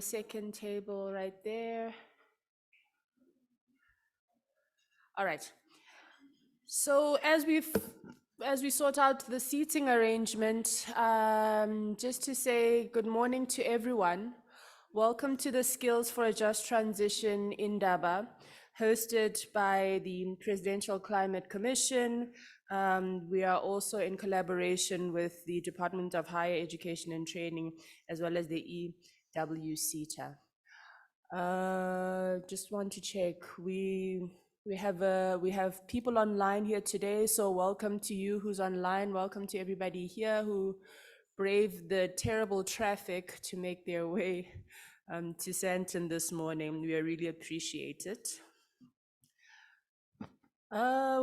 the second table right there. All right. So as we sort out the seating arrangement, just to say good morning to everyone. Welcome to the Skills for a Just Transition Indaba, hosted by the Presidential Climate Commission. We are also in collaboration with the Department of Higher Education and Training, as well as the EWCTA. Just want to check. We have people online here today, so welcome to you who's online. Welcome to everybody here who braved the terrible traffic to make their way to Sandton this morning. We really appreciate it.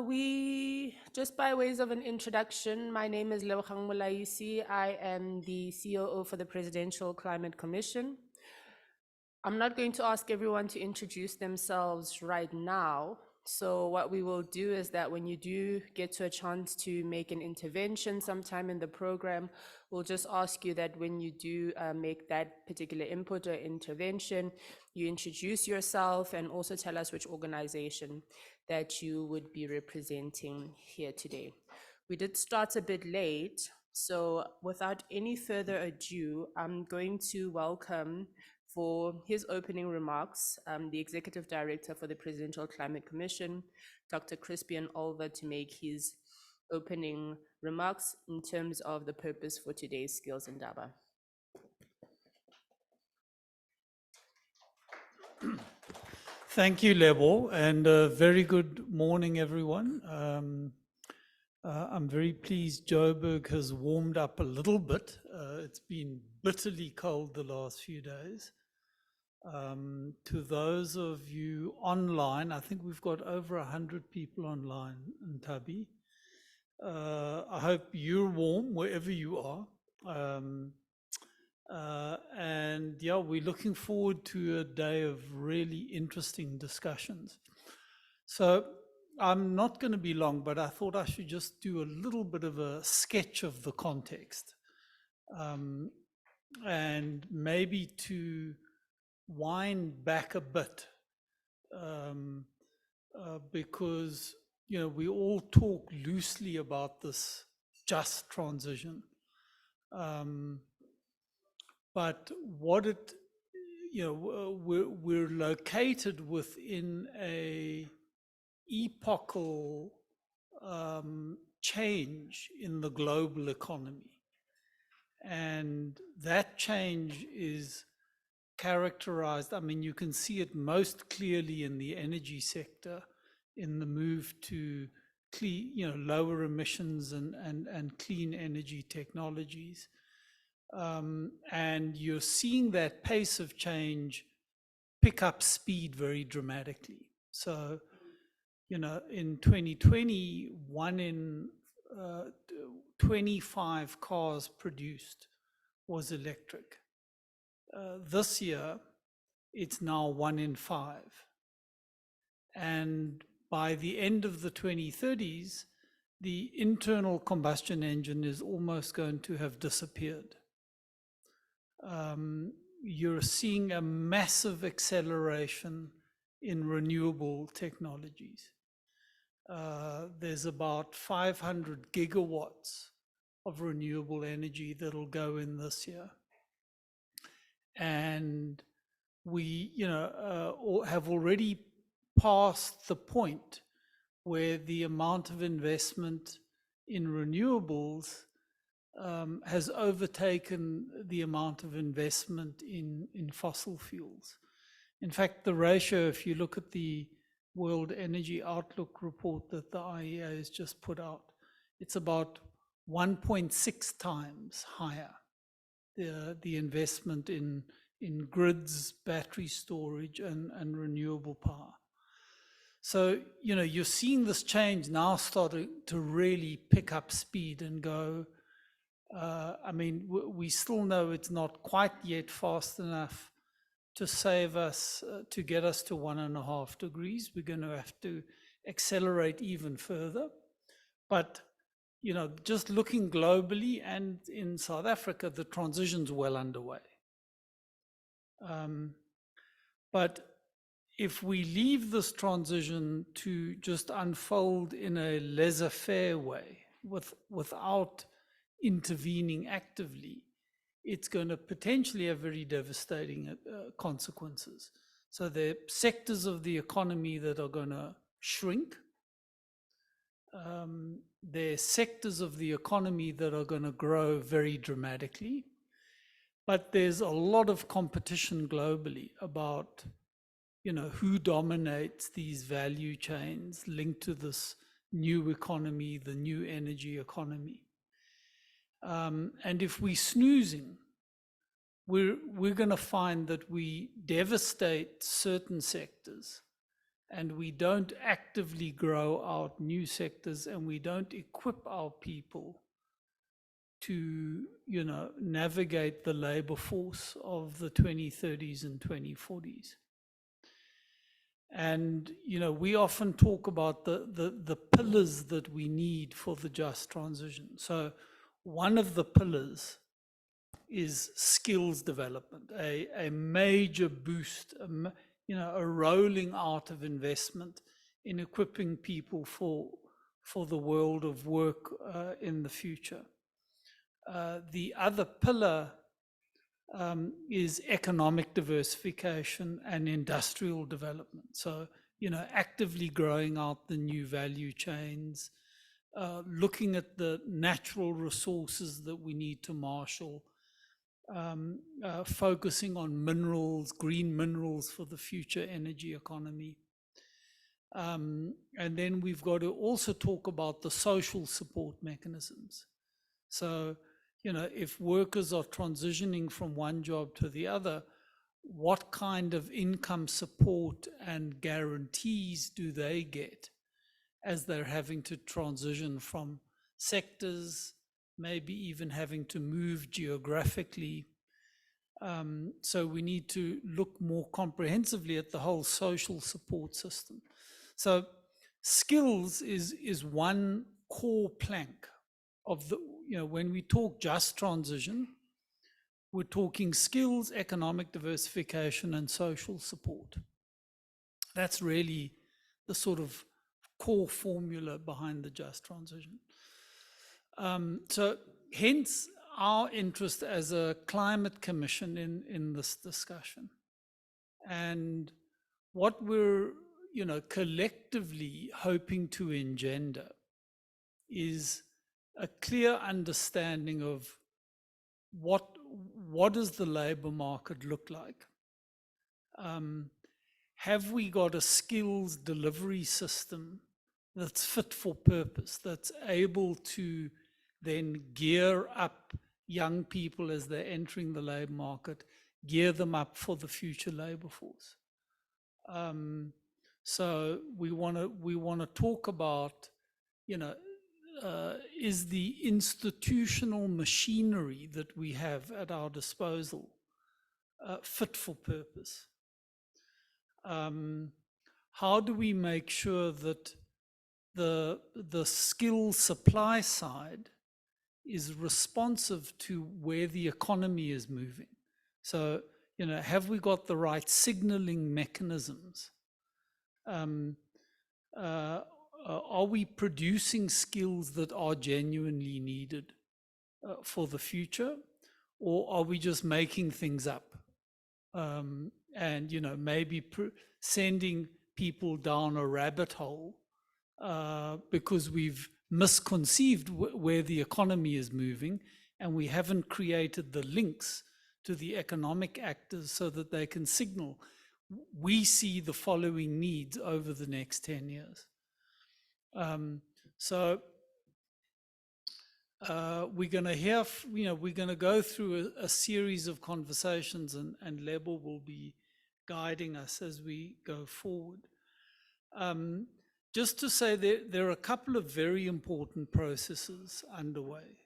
We just by ways of an introduction, my name is Lebogang Molaisi. I am the COO for the Presidential Climate Commission. I'm not going to ask everyone to introduce themselves right now. So what we will do is that when you do get to a chance to make an intervention sometime in the program, we'll just ask you that when you do make that particular input or intervention, you introduce yourself and also tell us which organization that you would be representing here today. We did start a bit late, so without any further ado, I'm going to welcome for his opening remarks, the Executive Director for the Presidential Climate Commission, Dr. Crispian Olver, to make his opening remarks in terms of the purpose for today's Skills Indaba. Thank you, Lebo, and very good morning, everyone. I'm very pleased Joburg has warmed up a little bit. It's been bitterly cold the last few days. To those of you online, I think we've got over 100 people online in Tabi. I hope you're warm wherever you are. And yeah, we're looking forward to a day of really interesting discussions. So I'm not going to be long, but I thought I should just do a little bit of a sketch of the context. And maybe to wind back a bit, because, you know, we all talk loosely about this just transition. But what it, you know, we're located within a epochal change in the global economy. And that change is characterized, I mean, you can see it most clearly in the energy sector, in the move to clean, you know, lower emissions and clean energy technologies. And you're seeing that pace of change pick up speed very dramatically. So, you know, in 2020, 1 in 25 cars produced was electric. This year, it's now 1 in 5. And by the end of the 2030s, the internal combustion engine is almost going to have disappeared. You're seeing a massive acceleration in renewable technologies. There's about 500 gigawatts of renewable energy that'll go in this year. And we, you know, have already passed the point where the amount of investment in renewables has overtaken the amount of investment in fossil fuels. In fact, the ratio, if you look at the World Energy Outlook report that the IEA has just put out, it's about 1.6 times higher, the investment in grids, battery storage, and renewable power. So, you know, you're seeing this change now starting to really pick up speed and go. I mean, we still know it's not quite yet fast enough to save us, to get us to 1.5 degrees. We're going to have to accelerate even further. But, you know, just looking globally and in South Africa, the transition's well underway. Um, but if we leave this transition to just unfold in a laissez-faire way, without intervening actively, it's going to potentially have very devastating consequences. So there are sectors of the economy that are going to shrink. There are sectors of the economy that are going to grow very dramatically. But there's a lot of competition globally about, who dominates these value chains linked to this new economy, the new energy economy. And if we're snoozing, we're going to find that we devastate certain sectors and we don't actively grow out new sectors, and we don't equip our people to, navigate the labor force of the 2030s and 2040s. And, we often talk about the pillars that we need for the just transition. So one of the pillars is skills development, a major boost, a rolling out of investment in equipping people for the world of work in the future. The other pillar is economic diversification and industrial development. So, actively growing out the new value chains, looking at the natural resources that we need to marshal, focusing on minerals, green minerals for the future energy economy. And then we've got to also talk about the social support mechanisms. So, if workers are transitioning from one job to the other, what kind of income support and guarantees do they get as they're having to transition from sectors, maybe even having to move geographically? So we need to look more comprehensively at the whole social support system. So skills is one core plank of the, when we talk just transition, we're talking skills, economic diversification, and social support. That's really the sort of core formula behind the just transition. So hence our interest as a climate commission in this discussion. And what we're, collectively hoping to engender is a clear understanding of what does the labor market look like? Have we got a skills delivery system that's fit for purpose, that's able to then gear up young people as they're entering the labor market, gear them up for the future labor force? So we want to talk about, is the institutional machinery that we have at our disposal fit for purpose? How do we make sure that the skill supply side is responsive to where the economy is moving? So, have we got the right signaling mechanisms? Are we producing skills that are genuinely needed for the future, or are we just making things up? And maybe sending people down a rabbit hole because we've misconceived where the economy is moving, and we haven't created the links to the economic actors so that they can signal, we see the following needs over the next 10 years. So we're going to hear, we're going to go through a series of conversations, and Lebo will be guiding us as we go forward. Just to say there are a couple of very important processes underway.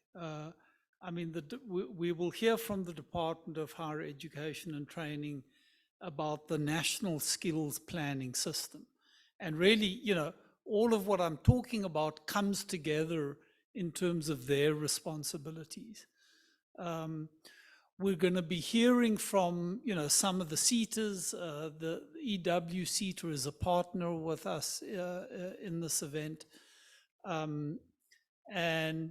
We will hear from the Department of Higher Education and Training about the National Skills Planning System. And really, all of what I'm talking about comes together in terms of their responsibilities. We're going to be hearing from, some of the seaters. The EW seater is a partner with us in this event. And,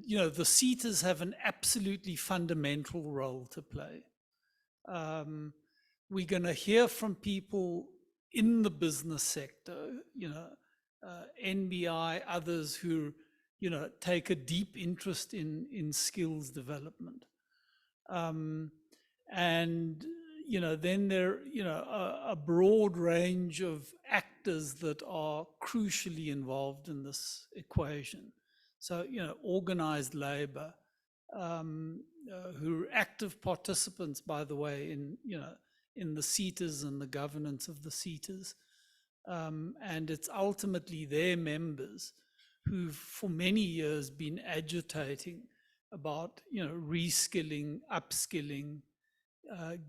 the seaters have an absolutely fundamental role to play. We're going to hear from people in the business sector, NBI, others who, take a deep interest in skills development. And, then there, a broad range of actors that are crucially involved in this equation. So, organized labor, who are active participants, by the way, in the seaters and the governance of the seaters. And it's ultimately their members who've for many years been agitating about, reskilling, upskilling,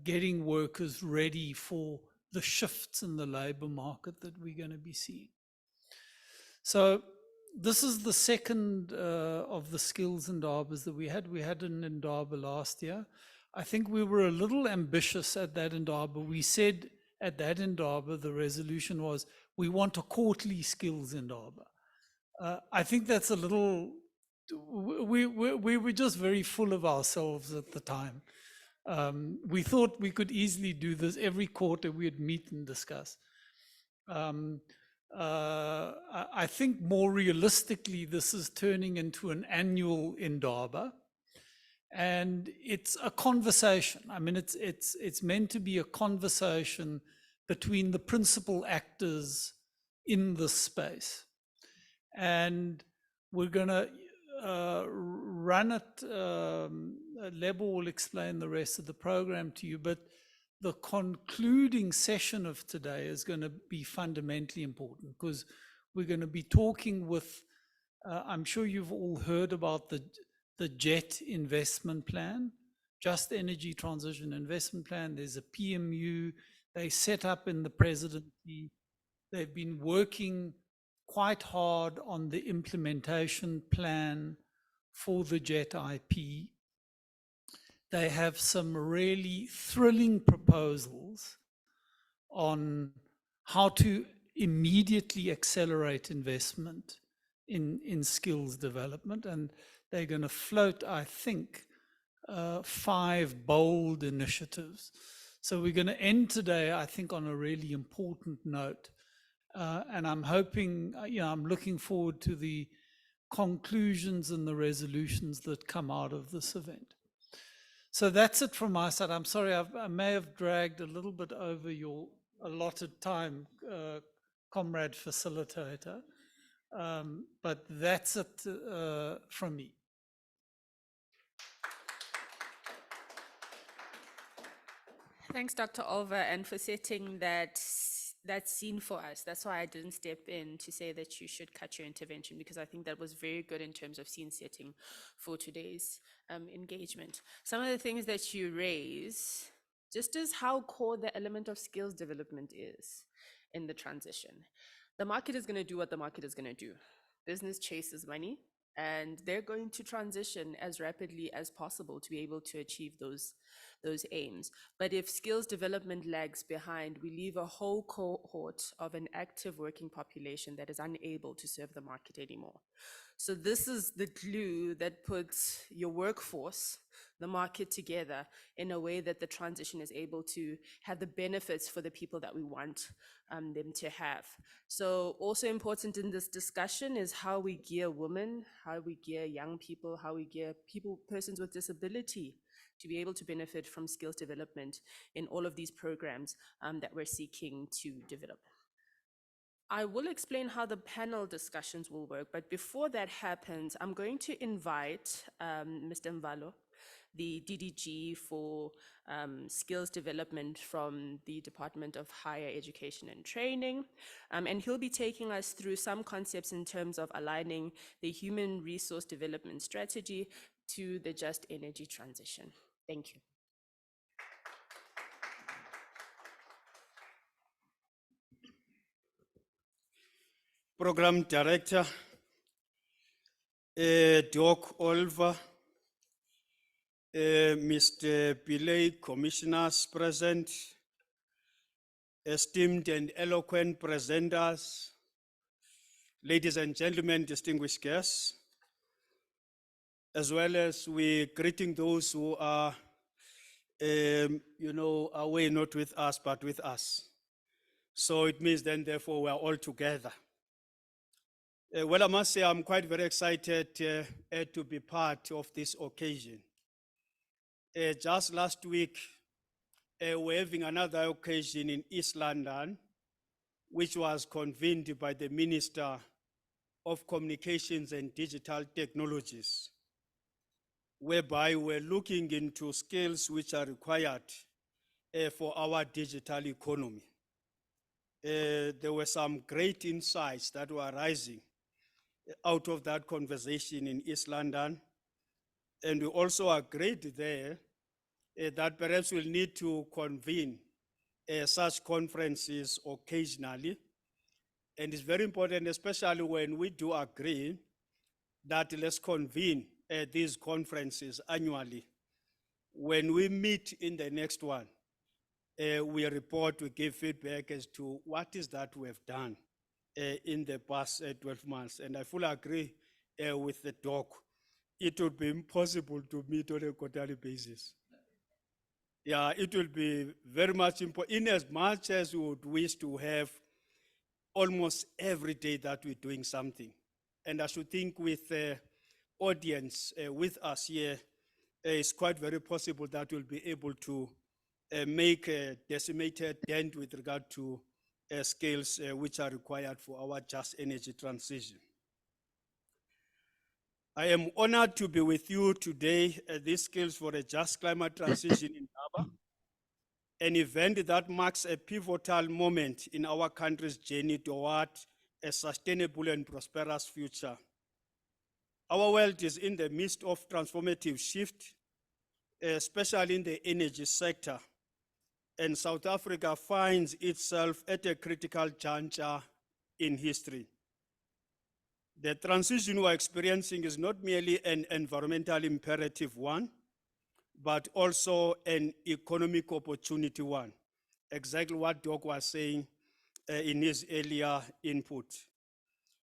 getting workers ready for the shifts in the labor market that we're going to be seeing. So this is the second of the skills Indabas that we had. We had an Indaba last year. I think we were a little ambitious at that Indaba. We said at that Indaba, the resolution was, we want a quarterly skills Indaba. I think that's a little, we were just very full of ourselves at the time. We thought we could easily do this every quarter. We'd meet and discuss. I think more realistically, this is turning into an annual Indaba, and it's a conversation. I mean, it's meant to be a conversation between the principal actors in this space, and we're going to run it. Lebo will explain the rest of the program to you, but the concluding session of today is going to be fundamentally important because we're going to be talking with, I'm sure you've all heard about the JET investment plan, Just Energy Transition Investment Plan. There's a PMU. They set up in the presidency. They've been working quite hard on the implementation plan for the JET IP. They have some really thrilling proposals on how to immediately accelerate investment in skills development. And they're going to float, I think, 5 bold initiatives. So we're going to end today, I think, on a really important note. And I'm hoping, I'm looking forward to the conclusions and the resolutions that come out of this event. So that's it from my side. I'm sorry, I may have dragged a little bit over your allotted time, comrade facilitator, but that's it from me. Thanks, Dr. Olver, and for setting that scene for us. That's why I didn't step in to say that you should cut your intervention, because I think that was very good in terms of scene setting for today's engagement. Some of the things that you raise, just as how core the element of skills development is in the transition. The market is going to do what the market is going to do. Business chases money, and they're going to transition as rapidly as possible to be able to achieve those aims. But if skills development lags behind, we leave a whole cohort of an active working population that is unable to serve the market anymore. So this is the glue that puts your workforce, the market together in a way that the transition is able to have the benefits for the people that we want them to have. So also important in this discussion is how we gear women, how we gear young people, how we gear persons with disability to be able to benefit from skills development in all of these programs that we're seeking to develop. I will explain how the panel discussions will work, but before that happens, I'm going to invite Mr. Mvalo, the DDG for skills development from the Department of Higher Education and Training. And he'll be taking us through some concepts in terms of aligning the human resource development strategy to the just energy transition. Thank you. Program Director, Doc Olver, Mr. Pillay, commissioners present, esteemed and eloquent presenters, ladies and gentlemen, distinguished guests, as well as we greeting those who are, away not with us, but with us. So it means then, therefore, we are all together. Well, I must say I'm quite very excited to be part of this occasion. Just last week, we're having another occasion in East London, which was convened by the Minister of Communications and Digital Technologies, whereby we're looking into skills which are required for our digital economy. There were some great insights that were arising out of that conversation in East London. And we also agreed there that perhaps we'll need to convene such conferences occasionally. And it's very important, especially when we do agree that let's convene these conferences annually. When we meet in the next one, we report, we give feedback as to what is that we have done in the past 12 months. And I fully agree with the doc. It would be impossible to meet on a quarterly basis. Yeah, it will be very much important, in as much as we would wish to have almost every day that we're doing something. And I should think with the audience with us here, it's quite very possible that we'll be able to make a decimated dent with regard to skills which are required for our just energy transition. I am honored to be with you today at these Skills for a Just Climate Transition in Indaba, an event that marks a pivotal moment in our country's journey toward a sustainable and prosperous future. Our world is in the midst of transformative shift, especially in the energy sector, and South Africa finds itself at a critical juncture in history. The transition we're experiencing is not merely an environmental imperative one, but also an economic opportunity one. Exactly what Doc was saying in his earlier input.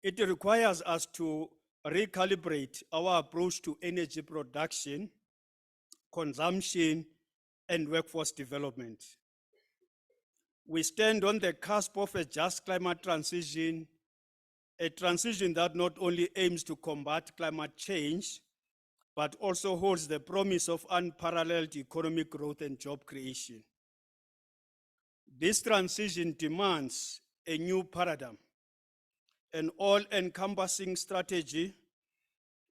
It requires us to recalibrate our approach to energy production, consumption, and workforce development. We stand on the cusp of a just climate transition, a transition that not only aims to combat climate change, but also holds the promise of unparalleled economic growth and job creation. This transition demands a new paradigm, an all-encompassing strategy,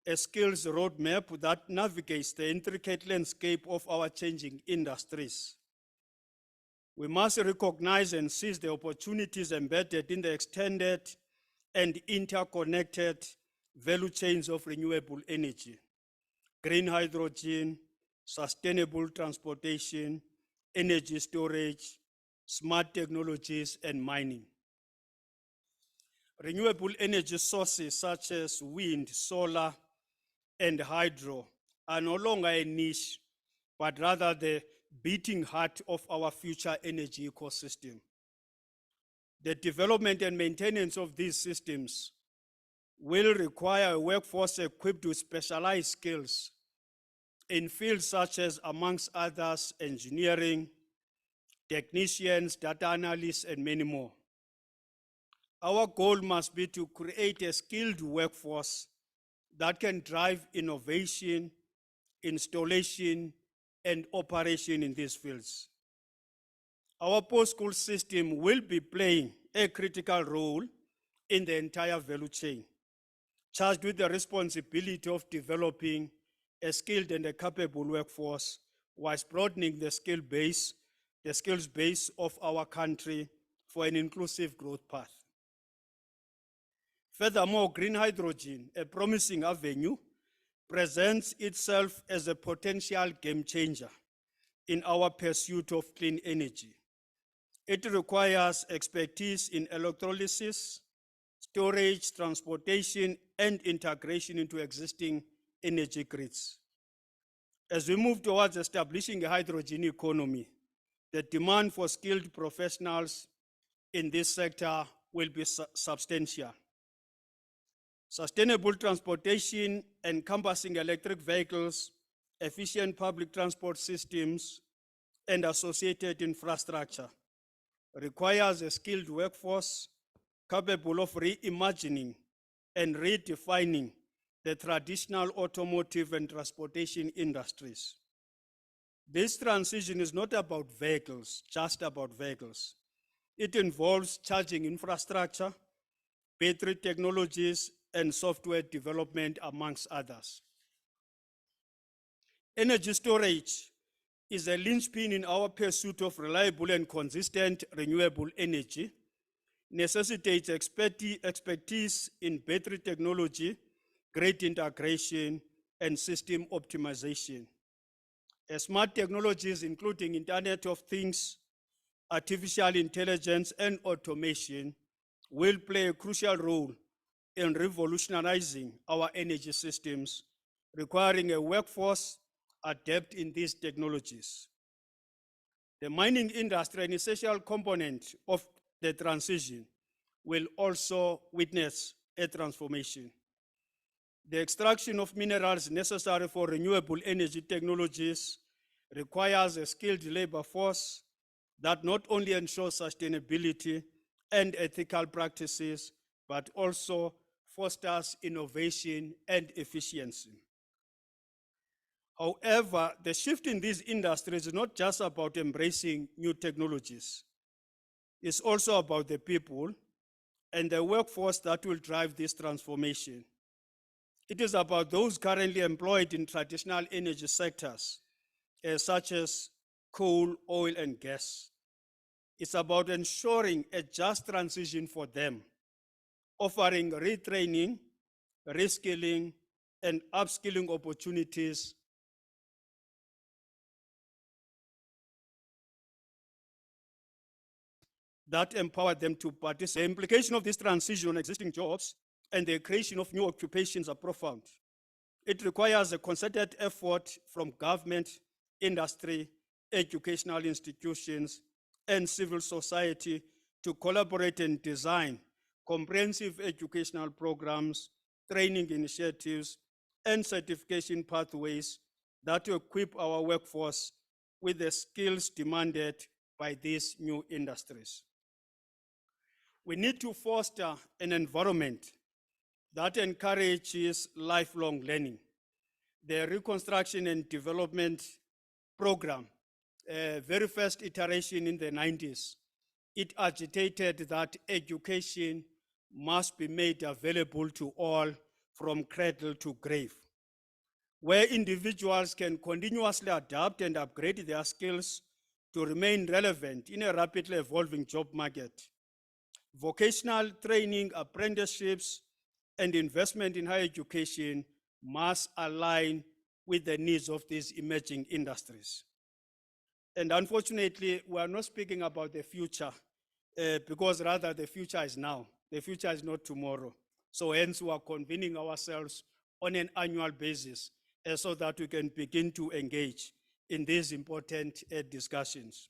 a skills roadmap that navigates the intricate landscape of our changing industries. We must recognize and seize the opportunities embedded in the extended and interconnected value chains of renewable energy, green hydrogen, sustainable transportation, energy storage, smart technologies, and mining. Renewable energy sources such as wind, solar, and hydro are no longer a niche, but rather the beating heart of our future energy ecosystem. The development and maintenance of these systems will require a workforce equipped with specialized skills in fields such as, amongst others, engineering, technicians, data analysts, and many more. Our goal must be to create a skilled workforce that can drive innovation, installation, and operation in these fields. Our post-school system will be playing a critical role in the entire value chain, charged with the responsibility of developing a skilled and a capable workforce whilst broadening the skills base of our country for an inclusive growth path. Furthermore, green hydrogen, a promising avenue, presents itself as a potential game changer in our pursuit of clean energy. It requires expertise in electrolysis, storage, transportation, and integration into existing energy grids. As we move towards establishing a hydrogen economy, the demand for skilled professionals in this sector will be substantial. Sustainable transportation encompassing electric vehicles, efficient public transport systems, and associated infrastructure requires a skilled workforce capable of reimagining and redefining the traditional automotive and transportation industries. This transition is not about vehicles, just about vehicles. It involves charging infrastructure, battery technologies, and software development, amongst others. Energy storage is a linchpin in our pursuit of reliable and consistent renewable energy, necessitates expertise in battery technology, grid integration, and system optimization. Smart technologies, including Internet of Things, artificial intelligence, and automation, will play a crucial role in revolutionizing our energy systems, requiring a workforce adept in these technologies. The mining industry, an essential component of the transition, will also witness a transformation. The extraction of minerals necessary for renewable energy technologies requires a skilled labor force that not only ensures sustainability and ethical practices, but also fosters innovation and efficiency. However, the shift in these industries is not just about embracing new technologies. It's also about the people and the workforce that will drive this transformation. It is about those currently employed in traditional energy sectors, such as coal, oil, and gas. It's about ensuring a just transition for them, offering retraining, reskilling, and upskilling opportunities that empower them to participate. The implication of this transition on existing jobs and the creation of new occupations are profound. It requires a concerted effort from government, industry, educational institutions, and civil society to collaborate and design comprehensive educational programs, training initiatives, and certification pathways that equip our workforce with the skills demanded by these new industries. We need to foster an environment that encourages lifelong learning. The Reconstruction and Development Program, very first iteration in the 90s, it agitated that education must be made available to all from cradle to grave, where individuals can continuously adapt and upgrade their skills to remain relevant in a rapidly evolving job market. Vocational training, apprenticeships, and investment in higher education must align with the needs of these emerging industries. And unfortunately, we are not speaking about the future because rather the future is now. The future is not tomorrow. So hence we are convening ourselves on an annual basis so that we can begin to engage in these important discussions.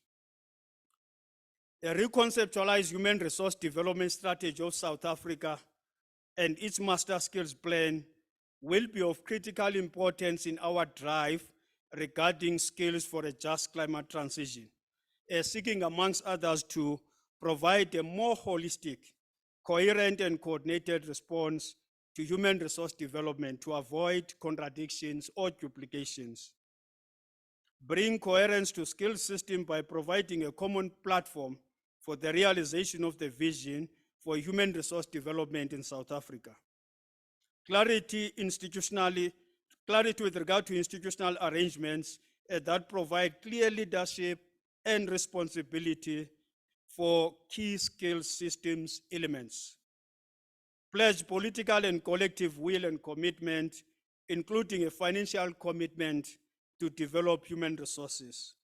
A reconceptualized human resource development strategy of South Africa and its master skills plan will be of critical importance in our drive regarding skills for a just climate transition, seeking amongst others to provide a more holistic, coherent and coordinated response to human resource development to avoid contradictions or duplications. Bring coherence to skill system by providing a common platform for the realization of the vision for human resource development in South Africa. Clarity with regard to institutional arrangements that provide clear leadership and responsibility for key skill systems elements. Pledge political and collective will and commitment, including a financial commitment to develop human resources.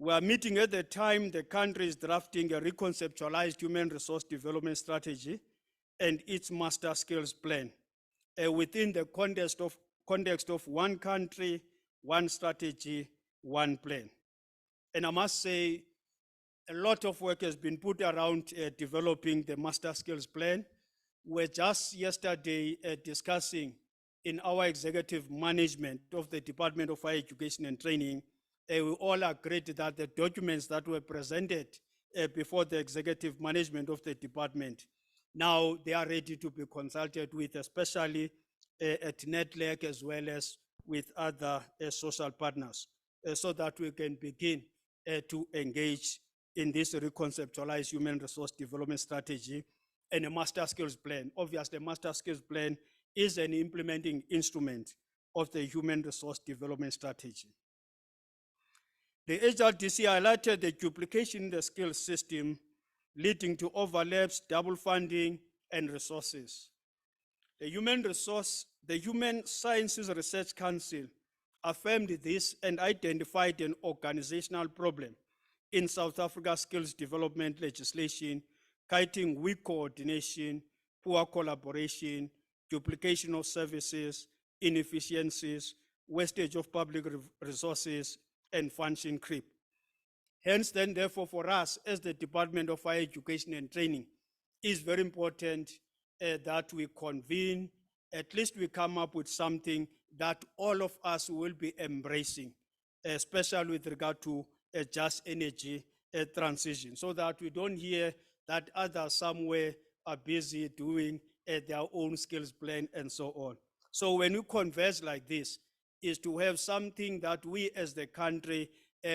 We are meeting at the time the country is drafting a reconceptualized human resource development strategy and its master skills plan within the context of one country, one strategy, one plan. And I must say, a lot of work has been put around developing the master skills plan. We're just yesterday discussing in our executive management of the Department of Higher Education and Training. We all agreed that the documents that were presented before the executive management of the department, now they are ready to be consulted with, especially at NETLEC as well as with other social partners, so that we can begin to engage in this reconceptualized human resource development strategy and a master skills plan. Obviously, the master skills plan is an implementing instrument of the human resource development strategy. The HRDC highlighted the duplication in the skills system, leading to overlaps, double funding, and resources. The Human Sciences Research Council affirmed this and identified an organizational problem in South Africa's skills development legislation, citing weak coordination, poor collaboration, duplication of services, inefficiencies, wastage of public resources, and function creep. Hence, then, therefore, for us as the Department of Higher Education and Training, it's very important that we convene, at least we come up with something that all of us will be embracing, especially with regard to a just energy transition, so that we don't hear that others somewhere are busy doing their own skills plan and so on. So when we converse like this, is to have something that we as the country,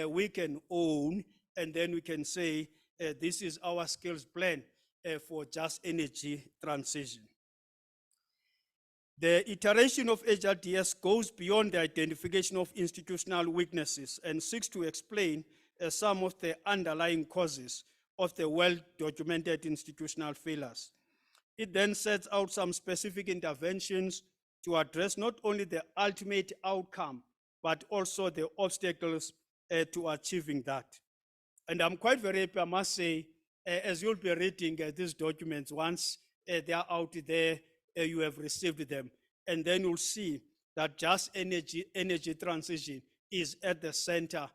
we can own, and then we can say, this is our skills plan for just energy transition. The iteration of HRDS goes beyond the identification of institutional weaknesses and seeks to explain some of the underlying causes of the well-documented institutional failures. It then sets out some specific interventions to address not only the ultimate outcome, but also the obstacles to achieving that. And I'm quite very happy, I must say, as you'll be reading these documents, once they are out there, you have received them, and then you'll see that just energy transition is at the center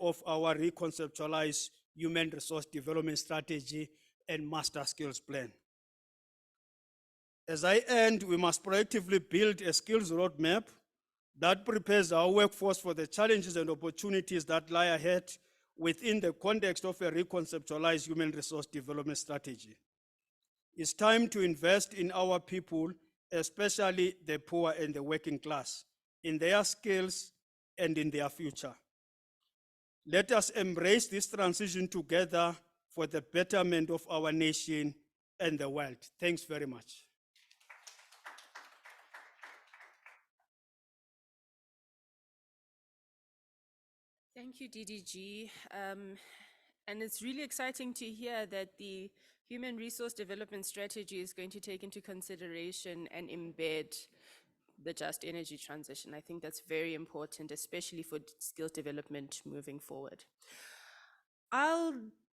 of our reconceptualized human resource development strategy and master skills plan. As I end, we must proactively build a skills roadmap that prepares our workforce for the challenges and opportunities that lie ahead within the context of a reconceptualized human resource development strategy. It's time to invest in our people, especially the poor and the working class, in their skills and in their future. Let us embrace this transition together for the betterment of our nation and the world. Thanks very much. Thank you, DDG. And it's really exciting to hear that the Human Resource Development Strategy is going to take into consideration and embed the just energy transition. I think that's very important, especially for skills development moving forward. I'll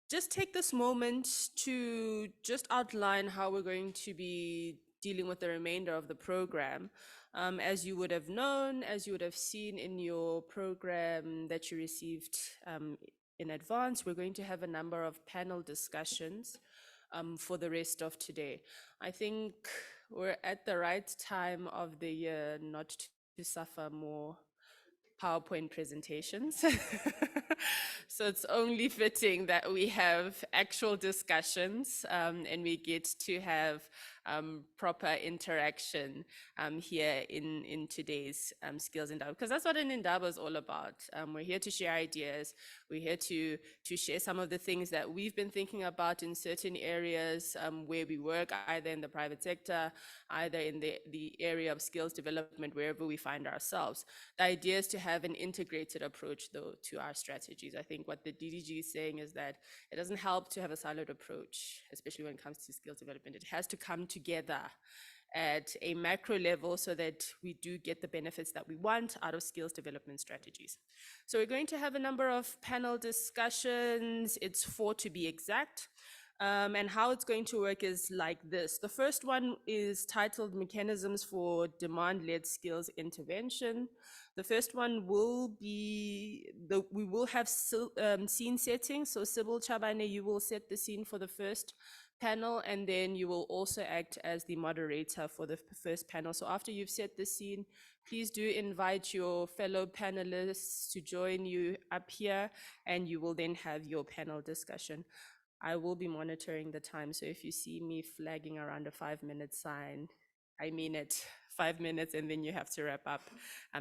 just take this moment to just outline how we're going to be dealing with the remainder of the program. As you would have known, as you would have seen in your program that you received in advance, we're going to have a number of panel discussions for the rest of today. I think we're at the right time of the year not to suffer more PowerPoint presentations. So it's only fitting that we have actual discussions and we get to have proper interaction here in today's Skills Indaba, because that's what an Indaba is all about. We're here to share ideas. We're here to share some of the things that we've been thinking about in certain areas where we work, either in the private sector, either in the area of skills development, wherever we find ourselves. The idea is to have an integrated approach, though, to our strategies. I think what the DDG is saying is that it doesn't help to have a siloed approach, especially when it comes to skills development. It has to come together at a macro level so that we do get the benefits that we want out of skills development strategies. So we're going to have a number of panel discussions. It's 4 to be exact. And how it's going to work is like this. The first one is titled Mechanisms for Demand-Led Skills Intervention. The first one will be we will have scene setting. So Sybil Chabane, you will set the scene for the first panel, and then you will also act as the moderator for the first panel. So after you've set the scene, please do invite your fellow panelists to join you up here, and you will then have your panel discussion. I will be monitoring the time, so if you see me flagging around a 5-minute sign, I mean it. 5 minutes, and then you have to wrap up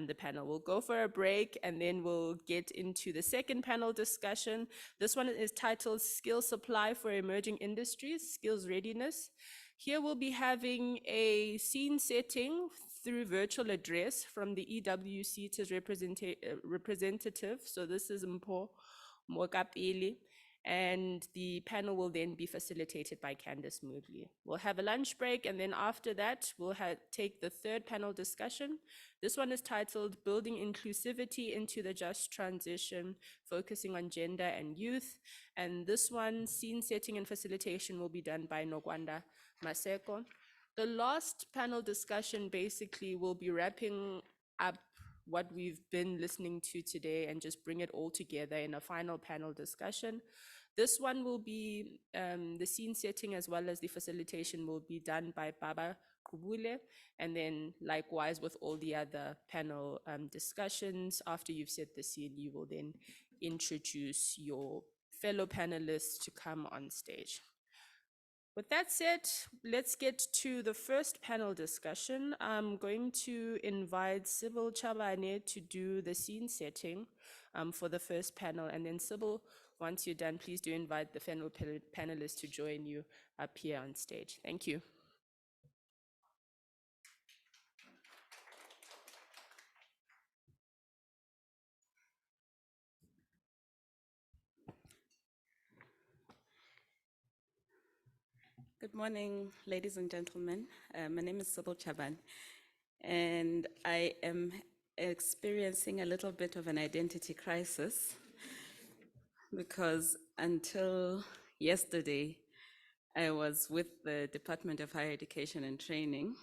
the panel. We'll go for a break, and then we'll get into the second panel discussion. This one is titled Skill Supply for Emerging Industries, Skills Readiness. Here we'll be having a scene setting through virtual address from the EWC's representative. So this is Mpho Mokapili. And the panel will then be facilitated by Candice Moodley. We'll have a lunch break, and then after that, we'll take the third panel discussion. This one is titled Building Inclusivity into the Just Transition, focusing on gender and youth. And this one, scene setting and facilitation, will be done by Nogwanda Maseko. The last panel discussion basically will be wrapping up what we've been listening to today and just bring it all together in a final panel discussion. This one will be the scene setting as well as the facilitation will be done by Baba Kubule, and then likewise with all the other panel discussions. After you've set the scene, you will then introduce your fellow panelists to come on stage. With that said, let's get to the first panel discussion. I'm going to invite Sybil Chabane to do the scene setting for the first panel. And then Sybil, once you're done, please do invite the fellow panelists to join you up here on stage. Thank you. Good morning, ladies and gentlemen. My name is Sybil Chaban, and I am experiencing a little bit of an identity crisis because until yesterday, I was with the Department of Higher Education and Training.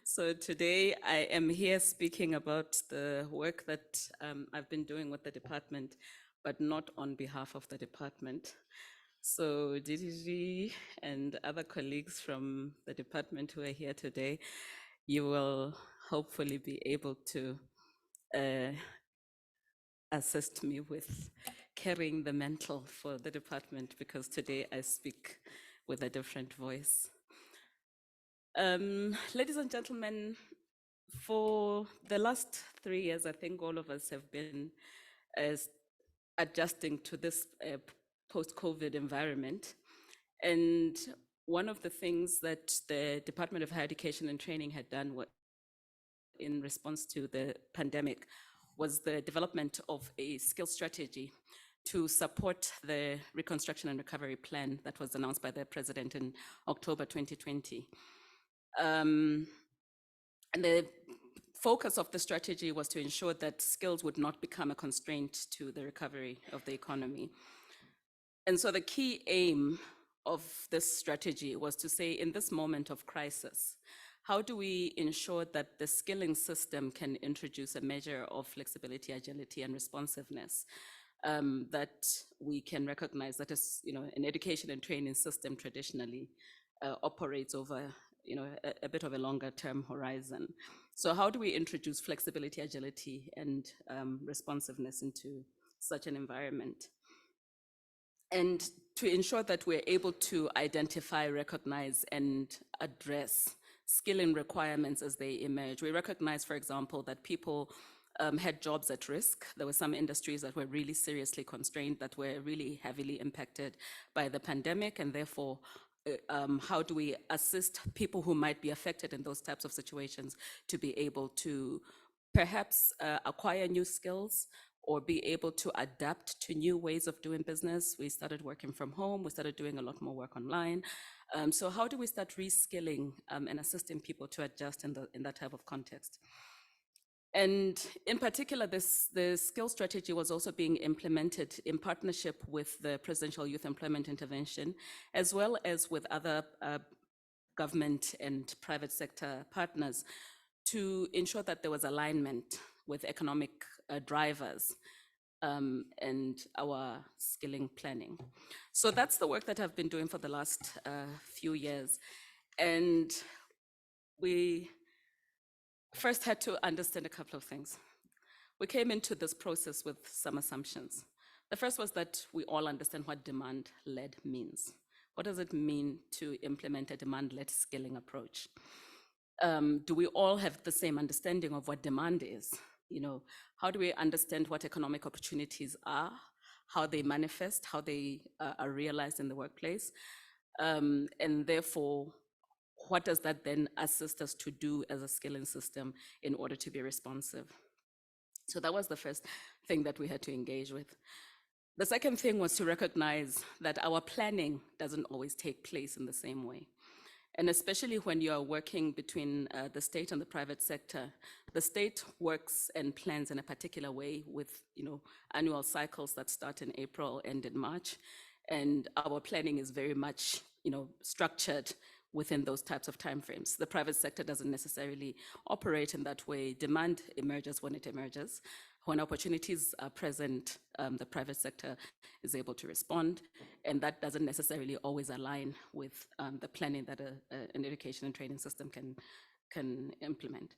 So today I am here speaking about the work that I've been doing with the department, but not on behalf of the department. So DDG and other colleagues from the department who are here today, you will hopefully be able to assist me with carrying the mantle for the department, because today I speak with a different voice. Ladies and gentlemen, for the last 3 years, I think all of us have been adjusting to this post-COVID environment. And one of the things that the Department of Higher Education and Training had done in response to the pandemic was the development of a skill strategy to support the reconstruction and recovery plan that was announced by the president in October 2020. And the focus of the strategy was to ensure that skills would not become a constraint to the recovery of the economy. And so the key aim of this strategy was to say, in this moment of crisis, how do we ensure that the skilling system can introduce a measure of flexibility, agility, and responsiveness that we can recognize that is, an education and training system traditionally operates over, a bit of a longer term horizon. So how do we introduce flexibility, agility, and responsiveness into such an environment? And to ensure that we're able to identify, recognize, and address skilling requirements as they emerge. We recognize, for example, that people had jobs at risk. There were some industries that were really seriously constrained, that were really heavily impacted by the pandemic, and therefore, how do we assist people who might be affected in those types of situations to be able to perhaps acquire new skills, or be able to adapt to new ways of doing business. We started working from home, we started doing a lot more work online. So how do we start reskilling and assisting people to adjust in that type of context? And in particular, the skill strategy was also being implemented in partnership with the Presidential Youth Employment Intervention, as well as with other government and private sector partners, to ensure that there was alignment with economic drivers and our skilling planning. So that's the work that I've been doing for the last few years. And we first had to understand a couple of things. We came into this process with some assumptions. The first was that we all understand what demand-led means. What does it mean to implement a demand-led skilling approach? Do we all have the same understanding of what demand is? You know, how do we understand what economic opportunities are, how they manifest, how they are realized in the workplace? And therefore, what does that then assist us to do as a skilling system in order to be responsive? So that was the first thing that we had to engage with. The second thing was to recognize that our planning doesn't always take place in the same way. And especially when you are working between the state and the private sector, the state works and plans in a particular way with, you know, annual cycles that start in April and in March. And our planning is very much, you know, structured within those types of timeframes. The private sector doesn't necessarily operate in that way. Demand emerges when it emerges. When opportunities are present, the private sector is able to respond, and that doesn't necessarily always align with the planning that an education and training system can implement.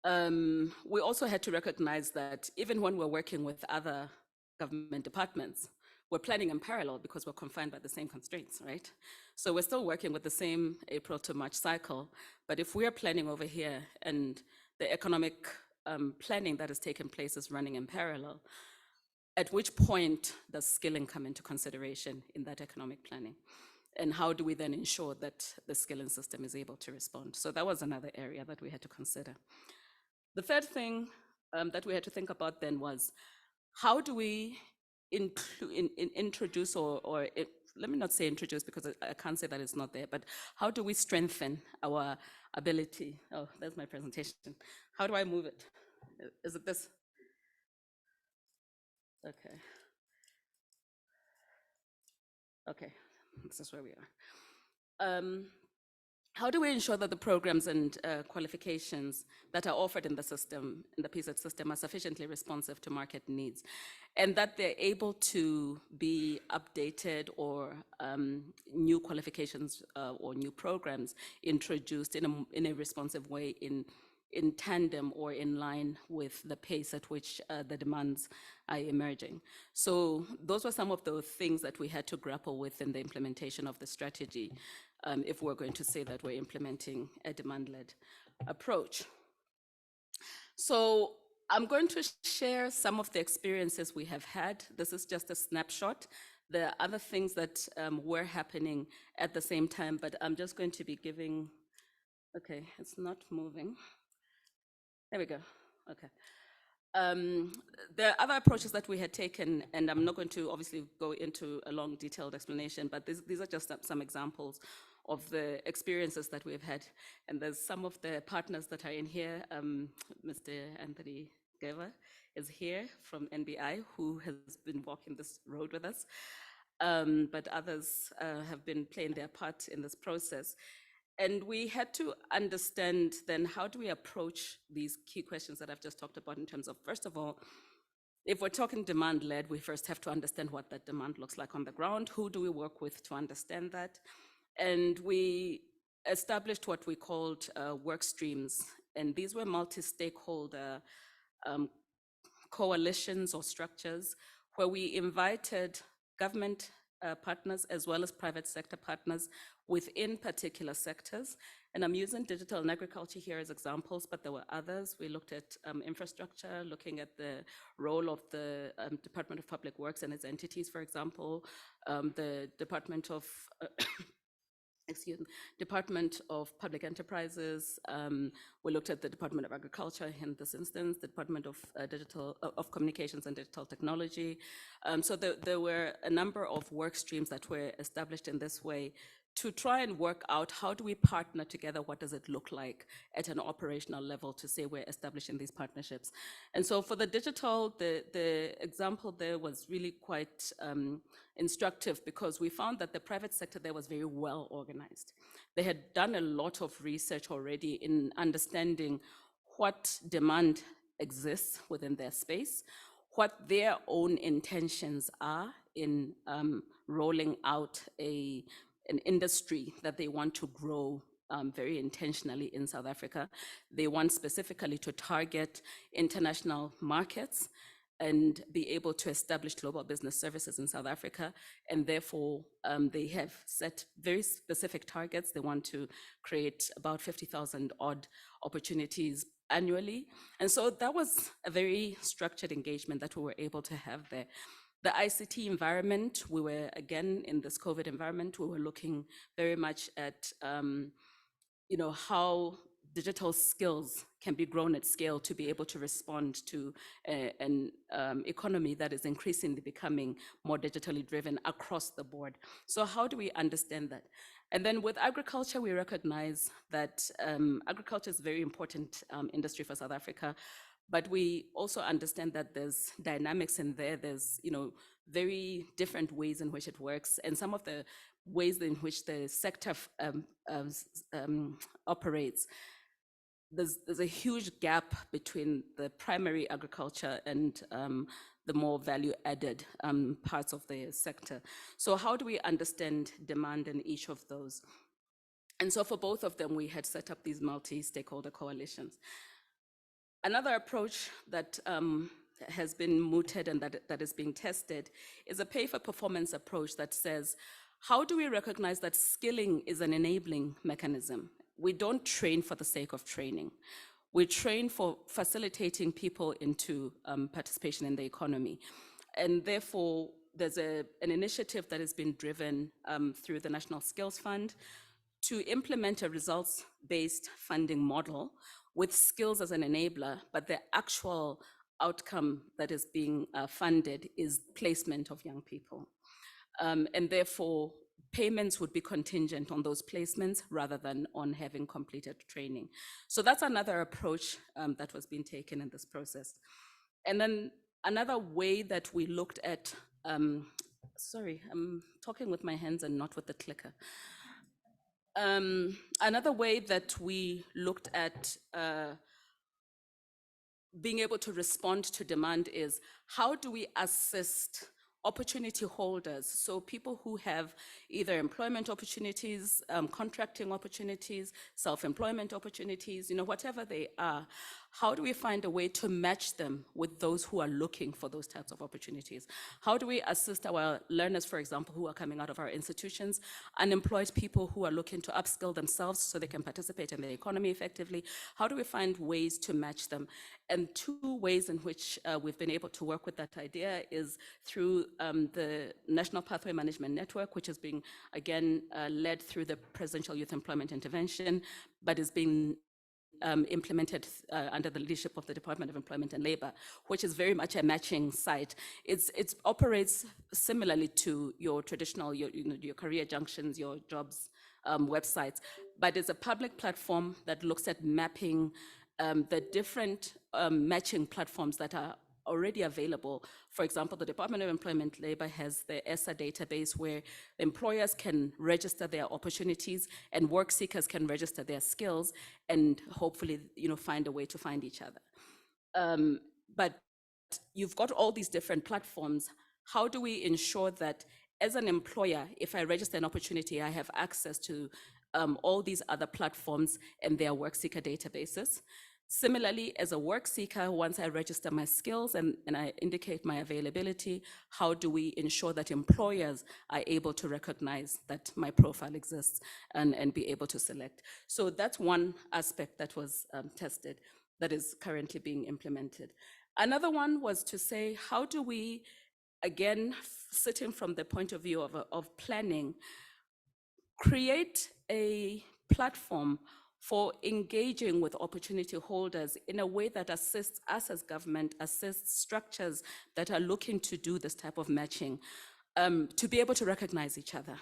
We also had to recognize that even when we're working with other government departments, we're planning in parallel because we're confined by the same constraints, right? So we're still working with the same April to March cycle, but if we're planning over here and the economic planning that has taken place is running in parallel, at which point does skilling come into consideration in that economic planning? And how do we then ensure that the skilling system is able to respond? So that was another area that we had to consider. The third thing that we had to think about then was, how do we introduce let me not say introduce because I can't say that it's not there, but how do we strengthen our ability? Oh, there's my presentation. How do I move it? Is it this? Okay. Okay, this is where we are. How do we ensure that the programs and qualifications that are offered in the system, in the PZ system, are sufficiently responsive to market needs, and that they're able to be updated or new qualifications or new programs introduced in a responsive way in tandem or in line with the pace at which the demands are emerging. So those were some of the things that we had to grapple with in the implementation of the strategy, if we're going to say that we're implementing a demand-led approach. So I'm going to share some of the experiences we have had. This is just a snapshot. There are other things that were happening at the same time, but I'm just going to be giving, okay, it's not moving. There we go, okay. There are other approaches that we had taken, and I'm not going to obviously go into a long detailed explanation, but these are just some examples of the experiences that we've had. And there's some of the partners that are in here. Mr. Anthony Geva is here from NBI, who has been walking this road with us. But others have been playing their part in this process. And we had to understand then, how do we approach these key questions that I've just talked about in terms of, first of all, if we're talking demand-led, we first have to understand what that demand looks like on the ground. Who do we work with to understand that? And we established what we called work streams. And these were multi-stakeholder coalitions or structures where we invited government partners as well as private sector partners within particular sectors. And I'm using digital and agriculture here as examples, but there were others. We looked at infrastructure, looking at the role of the Department of Public Works and its entities, for example, the Department of Department of Public Enterprises. We looked at the Department of Agriculture in this instance, the Department of Communications and Digital Technology. So there were a number of work streams that were established in this way to try and work out how do we partner together, what does it look like at an operational level to say we're establishing these partnerships. And so for the digital, the example there was really quite instructive, because we found that the private sector there was very well organized. They had done a lot of research already in understanding what demand exists within their space, what their own intentions are in rolling out an industry that they want to grow very intentionally in South Africa. They want specifically to target international markets and be able to establish global business services in South Africa. And therefore, they have set very specific targets. They want to create about 50,000 odd opportunities annually. And so that was a very structured engagement that we were able to have there. The ICT environment, we were, again, in this COVID environment, we were looking very much at how digital skills can be grown at scale to be able to respond to an economy that is increasingly becoming more digitally driven across the board. So how do we understand that? And then with agriculture, we recognize that agriculture is a very important industry for South Africa, but we also understand that there's dynamics in there. There's very different ways in which it works, and some of the ways in which the sector operates, there's a huge gap between the primary agriculture and the more value-added parts of the sector. So how do we understand demand in each of those? And so for both of them, we had set up these multi-stakeholder coalitions. Another approach that has been mooted and that is being tested is a pay-for-performance approach that says, how do we recognize that skilling is an enabling mechanism? We don't train for the sake of training. We train for facilitating people into participation in the economy. And therefore, there's an initiative that has been driven through the National Skills Fund to implement a results-based funding model with skills as an enabler, but the actual outcome that is being funded is placement of young people. And therefore, payments would be contingent on those placements rather than on having completed training. So that's another approach that was being taken in this process. And then another way that we looked at, sorry, I'm talking with my hands and not with the clicker. Another way that we looked at being able to respond to demand is, how do we assist opportunity holders, so people who have either employment opportunities, contracting opportunities, self-employment opportunities, whatever they are, how do we find a way to match them with those who are looking for those types of opportunities? How do we assist our learners, for example, who are coming out of our institutions, unemployed people who are looking to upskill themselves so they can participate in the economy effectively? How do we find ways to match them? And two ways in which we've been able to work with that idea is through the National Pathway Management Network, which is being, again, led through the Presidential Youth Employment Intervention, but is being implemented under the leadership of the Department of Employment and Labor, which is very much a matching site. It operates similarly to your traditional, your career junctions, your jobs websites, but it's a public platform that looks at mapping the different matching platforms that are already available. For example, the Department of Employment Labor has the ESSA database where employers can register their opportunities and work seekers can register their skills and hopefully find a way to find each other. But you've got all these different platforms. How do we ensure that as an employer, if I register an opportunity, I have access to all these other platforms and their work seeker databases? Similarly, as a work seeker, once I register my skills and I indicate my availability, how do we ensure that employers are able to recognize that my profile exists and be able to select? So that's one aspect that was tested that is currently being implemented. Another one was to say, how do we, again, sitting from the point of view of planning, create a platform for engaging with opportunity holders in a way that assists us as government, assists structures that are looking to do this type of matching, to be able to recognize each other.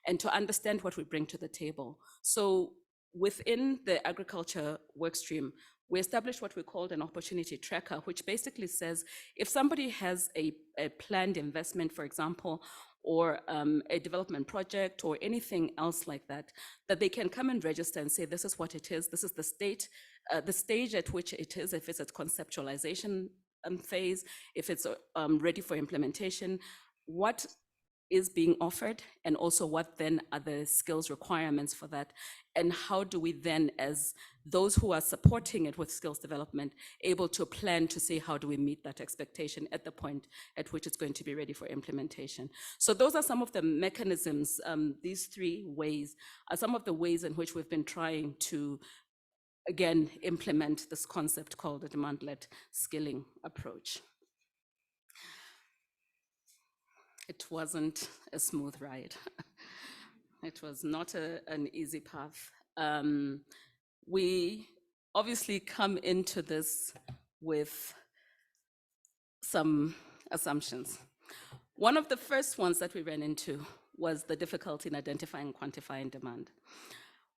and to understand what we bring to the table. So within the agriculture workstream, we established what we called an opportunity tracker, which basically says if somebody has a planned investment, for example, or a development project or anything else like that, that they can come and register and say, this is what it is, this is the stage at which it is, if it's at conceptualization phase, if it's ready for implementation, what is being offered, and also what then are the skills requirements for that, and how do we then, as those who are supporting it with skills development, able to plan to say how do we meet that expectation at the point at which it's going to be ready for implementation. So those are some of the mechanisms. These 3 ways are some of the ways in which we've been trying to, again, implement this concept called the demand-led skilling approach. It wasn't a smooth ride. It was not an easy path. We obviously come into this with some assumptions. One of the first ones that we ran into was the difficulty in identifying and quantifying demand.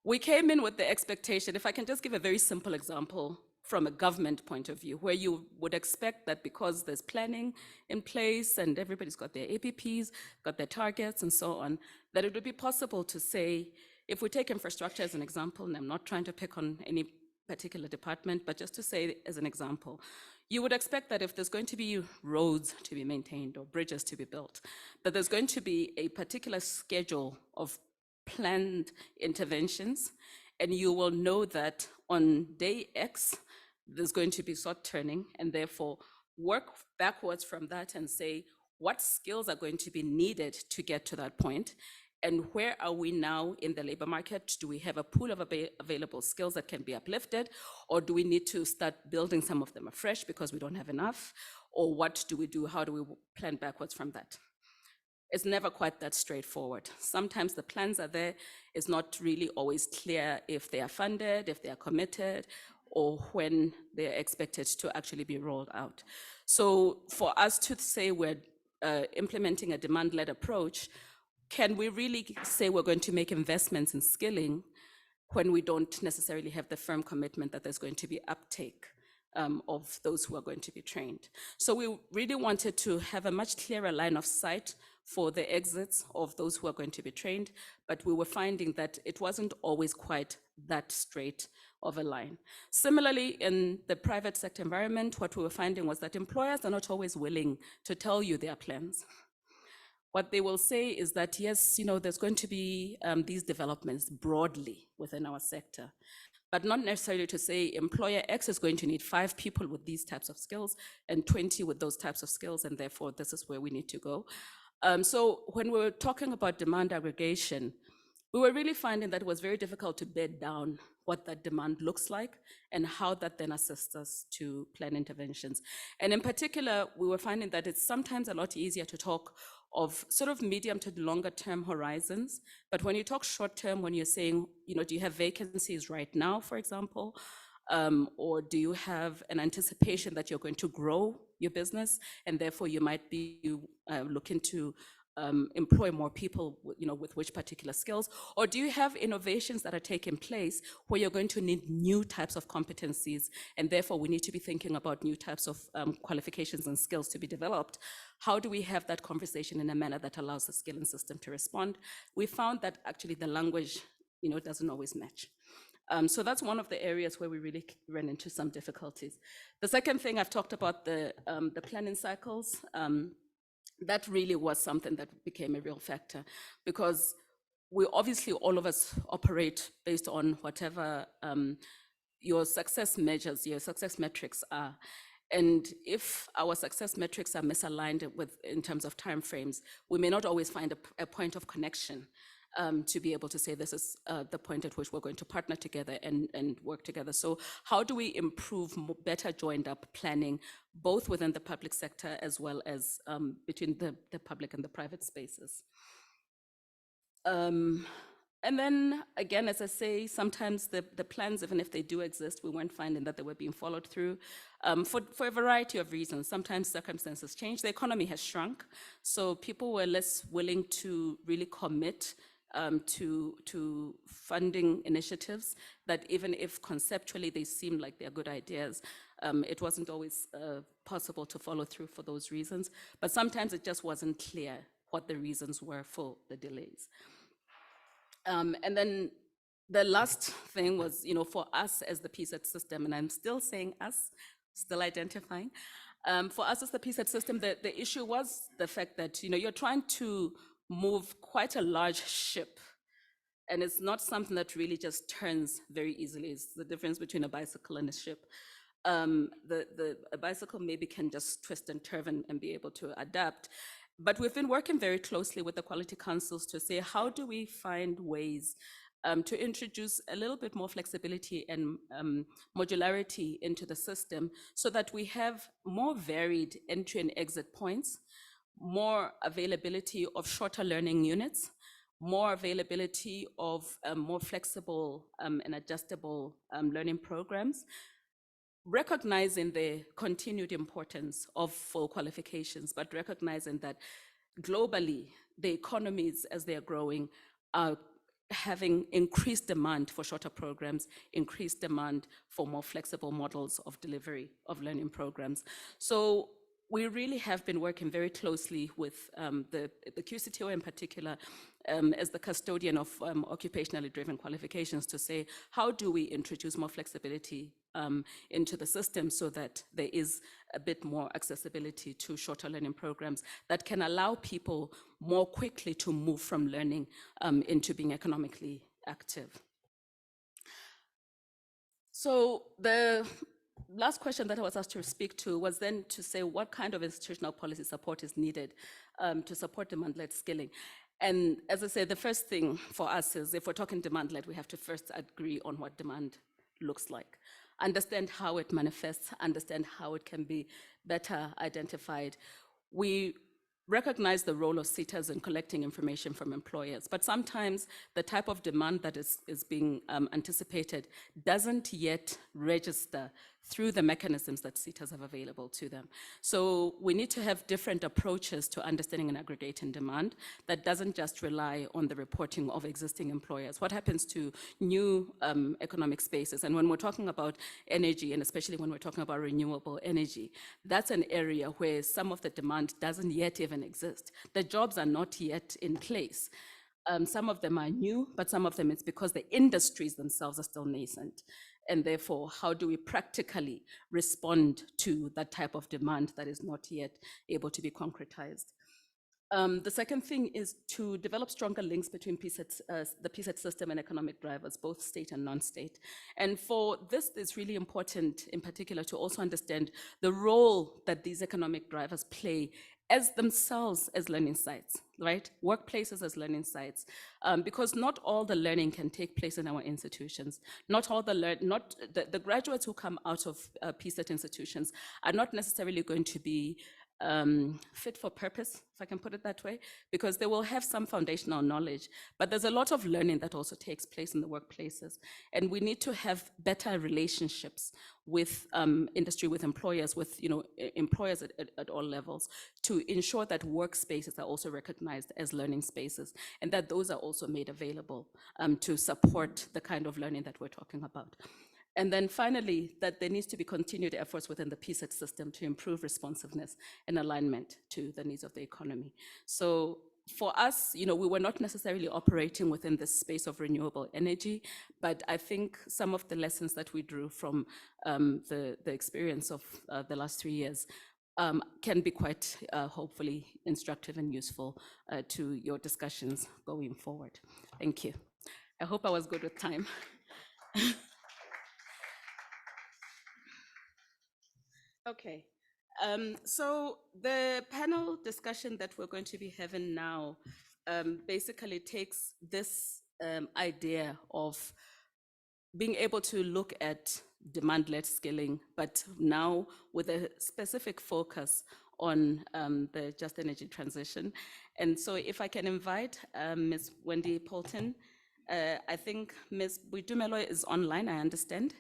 We came in with the expectation, if I can just give a very simple example from a government point of view, where you would expect that because there's planning in place and everybody's got their APPs, got their targets and so on, that it would be possible to say, if we take infrastructure as an example, and I'm not trying to pick on any particular department, but just to say as an example, you would expect that if there's going to be roads to be maintained or bridges to be built, that there's going to be a particular schedule of planned interventions, and you will know that on day X, there's going to be sort turning, and therefore work backwards from that and say, what skills are going to be needed to get to that point? And where are we now in the labor market? Do we have a pool of available skills that can be uplifted? Or do we need to start building some of them afresh because we don't have enough? Or what do we do? How do we plan backwards from that? It's never quite that straightforward. Sometimes the plans are there. It's not really always clear if they are funded, if they are committed, or when they're expected to actually be rolled out. So for us to say we're implementing a demand-led approach, can we really say we're going to make investments in skilling when we don't necessarily have the firm commitment that there's going to be uptake of those who are going to be trained? So we really wanted to have a much clearer line of sight for the exits of those who are going to be trained, but we were finding that it wasn't always quite that straight of a line. Similarly, in the private sector environment, what we were finding was that employers are not always willing to tell you their plans. What they will say is that, yes, there's going to be these developments broadly within our sector, but not necessarily to say employer X is going to need 5 people with these types of skills and 20 with those types of skills, and therefore this is where we need to go. So when we were talking about demand aggregation, we were really finding that it was very difficult to bed down what that demand looks like and how that then assists us to plan interventions. And in particular, we were finding that it's sometimes a lot easier to talk of sort of medium to longer term horizons. But when you talk short term, when you're saying, do you have vacancies right now, for example, or do you have an anticipation that you're going to grow your business and therefore you might be looking to employ more people, with which particular skills? Or do you have innovations that are taking place where you're going to need new types of competencies, and therefore we need to be thinking about new types of qualifications and skills to be developed? How do we have that conversation in a manner that allows the skilling system to respond? We found that actually the language, doesn't always match. So that's one of the areas where we really ran into some difficulties. The second thing, I've talked about the planning cycles. That really was something that became a real factor, because we obviously, all of us operate based on whatever your success measures, your success metrics are. And if our success metrics are misaligned in terms of timeframes, we may not always find a point of connection to be able to say this is the point at which we're going to partner together and work together. So how do we improve better joined up planning, both within the public sector as well as between the public and the private spaces? And then again, as I say, sometimes the plans, even if they do exist, we weren't finding that they were being followed through for a variety of reasons. Sometimes circumstances change. The economy has shrunk, so people were less willing to really commit to funding initiatives that even if conceptually they seem like they're good ideas, it wasn't always possible to follow through for those reasons. But sometimes it just wasn't clear what the reasons were for the delays. And then the last thing was, for us as the PSET system, and I'm still saying us, still identifying, for us as the PSET system, the issue was the fact that, you're trying to move quite a large ship, and it's not something that really just turns very easily. It's the difference between a bicycle and a ship. A bicycle maybe can just twist and turn and be able to adapt. But we've been working very closely with the quality councils to say, how do we find ways to introduce a little bit more flexibility and modularity into the system so that we have more varied entry and exit points, more availability of shorter learning units, more availability of more flexible and adjustable learning programs, recognizing the continued importance of full qualifications, but recognizing that globally, the economies as they are growing are having increased demand for shorter programs, increased demand for more flexible models of delivery of learning programs. So we really have been working very closely with the QCTO in particular as the custodian of occupationally driven qualifications to say, how do we introduce more flexibility into the system so that there is a bit more accessibility to shorter learning programs that can allow people more quickly to move from learning into being economically active. So the last question that I was asked to speak to was then to say what kind of institutional policy support is needed to support demand-led skilling. And as I said, the first thing for us is if we're talking demand-led, we have to first agree on what demand looks like, understand how it manifests, understand how it can be better identified. We recognize the role of SETAs in collecting information from employers, but sometimes the type of demand that is being anticipated doesn't yet register through the mechanisms that SETAs have available to them. So we need to have different approaches to understanding and aggregating demand that doesn't just rely on the reporting of existing employers. What happens to new economic spaces? And when we're talking about energy, and especially when we're talking about renewable energy, that's an area where some of the demand doesn't yet even exist. The jobs are not yet in place. Some of them are new, but some of them it's because the industries themselves are still nascent. And therefore, how do we practically respond to that type of demand that is not yet able to be concretized? The second thing is to develop stronger links between the PSET system and economic drivers, both state and non-state. And for this, it's really important in particular to also understand the role that these economic drivers play as themselves as learning sites, right? Workplaces as learning sites, because not all the learning can take place in our institutions. Not all the graduates who come out of PSET institutions are not necessarily going to be fit for purpose, if I can put it that way, because they will have some foundational knowledge, but there's a lot of learning that also takes place in the workplaces. And we need to have better relationships with industry, with employers, with employers at all levels to ensure that workspaces are also recognized as learning spaces and that those are also made available to support the kind of learning that we're talking about. And then finally, that there needs to be continued efforts within the PSET system to improve responsiveness and alignment to the needs of the economy. So for us, we were not necessarily operating within this space of renewable energy, but I think some of the lessons that we drew from the experience of the last 3 years can be quite hopefully instructive and useful to your discussions going forward. Thank you. I hope I was good with time. Okay, so the panel discussion that we're going to be having now basically takes this idea of being able to look at demand-led skilling, but now with a specific focus on the just energy transition. And so if I can invite Ms. Wendy Polton, I think Ms. Buitumelo is online, I understand.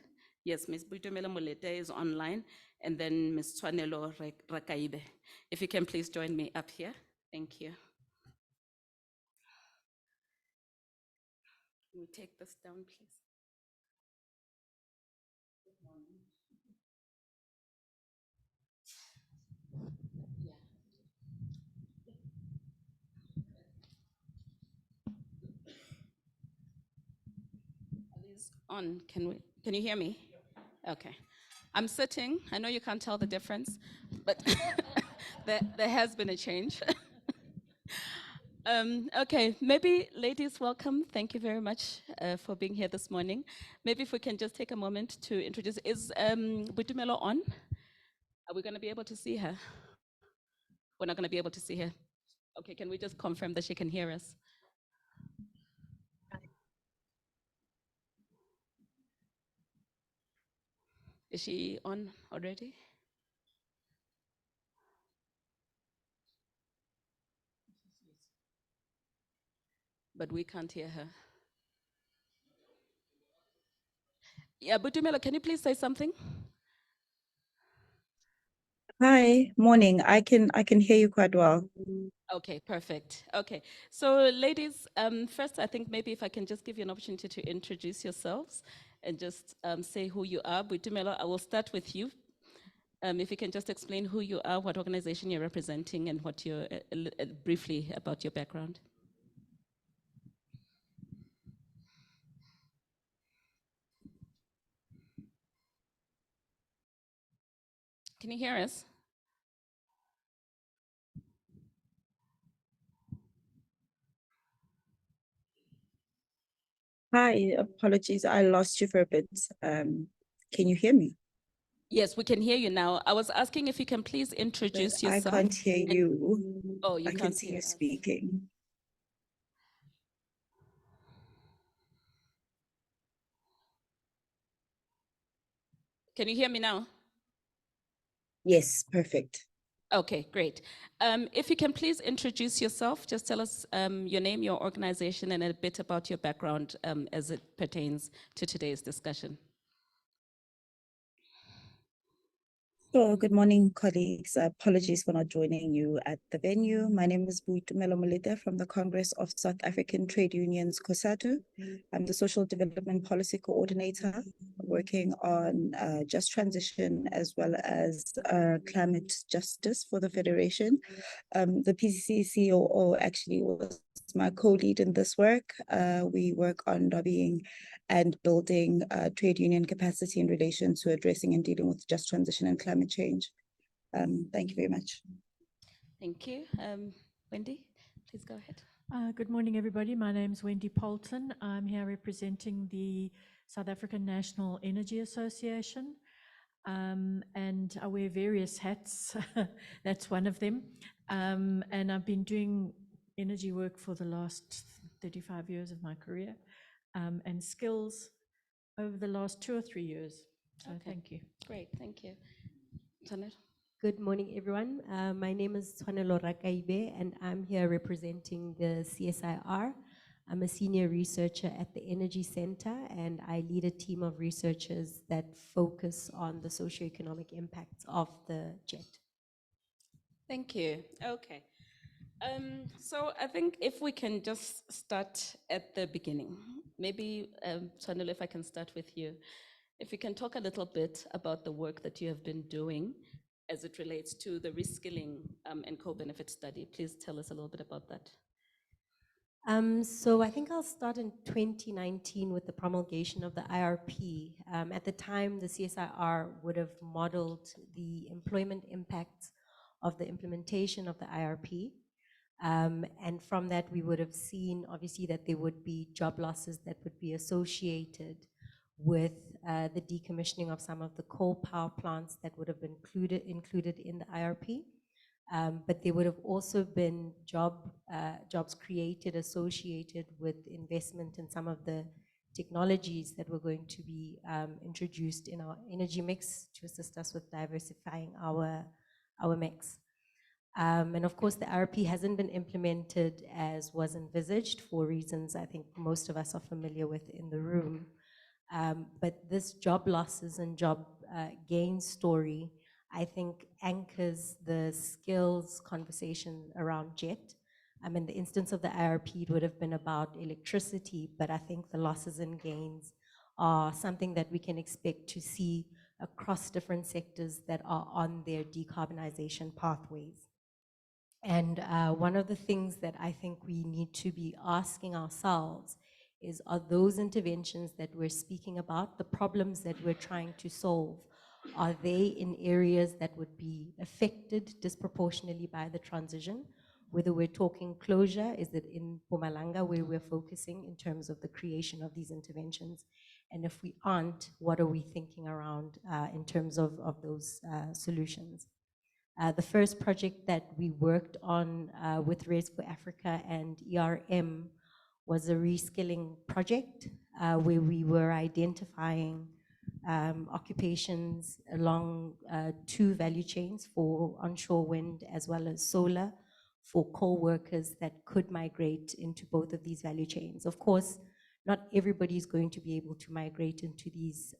Yes, Ms. Buitumelo Molete is online, and then Ms. Tshwanelo Rakaibe. If you can please join me up here. Thank you. Can we take this down, please? Are these on? Can you hear me? Okay. I'm sitting. I know you can't tell the difference, but there has been a change. Okay, maybe ladies, welcome. Thank you very much for being here this morning. Maybe if we can just take a moment to introduce, is Butumelo on? Are we going to be able to see her? We're not going to be able to see her. Okay, can we just confirm that she can hear us? Is she on already? But we can't hear her. Yeah, Butumelo, can you please say something? Hi, morning. I can hear you quite well. Okay, perfect. Okay, so ladies, first I think maybe if I can just give you an opportunity to introduce yourselves and just say who you are. Butumelo, I will start with you. If you can just explain who you are, what organization you're representing, and what you're briefly about your background. Can you hear us? Hi, apologies, I lost you for a bit. Can you hear me? Yes, we can hear you now. I was asking if you can please But introduce I yourself. can't hear you. Oh, you I can can't see hear you us. speaking. Can you hear me now? Yes, perfect. Okay, great. If you can please introduce yourself, just tell us your name, your organization, and a bit about your background as it pertains to today's discussion. So, good morning, colleagues. Apologies for not joining you at the venue. My name is Buitumelo Molete from the Congress of South African Trade Unions, COSATU. I'm the Social Development Policy Coordinator working on just transition as well as climate justice for the Federation. The PCC COO actually was my co-lead in this work. We work on lobbying and building trade union capacity in relation to addressing and dealing with just transition and climate change. Thank you very much. Thank you. Wendy, please go ahead. Good morning, everybody. My name is Wendy Polton. I'm here representing the South African National Energy Association, and I wear various hats. That's one of them. And I've been doing energy work for the last 35 years of my career, and skills over the last 2 or 3 years. So Okay. thank you. Great, thank you. Tanel? Good morning, everyone. My name is Tshwanelo Rakaibe, and I'm here representing the CSIR. I'm a senior researcher at the Energy Center, and I lead a team of researchers that focus on the socioeconomic impacts of the jet. Thank you. Okay. So I think if we can just start at the beginning, maybe, Tshwanelo, if I can start with you. If you can talk a little bit about the work that you have been doing as it relates to the reskilling and co-benefit study. Please tell us a little bit about that. So I think I'll start in 2019 with the promulgation of the IRP. At the time, the CSIR would have modeled the employment impacts of the implementation of the IRP. And from that, we would have seen, obviously, that there would be job losses that would be associated with the decommissioning of some of the coal power plants that would have been included in the IRP. But there would have also been jobs created associated with investment in some of the technologies that were going to be introduced in our energy mix to assist us with diversifying our mix. And of course, the IRP hasn't been implemented as was envisaged for reasons I think most of us are familiar with in the room. But this job losses and job gain story, I think, anchors the skills conversation around JET. In the instance of the IRP, it would have been about electricity, but I think the losses and gains are something that we can expect to see across different sectors that are on their decarbonization pathways. And one of the things that I think we need to be asking ourselves is, are those interventions that we're speaking about, the problems that we're trying to solve, are they in areas that would be affected disproportionately by the transition? Whether we're talking closure, is it in Mpumalanga where we're focusing in terms of the creation of these interventions? And if we aren't, what are we thinking around in terms of those solutions? The first project that we worked on with Raise for Africa and ERM was a reskilling project where we were identifying occupations along two value chains for onshore wind as well as solar for coal workers that could migrate into both of these value chains. Of course, not everybody is going to be able to migrate into these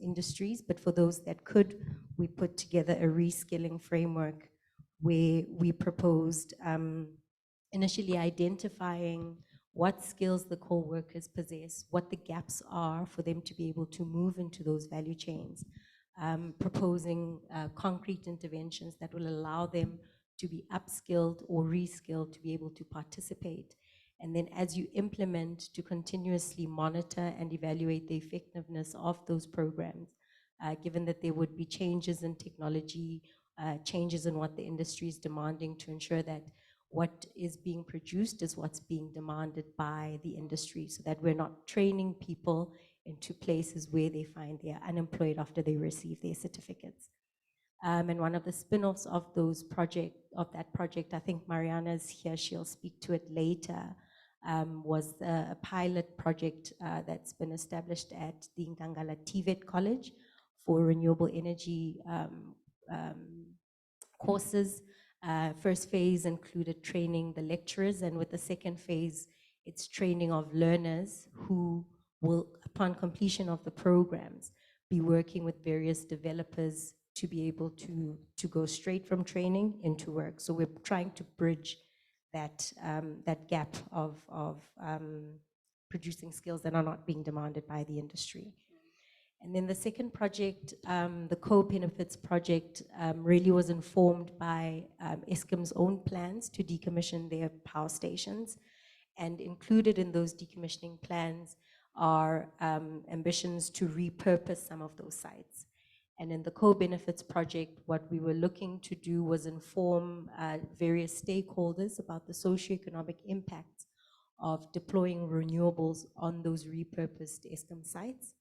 industries, but for those that could, we put together a reskilling framework where we proposed initially identifying what skills the coal workers possess, what the gaps are for them to be able to move into those value chains, proposing concrete interventions that will allow them to be upskilled or reskilled to be able to participate. And then as you implement, to continuously monitor and evaluate the effectiveness of those programs, given that there would be changes in technology, changes in what the industry is demanding, to ensure that what is being produced is what's being demanded by the industry, so that we're not training people into places where they find they are unemployed after they receive their certificates. And one of the spin-offs of that project, I think Mariana's here, she'll speak to it later, was a pilot project that's been established at the Nkangala TVET College for renewable energy courses. First phase included training the lecturers, and with the second phase, it's training of learners who will, upon completion of the programs, be working with various developers to be able to go straight from training into work. So we're trying to bridge that gap of producing skills that are not being demanded by the industry. And then the second project, the co-benefits project, really was informed by Eskom's own plans to decommission their power stations. And included in those decommissioning plans are ambitions to repurpose some of those sites. And in the co-benefits project, what we were looking to do was inform various stakeholders about the socioeconomic impacts of deploying renewables on those repurposed Eskom sites.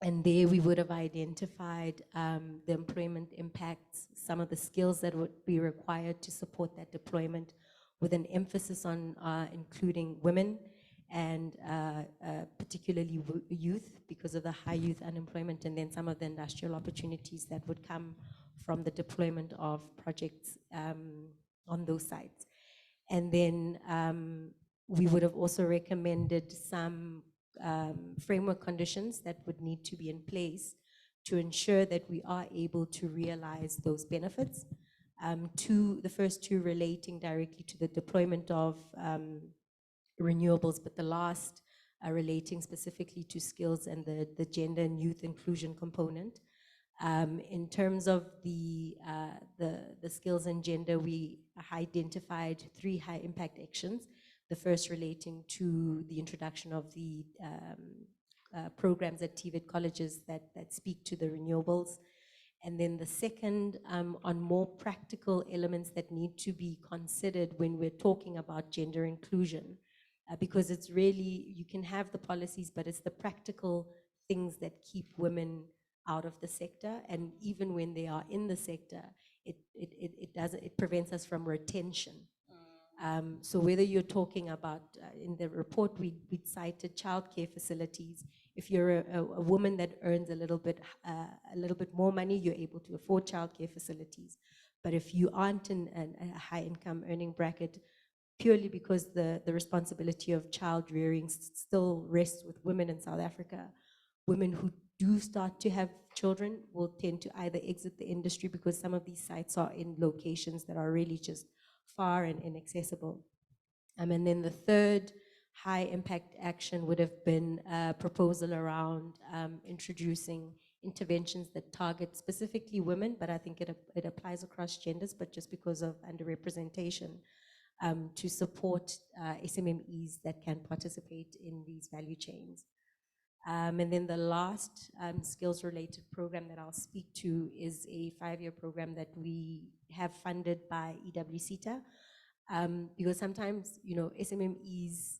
And there we would have identified the employment impacts, some of the skills that would be required to support that deployment, with an emphasis on including women and particularly youth, because of the high youth unemployment, and then some of the industrial opportunities that would come from the deployment of projects on those sites. And then we would have also recommended some framework conditions that would need to be in place to ensure that we are able to realize those benefits. The first two relating directly to the deployment of renewables, but the last relating specifically to skills and the gender and youth inclusion component. In terms of the skills and gender, we identified 3 high impact actions. The first relating to the introduction of the programs at TVET colleges that speak to the renewables. And then the second on more practical elements that need to be considered when we're talking about gender inclusion. Because it's really, you can have the policies, but it's the practical things that keep women out of the sector. And even when they are in the sector, it prevents us from retention. So whether you're talking about, in the report we cited childcare facilities. If you're a woman that earns a little bit more money, you're able to afford childcare facilities. But if you aren't in a high income earning bracket, purely because the responsibility of child rearing still rests with women in South Africa, women who do start to have children will tend to either exit the industry because some of these sites are in locations that are really just far and inaccessible. And then the third high impact action would have been a proposal around introducing interventions that target specifically women, but I think it applies across genders, but just because of underrepresentation, to support SMMEs that can participate in these value chains. And then the last skills-related program that I'll speak to is a 5-year program that we have funded by EWCETA, because sometimes, SMMEs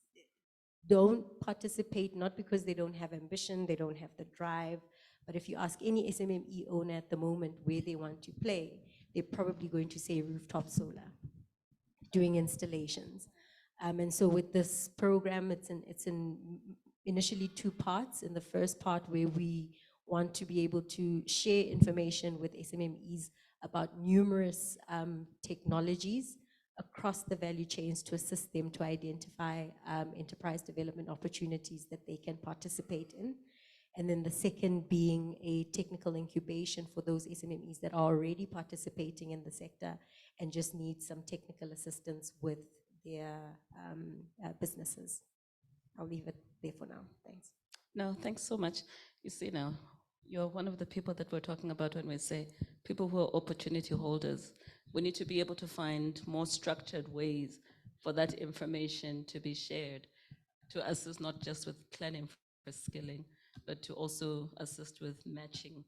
don't participate, not because they don't have ambition, they don't have the drive, but if you ask any SMME owner at the moment where they want to play, they're probably going to say rooftop solar, doing installations. And so with this program, it's in initially 2 parts. In the first part, where we want to be able to share information with SMMEs about numerous technologies across the value chains to assist them to identify enterprise development opportunities that they can participate in. And then the second being a technical incubation for those SMMEs that are already participating in the sector and just need some technical assistance with their businesses. I'll leave it there for now. Thanks. No, thanks so much. You see now, you're one of the people that we're talking about when we say people who are opportunity holders. We need to be able to find more structured ways for that information to be shared, to assist not just with planning for skilling, but to also assist with matching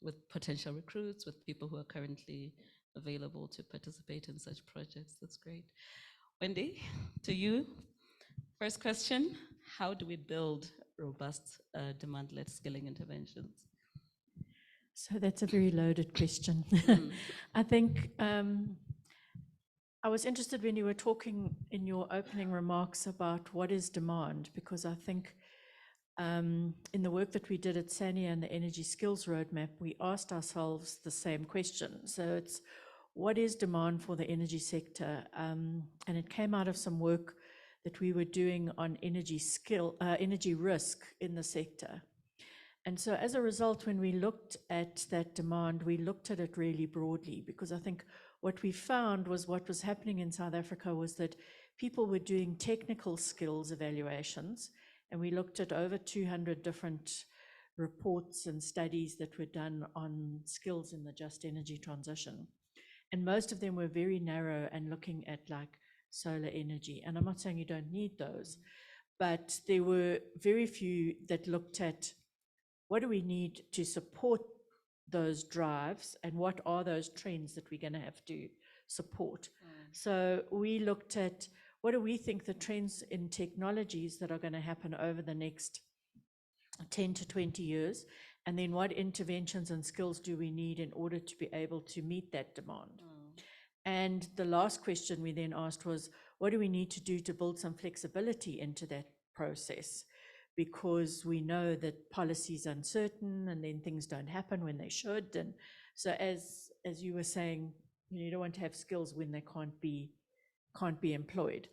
with potential recruits, with people who are currently available to participate in such projects. That's great. Wendy, to you. First question, how do we build robust demand-led skilling interventions? So that's a very loaded question. I think I was interested when you were talking in your opening remarks about what is demand, because I think in the work that we did at SANIA and the Energy Skills Roadmap, we asked ourselves the same question. So it's, what is demand for the energy sector? And it came out of some work that we were doing on energy risk in the sector. And so as a result, when we looked at that demand, we looked at it really broadly, because I think what we found was what was happening in South Africa was that people were doing technical skills evaluations, and we looked at over 200 different reports and studies that were done on skills in the just energy transition. And most of them were very narrow and looking at like solar energy. And I'm not saying you don't need those, but there were very few that looked at what do we need to support those drives and what are those trends that we're going to have to support. So we looked at what do we think the trends in technologies that are going to happen over the next 10 to 20 years, and then what interventions and skills do we need in order to be able to meet that demand. And the last question we then asked was, what do we need to do to build some flexibility into that process? Because we know that policy is uncertain and then things don't happen when they should. And so as you were saying, you don't want to have skills when they can't be employed.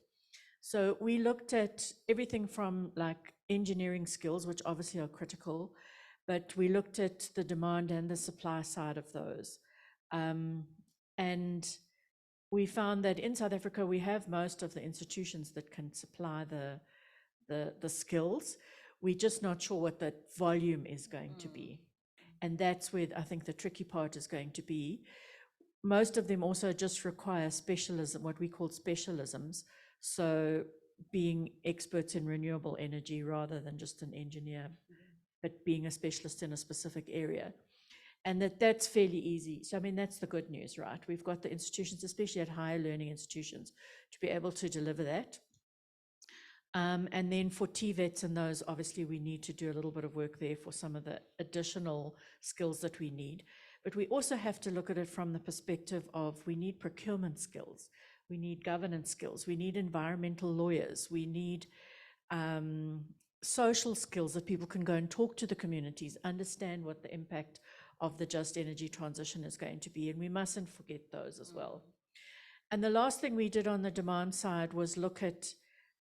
So we looked at everything from like engineering skills, which obviously are critical, but we looked at the demand and the supply side of those. And we found that in South Africa, we have most of the institutions that can supply the skills. We're just not sure what that volume is going to be. And that's where I think the tricky part is going to be. Most of them also just require specialism, what we call specialisms. So being experts in renewable energy rather than just an engineer, but being a specialist in a specific area. And that's fairly easy. So, I mean, that's the good news, right? We've got the institutions, especially at higher learning institutions, to be able to deliver that. And then for TVETs and those, obviously, we need to do a little bit of work there for some of the additional skills that we need. But we also have to look at it from the perspective of we need procurement skills, we need governance skills, we need environmental lawyers, we need social skills that people can go and talk to the communities, understand what the impact of the just energy transition is going to be, and we mustn't forget those as well. And the last thing we did on the demand side was look at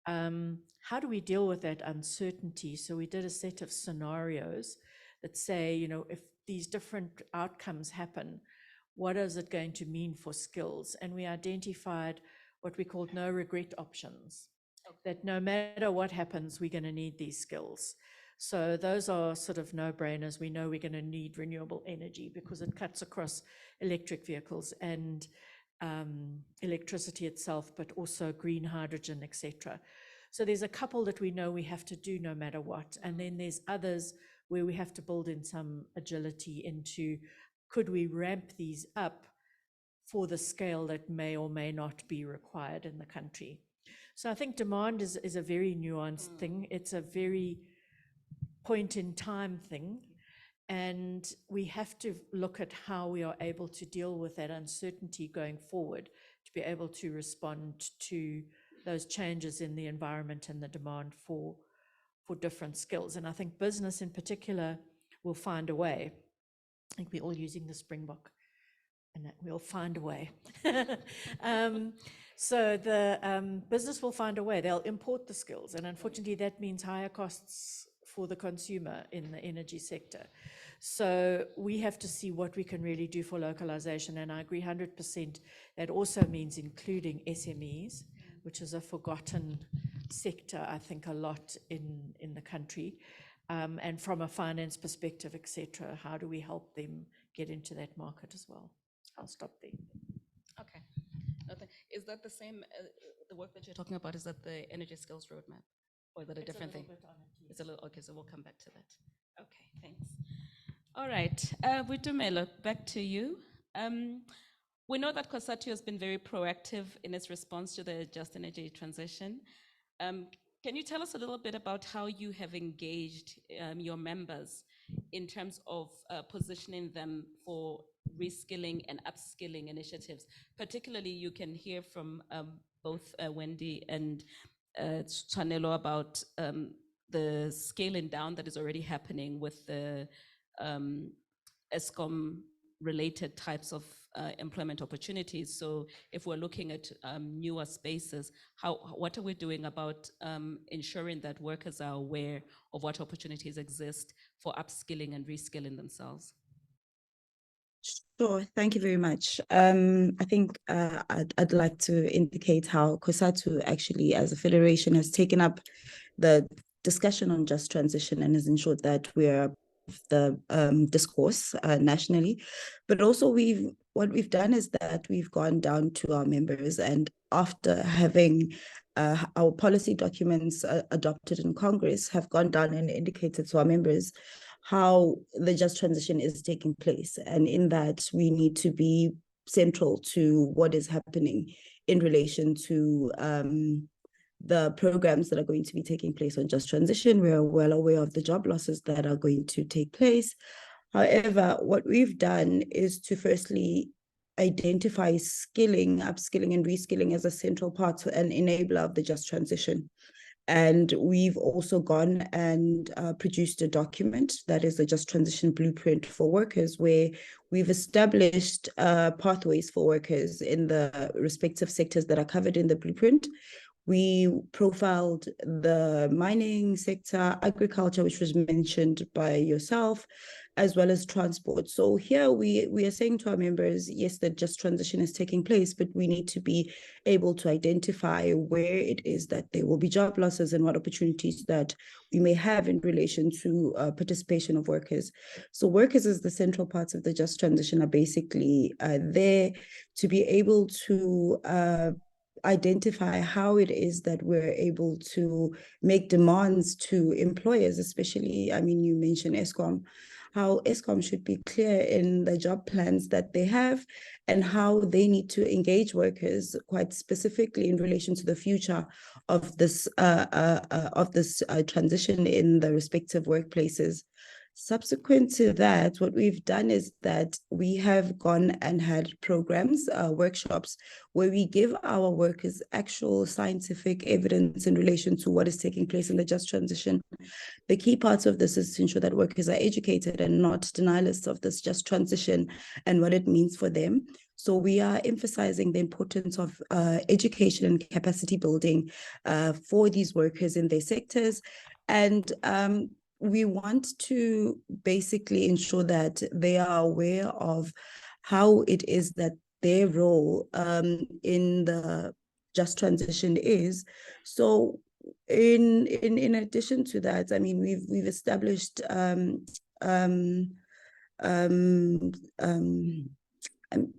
how do we deal with that uncertainty? So we did a set of scenarios that say, if these different outcomes happen, what is it going to mean for skills? And we identified what we called no regret options, that no matter what happens, we're going to need these skills. So those are sort of no-brainers. We know we're going to need renewable energy because it cuts across electric vehicles and electricity itself, but also green hydrogen, etc. So there's a couple that we know we have to do no matter what. And then there's others where we have to build in some agility into, could we ramp these up for the scale that may or may not be required in the country? So I think demand is a very nuanced thing. It's a very point in time thing. And we have to look at how we are able to deal with that uncertainty going forward, to be able to respond to those changes in the environment and the demand for different skills. And I think business in particular will find a way. I think we're all using the Springbok, and that we'll find a way. So the business will find a way. They'll import the skills, and unfortunately that means higher costs for the consumer in the energy sector. So we have to see what we can really do for localization, and I agree 100%. That also means including SMEs, which is a forgotten sector, I think, a lot in the country. And from a finance perspective, etc., how do we help them get into that market as well? I'll stop there. Okay. Is that the same, the work that you're talking about, is that the energy skills roadmap? Or is that a different thing? It's a little, okay, so we'll come back to that. Okay, thanks. All right, Boitumelo, back to you. We know that COSATU has been very proactive in its response to the just energy transition. Can you tell us a little bit about how you have engaged your members in terms of positioning them for reskilling and upskilling initiatives? Particularly, you can hear from both Wendy and Tshwanelo about the scaling down that is already happening with the ESCOM related types of employment opportunities. So if we're looking at newer spaces, what are we doing about ensuring that workers are aware of what opportunities exist for upskilling and reskilling themselves? Sure, thank you very much. I think I'd like to indicate how COSATU actually, as a federation, has taken up the discussion on just transition and has ensured that we are the discourse nationally. But also what we've done is that we've gone down to our members, and after having our policy documents adopted in Congress, have gone down and indicated to our members how the just transition is taking place. And in that, we need to be central to what is happening in relation to the programs that are going to be taking place on just transition. We are well aware of the job losses that are going to take place. However, what we've done is to firstly identify skilling, upskilling, and reskilling as a central part and enabler of the just transition. And we've also gone and produced a document that is a just transition blueprint for workers, where we've established pathways for workers in the respective sectors that are covered in the blueprint. We profiled the mining sector, agriculture, which was mentioned by yourself, as well as transport. So here we are saying to our members, yes, that just transition is taking place, but we need to be able to identify where it is that there will be job losses and what opportunities that we may have in relation to participation of workers. So workers as the central parts of the just transition are basically there to be able to identify how it is that we're able to make demands to employers, especially, I mean, you mentioned ESCOM, how ESCOM should be clear in the job plans that they have and how they need to engage workers quite specifically in relation to the future of this transition in the respective workplaces. Subsequent to that, what we've done is that we have gone and had programs, workshops, where we give our workers actual scientific evidence in relation to what is taking place in the just transition. The key parts of this is to ensure that workers are educated and not denialists of this just transition and what it means for them. So we are emphasizing the importance of education and capacity building for these workers in their sectors. And we want to basically ensure that they are aware of how it is that their role in the just transition is. So in addition to that, I mean, we've established um, um, um,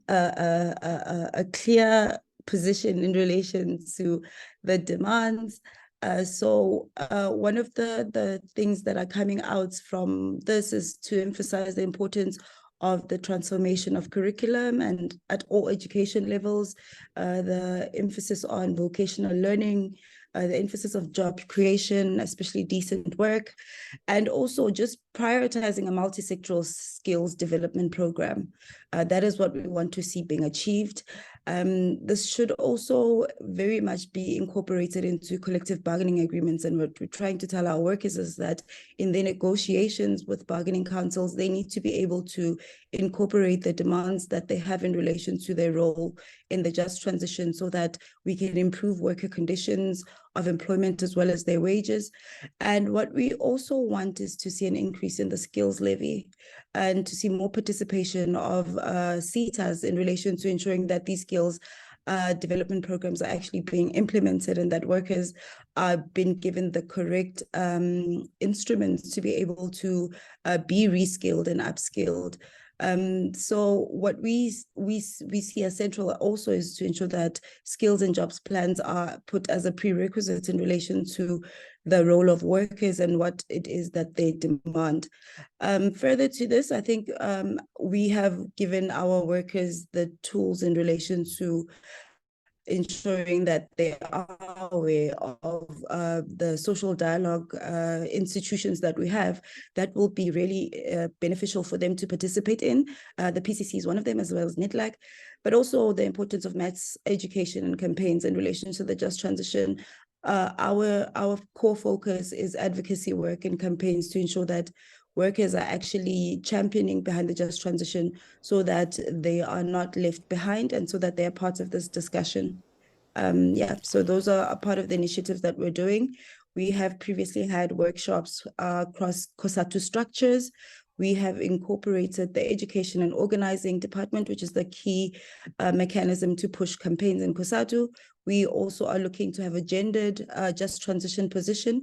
a clear position in relation to the demands. One of the things that are coming out from this is to emphasize the importance of the transformation of curriculum and at all education levels, the emphasis on vocational learning, the emphasis of job creation, especially decent work, and also just prioritizing a multi-sectoral skills development program. That is what we want to see being achieved. This should also very much be incorporated into collective bargaining agreements. And what we're trying to tell our workers is that in their negotiations with bargaining councils, they need to be able to incorporate the demands that they have in relation to their role in the just transition so that we can improve worker conditions of employment as well as their wages. And what we also want is to see an increase in the skills levy and to see more participation of CETAs in relation to ensuring that these skills development programs are actually being implemented and that workers are being given the correct instruments to be able to be reskilled and upskilled. So what we see as central also is to ensure that skills and jobs plans are put as a prerequisite in relation to the role of workers and what it is that they demand. Further to this, I think we have given our workers the tools in relation to ensuring that they are aware of the social dialogue institutions that we have that will be really beneficial for them to participate in. The PCC is one of them, as well as NETLAC, but also the importance of maths education and campaigns in relation to the just transition. Our core focus is advocacy work and campaigns to ensure that workers are actually championing behind the just transition so that they are not left behind and so that they are part of this discussion. So those are a part of the initiatives that we're doing. We have previously had workshops across COSATU structures. We have incorporated the education and organizing department, which is the key mechanism to push campaigns in COSATU. We also are looking to have a gendered just transition position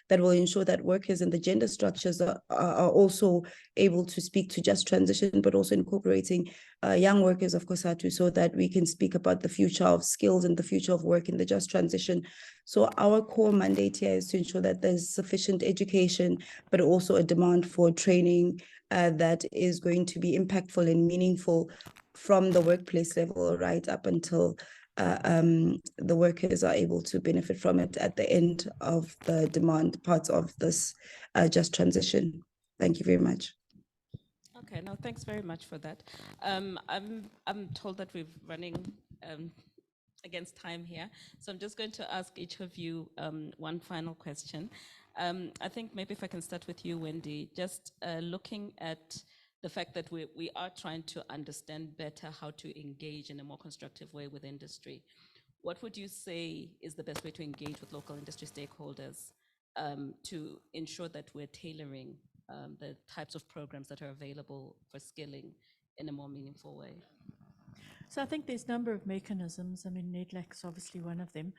that will ensure that workers in the gender structures are also able to speak to just transition, but also incorporating young workers of COSATU so that we can speak about the future of skills and the future of work in the just transition. So our core mandate here is to ensure that there's sufficient education, but also a demand for training that is going to be impactful and meaningful from the workplace level right up until the workers are able to benefit from it at the end of the demand parts of this just transition. Thank you very much. Okay, no, thanks very much for that. I'm told that we're running against time here, so I'm just going to ask each of you one final question. I think maybe if I can start with you, Wendy, just looking at the fact that we are trying to understand better how to engage in a more constructive way with industry. What would you say is the best way to engage with local industry stakeholders to ensure that we're tailoring the types of programs that are available for skilling in a more meaningful way? So I think there's a number of mechanisms. I mean, NETLAC is obviously one of them,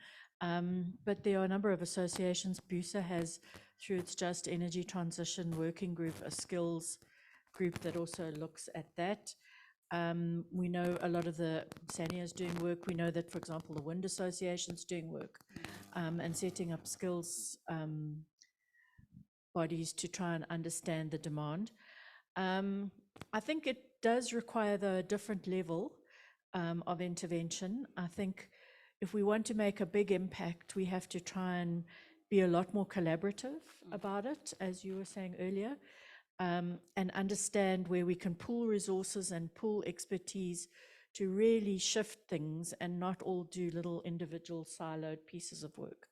but there are a number of associations. BUSA has, through its Just Energy Transition Working Group, a skills group that also looks at that. We know a lot of the SANIA is doing work. We know that, for example, the Wind Association is doing work and setting up skills bodies to try and understand the demand. I think it does require a different level of intervention. I think if we want to make a big impact, we have to try and be a lot more collaborative about it, as you were saying earlier, and understand where we can pool resources and pool expertise to really shift things and not all do little individual siloed pieces of work.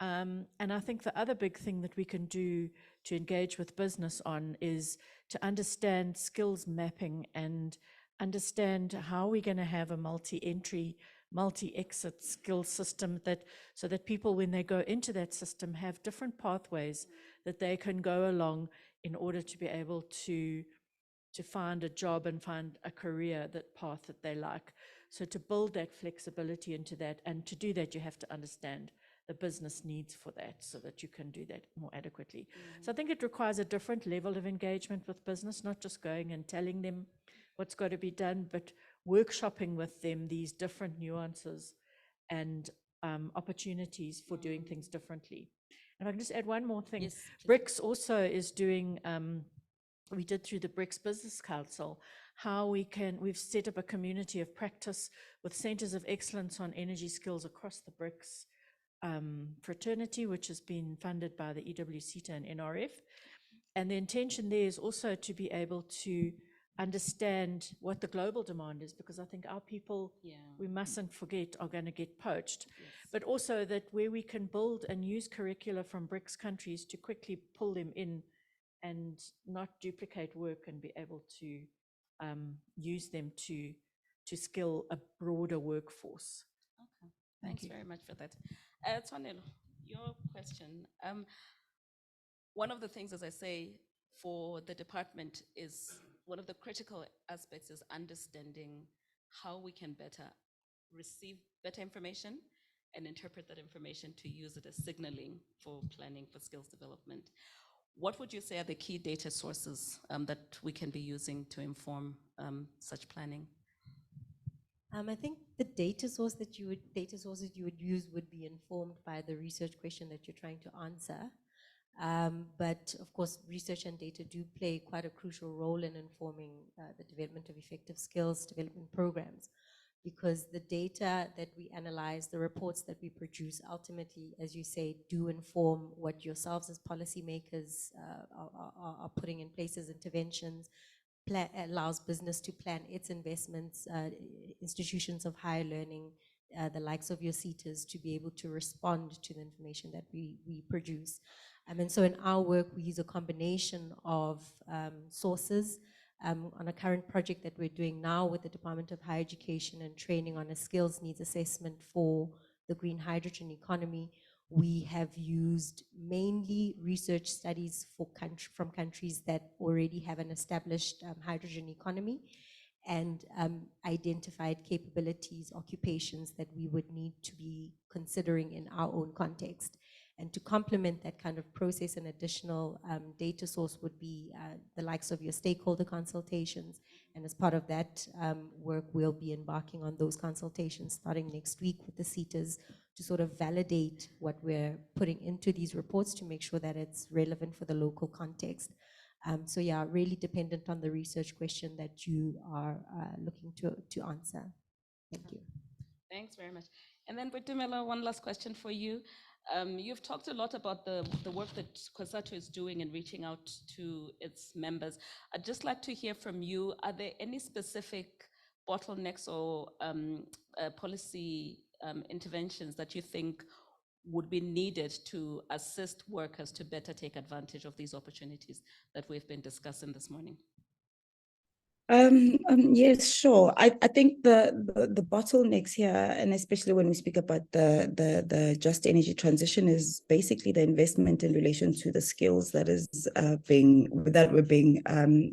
And I think the other big thing that we can do to engage with business on is to understand skills mapping and understand how we're going to have a multi-entry, multi-exit skill system so that people, when they go into that system, have different pathways that they can go along in order to be able to find a job and find a career, that path that they like. So to build that flexibility into that, and to do that, you have to understand the business needs for that so that you can do that more adequately. So I think it requires a different level of engagement with business, not just going and telling them what's got to be done, but workshopping with them these different nuances and opportunities for doing things differently. And if I can just add one more thing, Yes, please. BRICS also is doing, we did through the BRICS Business Council, how we've set up a community of practice with centers of excellence on energy skills across the BRICS fraternity, which has been funded by the EWCTA and NRF. And the intention there is also to be able to understand what the global demand is, because I think our people, we mustn't forget, are going to get poached. But also that where we can build and use curricula from BRICS countries to quickly pull them in and not duplicate work, and be able to use them to skill a broader workforce. Okay, thanks very much for that. Twanelo, your question. One of the things, as I say, for the department is one of the critical aspects is understanding how we can better receive better information and interpret that information to use it as signaling for planning for skills development. What would you say are the key data sources that we can be using to inform such planning? I think the data sources you would use would be informed by the research question that you're trying to answer. But of course, research and data do play quite a crucial role in informing the development of effective skills development programs, because the data that we analyze, the reports that we produce, ultimately, as you say, do inform what yourselves as policymakers are putting in place as interventions, allows business to plan its investments, institutions of higher learning, the likes of your CETAs, to be able to respond to the information that we produce. And so in our work, we use a combination of sources. On a current project that we're doing now with the Department of Higher Education and Training on a skills needs assessment for the green hydrogen economy, we have used mainly research studies from countries that already have an established hydrogen economy, and identified capabilities, occupations that we would need to be considering in our own context. And to complement that kind of process, an additional data source would be the likes of your stakeholder consultations. And as part of that work, we'll be embarking on those consultations starting next week with the CETAs, to sort of validate what we're putting into these reports to make sure that it's relevant for the local context. So yeah, really dependent on the research question that you are looking to answer. Thank you. Thanks very much. And then Boitumelo, one last question for you. You've talked a lot about the work that COSATU is doing in reaching out to its members. I'd just like to hear from you, are there any specific bottlenecks or policy interventions that you think would be needed to assist workers to better take advantage of these opportunities that we've been discussing this morning? Yes, sure. I think the bottlenecks here, and especially when we speak about the just energy transition, is basically the investment in relation to the skills that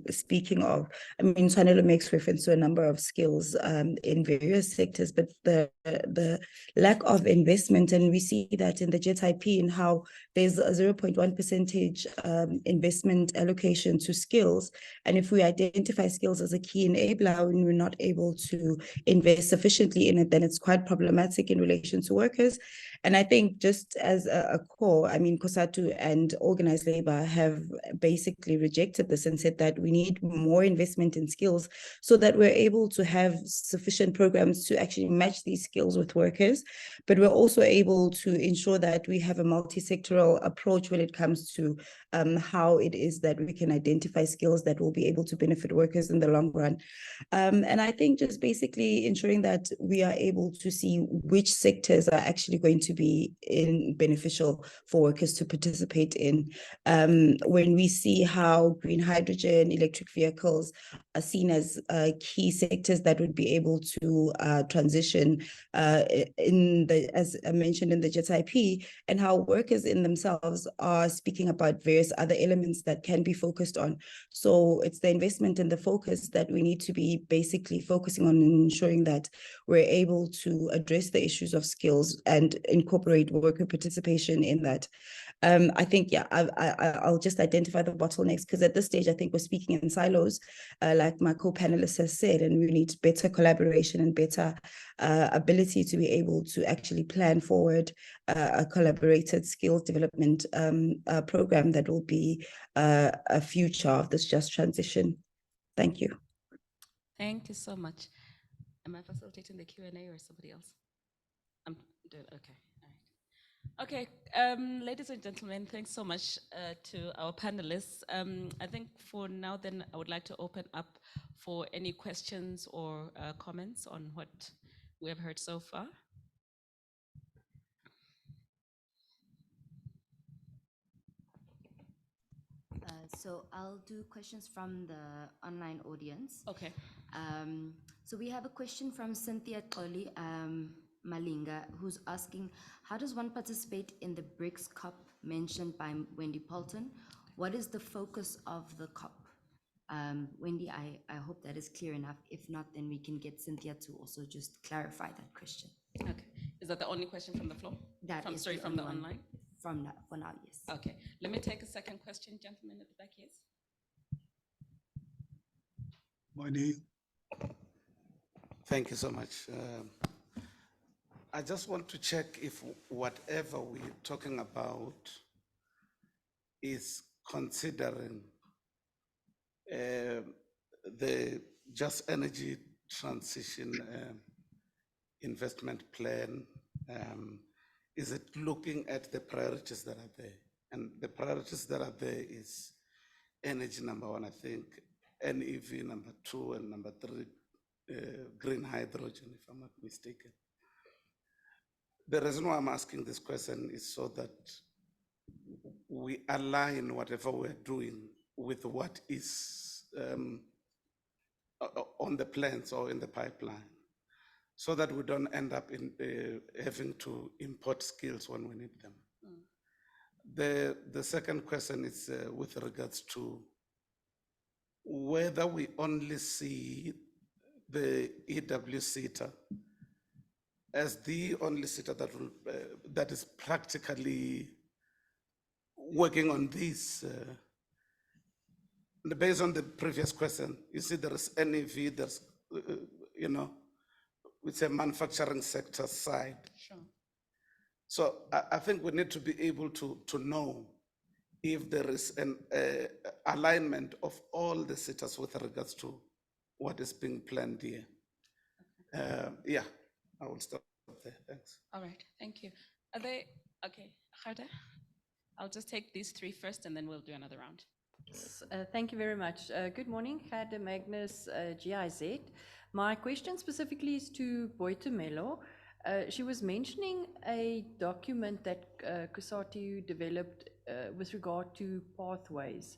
we're speaking of. I mean, Twanelo makes reference to a number of skills in various sectors, but the lack of investment, and we see that in the JET-IP, in how there's a 0.1% investment allocation to skills, and if we identify skills as a key enabler and we're not able to invest sufficiently in it, then it's quite problematic in relation to workers. And I think just as a core, I mean, COSATU and organized labor have basically rejected this and said that we need more investment in skills so that we're able to have sufficient programs to actually match these skills with workers. But we're also able to ensure that we have a multi-sectoral approach when it comes to how it is that we can identify skills that will be able to benefit workers in the long run. And I think just basically ensuring that we are able to see which sectors are actually going to to be beneficial for workers to participate in. When we see how green hydrogen, electric vehicles are seen as key sectors that would be able to transition as I mentioned in the JIP, and how workers in themselves are speaking about various other elements that can be focused on. So it's the investment and the focus that we need to be basically focusing on, ensuring that we're able to address the issues of skills and incorporate worker participation in that. I think, yeah, I'll just identify the bottlenecks, because at this stage, I think we're speaking in silos, like my co-panelist has said, and we need better collaboration and better ability to be able to actually plan forward a collaborated skills development program that will be a future of this just transition. Thank you. Thank you so much. Am I facilitating the Q&A or somebody else? I'm doing, okay, all right. Okay, ladies and gentlemen, thanks so much to our panelists. I think for now then, I would like to open up for any questions or comments on what we have heard so far. So I'll do questions from the online audience. Okay. So we have a question from Cynthia Koli Malinga, who's asking, how does one participate in the BRICS COP mentioned by Wendy Poulton? What is the focus of the COP? Wendy, I hope that is clear enough. If not, then we can get Cynthia to also just clarify that question. Okay. Is that the only question from the floor? Sorry, from the online? For now, yes. Okay. Let me take a second question, gentlemen at the back, yes. Morning. Thank you so much. I just want to check if whatever we're talking about is considering the Just Energy Transition investment plan. Is it looking at the priorities that are there? And the priorities that are there is energy, number one, I think, NEV, number two, and number three, green hydrogen, if I'm not mistaken. The reason why I'm asking this question is so that we align whatever we're doing with what is on the plans or in the pipeline, so that we don't end up in having to import skills when we need them. The second question is with regards to whether we only see the EWCETA as the only CETA that will that is practically working on this. Based on the previous question, you see there is NEV, there's you know, it's a manufacturing sector side. Sure. So I think we need to be able to know if there is an alignment of all the CETAs with regards to what is being planned here. Yeah, I will stop there. Thanks. All right, thank you. Are they, okay, Gerda? I'll just take these three first and then we'll do another round. Thank you very much. Good morning, Gerda Magnus, GIZ. My question specifically is to Boitumelo. She was mentioning a document that COSATU developed with regard to pathways.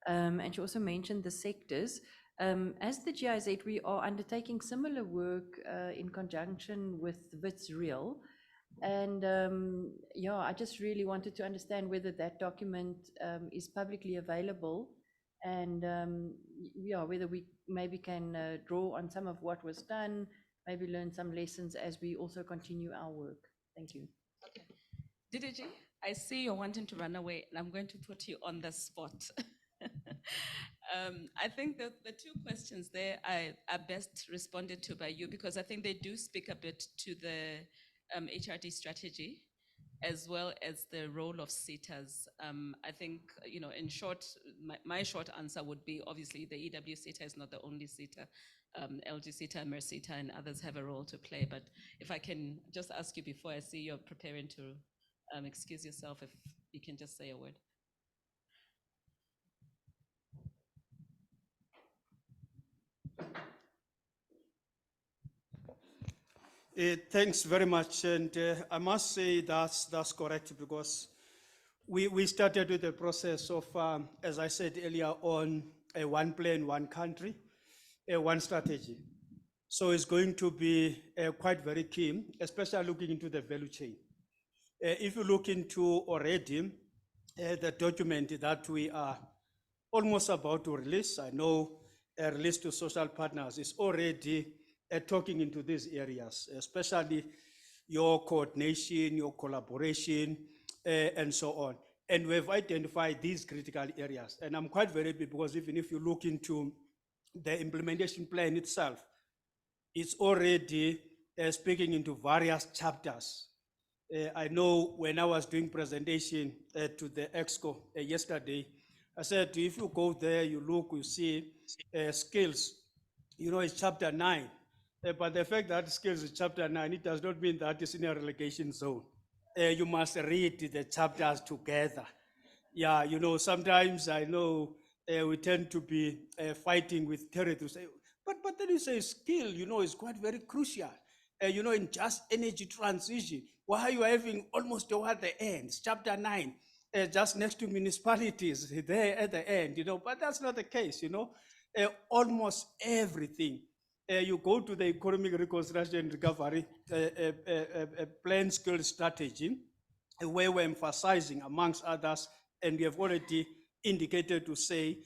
And she also mentioned the sectors. As the GIZ, we are undertaking similar work in conjunction with WITS Real. And yeah, I just really wanted to understand whether that document is publicly available, and yeah, whether we maybe can draw on some of what was done, maybe learn some lessons as we also continue our work. Thank you. Okay. DDG, I see you're wanting to run away, and I'm going to put you on the spot. I think that the two questions there are best responded to by you, because I think they do speak a bit to the HRD strategy, as well as the role of CETAs. I think, you know, in short, my short answer would be, obviously, the EW CETA is not the only CETA. LG CETA, MER CETA, and others have a role to play. But if I can just ask you before I see you're preparing to excuse yourself, if you can just say a word. Thanks very much. And I must say that's correct because we started with the process of, as I said earlier on, a one plan, one country, one strategy. So it's going to be quite very key, especially looking into the value chain. If you look into already the document that we are almost about to release, I know release to social partners is already talking into these areas, especially your coordination, your collaboration, and so on. And we've identified these critical areas. And I'm quite very happy because even if you look into the implementation plan itself, it's already speaking into various chapters. I know when I was doing presentation to the EXCO yesterday, I said, if you go there, you look, you see skills, you know, it's chapter 9. But the fact that skills is chapter 9, it does not mean that it's in a relegation zone. You must read the chapters together. Yeah, you know, sometimes I know we tend to be fighting with territory. Say, but then you say skill, you know, is quite very crucial. You know, in just energy transition, why are you having almost toward the end? It's chapter 9, just next to municipalities there at the end, you know, but that's not the case, you know. Almost everything. You go to the economic reconstruction and recovery plan skill strategy, where we're emphasizing, amongst others, and we have already indicated to say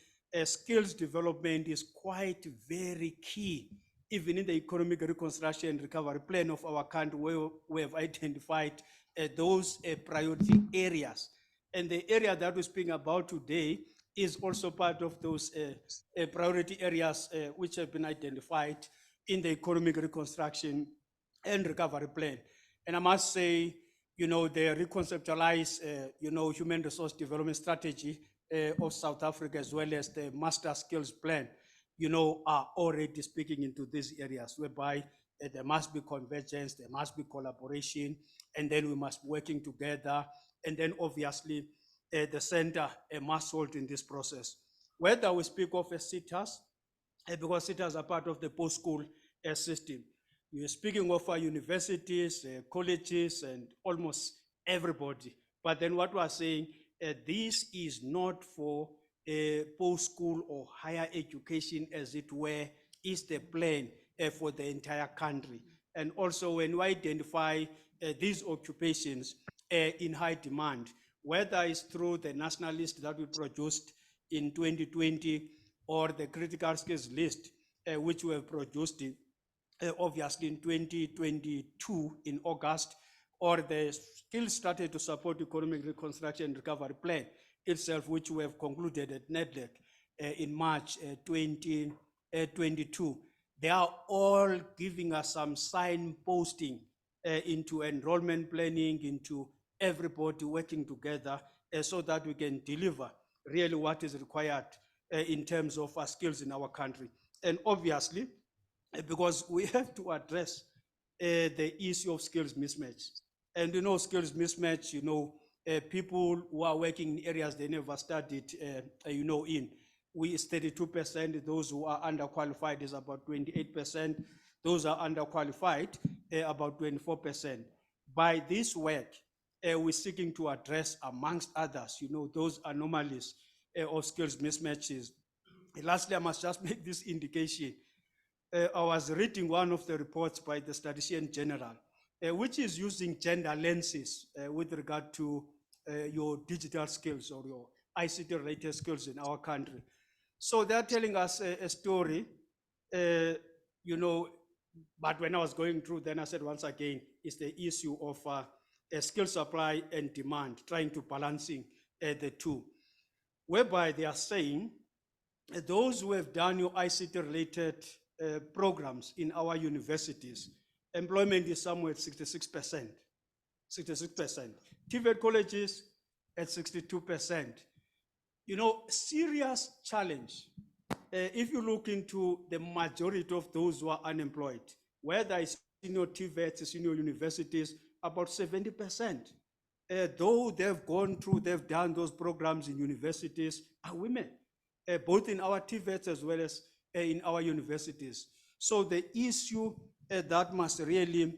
skills development is quite very key, even in the economic reconstruction and recovery plan of our country, where we have identified those priority areas. And the area that we're speaking about today is also part of those priority areas which have been identified in the economic reconstruction and recovery plan. And I must say, you know, the reconceptualized, you know, human resource development strategy of South Africa, as well as the master skills plan, you know, are already speaking into these areas whereby there must be convergence, there must be collaboration, and then we must be working together. And then obviously the center must hold in this process. Whether we speak of a CETAs, because CETAs are part of the post-school system. We are speaking of our universities, colleges, and almost everybody. But then what we are saying, this is not for post-school or higher education, as it were, is the plan for the entire country. And also when we identify these occupations in high demand, whether it's through the national list that we produced in 2020 or the critical skills list, which we have produced obviously in 2022 in August, or the skills strategy to support economic reconstruction and recovery plan itself, which we have concluded at NEDLEC in March 2022. They are all giving us some signposting into enrollment planning, into everybody working together so that we can deliver really what is required in terms of our skills in our country. And obviously, because we have to address the issue of skills mismatch. And you know, skills mismatch, you know, people who are working in areas they never studied, you know, in. We is 32%, those who are underqualified is about 28%, those are underqualified, about 24%. By this work, we're seeking to address, amongst others, you know, those anomalies of skills mismatches. And lastly, I must just make this indication. I was reading one of the reports by the Statistician General, which is using gender lenses with regard to your digital skills or your ICT-related skills in our country. So they're telling us a story, you know, but when I was going through, then I said once again, it's the issue of skill supply and demand, trying to balancing the two, whereby they are saying those who have done your ICT-related programs in our universities, employment is somewhere at 66%. 66%. TVET colleges at 62%. You know, serious challenge. If you look into the majority of those who are unemployed, whether it's senior TVETs, senior universities, about 70%. Though they've gone through, they've done those programs in universities, are women, both in our TVETs as well as in our universities. So the issue that must really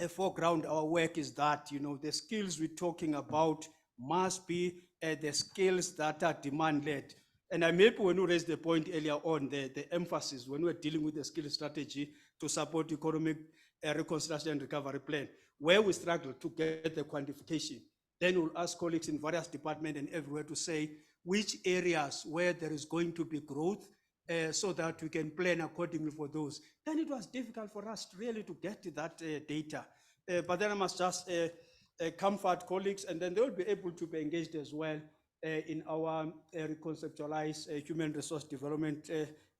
foreground our work is that, the skills we're talking about must be the skills that are demand-led. And I maybe when you raised the point earlier on, the emphasis when we're dealing with the skill strategy to support economic reconstruction and recovery plan, where we struggle to get the quantification, then we'll ask colleagues in various departments and everywhere to say which areas where there is going to be growth, so that we can plan accordingly for those. Then it was difficult for us really to get that data. But then I must just comfort colleagues, and then they will be able to be engaged as well in our reconceptualized human resource development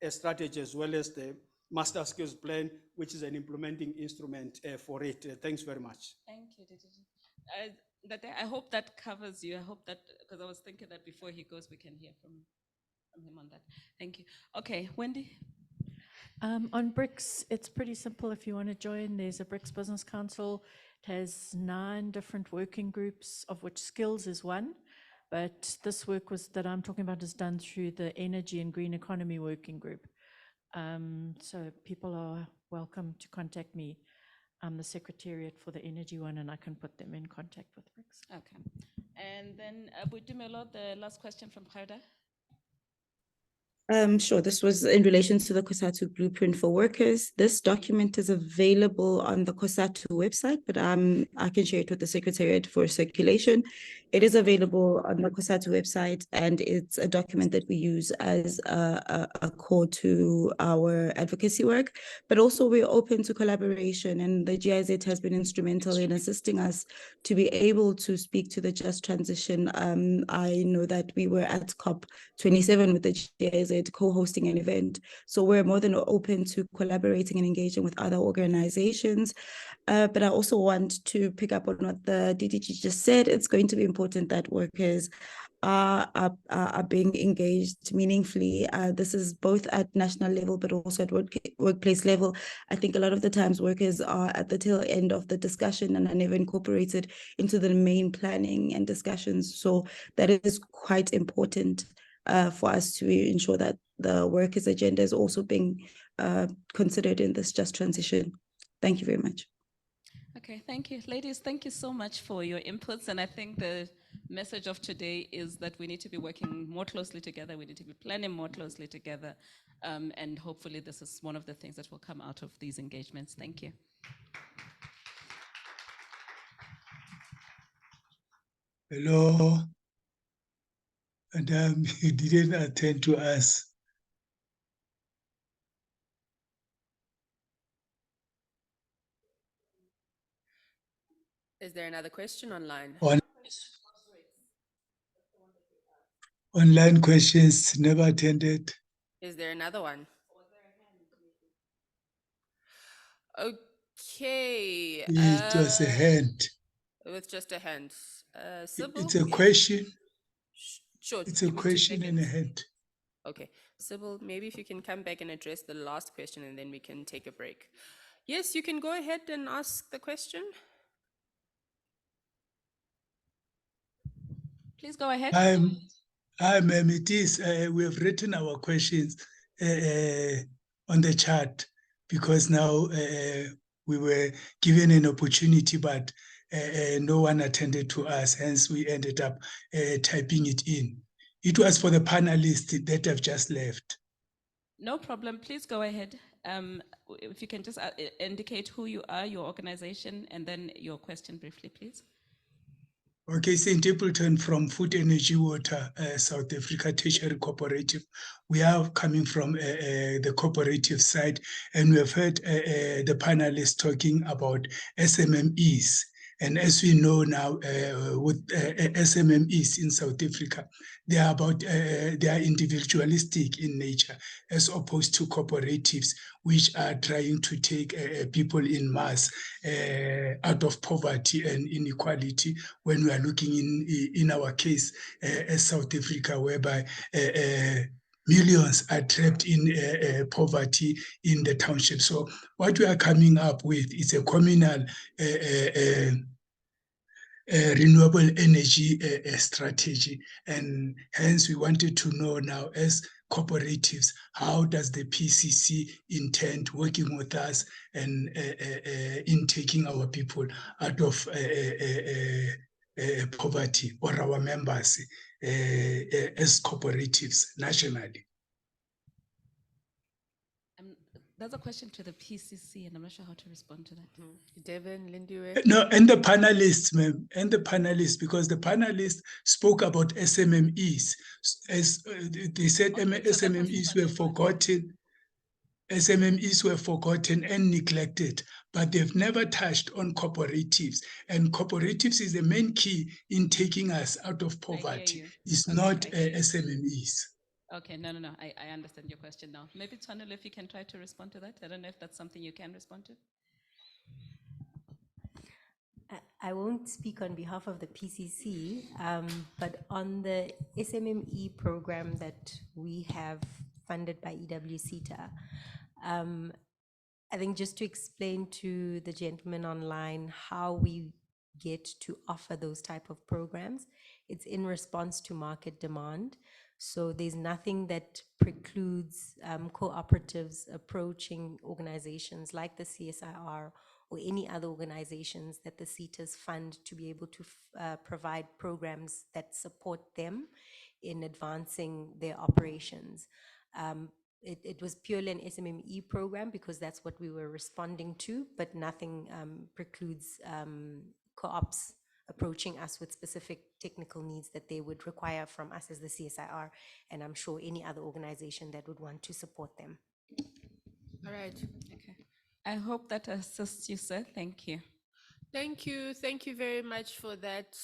strategy, as well as the master skills plan, which is an implementing instrument for it. Thanks very much. Thank you, Dede. I hope that covers you. I hope that, because I was thinking that before he goes, we can hear from him on that. Thank you. Okay, Wendy? On BRICS, it's pretty simple. If you want to join, there's a BRICS Business Council. It has 9 different working groups, of which skills is one. But this work that I'm talking about is done through the Energy and Green Economy Working Group. So people are welcome to contact me. I'm the secretariat for the energy one, and I can put them in contact with BRICS. Okay. And then Boitumelo, the last question from Gerda. Sure. This was in relation to the COSATU Blueprint for Workers. This document is available on the COSATU website, but I can share it with the Secretariat for circulation. It is available on the COSATU website, and it's a document that we use as a core to our advocacy work. But also we're open to collaboration, and the GIZ has been instrumental in assisting us to be able to speak to the just transition. I know that we were at COP27 with the GIZ co-hosting an event. So we're more than open to collaborating and engaging with other organizations. But I also want to pick up on what the DDG just said. It's going to be important that workers are being engaged meaningfully. This is both at national level, but also at workplace level. I think a lot of the times workers are at the tail end of the discussion and are never incorporated into the main planning and discussions. So that is quite important for us to ensure that the workers' agenda is also being considered in this just transition. Thank you very much. Okay, thank you. Ladies, thank you so much for your inputs. And I think the message of today is that we need to be working more closely together. We need to be planning more closely together. And hopefully this is one of the things that will come out of these engagements. Thank you. Hello. And you didn't attend to us. Is there another question online? Online questions never attended. Is there another one? Okay. It was a hand. With just a hand. Sybil, It's a question. Sure. It's a question and a hand. Okay. Sybil, maybe if you can come back and address the last question, and then we can take a break. Yes, you can go ahead and ask the question. Please go ahead. Hi, ma'am. It is. We have written our questions on the chat because now we were given an opportunity, but no one attended to us. Hence, we ended up typing it in. It was for the panelists that have just left. No problem. Please go ahead. If you can just indicate who you are, your organization, and then your question briefly, please. Okay, St. Appleton from Food Energy Water, South Africa Tertiary Cooperative. We are coming from the cooperative side, and we have heard the panelists talking about SMMEs. And as we know now, with SMMEs in South Africa, they are individualistic in nature, as opposed to cooperatives, which are trying to take people in mass out of poverty and inequality. When we are looking in our case as South Africa, whereby millions are trapped in poverty in the township. So what we are coming up with is a communal renewable energy strategy. And hence we wanted to know now, as cooperatives, how does the PCC intend working with us and in taking our people out of poverty, or our members as cooperatives nationally? That's a question to the PCC, and I'm not sure how to respond to that. Devin, Lindiwe? No, and the panelists, ma'am, and the panelists, because the panelists spoke about SMMEs. As they said, Okay, so that was SMMEs were part of my- forgotten. SMMEs were forgotten and neglected, but they've never touched on cooperatives. And cooperatives is the main key in taking us out of poverty. you. It's Okay, not I hear you. SMMEs. Okay, no, I understand your question now. Maybe Twanele, if you can try to respond to that. I don't know if that's something you can respond to. I won't speak on behalf of the PCC, but on the SMME program that we have funded by EWCTA, I think just to explain to the gentleman online how we get to offer those type of programs, it's in response to market demand. So there's nothing that precludes cooperatives approaching organizations like the CSIR or any other organizations that the CETAs fund to be able to provide programs that support them in advancing their operations. It was purely an SMME program because that's what we were responding to, but nothing precludes co-ops approaching us with specific technical needs that they would require from us as the CSIR, and I'm sure any other organization that would want to support them. All right. Okay. I hope that assists you, sir. Thank you. Thank you. Thank you very much for that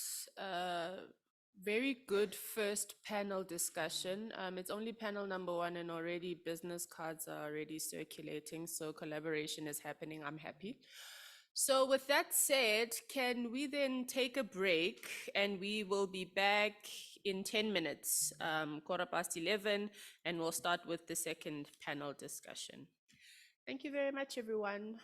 very good first panel discussion. It's only panel number 1 and already business cards are already circulating. So collaboration is happening. I'm happy. So with that said, can we then take a break and we will be back in 10 minutes, 11:15, and we'll start with the second panel discussion. Thank you very much, everyone.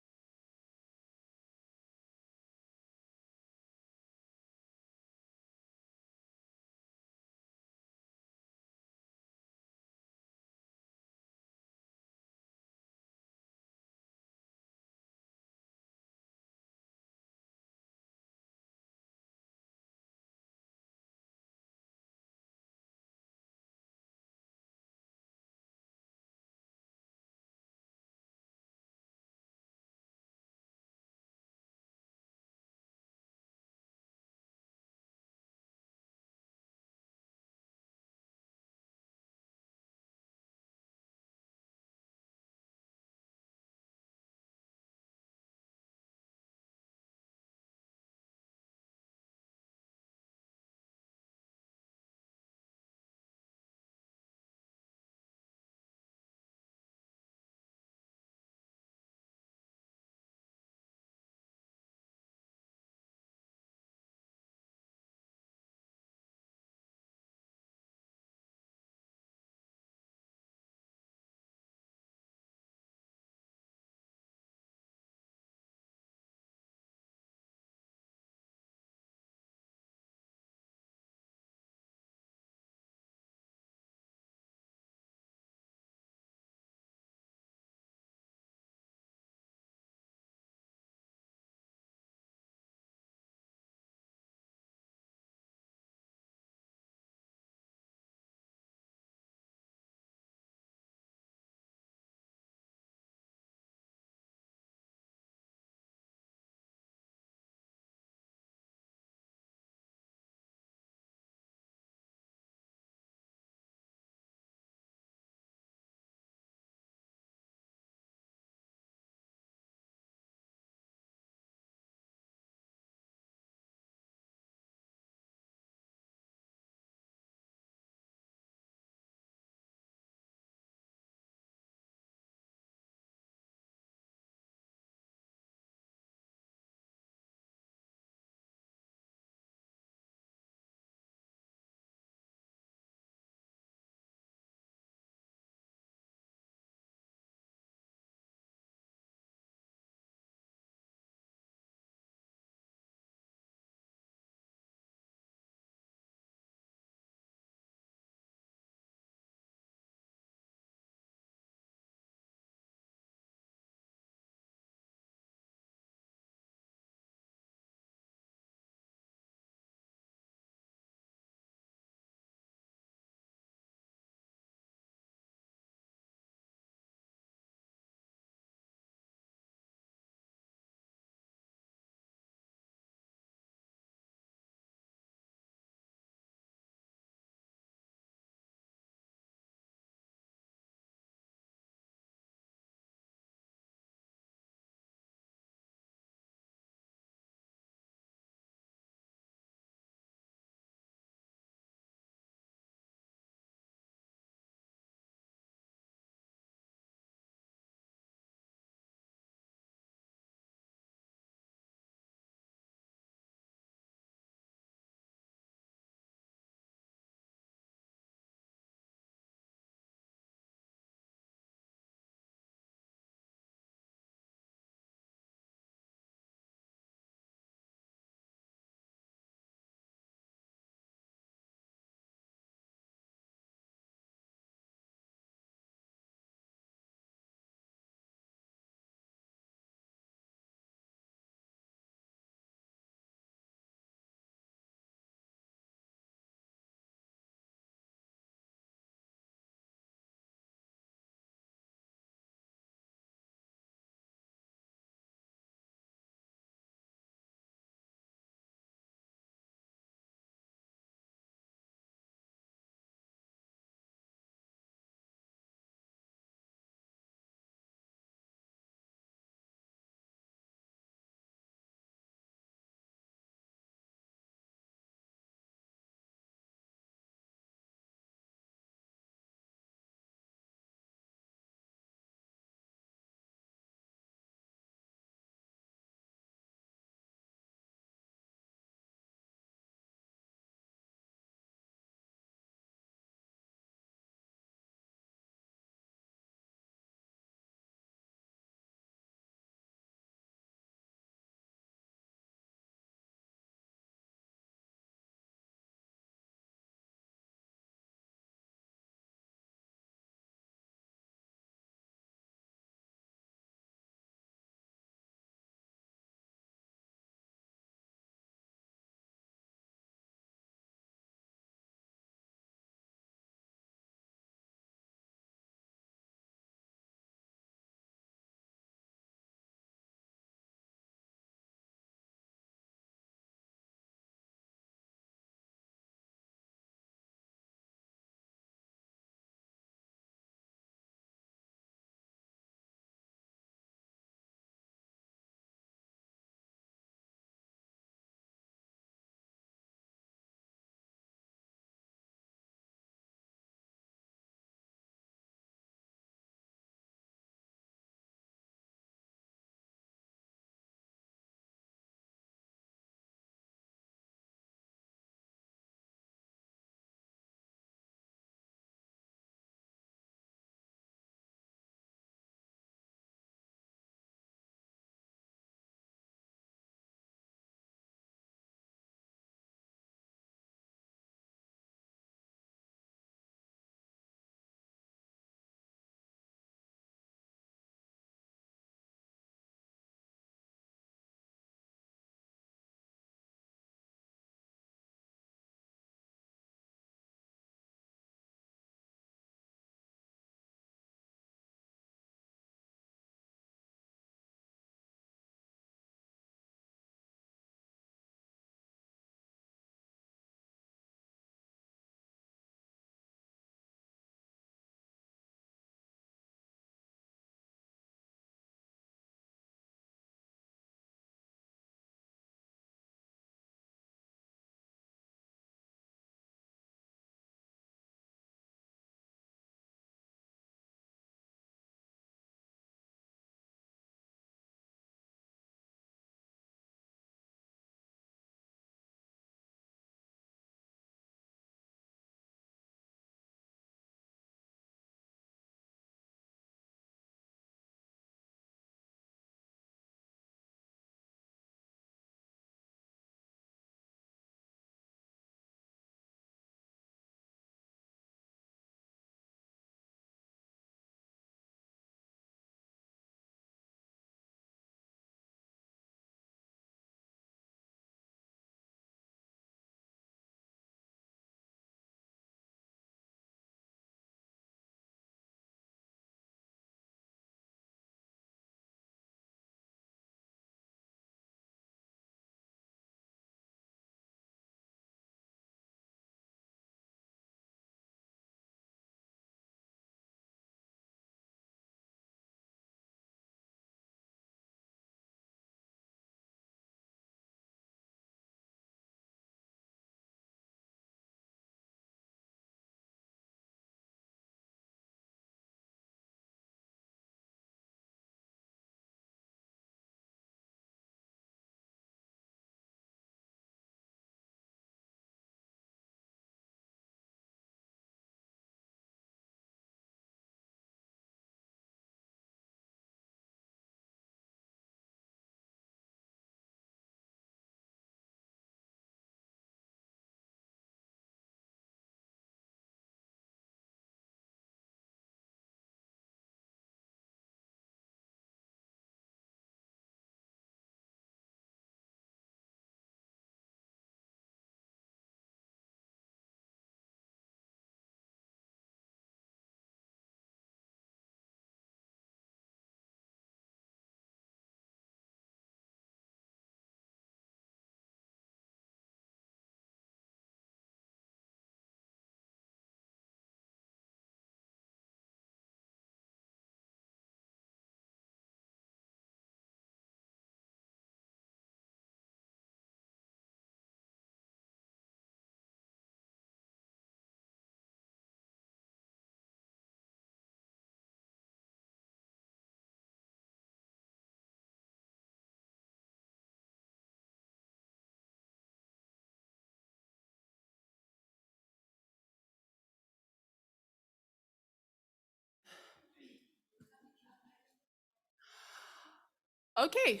Okay.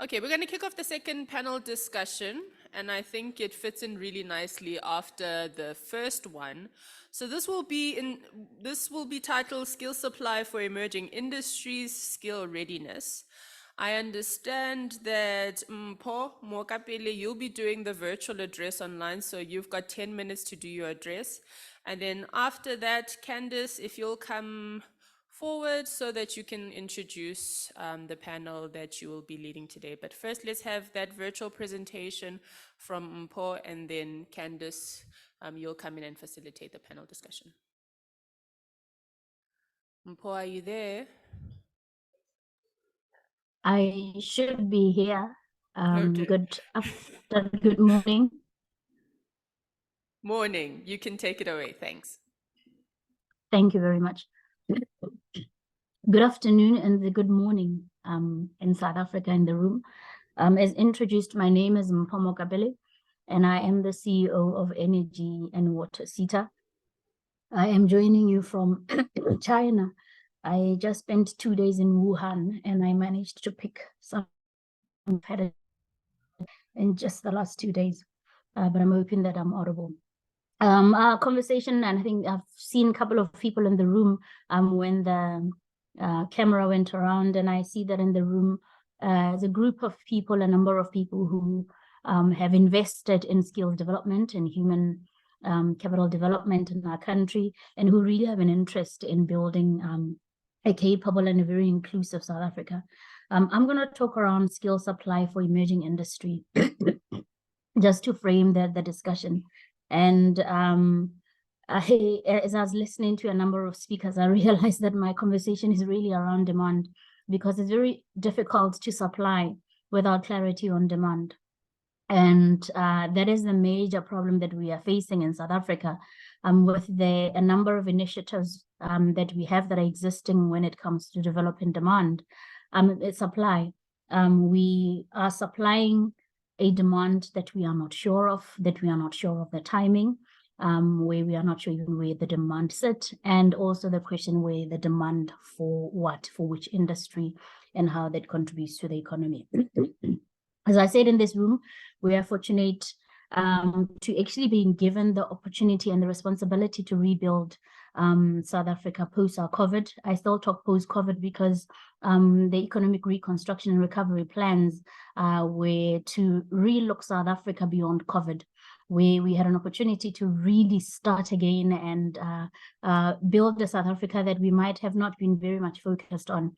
Okay, we're going to kick off the second panel discussion, and I think it fits in really nicely after the first one. So this will be titled Skill Supply for Emerging Industries, Skill Readiness. I understand that Mpho Mokapele, you'll be doing the virtual address online, so you've got 10 minutes to do your address. And then after that, Candice, if you'll come forward so that you can introduce the panel that you will be leading today. But first, let's have that virtual presentation from Mpho, and then Candice, you'll come in and facilitate the panel discussion. Mpho, are you there? I should be here. Okay. Good morning. Morning. You can take it away. Thanks. Thank you very much. Good afternoon and good morning in South Africa in the room. As introduced, my name is Mpho Mokapele, and I am the CEO of Energy and Water SETA. I am joining you from China. I just spent 2 days in Wuhan, and I managed to pick some in just the last 2 days, but I'm hoping that I'm audible. Our conversation, and I think I've seen a couple of people in the room when the camera went around, and I see that in the room there's a group of people, a number of people who have invested in skills development and human capital development in our country, and who really have an interest in building a capable and a very inclusive South Africa. I'm going to talk around skill supply for emerging industry, just to frame the discussion. And as I was listening to a number of speakers, I realized that my conversation is really around demand, because it's very difficult to supply without clarity on demand. And that is the major problem that we are facing in South Africa, with a number of initiatives that we have that are existing when it comes to developing demand. Supply. We are supplying a demand that we are not sure of, the timing, where we are not sure even where the demand sits, and also the question where the demand for what, for which industry, and how that contributes to the economy. As I said, in this room, we are fortunate to actually be given the opportunity and the responsibility to rebuild South Africa post our COVID. I still talk post-COVID because the economic reconstruction and recovery plans were to relook South Africa beyond COVID, where we had an opportunity to really start again and build the South Africa that we might have not been very much focused on.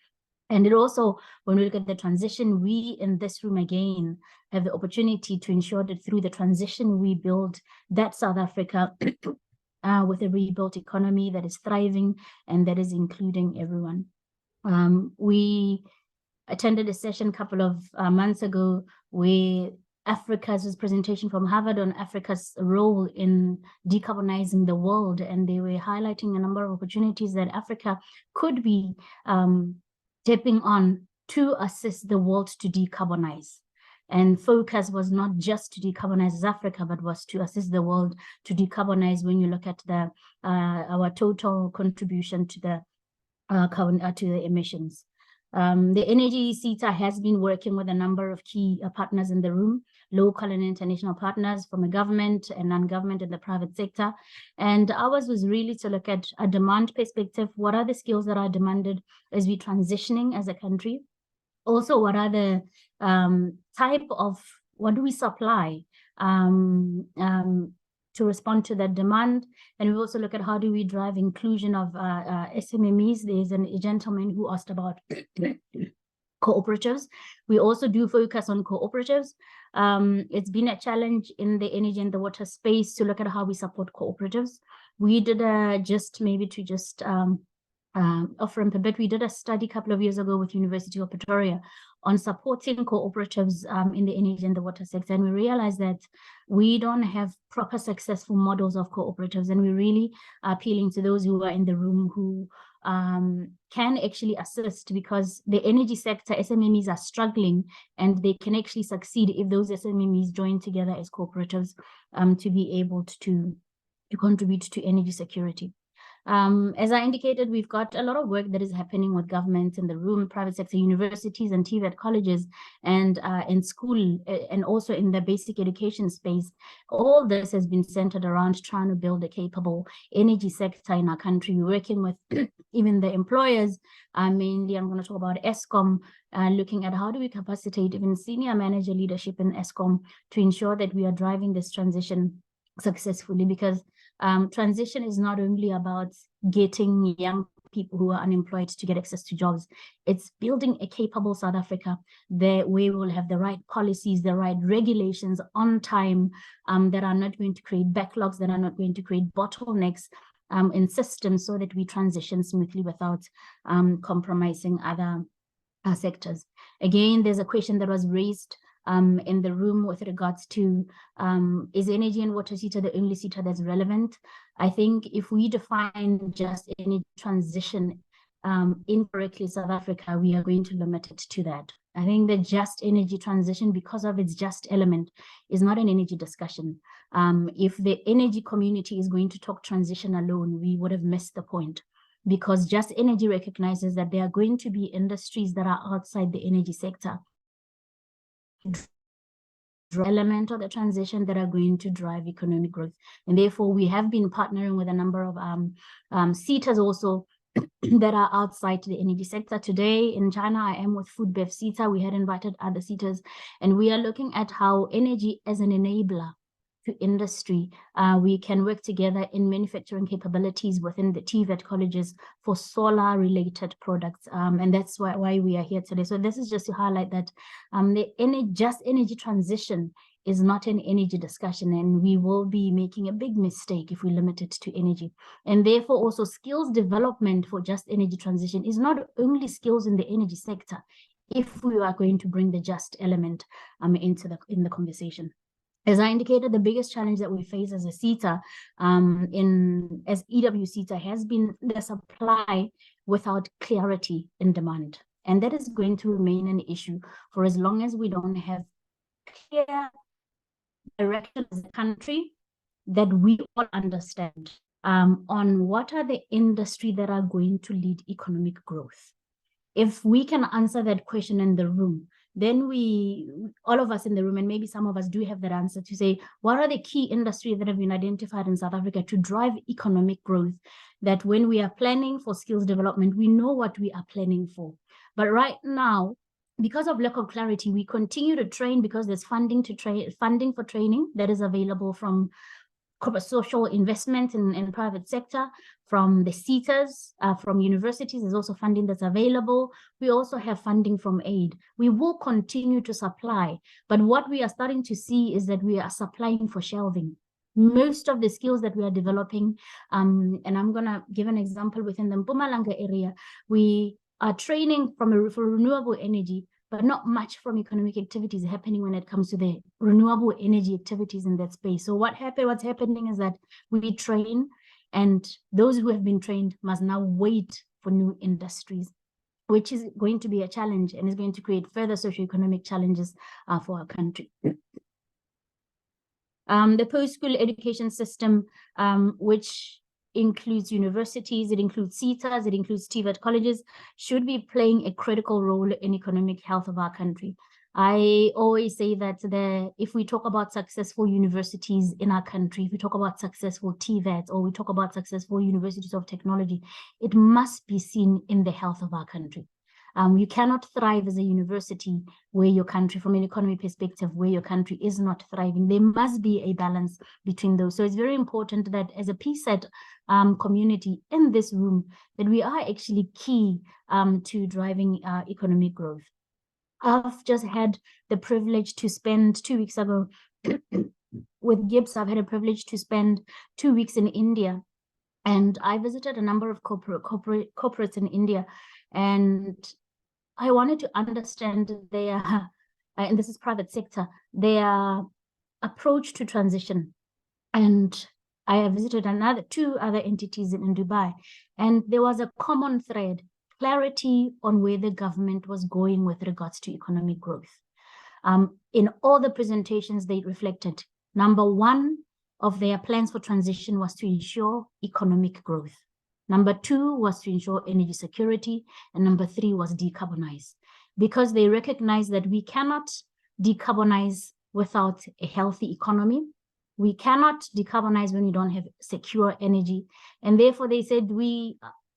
And it also, when we look at the transition, we in this room again have the opportunity to ensure that through the transition, we build that South Africa with a rebuilt economy that is thriving and that is including everyone. We attended a session a couple of months ago where Africa's presentation from Harvard on Africa's role in decarbonizing the world, and they were highlighting a number of opportunities that Africa could be tapping on to assist the world to decarbonize. And focus was not just to decarbonize Africa, but was to assist the world to decarbonize when you look at the our total contribution to the emissions. The Energy SETA has been working with a number of key partners in the room, local and international partners from the government and non-government and the private sector. And ours was really to look at a demand perspective. What are the skills that are demanded as we're transitioning as a country? Also, what are the type of, what do we supply to respond to that demand? And we also look at how do we drive inclusion of SMMEs. There's a gentleman who asked about cooperatives. We also do focus on cooperatives. It's been a challenge in the energy and the water space to look at how we support cooperatives. We did off ramp a bit. We did a study a couple of years ago with University of Pretoria on supporting cooperatives in the energy and the water sector, and we realized that we don't have proper successful models of cooperatives, and we're really appealing to those who are in the room who can actually assist, because the energy sector SMMEs are struggling, and they can actually succeed if those SMMEs join together as cooperatives to be able to contribute to energy security. As I indicated, we've got a lot of work that is happening with governments in the room, private sector, universities and TVET colleges, and in school, and also in the basic education space. All this has been centered around trying to build a capable energy sector in our country. We're working with even the employers. Mainly, I'm going to talk about ESCOM, looking at how do we capacitate even senior manager leadership in ESCOM to ensure that we are driving this transition successfully, because transition is not only about getting young people who are unemployed to get access to jobs. It's building a capable South Africa where we will have the right policies, the right regulations on time, that are not going to create backlogs, that are not going to create bottlenecks in systems, so that we transition smoothly without compromising other sectors. Again, there's a question that was raised in the room with regards to is energy and water sector the only sector that's relevant? I think if we define just energy transition incorrectly, South Africa, we are going to limit it to that. I think the just energy transition, because of its just element, is not an energy discussion. If the energy community is going to talk transition alone, we would have missed the point, because just energy recognizes that there are going to be industries that are outside the energy sector, element of the transition, that are going to drive economic growth. And therefore, we have been partnering with a number of SETAs also that are outside the energy sector. Today in China, I am with Food Bev SETA. We had invited other SETAs, and we are looking at how energy as an enabler to industry, we can work together in manufacturing capabilities within the TVET colleges for solar related products. And that's why we are here today. So this is just to highlight that just energy transition is not an energy discussion, and we will be making a big mistake if we limit it to energy. And therefore also skills development for just energy transition is not only skills in the energy sector, if we are going to bring the just element into the conversation. As I indicated, the biggest challenge that we face as a SETA, as EW SETA, has been the supply without clarity in demand. And that is going to remain an issue for as long as we don't have clear direction as a country that we all understand on what are the industries that are going to lead economic growth. If we can answer that question in the room, then all of us in the room, and maybe some of us do have that answer, to say, what are the key industries that have been identified in South Africa to drive economic growth, that when we are planning for skills development, we know what we are planning for. But right now, because of lack of clarity, we continue to train because there's funding for training that is available from corporate social investment in private sector, from the SETAs, from universities. There's also funding that's available. We also have funding from aid. We will continue to supply, but what we are starting to see is that we are supplying for shelving. Most of the skills that we are developing, and I'm going to give an example within the Mpumalanga area, we are training for renewable energy, but not much from economic activities happening when it comes to the renewable energy activities in that space. So what's happening is that we train, and those who have been trained must now wait for new industries, which is going to be a challenge and is going to create further socioeconomic challenges for our country. The post-school education system, which includes universities, it includes SETAs, it includes TVET colleges, should be playing a critical role in economic health of our country. I always say that if we talk about successful universities in our country, if we talk about successful TVETs, or we talk about successful universities of technology, it must be seen in the health of our country. You cannot thrive as a university where your country, from an economy perspective, where your country is not thriving. There must be a balance between those. So it's very important that as a PSET community in this room, that we are actually key to driving economic growth. I've just had the privilege to spend 2 weeks ago with GIBS. I've had a privilege to spend 2 weeks in India, and I visited a number of corporates in India, and I wanted to understand their, and this is private sector, their approach to transition. And I have visited two other entities in Dubai, and there was a common thread: clarity on where the government was going with regards to economic growth. In all the presentations, they reflected, number one of their plans for transition was to ensure economic growth. Number 2 was to ensure energy security. And number 3 was decarbonize, because they recognize that we cannot decarbonize without a healthy economy. We cannot decarbonize when we don't have secure energy. And therefore they said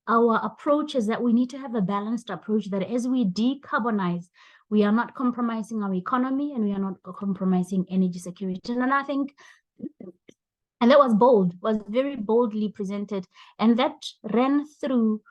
our approach is that we need to have a balanced approach, that as we decarbonize, we are not compromising our economy and we are not compromising energy security. And I think, and that was very boldly presented. And that ran through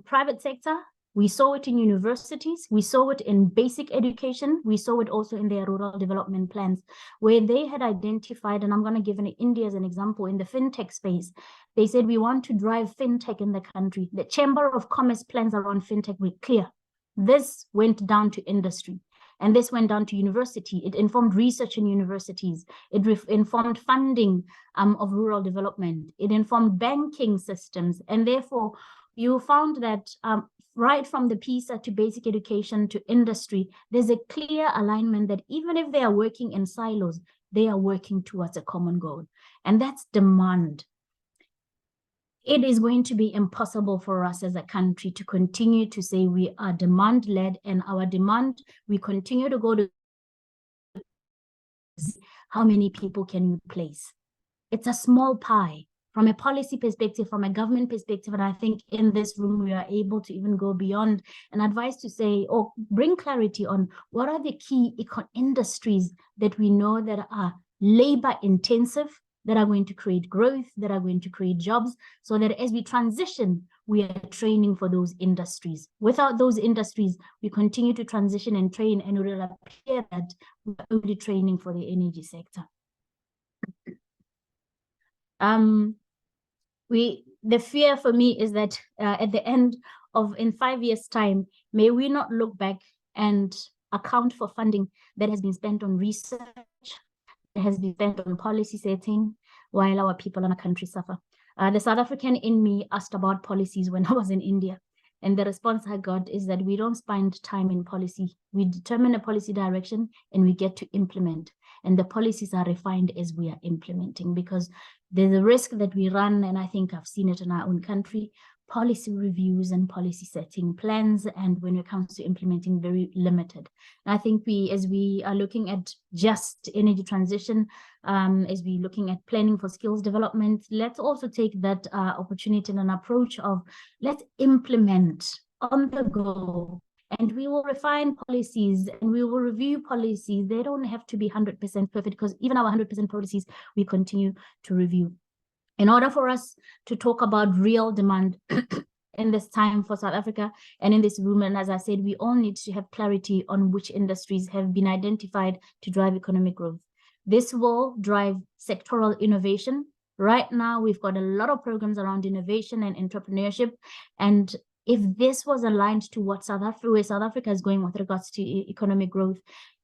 private sector. We saw it in universities. We saw it in basic education. We saw it also in their rural development plans, where they had identified, and I'm going to give India as an example, in the fintech space. They said, we want to drive fintech in the country. The Chamber of Commerce plans around fintech were clear. This went down to industry. And this went down to university. It informed research in universities. It informed funding of rural development. It informed banking systems. And therefore, you found that right from the PISA to basic education to industry, there's a clear alignment that even if they are working in silos, they are working towards a common goal. And that's demand. It is going to be impossible for us as a country to continue to say we are demand-led, and our demand, we continue to go to how many people can you place? It's a small pie. From a policy perspective, from a government perspective, and I think in this room we are able to even go beyond and advise to say, or bring clarity on what are the key industries that we know that are labor intensive, that are going to create growth, that are going to create jobs, so that as we transition, we are training for those industries. Without those industries, we continue to transition and train, and it will appear that we're only training for the energy sector. The fear for me is that at the end of, in 5 years' time, may we not look back and account for funding that has been spent on research, has been spent on policy setting, while our people in our country suffer. The South African in me asked about policies when I was in India. And the response I got is that we don't spend time in policy. We determine a policy direction and we get to implement. And the policies are refined as we are implementing, because there's a risk that we run, and I think I've seen it in our own country, policy reviews and policy setting plans, and when it comes to implementing, very limited. And I think as we are looking at just energy transition, as we're looking at planning for skills development, let's also take that opportunity and an approach of let's implement on the go. And we will refine policies and we will review policies. They don't have to be 100% perfect, because even our 100% policies, we continue to review. In order for us to talk about real demand in this time for South Africa and in this room, and as I said, we all need to have clarity on which industries have been identified to drive economic growth. This will drive sectoral innovation. Right now, we've got a lot of programs around innovation and entrepreneurship. And if this was aligned to what where South Africa is going with regards to economic growth,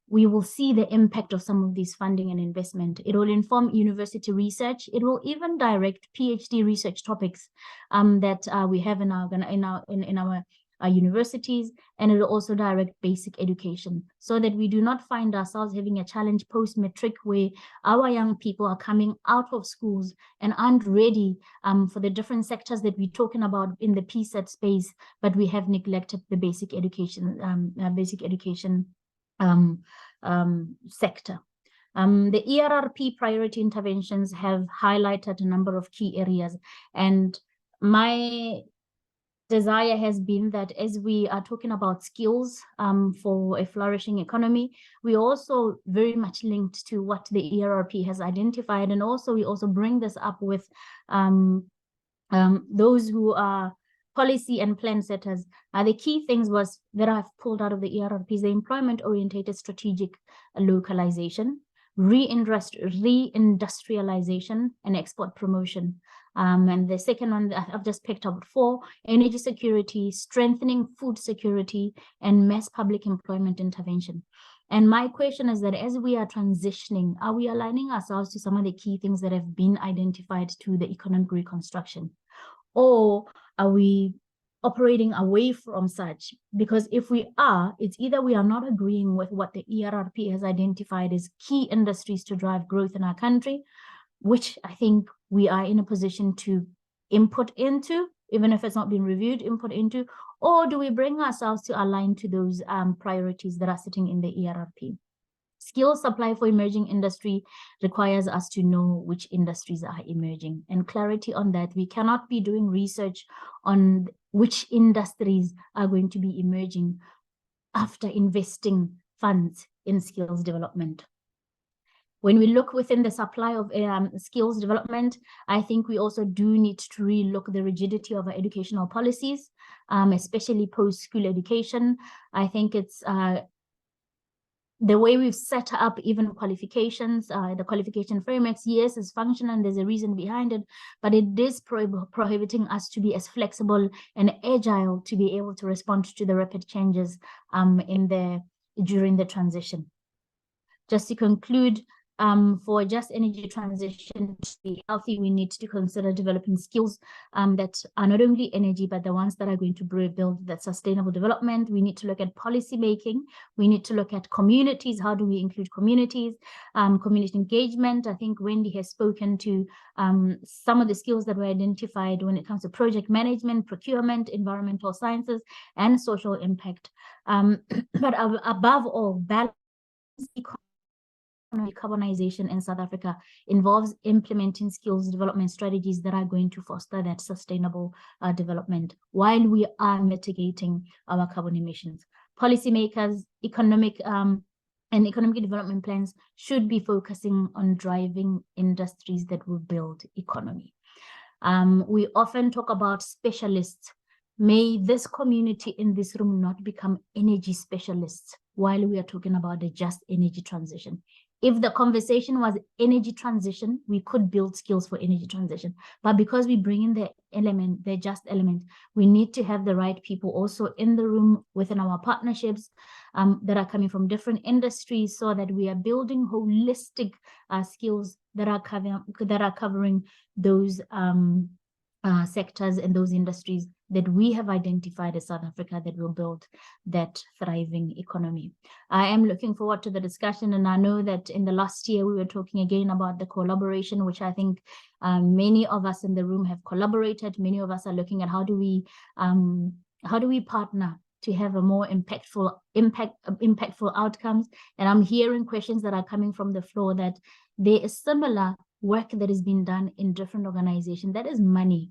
we will see the impact of some of these funding and investment. It will inform university research. It will even direct PhD research topics that we have in our universities, and it will also direct basic education, so that we do not find ourselves having a challenge post-matric where our young people are coming out of schools and aren't ready for the different sectors that we're talking about in the PSET space, but we have neglected the basic education sector. The ERRP priority interventions have highlighted a number of key areas, and my desire has been that as we are talking about skills for a flourishing economy, we also very much linked to what the ERRP has identified, and also we also bring this up with those who are policy and plan setters. The key things was that I've pulled out of the ERRPs: the employment-oriented strategic localization, reindustrialization, and export promotion. And the second one I've just picked up 4: energy security, strengthening food security, and mass public employment intervention. And my question is that as we are transitioning, are we aligning ourselves to some of the key things that have been identified to the economic reconstruction? Or are we operating away from such? Because if we are, it's either we are not agreeing with what the ERRP has identified as key industries to drive growth in our country, which I think we are in a position to input into, even if it's not been reviewed, input into, or do we bring ourselves to align to those priorities that are sitting in the ERRP? Skill supply for emerging industry requires us to know which industries are emerging, and clarity on that. We cannot be doing research on which industries are going to be emerging after investing funds in skills development. When we look within the supply of skills development, I think we also do need to relook the rigidity of our educational policies, especially post-school education. I think it's the way we've set up even qualifications, the qualification frameworks, yes, is functional and there's a reason behind it, but it is prohibiting us to be as flexible and agile to be able to respond to the rapid changes during the transition. Just to conclude, for just energy transition to be healthy, we need to consider developing skills that are not only energy, but the ones that are going to build that sustainable development. We need to look at policy making. We need to look at communities. How do we include communities? Community engagement. I think Wendy has spoken to some of the skills that were identified when it comes to project management, procurement, environmental sciences, and social impact. But above all, balance decarbonization in South Africa involves implementing skills development strategies that are going to foster that sustainable development while we are mitigating our carbon emissions. Policymakers, economic development plans should be focusing on driving industries that will build economy. We often talk about specialists. May this community in this room not become energy specialists while we are talking about the just energy transition. If the conversation was energy transition, we could build skills for energy transition. But because we bring in the just element, we need to have the right people also in the room within our partnerships that are coming from different industries, so that we are building holistic skills that are covering those sectors and those industries that we have identified as South Africa that will build that thriving economy. I am looking forward to the discussion, and I know that in the last year we were talking again about the collaboration, which I think many of us in the room have collaborated. Many of us are looking at how do we partner to have a more impactful outcomes. And I'm hearing questions that are coming from the floor that there is similar work that is being done in different organizations. That is money.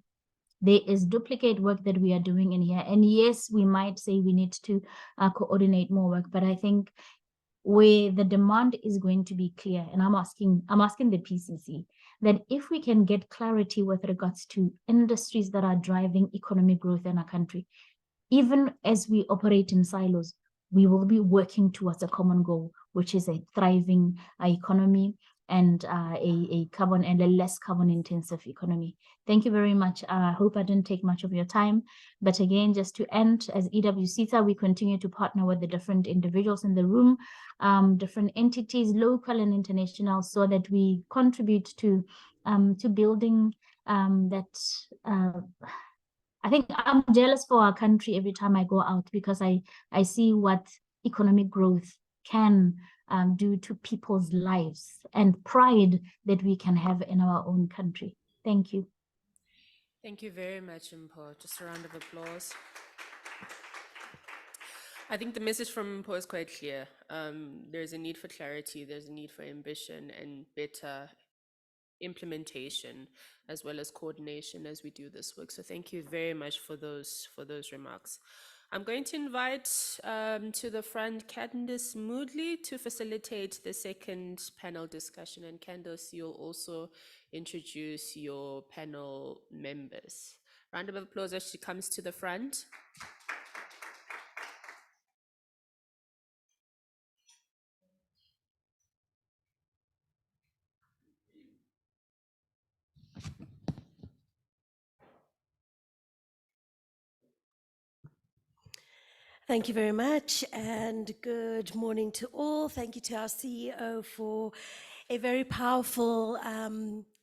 There is duplicate work that we are doing in here. And yes, we might say we need to coordinate more work, but I think where the demand is going to be clear, and I'm asking the PCC, that if we can get clarity with regards to industries that are driving economic growth in our country, even as we operate in silos, we will be working towards a common goal, which is a thriving economy and a carbon and a less carbon intensive economy. Thank you very much. I hope I didn't take much of your time. But again, just to end, as EWCTA, we continue to partner with the different individuals in the room, different entities, local and international, so that we contribute to building that. I think I'm jealous for our country every time I go out, because I see what economic growth can do to people's lives, and pride that we can have in our own country. Thank you. Thank you very much, Mpho. Just a round of applause. I think the message from Mpho is quite clear. There's a need for clarity, there's a need for ambition and better implementation, as well as coordination as we do this work. So thank you very much for those remarks. I'm going to invite to the front Candice Moodley to facilitate the second panel discussion. And Candice, you'll also introduce your panel members. Round of applause as she comes to the front. Thank you very much, and good morning to all. Thank you to our CEO for a very powerful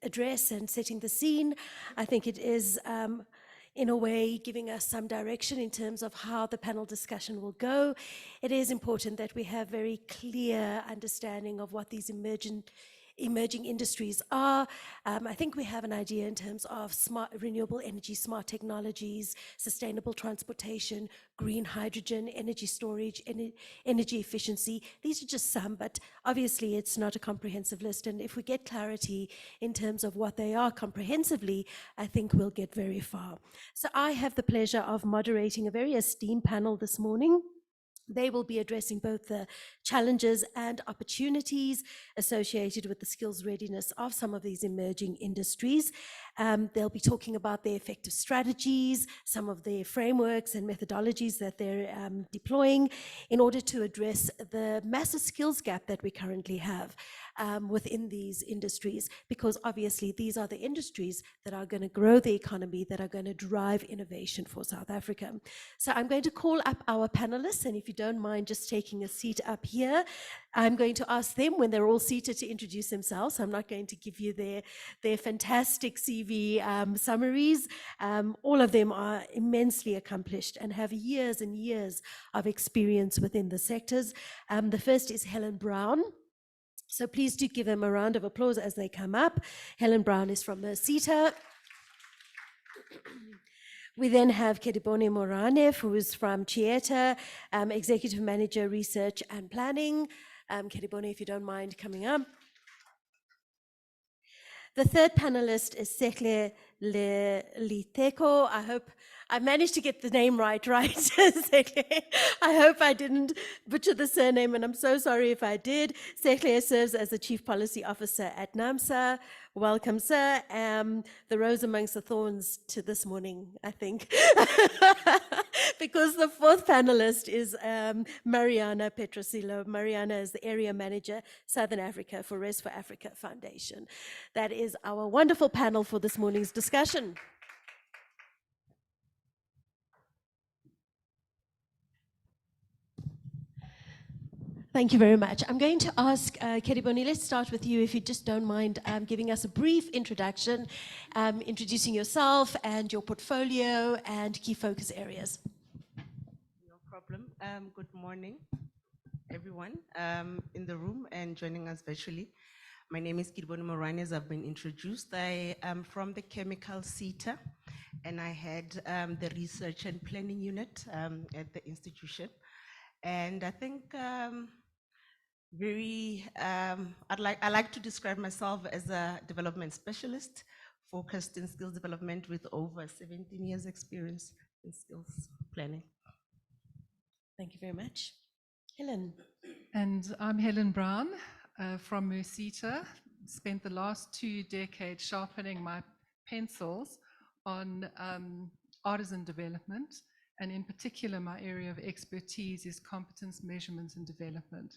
address and setting the scene. I think it is, in a way, giving us some direction in terms of how the panel discussion will go. It is important that we have very clear understanding of what these emerging industries are. I think we have an idea in terms of smart renewable energy, smart technologies, sustainable transportation, green hydrogen, energy storage, energy efficiency. These are just some, but obviously it's not a comprehensive list. And if we get clarity in terms of what they are comprehensively, I think we'll get very far. So I have the pleasure of moderating a very esteemed panel this morning. They will be addressing both the challenges and opportunities associated with the skills readiness of some of these emerging industries. They'll be talking about their effective strategies, some of their frameworks and methodologies that they're deploying in order to address the massive skills gap that we currently have within these industries, because obviously these are the industries that are going to grow the economy, that are going to drive innovation for South Africa. So I'm going to call up our panelists, and if you don't mind just taking a seat up here, I'm going to ask them when they're all seated to introduce themselves. I'm not going to give you their fantastic CV summaries. All of them are immensely accomplished and have years and years of experience within the sectors. The first is Helen Brown. So please do give them a round of applause as they come up. Helen Brown is from Mercita. We then have Kedibone Moranev, who is from Chieta, Executive Manager, Research and Planning. Kedibone, if you don't mind coming up. The third panelist is Sekle Liteko. I hope I managed to get the name right? Sekle. I hope I didn't butcher the surname, and I'm so sorry if I did. Sekle serves as the Chief Policy Officer at NAMSA. Welcome, sir. The rose amongst the thorns to this morning, I think. Because the fourth panelist is Mariana Petrosillo. Mariana is the Area Manager, Southern Africa for Rest for Africa Foundation. That is our wonderful panel for this morning's discussion. Thank you very much. I'm going to ask Kedibone, let's start with you, if you just don't mind giving us a brief introduction, introducing yourself and your portfolio and key focus areas. No problem. Good morning, everyone in the room and joining us virtually. My name is Kedibone Moranev, as I've been introduced. I am from the Chemical CETA, and I had the Research and Planning Unit at the institution. And I think I like to describe myself as a development specialist focused in skills development with over 17 years experience in skills planning. Thank you very much. Helen. And I'm Helen Brown from Mercita. Spent the last 2 decades sharpening my pencils on artisan development. And in particular, my area of expertise is competence measurement and development.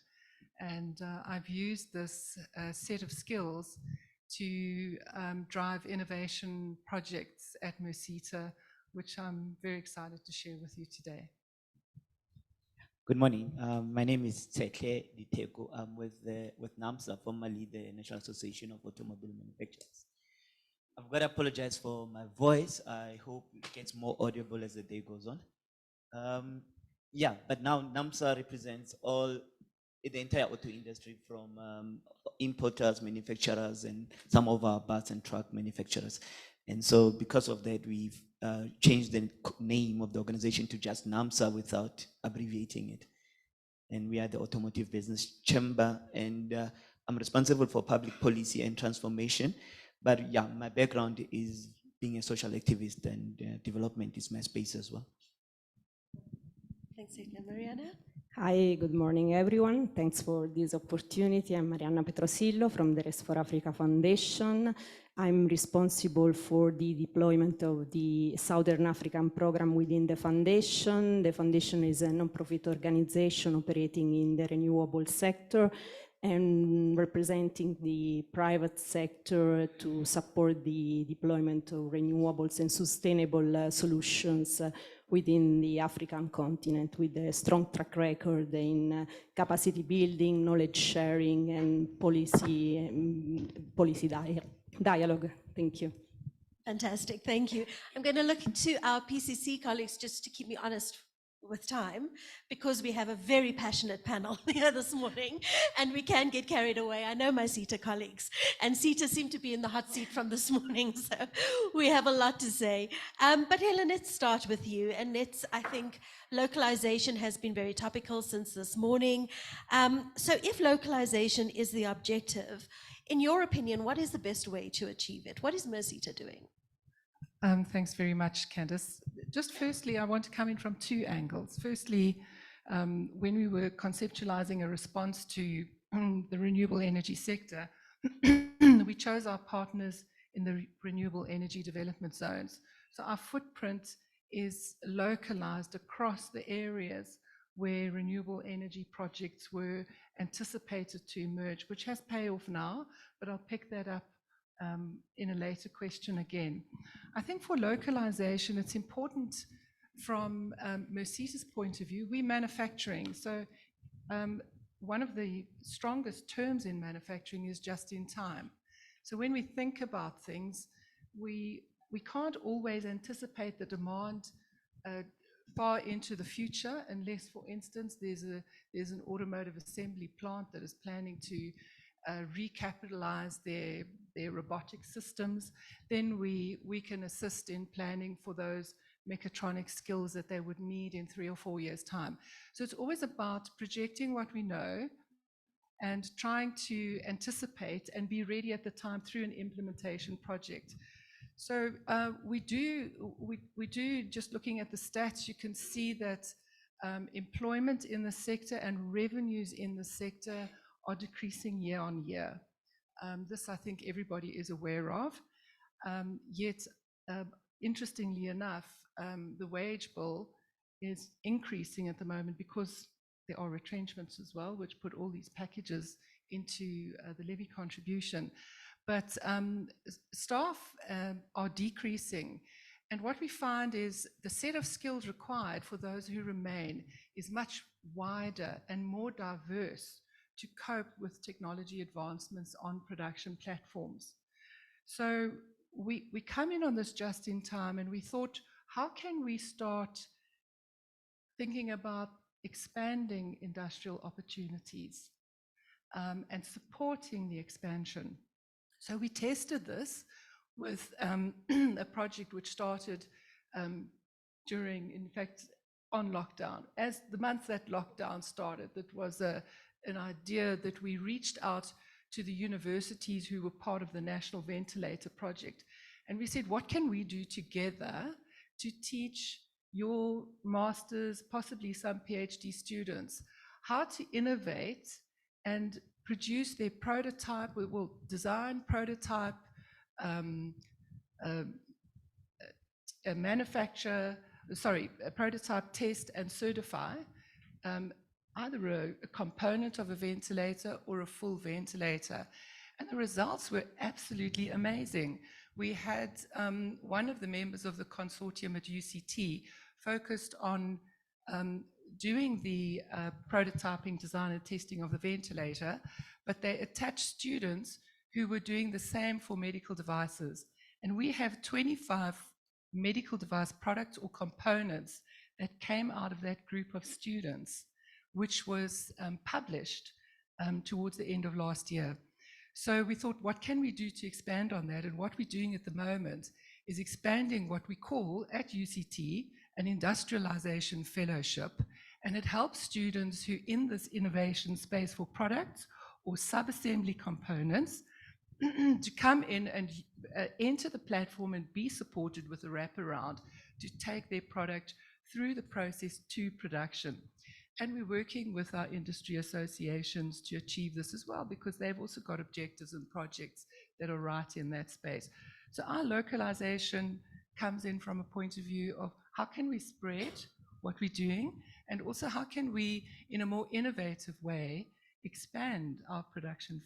And I've used this set of skills to drive innovation projects at Mercita, which I'm very excited to share with you today. Good morning. My name is Sekle Liteko. I'm with NAMSA, formerly the National Association of Automobile Manufacturers. I've got to apologize for my voice. I hope it gets more audible as the day goes on. But now NAMSA represents the entire auto industry, from importers, manufacturers, and some of our bus and truck manufacturers. And so because of that, we've changed the name of the organization to just NAMSA without abbreviating it. And we are the Automotive Business Chamber, and I'm responsible for public policy and transformation. But yeah, my background is being a social activist, and development is my space as well. Thanks, Mariana. Hi, good morning, everyone. Thanks for this opportunity. I'm Mariana Petrosillo from the Rest for Africa Foundation. I'm responsible for the deployment of the Southern African program within the foundation. The foundation is a non-profit organization operating in the renewable sector and representing the private sector to support the deployment of renewables and sustainable solutions within the African continent, with a strong track record in capacity building, knowledge sharing, and policy dialogue. Thank you. Fantastic, thank you. I'm going to look to our PCC colleagues just to keep me honest with time, because we have a very passionate panel here this morning and we can get carried away. I know my CETA colleagues, and CETA seem to be in the hot seat from this morning, so we have a lot to say. But Helen, let's start with you, and I think localization has been very topical since this morning. So if localization is the objective, in your opinion, what is the best way to achieve it? What is MerCETA doing? Thanks very much, Candice. Just firstly, I want to come in from two angles. Firstly, when we were conceptualizing a response to the renewable energy sector, we chose our partners in the renewable energy development zones. So our footprint is localized across the areas where renewable energy projects were anticipated to emerge, which has payoff now, but I'll pick that up in a later question again. I think for localization, it's important from MerCETA's point of view, we're manufacturing. So one of the strongest terms in manufacturing is just in time. So when we think about things, we can't always anticipate the demand far into the future, unless, for instance, there's an automotive assembly plant that is planning to recapitalize their robotic systems. Then we can assist in planning for those mechatronic skills that they would need in 3 or 4 years' time. So it's always about projecting what we know and trying to anticipate and be ready at the time through an implementation project. So we do, just looking at the stats, you can see that employment in the sector and revenues in the sector are decreasing year on year. This, I think, everybody is aware of. Yet, interestingly enough, the wage bill is increasing at the moment because there are retrenchments as well, which put all these packages into the levy contribution. But staff are decreasing. And what we find is the set of skills required for those who remain is much wider and more diverse to cope with technology advancements on production platforms. So we come in on this just in time, and we thought, how can we start thinking about expanding industrial opportunities and supporting the expansion? So we tested this with a project which started during, in fact, on lockdown. As the month that lockdown started, that was an idea that we reached out to the universities who were part of the National Ventilator Project. And we said, what can we do together to teach your masters, possibly some PhD students, how to innovate and produce their prototype, will design, prototype, manufacture, prototype, test and certify either a component of a ventilator or a full ventilator. And the results were absolutely amazing. We had one of the members of the consortium at UCT focused on doing the prototyping, design and testing of the ventilator, but they attached students who were doing the same for medical devices. And we have 25 medical device products or components that came out of that group of students, which was published towards the end of last year. So we thought, what can we do to expand on that? And what we're doing at the moment is expanding what we call at UCT an industrialization fellowship. And it helps students who in this innovation space for products or sub-assembly components to come in and enter the platform and be supported with a wraparound to take their product through the process to production. And we're working with our industry associations to achieve this as well, because they've also got objectives and projects that are right in that space. So our localization comes in from a point of view of how can we spread what we're doing, and also how can we, in a more innovative way, expand our production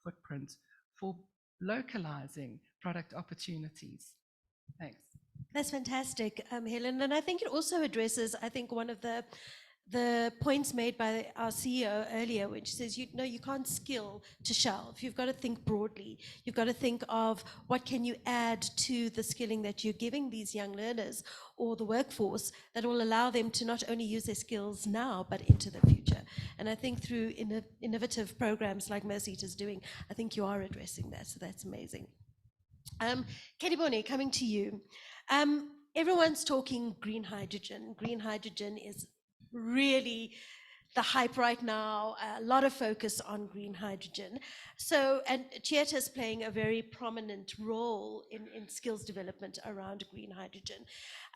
footprint for localizing product opportunities. Thanks. That's fantastic, Helen. And I think it also addresses, I think, one of the the points made by our CEO earlier, which says, you know, you can't skill to shelve. You've got to think broadly. You've got to think of what can you add to the skilling that you're giving these young learners or the workforce that will allow them to not only use their skills now, but into the future. And I think through innovative programs like Mercy is doing, I think you are addressing that. So that's amazing. Kedibone, coming to you. Everyone's talking green hydrogen. Green hydrogen is really the hype right now, a lot of focus on green hydrogen. So, and Chieta is playing a very prominent role in skills development around green hydrogen.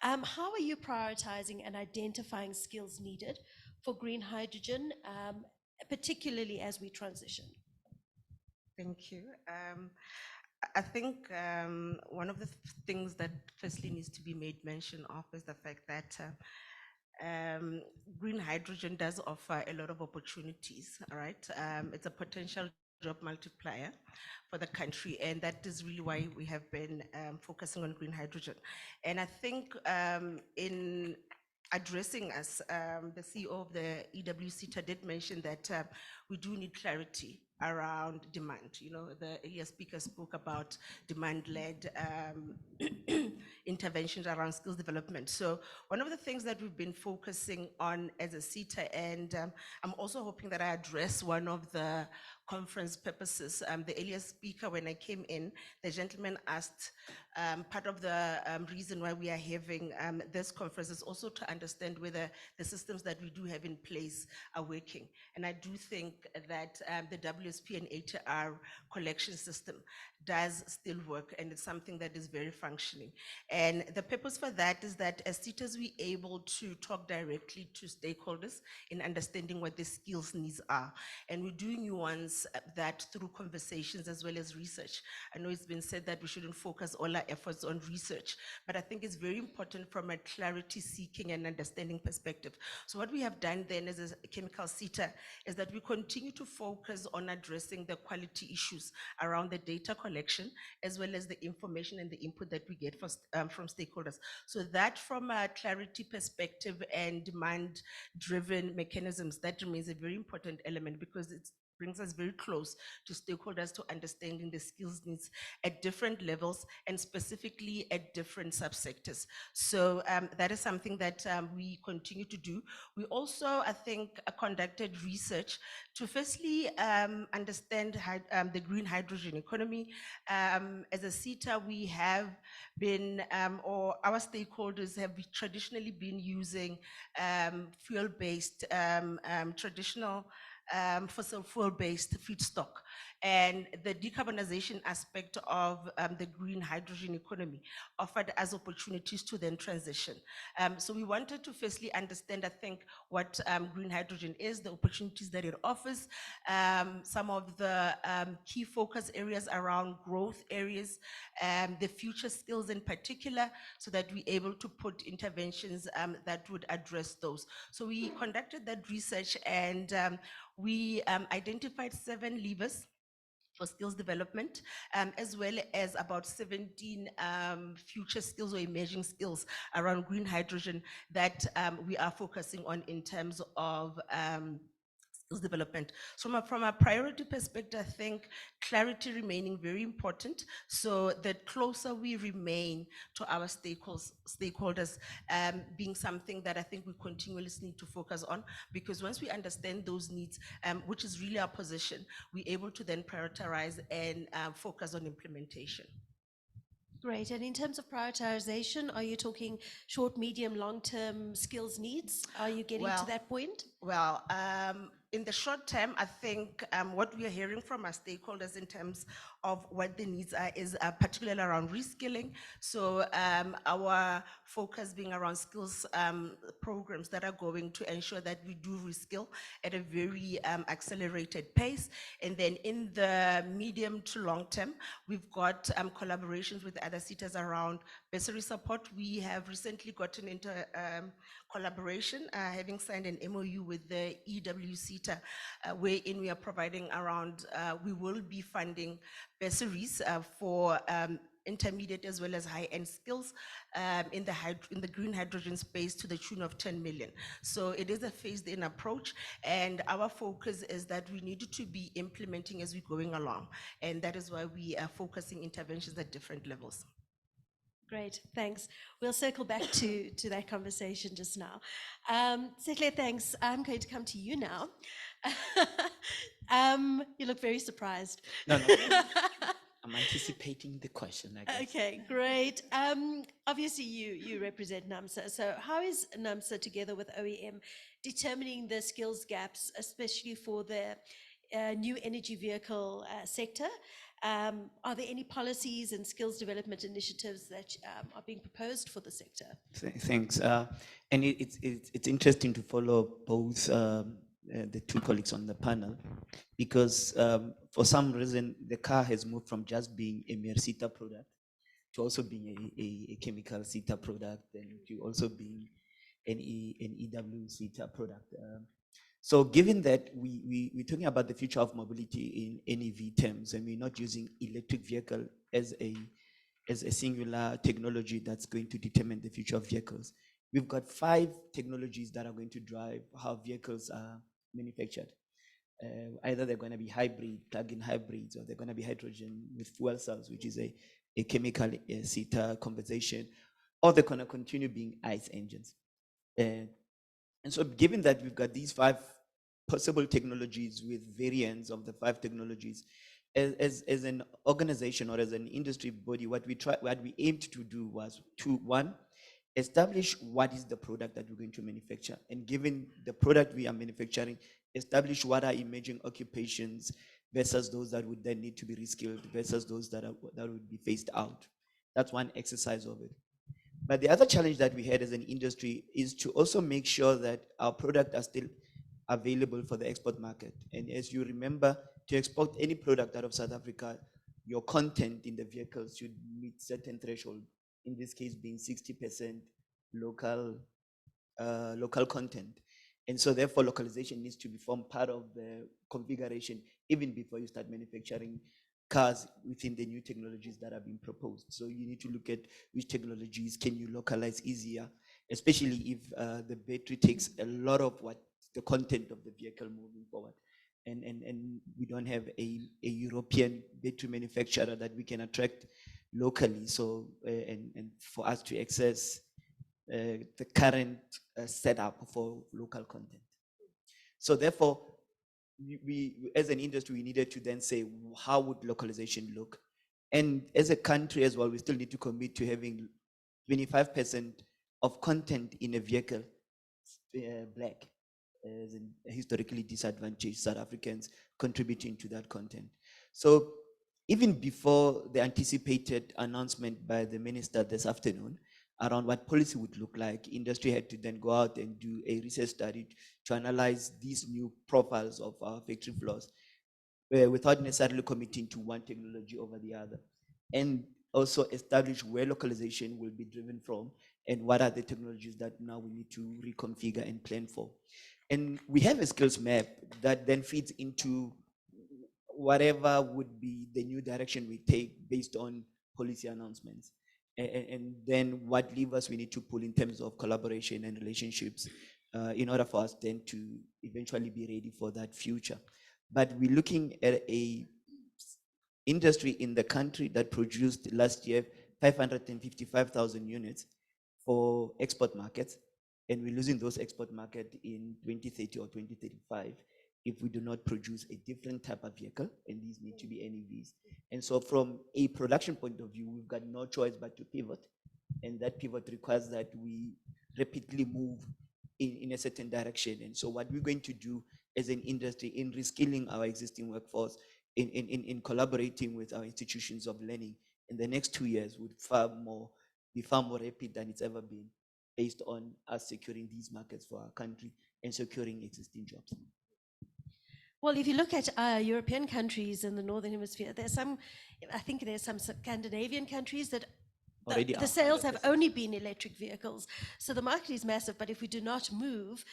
How are you prioritizing and identifying skills needed for green hydrogen, particularly as we transition? Thank you. I think one of the things that firstly needs to be made mention of is the fact that green hydrogen does offer a lot of opportunities, right? It's a potential job multiplier for the country, and that is really why we have been focusing on green hydrogen. And I think in addressing us, the CEO of the EWCTA did mention that we do need clarity around demand. You know, the earlier speaker spoke about demand-led interventions around skills development. So one of the things that we've been focusing on as a CETA, and I'm also hoping that I address one of the conference purposes. The earlier speaker, when I came in, the gentleman asked, part of the reason why we are having this conference is also to understand whether the systems that we do have in place are working. And I do think that the WSP and HR collection system does still work, and it's something that is very functioning. And the purpose for that is that as CETAs, we're able to talk directly to stakeholders in understanding what the skills needs are. And we're doing nuance that through conversations as well as research. I know it's been said that we shouldn't focus all our efforts on research, but I think it's very important from a clarity seeking and understanding perspective. So what we have done then as a chemical CETA is that we continue to focus on addressing the quality issues around the data collection, as well as the information and the input that we get from stakeholders. So that from a clarity perspective and demand-driven mechanisms, that remains a very important element because it brings us very close to stakeholders to understanding the skills needs at different levels and specifically at different subsectors. So that is something that we continue to do. We also, I think, conducted research to firstly understand the green hydrogen economy. As a CETA, we have been, or our stakeholders have traditionally been using fuel-based, traditional fossil fuel-based feedstock. And the decarbonization aspect of the green hydrogen economy offered us opportunities to then transition. So we wanted to firstly understand, I think, what green hydrogen is, the opportunities that it offers, some of the key focus areas around growth areas, the future skills in particular, so that we're able to put interventions that would address those. So we conducted that research, and we identified 7 levers for skills development, as well as about 17 future skills or emerging skills around green hydrogen that we are focusing on in terms of skills development. So from a priority perspective, I think clarity remaining very important. So the closer we remain to our stakeholders being something that I think we continuously need to focus on, because once we understand those needs, which is really our position, we're able to then prioritize and focus on implementation. Great. And in terms of prioritization, are you talking short, medium, long-term skills needs? Are you getting to that point? Well, in the short term, I think what we are hearing from our stakeholders in terms of what the needs are is particularly around reskilling. So our focus being around skills programs that are going to ensure that we do reskill at a very accelerated pace. And then in the medium to long term, we've got collaborations with other CETAs around bursary support. We have recently gotten into collaboration, having signed an MOU with the EWCTA, wherein we are providing around, we will be funding bursaries for intermediate as well as high-end skills in the green hydrogen space to the tune of 10 million. So it is a phased-in approach, and our focus is that we need to be implementing as we're going along, and that is why we are focusing interventions at different levels. Great, thanks. We'll circle back to that conversation just now. Setle, thanks. I'm going to come to you now. You look very surprised. No, I'm anticipating the question, I guess. Okay, great. Obviously, you represent NAMSA. So how is NAMSA, together with OEM, determining the skills gaps, especially for the new energy vehicle sector? Are there any policies and skills development initiatives that are being proposed for the sector? Thanks. And it's interesting to follow both the two colleagues on the panel, because for some reason the car has moved from just being a mere CETA product to also being a chemical CETA product, and to also being an EW CETA product. So given that we're talking about the future of mobility in NEV terms, and we're not using electric vehicle as a singular technology that's going to determine the future of vehicles, we've got 5 technologies that are going to drive how vehicles are manufactured. Either they're going to be hybrid, plug-in hybrids, or they're going to be hydrogen with fuel cells, which is a chemical CETA conversation, or they're going to continue being ICE engines. And so given that we've got these 5 possible technologies with variants of the 5 technologies, as an organization or as an industry body, what we aimed to do was to, 1, establish what is the product that we're going to manufacture. And given the product we are manufacturing, establish what are emerging occupations versus those that would then need to be reskilled versus those that would be phased out. That's one exercise of it. But the other challenge that we had as an industry is to also make sure that our product are still available for the export market. And as you remember, to export any product out of South Africa, your content in the vehicle should meet certain threshold, in this case being 60% local content. And so therefore localization needs to form part of the configuration even before you start manufacturing cars within the new technologies that are being proposed. So you need to look at which technologies can you localize easier, especially if the battery takes a lot of what the content of the vehicle moving forward. And we don't have a European battery manufacturer that we can attract locally. So and for us to access the current setup for local content. So therefore, we as an industry, we needed to then say, how would localization look? And as a country as well, we still need to commit to having 25% of content in a vehicle black, as in historically disadvantaged South Africans contributing to that content. So even before the anticipated announcement by the minister this afternoon around what policy would look like, industry had to then go out and do a research study to analyze these new profiles of our factory floors without necessarily committing to one technology over the other. And also establish where localization will be driven from and what are the technologies that now we need to reconfigure and plan for. And we have a skills map that then feeds into whatever would be the new direction we take based on policy announcements. And then what levers we need to pull in terms of collaboration and relationships in order for us then to eventually be ready for that future. But we're looking at a industry in the country that produced last year 555,000 units for export markets, and we're losing those export markets in 2030 or 2035 if we do not produce a different type of vehicle, and these need to be NEVs. And so from a production point of view, we've got no choice but to pivot, and that pivot requires that we rapidly move in a certain direction. And so what we're going to do as an industry in reskilling our existing workforce, in collaborating with our institutions of learning in the next 2 years would be far more rapid than it's ever been, based on us securing these markets for our country and securing existing jobs. Well, if you look at European countries in the Northern Hemisphere, I think there's some Scandinavian countries that already the are. sales have only been electric vehicles. So the market is massive, but if we do not move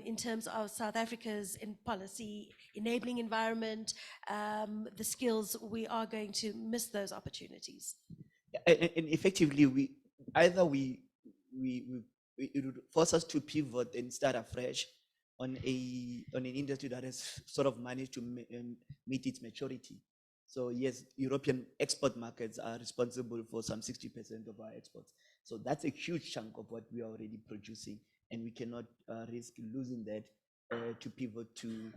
in terms of South Africa's in policy, enabling environment, the skills, we are going to miss those opportunities. And effectively, it would force us to pivot and start afresh on an industry that has sort of managed to meet its maturity. So yes, European export markets are responsible for some 60% of our exports. So that's a huge chunk of what we are already producing, and we cannot risk losing that to pivot to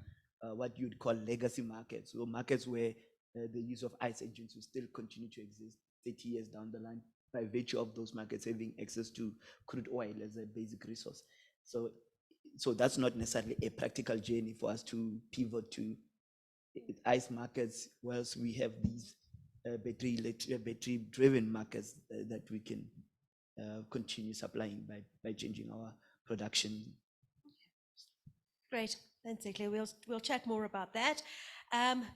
what you'd call legacy markets, so markets where the use of ICE engines will still continue to exist 30 years down the line by virtue of those markets having access to crude oil as a basic resource. So that's not necessarily a practical journey for us to pivot to ICE markets, whilst we have these battery-driven markets that we can continue supplying by changing our production. Great, thanks, Ekle. We'll chat more about that.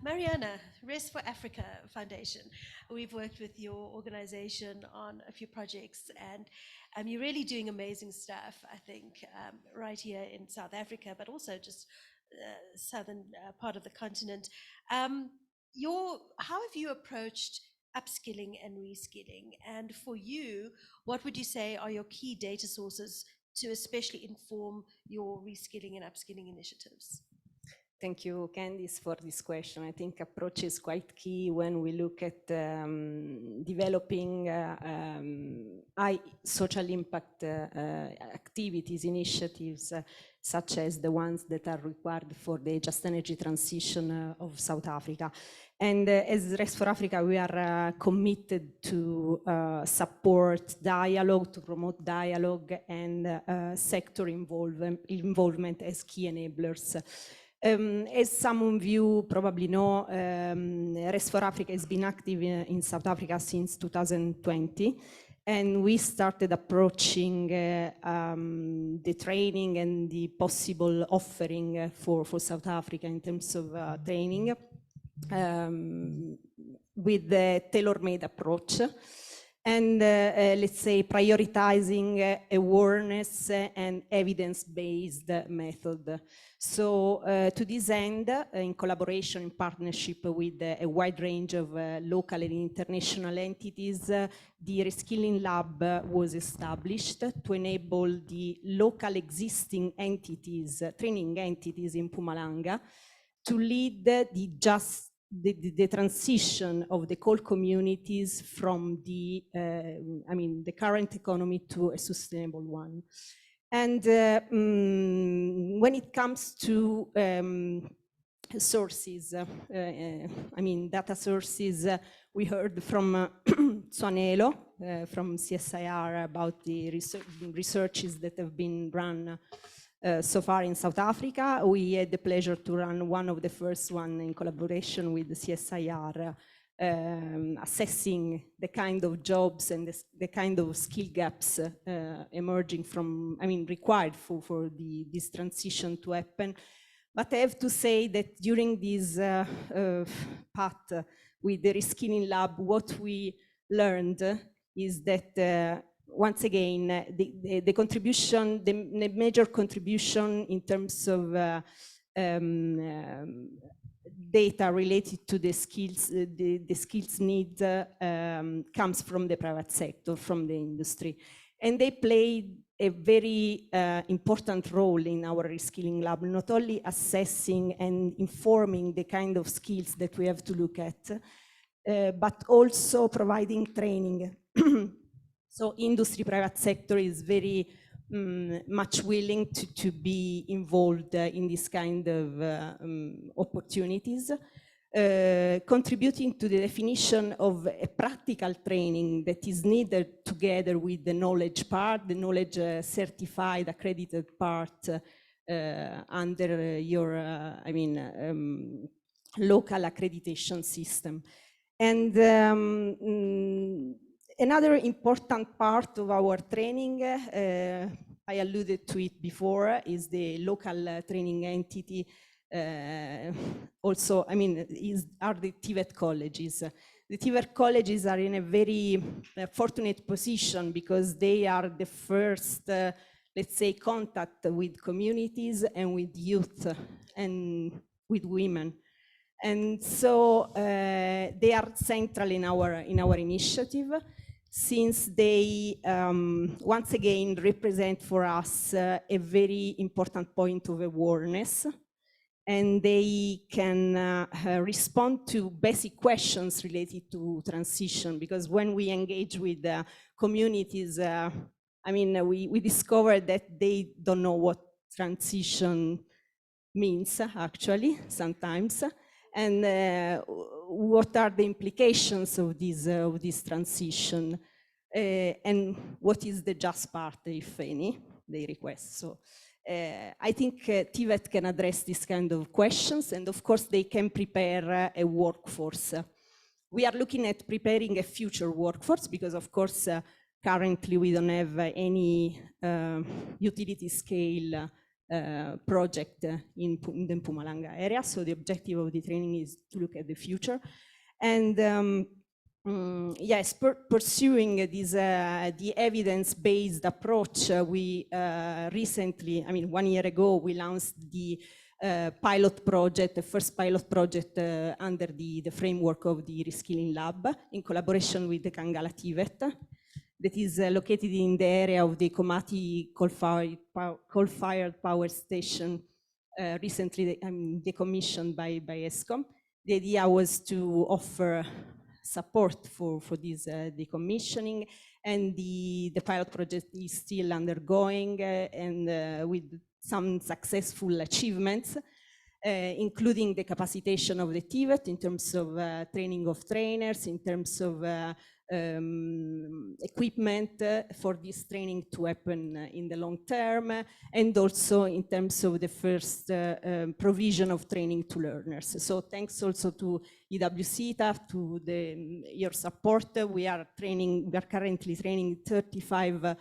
Mariana, Rest for Africa Foundation. We've worked with your organization on a few projects, and you're really doing amazing stuff, I think, right here in South Africa, but also just southern part of the continent. How have you approached upskilling and reskilling? And for you, what would you say are your key data sources to especially inform your reskilling and upskilling initiatives? Thank you, Candice, for this question. I think approach is quite key when we look at developing high social impact activities, initiatives, such as the ones that are required for the just energy transition of South Africa. And as Rest for Africa, we are committed to support dialogue, to promote dialogue and sector involvement as key enablers. As some of you probably know, Rest for Africa has been active in South Africa since 2020, and we started approaching the training and the possible offering for South Africa in terms of training with the tailor-made approach. And let's say prioritizing awareness and evidence-based method. So to this end, in collaboration, in partnership with a wide range of local and international entities, the Reskilling Lab was established to enable the local existing entities, training entities in Mpumalanga, to lead the transition of the coal communities from the current economy to a sustainable one. And when it comes to sources, data sources, we heard from Suanelo, from CSIR, about the researches that have been run so far in South Africa. We had the pleasure to run one of the first one in collaboration with the CSIR, assessing the kind of jobs and the kind of skill gaps emerging from, required for this transition to happen. But I have to say that during this path with the Reskilling Lab, what we learned is that once again, the contribution, the major contribution in terms of data related to the skills, the skills need comes from the private sector, from the industry. And they played a very important role in our Reskilling Lab, not only assessing and informing the kind of skills that we have to look at, but also providing training. So industry, private sector is very much willing to be involved in this kind of opportunities, contributing to the definition of a practical training that is needed together with the knowledge part, the knowledge certified, accredited part under your, local accreditation system. And another important part of our training, I alluded to it before, is the local training entity. Also, are the TVET colleges. the TVET colleges are in a very fortunate position because they are the first, let's say, contact with communities and with youth and with women. And so they are central in our initiative, since they once again represent for us a very important point of awareness, and they can respond to basic questions related to transition, because when we engage with communities, I mean, we discovered that they don't know what transition means actually sometimes, and what are the implications of this transition, and what is the just part, if any, they request. So I think TVET can address this kind of questions, and of course they can prepare a workforce. We are looking at preparing a future workforce because, of course, currently we don't have any utility scale project in the Mpumalanga area. So the objective of the training is to look at the future. And yes, pursuing this, the evidence-based approach, we recently, I mean, 1 year ago, we launched the pilot project, the first pilot project under the framework of the Reskilling Lab in collaboration with the Kangala TVET, that is located in the area of the Komati coal-fired power station, recently decommissioned by ESCOM. The idea was to offer support for this decommissioning, and the pilot project is still undergoing and with some successful achievements, including the capacitation of the TVET in terms of training of trainers, in terms of equipment for this training to happen in the long term, and also in terms of the first provision of training to learners. So thanks also to EWCTA, to your support. We are currently training 35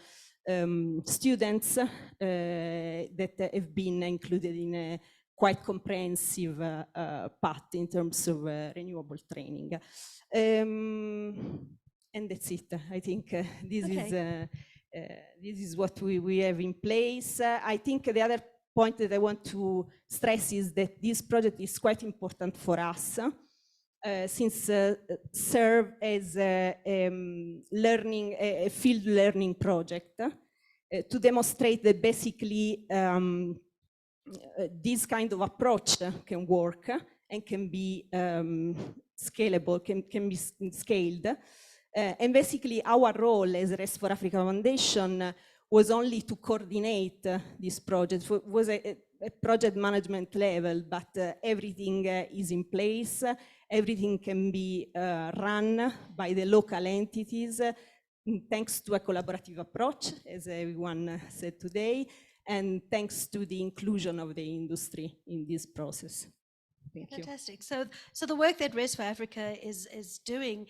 students that have been included in a quite comprehensive path in terms of renewable training. And that's it. I think this is what we have in place. I think the other point that I want to stress is that this project is quite important for us, since serve as a field learning project to demonstrate that basically this kind of approach can work and can be scalable, can be scaled. And basically our role as Rest for Africa Foundation was only to coordinate this project. It was a project management level, but everything is in place. Everything can be run by the local entities, thanks to a collaborative approach, as everyone said today, and thanks to the inclusion of the industry in this process. Thank you. Fantastic. So the work that Rest for Africa is doing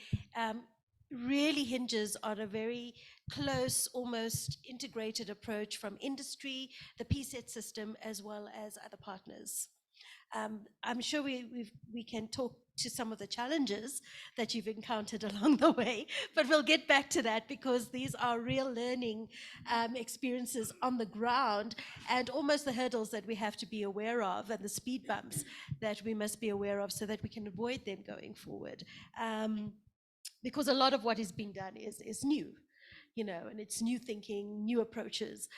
really hinges on a very close, almost integrated approach from industry, the PSET system, as well as other partners. I'm sure we can talk to some of the challenges that you've encountered along the way, but we'll get back to that because these are real learning experiences on the ground and almost the hurdles that we have to be aware of and the speed bumps that we must be aware of so that we can avoid them going forward. Because a lot of what is being done is new, you know, and it's new thinking, new approaches.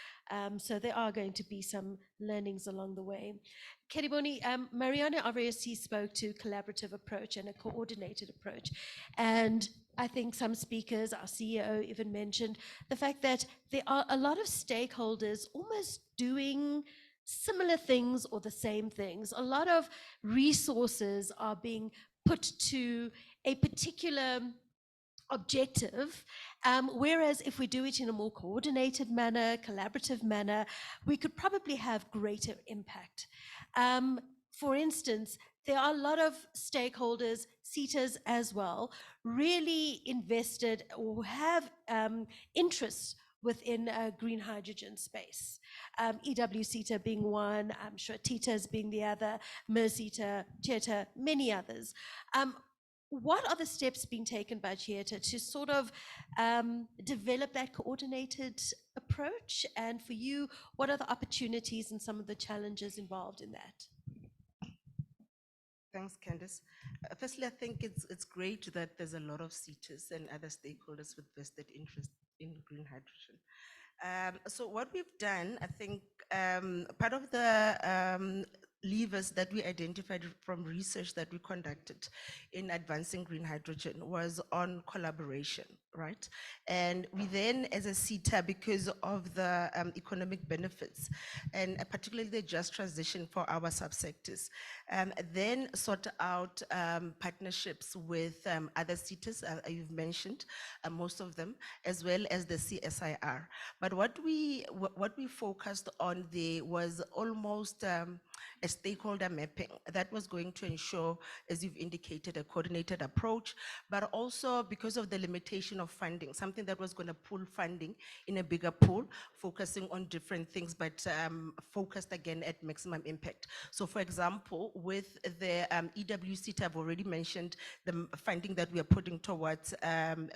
So there are going to be some learnings along the way. Keriboni, Mariana obviously spoke to collaborative approach and a coordinated approach. And I think some speakers, our CEO even mentioned the fact that there are a lot of stakeholders almost doing similar things or the same things. A lot of resources are being put to a particular objective, whereas if we do it in a more coordinated manner, collaborative manner, we could probably have greater impact. For instance, there are a lot of stakeholders, CETAs as well, really invested or have interests within a green hydrogen space. EWCETA being one, I'm sure TITAs being the other, MERCETA, TETA, many others. what are the steps being taken by Chieta to sort of develop that coordinated approach? And for you, what are the opportunities and some of the challenges involved in that? Thanks, Candice. Firstly, I think it's great that there's a lot of CETAs and other stakeholders with vested interest in green hydrogen. So what we've done, I think, part of the levers that we identified from research that we conducted in advancing green hydrogen was on collaboration, right? And we then, as a CETA, because of the economic benefits, and particularly the just transition for our subsectors, then sort out partnerships with other CETAs, you've mentioned most of them, as well as the CSIR. But what we focused on there was almost a stakeholder mapping that was going to ensure, as you've indicated, a coordinated approach, but also because of the limitation of funding, something that was going to pool funding in a bigger pool, focusing on different things, but focused again at maximum impact. So for example, with the EWCT, I've already mentioned the funding that we are putting towards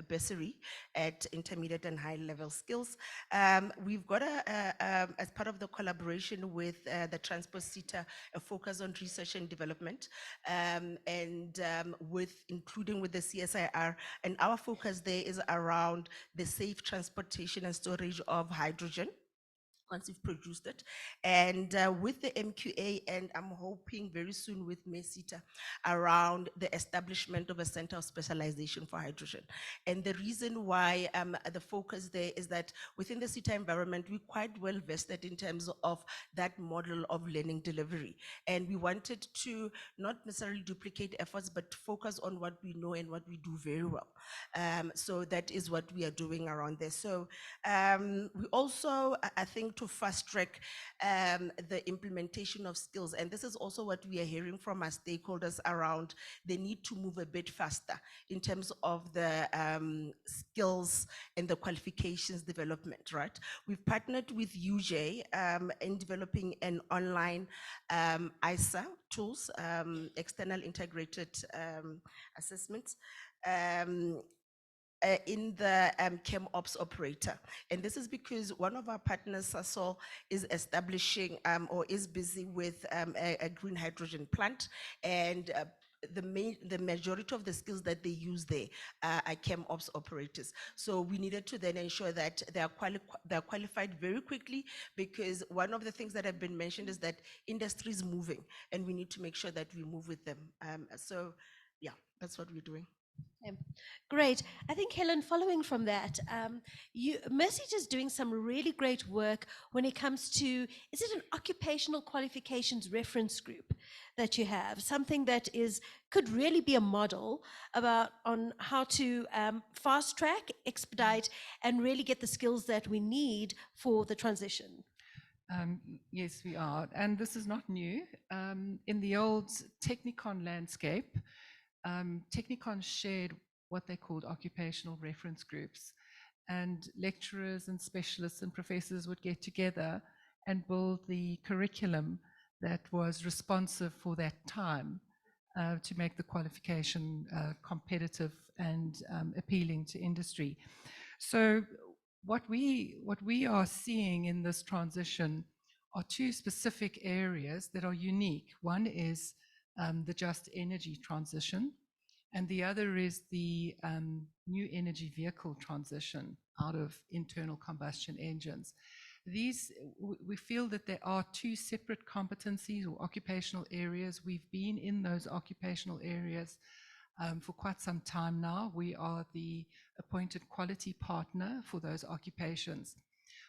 bursary at intermediate and high level skills. We've got, as part of the collaboration with the Transport CETA, a focus on research and development, and including with the CSIR. And our focus there is around the safe transportation and storage of hydrogen once you've produced it, and with the MQA, and I'm hoping very soon with MESITA, around the establishment of a center of specialization for hydrogen. And the reason why the focus there is that within the CETA environment, we're quite well vested in terms of that model of learning delivery. And we wanted to not necessarily duplicate efforts, but focus on what we know and what we do very well. So that is what we are doing around there. So we also, I think, to fast track the implementation of skills. And this is also what we are hearing from our stakeholders around the need to move a bit faster in terms of the skills and the qualifications development, right? We've partnered with UJ in developing an online ISA tools, external integrated assessments, in the Chem Ops operator. And this is because one of our partners, Sasol, is establishing or is busy with a green hydrogen plant, and the majority of the skills that they use there are Chem Ops operators. So we needed to then ensure that they are qualified very quickly, because one of the things that have been mentioned is that industry is moving and we need to make sure that we move with them. So yeah, that's what we're doing. Great. I think, Helen, following from that, MESITA is doing some really great work when it comes to, is it an occupational qualifications reference group that you have? Something that could really be a model on how to fast track, expedite, and really get the skills that we need for the transition. Yes, we are. And this is not new. In the old Technicon landscape, Technicon shared what they called occupational reference groups, and lecturers and specialists and professors would get together and build the curriculum that was responsive for that time to make the qualification competitive and appealing to industry. So what we are seeing in this transition are two specific areas that are unique. One is the just energy transition, and the other is the new energy vehicle transition out of internal combustion engines. We feel that there are two separate competencies or occupational areas. We've been in those occupational areas for quite some time now. We are the appointed quality partner for those occupations.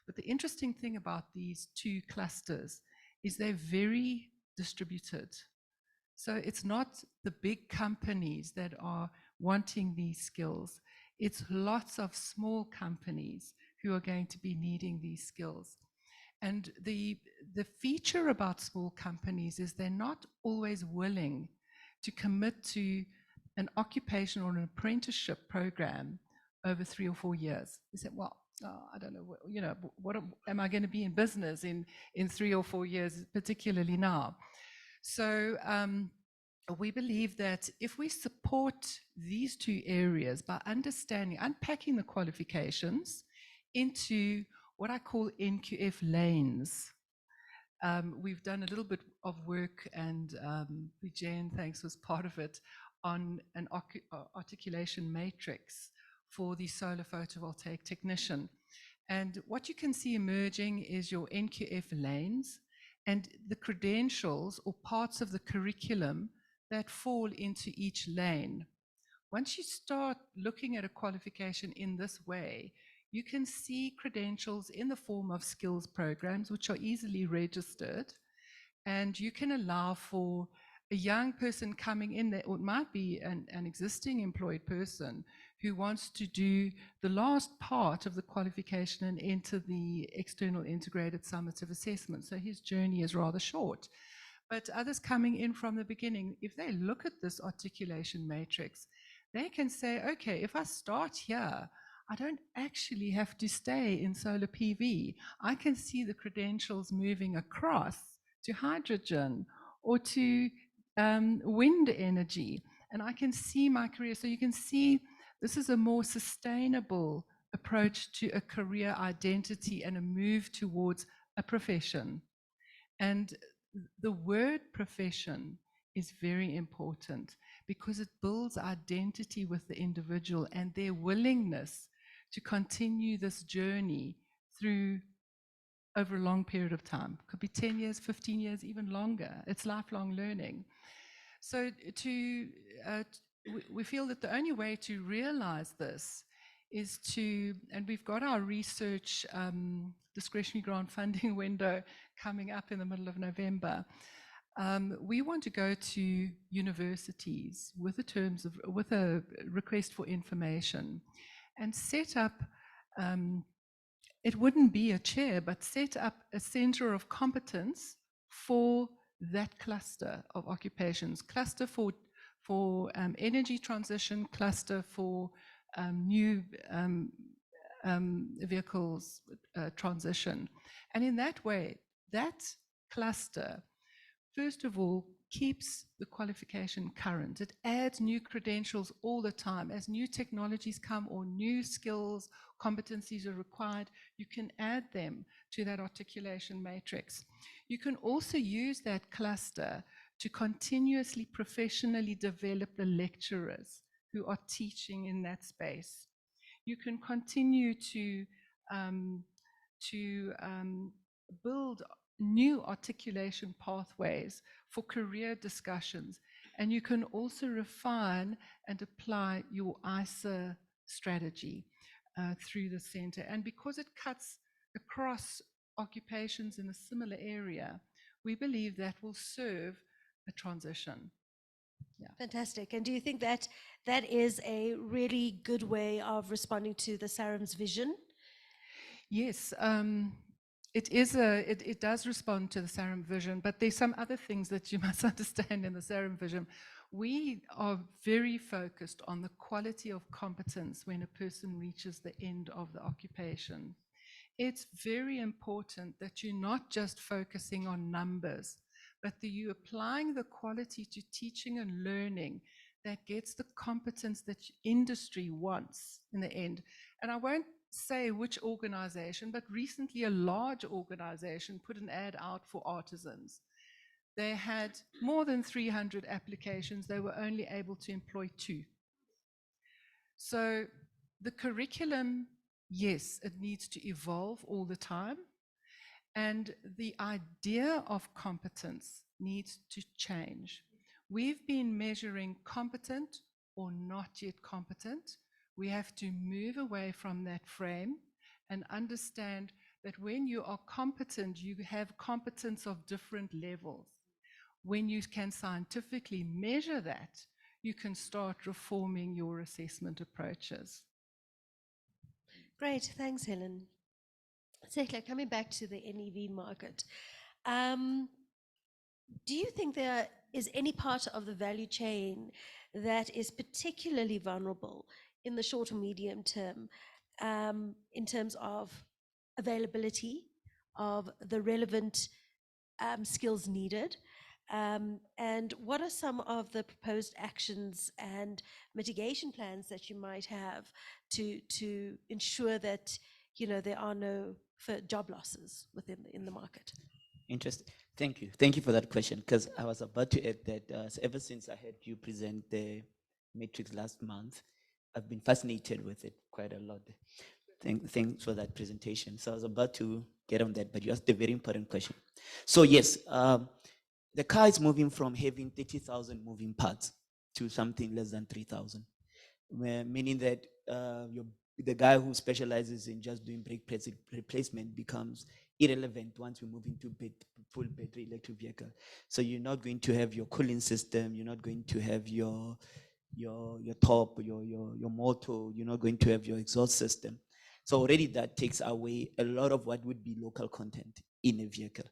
But the interesting thing about these two clusters is they're very distributed. So it's not the big companies that are wanting these skills. It's lots of small companies who are going to be needing these skills. And the feature about small companies is they're not always willing to commit to an occupation or an apprenticeship program over 3 or 4 years. They say, well, I don't know, what am I going to be in business in 3 or 4 years, particularly now? So we believe that if we support these two areas by understanding, unpacking the qualifications into what I call NQF lanes. We've done a little bit of work, and Vijay, thanks, was part of it, on an articulation matrix for the solar photovoltaic technician. And what you can see emerging is your NQF lanes and the credentials or parts of the curriculum that fall into each lane. Once you start looking at a qualification in this way, you can see credentials in the form of skills programs, which are easily registered, and you can allow for a young person coming in there, or it might be an existing employed person who wants to do the last part of the qualification and enter the external integrated summative assessment. So his journey is rather short. But others coming in from the beginning, if they look at this articulation matrix, they can say, okay, if I start here, I don't actually have to stay in solar PV. I can see the credentials moving across to hydrogen or to wind energy, and I can see my career. So you can see this is a more sustainable approach to a career identity and a move towards a profession. And the word profession is very important because it builds identity with the individual and their willingness to continue this journey through over a long period of time. Could be 10 years, 15 years, even longer. It's lifelong learning. So we feel that the only way to realize this is to, and we've got our research discretionary grant funding window coming up in the middle of November. We want to go to universities with a request for information and set up, it wouldn't be a chair, but set up a center of competence for that cluster of occupations, cluster for energy transition, cluster for new vehicles transition. And in that way, that cluster, first of all, keeps the qualification current. It adds new credentials all the time. As new technologies come or new skills, competencies are required, you can add them to that articulation matrix. You can also use that cluster to continuously professionally develop the lecturers who are teaching in that space. You can continue to build new articulation pathways for career discussions, and you can also refine and apply your ISA strategy through the center. And because it cuts across occupations in a similar area, we believe that will serve a transition. Yeah. Fantastic. And do you think that that is a really good way of responding to the SARM's vision? Yes, it does respond to the SARM vision, but there's some other things that you must understand in the SARM vision. We are very focused on the quality of competence when a person reaches the end of the occupation. It's very important that you're not just focusing on numbers, but that you're applying the quality to teaching and learning that gets the competence that industry wants in the end. And I won't say which organization, but recently a large organization put an ad out for artisans. They had more than 300 applications. They were only able to employ 2. So the curriculum, yes, it needs to evolve all the time. And the idea of competence needs to change. We've been measuring competent or not yet competent. We have to move away from that frame and understand that when you are competent, you have competence of different levels. When you can scientifically measure that, you can start reforming your assessment approaches. Great, thanks, Helen. Sekla, coming back to the NEV market, do you think there is any part of the value chain that is particularly vulnerable in the short or medium term in terms of availability of the relevant skills needed? And what are some of the proposed actions and mitigation plans that you might have to ensure that, you know, there are no job losses in the market? Interesting. Thank you. Thank you for that question, because I was about to add that ever since I heard you present the matrix last month, I've been fascinated with it quite a lot. Thanks for that presentation. So I was about to get on that, but you asked a very important question. So yes, the car is moving from having 30,000 moving parts to something less than 3,000, meaning that the guy who specializes in just doing brake replacement becomes irrelevant once we move into full battery electric vehicle. So you're not going to have your cooling system, you're not going to have your top, your motor, you're not going to have your exhaust system. So already that takes away a lot of what would be local content in a vehicle.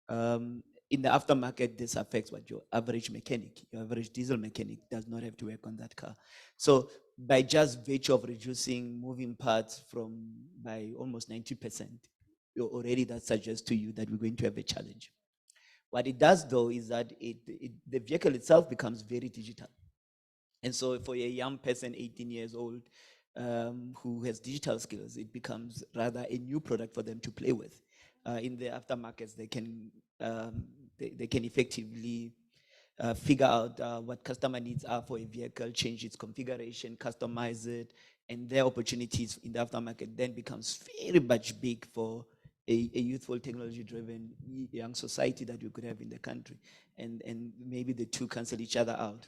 In the aftermarket, this affects what your average mechanic, your average diesel mechanic does not have to work on that car. So by just virtue of reducing moving parts by almost 90%, already that suggests to you that we're going to have a challenge. What it does though is that the vehicle itself becomes very digital. And so for a young person, 18 years old, who has digital skills, it becomes rather a new product for them to play with. In the aftermarkets, they can effectively figure out what customer needs are for a vehicle, change its configuration, customize it, and their opportunities in the aftermarket then becomes very much big for a youthful, technology-driven young society that we could have in the country. And maybe the two cancel each other out.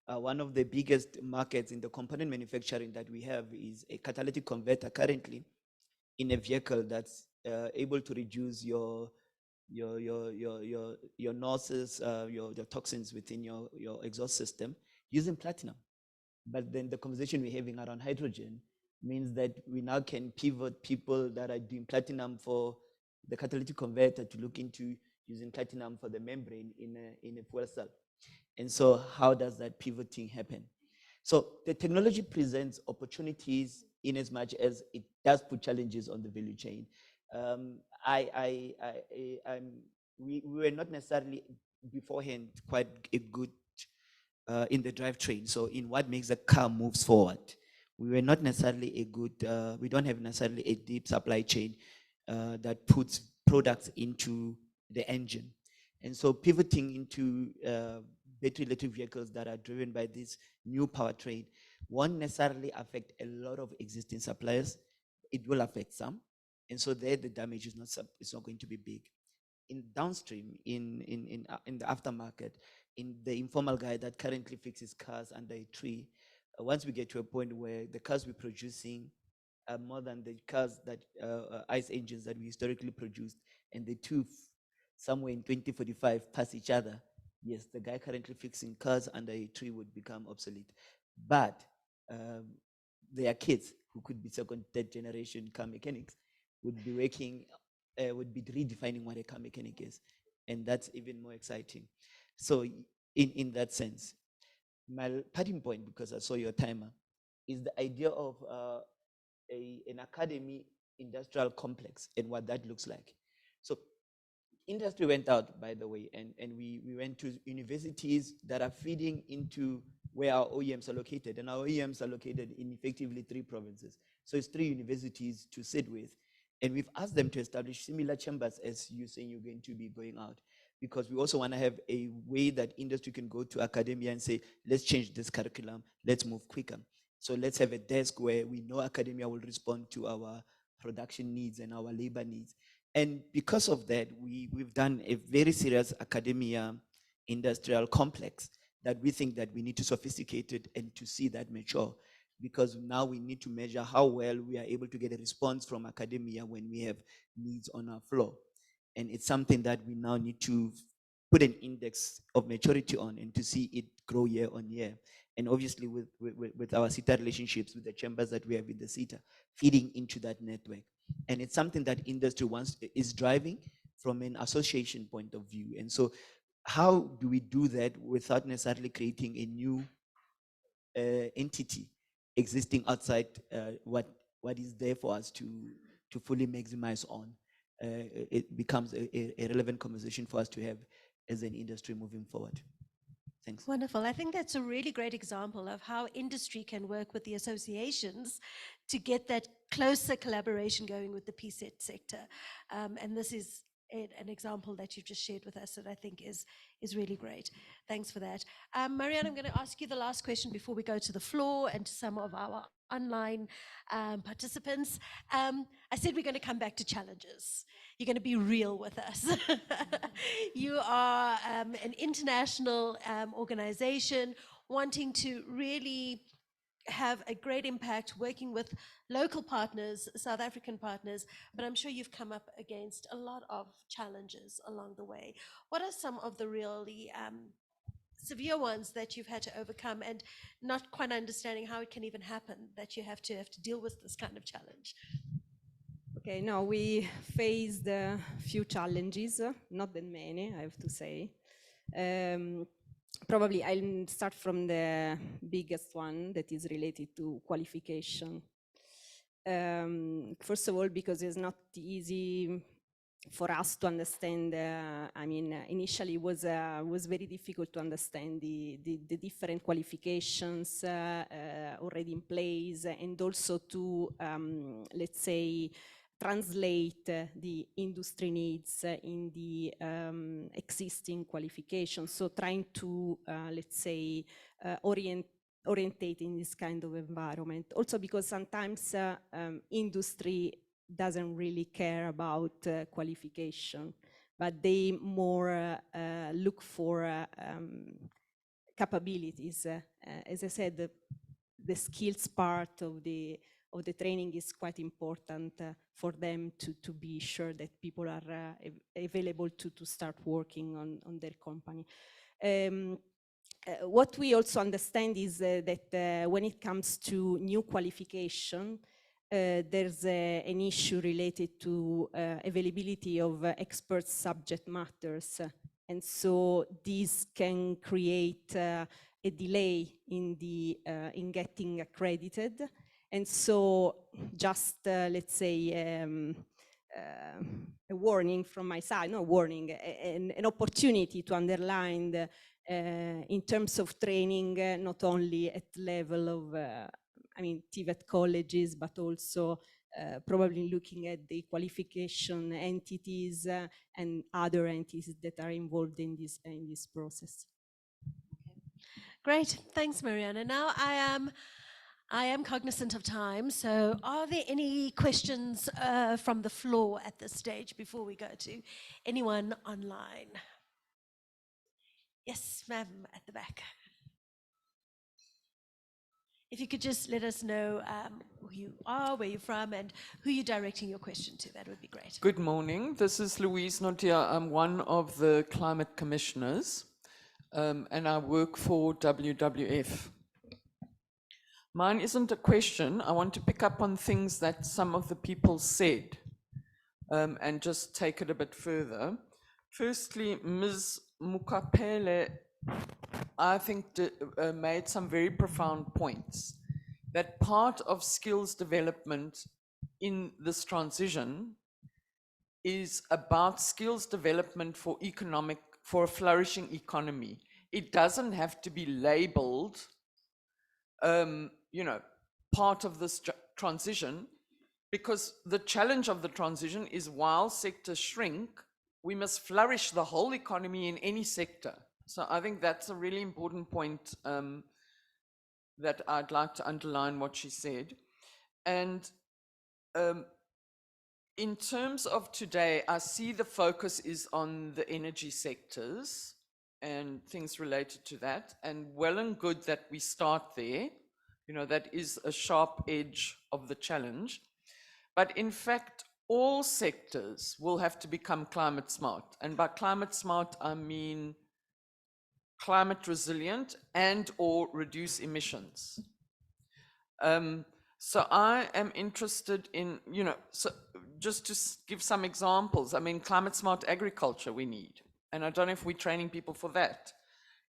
One of the biggest markets in the component manufacturing that we have is a catalytic converter currently in a vehicle that's able to reduce your noise, your toxins within your exhaust system using platinum. But then the conversation we're having around hydrogen means that we now can pivot people that are doing platinum for the catalytic converter to look into using platinum for the membrane in a fuel cell. And so how does that pivoting happen? So the technology presents opportunities in as much as it does put challenges on the value chain. We were not necessarily beforehand quite a good in the drivetrain. So in what makes the car moves forward, we were not necessarily a good, we don't have necessarily a deep supply chain that puts products into the engine. And so pivoting into battery electric vehicles that are driven by this new powertrain won't necessarily affect a lot of existing suppliers. It will affect some. And so there the damage is not going to be big. In downstream, in the aftermarket, in the informal guy that currently fixes cars under a tree, once we get to a point where the cars we're producing are more than the cars that ICE engines that we historically produced, and the two somewhere in 2045 pass each other, yes, the guy currently fixing cars under a tree would become obsolete. But their kids, who could be second, third generation car mechanics, would be working, would be redefining what a car mechanic is. And that's even more exciting. So in that sense, my parting point, because I saw your timer, is the idea of an academy industrial complex and what that looks like. So industry went out, by the way, and we went to universities that are feeding into where our OEMs are located. And our OEMs are located in effectively 3 provinces. So it's 3 universities to sit with. And we've asked them to establish similar chambers as you saying you're going to be going out, because we also want to have a way that industry can go to academia and say, let's change this curriculum, let's move quicker. So let's have a desk where we know academia will respond to our production needs and our labor needs. And because of that, we've done a very serious academia industrial complex that we think that we need to sophisticate it and to see that mature, because now we need to measure how well we are able to get a response from academia when we have needs on our floor. And it's something that we now need to put an index of maturity on and to see it grow year on year. And obviously with our CETA relationships, with the chambers that we have in the CETA, feeding into that network. And it's something that industry is driving from an association point of view. And so how do we do that without necessarily creating a new entity existing outside what is there for us to fully maximize on? It becomes a relevant conversation for us to have as an industry moving forward. Thanks. Wonderful. I think that's a really great example of how industry can work with the associations to get that closer collaboration going with the PSET sector. And this is an example that you've just shared with us that I think is really great. Thanks for that. Marianne, I'm going to ask you the last question before we go to the floor and to some of our online participants. I said we're going to come back to challenges. You're going to be real with us. You are an international organization wanting to really have a great impact working with local partners, South African partners, but I'm sure you've come up against a lot of challenges along the way. What are some of the really severe ones that you've had to overcome and not quite understanding how it can even happen that you have to deal with this kind of challenge? Okay, no, we faced a few challenges, not that many, I have to say. Probably I'll start from the biggest one that is related to qualification. First of all, because it's not easy for us to understand. I mean, initially it was very difficult to understand the different qualifications already in place, and also to, let's say, translate the industry needs in the existing qualifications. So trying to, let's say, orientate in this kind of environment. Also because sometimes industry doesn't really care about qualification, but they more look for capabilities. As I said, the skills part of the training is quite important for them to be sure that people are available to start working on their company. What we also understand is that when it comes to new qualification, there's an issue related to availability of expert subject matters. And so this can create a delay in getting accredited. And so just, let's say, a warning from my side, not warning, an opportunity to underline in terms of training, not only at level of, I mean, TVET colleges, but also probably looking at the qualification entities and other entities that are involved in this process. Great, thanks, Mariana. Now I am cognizant of time, so are there any questions from the floor at this stage before we go to anyone online? Yes, ma'am, at the back. If you could just let us know who you are, where you're from, and who you're directing your question to, that would be great. Good morning. This is Louise Notia. I'm one of the climate commissioners, and I work for WWF. Mine isn't a question. I want to pick up on things that some of the people said and just take it a bit further. Firstly, Ms. Mukapele, I think, made some very profound points. That part of skills development in this transition is about skills development for a flourishing economy. It doesn't have to be labeled you know, part of this transition, because the challenge of the transition is while sectors shrink, we must flourish the whole economy in any sector. So I think that's a really important point that I'd like to underline what she said. And in terms of today, I see the focus is on the energy sectors and things related to that, and well and good that we start there. You know, that is a sharp edge of the challenge. But in fact, all sectors will have to become climate smart. And by climate smart, I mean climate resilient and or reduce emissions. So I am interested in, you know, so just to give some examples, I mean, climate smart agriculture we need. And I don't know if we're training people for that.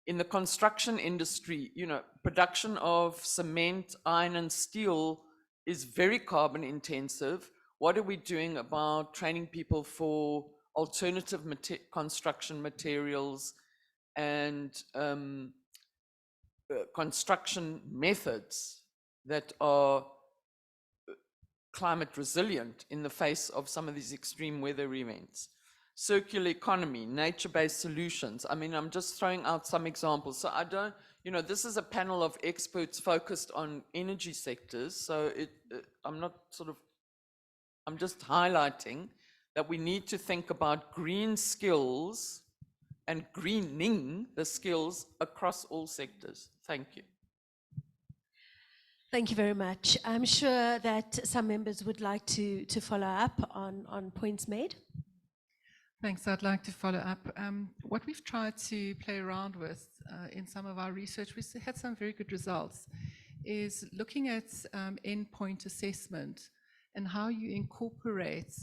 In the construction industry, you know, production of cement, iron and steel is very carbon intensive. What are we doing about training people for alternative construction materials, and construction methods that are climate resilient in the face of some of these extreme weather events. Circular economy, nature-based solutions. I mean, I'm just throwing out some examples. So I don't, this is a panel of experts focused on energy sectors. So I'm just highlighting that we need to think about green skills and greening the skills across all sectors. Thank you. Thank you very much. I'm sure that some members would like to follow up on points made. Thanks. I'd like to follow up. What we've tried to play around with in some of our research, we had some very good results, is looking at endpoint assessment and how you incorporate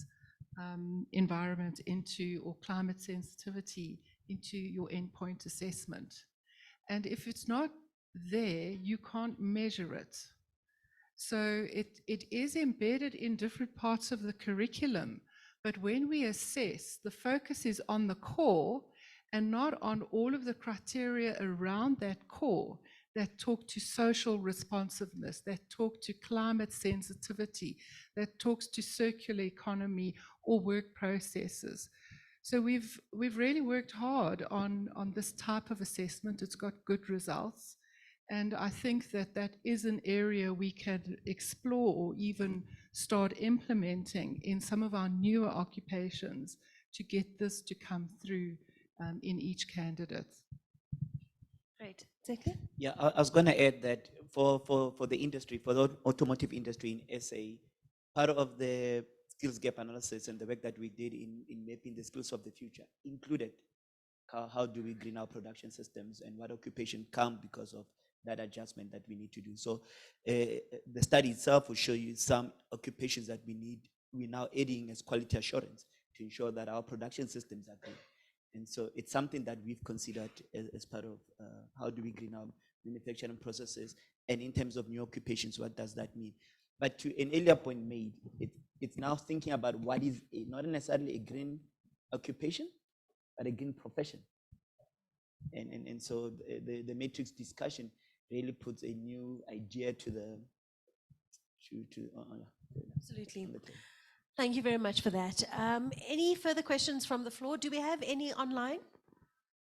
environment into, or climate sensitivity into your endpoint assessment. And if it's not there, you can't measure it. So it is embedded in different parts of the curriculum. But when we assess, the focus is on the core and not on all of the criteria around that core that talk to social responsiveness, that talk to climate sensitivity, that talks to circular economy or work processes. So we've really worked hard on this type of assessment. It's got good results. And I think that is an area we can explore or even start implementing in some of our newer occupations to get this to come through in each candidate. Great. Zeke? Yeah, I was going to add that for the industry, for the automotive industry in SA, part of the skills gap analysis and the work that we did in mapping the skills of the future included how do we green our production systems and what occupation come because of that adjustment that we need to do. So the study itself will show you some occupations that we're now adding as quality assurance to ensure that our production systems are good. And so it's something that we've considered as part of how do we green our manufacturing processes, and in terms of new occupations, what does that mean? But to an earlier point made, it's now thinking about what is not necessarily a green occupation, but a green profession. And so the matrix discussion really puts a new idea to the Absolutely. Thank you very much for that. Any further questions from the floor? Do we have any online?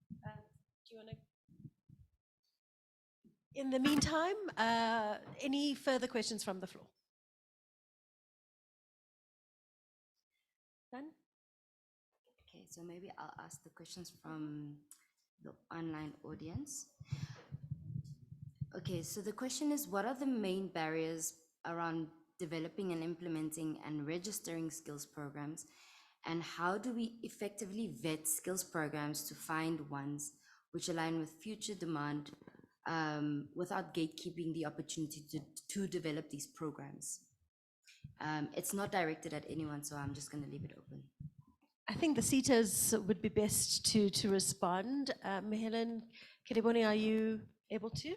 Do you want to? In the meantime, any further questions from the floor? Done? Okay, so maybe I'll ask the questions from the online audience. Okay, so the question is, what are the main barriers around developing and implementing and registering skills programs? And how do we effectively vet skills programs to find ones which align with future demand without gatekeeping the opportunity to develop these programs? It's not directed at anyone, so I'm just going to leave it open. I think the seaters would be best to respond. Helen Kiriboni, are you able to?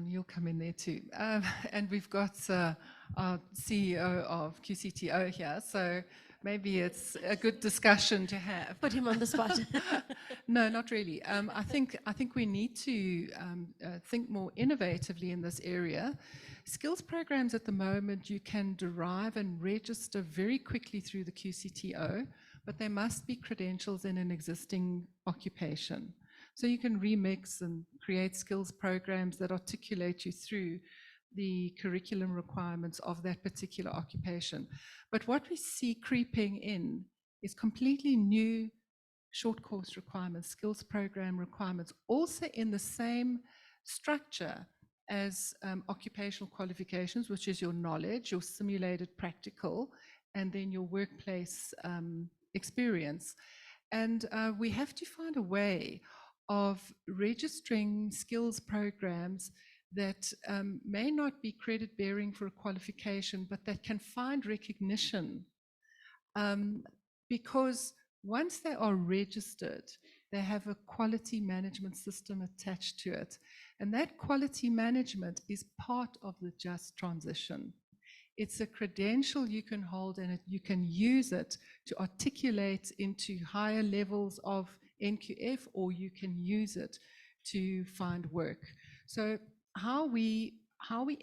You'll come in there too. And we've got our CEO of QCTO here, so maybe it's a good discussion to have. Put him on the spot. No, not really. I think we need to think more innovatively in this area. Skills programs at the moment, you can derive and register very quickly through the QCTO, but there must be credentials in an existing occupation. So you can remix and create skills programs that articulate you through the curriculum requirements of that particular occupation. But what we see creeping in is completely new short course requirements, skills program requirements, also in the same structure as occupational qualifications, which is your knowledge, your simulated practical, and then your workplace experience. And we have to find a way of registering skills programs that may not be credit bearing for a qualification, but that can find recognition. Because once they are registered, they have a quality management system attached to it. And that quality management is part of the just transition. It's a credential you can hold, and you can use it to articulate into higher levels of NQF, or you can use it to find work. So how we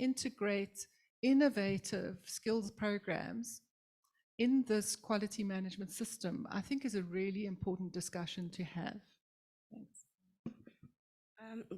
integrate innovative skills programs in this quality management system, I think, is a really important discussion to have. Thanks.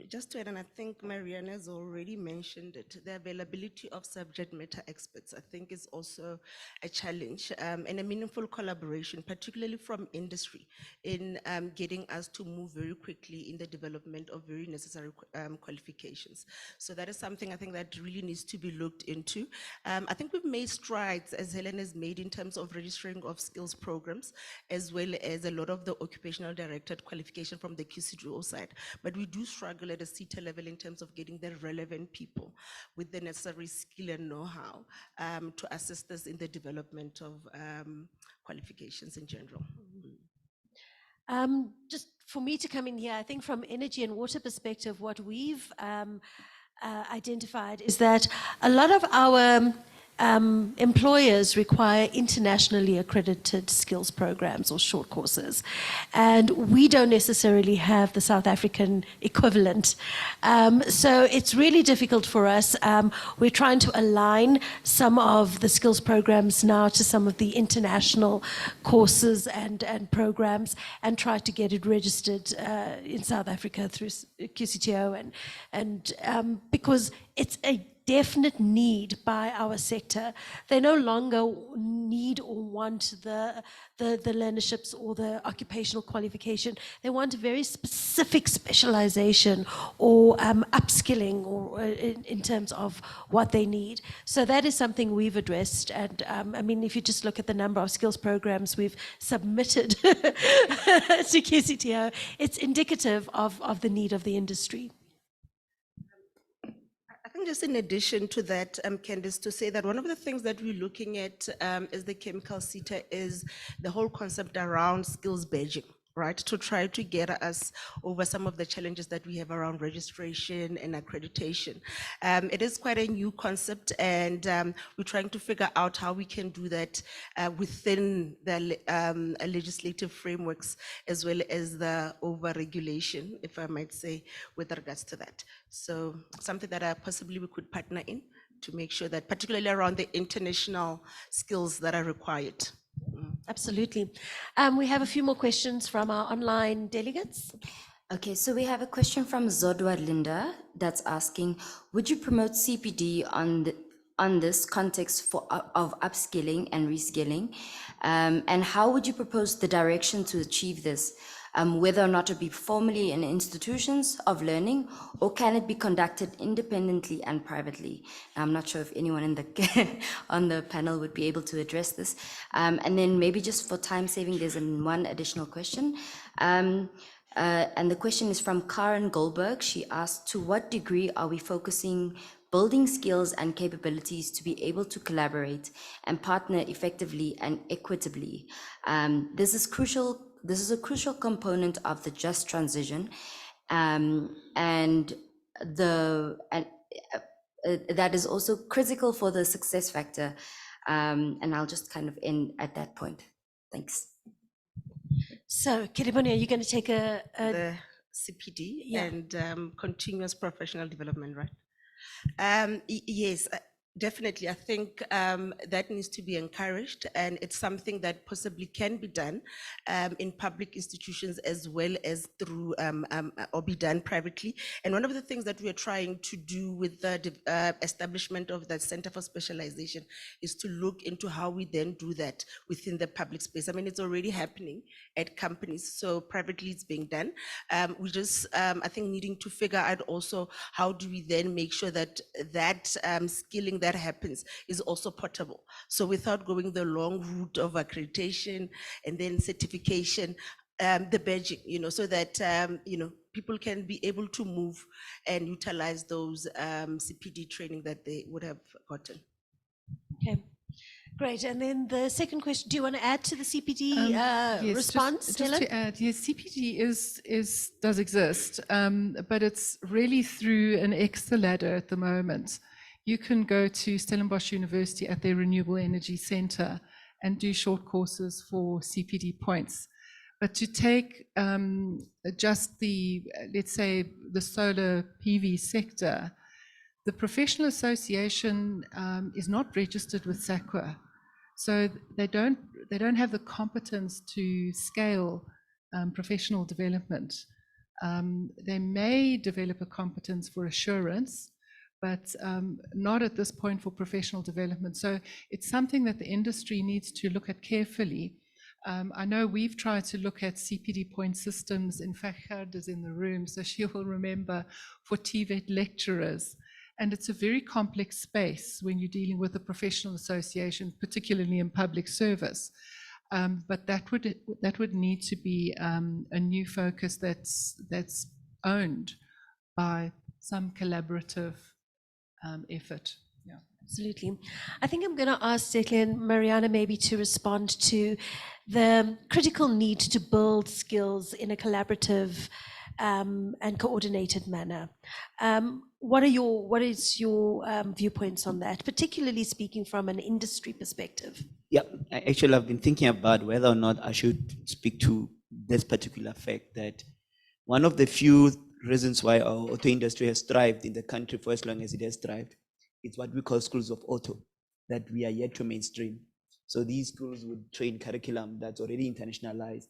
Just to add, and I think Marianne has already mentioned it, the availability of subject matter experts, I think, is also a challenge, and a meaningful collaboration, particularly from industry, in getting us to move very quickly in the development of very necessary qualifications. So that is something I think that really needs to be looked into. I think we've made strides, as Helen has made, in terms of registering of skills programs, as well as a lot of the occupational directed qualification from the QCGO side. But we do struggle at a CETA level in terms of getting the relevant people with the necessary skill and know-how to assist us in the development of qualifications in general. Just for me to come in here, I think from energy and water perspective, what we've identified is that a lot of our employers require internationally accredited skills programs or short courses, and we don't necessarily have the South African equivalent. So it's really difficult for us. We're trying to align some of the skills programs now to some of the international courses and programs, and try to get it registered in South Africa through QCTO, and because it's a definite need by our sector. They no longer need or want the learnerships or the occupational qualification. They want a very specific specialization or upskilling, or in terms of what they need. So that is something we've addressed. And I mean, if you just look at the number of skills programs we've submitted to QCTO, it's indicative of the need of the industry. I think just in addition to that, Candice, to say that one of the things that we're looking at as the chemical CETA is the whole concept around skills badging, right? To try to get us over some of the challenges that we have around registration and accreditation. It is quite a new concept, and we're trying to figure out how we can do that within the legislative frameworks, as well as the over-regulation, if I might say, with regards to that. So something that possibly we could partner in to make sure that, particularly around the international skills that are required. Absolutely. We have a few more questions from our online delegates. Okay, so we have a question from Zodwa Linda that's asking, would you promote CPD on this context of upskilling and reskilling? And how would you propose the direction to achieve this? Whether or not it be formally in institutions of learning, or can it be conducted independently and privately? I'm not sure if anyone in the on the panel would be able to address this. And then maybe just for time saving, there's one additional question. And the question is from Karen Goldberg. She asked, to what degree are we focusing building skills and capabilities to be able to collaborate and partner effectively and equitably? This is crucial. This is a crucial component of the just transition, and that is also critical for the success factor. And I'll just kind of end at that point. Thanks. So, Kiriboni, are you going to take the CPD and continuous professional development, right? Yes. Definitely, I think that needs to be encouraged, and it's something that possibly can be done in public institutions as well as through or be done privately. And one of the things that we are trying to do with the establishment of the Center for Specialization is to look into how we then do that within the public space. I mean, it's already happening at companies, so privately it's being done. We just, I think, needing to figure out also how do we then make sure that that skilling that happens is also portable. So without going the long route of accreditation and then certification, the badging, so that, people can be able to move and utilize those CPD training that they would have gotten. Okay. Great. And then the second question, do you want to add to the CPD yes, response, just Helen? to add, yes, CPD does exist, but it's really through an extra ladder at the moment. you can go to Stellenbosch University at their Renewable Energy Center and do short courses for CPD points. But to take just the, let's say, the solar PV sector, the professional association is not registered with SAQA. So they don't have the competence to scale professional development. They may develop a competence for assurance, but not at this point for professional development. So it's something that the industry needs to look at carefully. I know we've tried to look at CPD point systems. In fact, Gerd is in the room, so she will remember, for TVET lecturers. And it's a very complex space when you're dealing with a professional association, particularly in public service. But that would need to be a new focus that's owned by some collaborative effort. Yeah. Absolutely. I think I'm going to ask Declan and Mariana maybe to respond to the critical need to build skills in a collaborative and coordinated manner. What is your viewpoints on that, particularly speaking from an industry perspective? Yeah, actually, I've been thinking about whether or not I should speak to this particular fact that one of the few reasons why our auto industry has thrived in the country for as long as it has thrived is what we call schools of auto, that we are yet to mainstream. So these schools would train curriculum that's already internationalized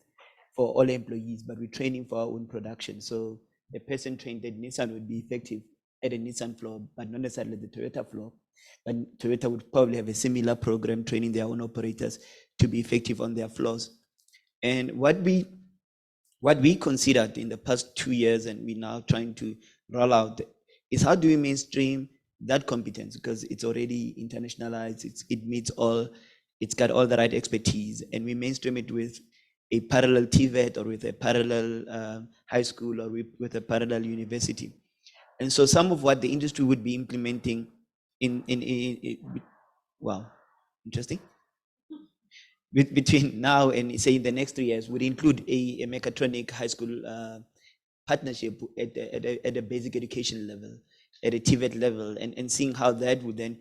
for all employees, but we're training for our own production. So a person trained at Nissan would be effective at a Nissan floor, but not necessarily the Toyota floor. But Toyota would probably have a similar program training their own operators to be effective on their floors. And what we considered in the past 2 years, and we're now trying to roll out, is how do we mainstream that competence, because it's already internationalized, it meets all, it's got all the right expertise, and we mainstream it with a parallel TVET or with a parallel high school or with a parallel university. And so some of what the industry would be implementing wow, interesting. Between now and say in the next 3 years would include a mechatronic high school partnership at a basic education level, at a TVET level, and seeing how that would then,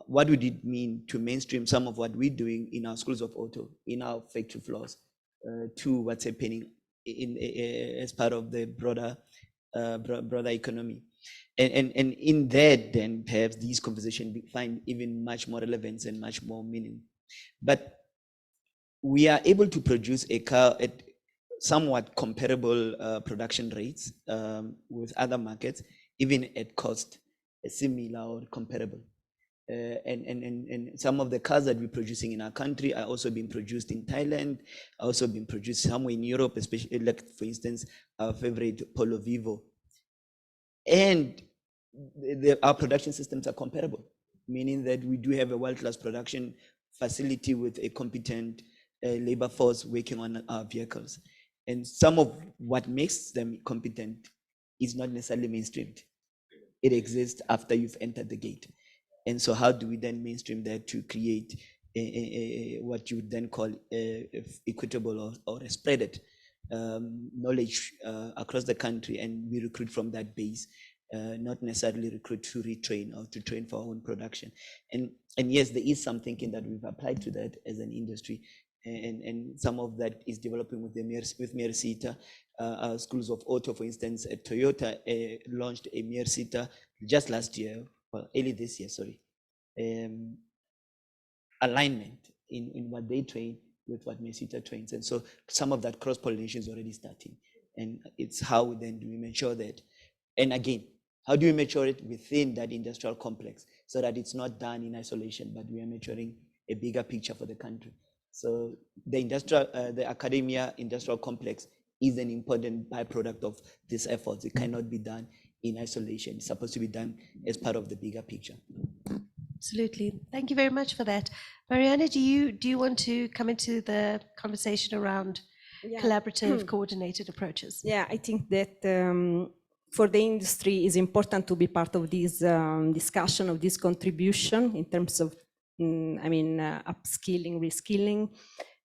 what would it mean to mainstream some of what we're doing in our schools of auto, in our factory floors, to what's happening as part of the broader economy. And in that, then perhaps these conversations find even much more relevance and much more meaning. But we are able to produce a car at somewhat comparable production rates with other markets, even at cost similar or comparable. And some of the cars that we're producing in our country are also being produced in Thailand, also being produced somewhere in Europe, especially like, for instance, our favorite Polo Vivo. And our production systems are comparable, meaning that we do have a world-class production facility with a competent labor force working on our vehicles. And some of what makes them competent is not necessarily mainstreamed. It exists after you've entered the gate. And so how do we then mainstream that to create what you would then call equitable or a spreaded knowledge across the country, and we recruit from that base, not necessarily recruit to retrain or to train for our own production. And yes, there is some thinking that we've applied to that as an industry, and some of that is developing with Mersita. Schools of auto, for instance, at Toyota launched a Mersita just last year, well, early this year, sorry, alignment in what they train with what Mersita trains. And so some of that cross-pollination is already starting. And it's how then do we make that, and again, how do we mature it within that industrial complex so that it's not done in isolation, but we are maturing a bigger picture for the country. So the academia industrial complex is an important byproduct of these efforts. It cannot be done in isolation. It's supposed to be done as part of the bigger picture. Absolutely. Thank you very much for that. Mariana, do you want to come into the conversation around collaborative, coordinated approaches? Yeah, I think that for the industry is important to be part of this discussion, of this contribution in terms of, upskilling, reskilling,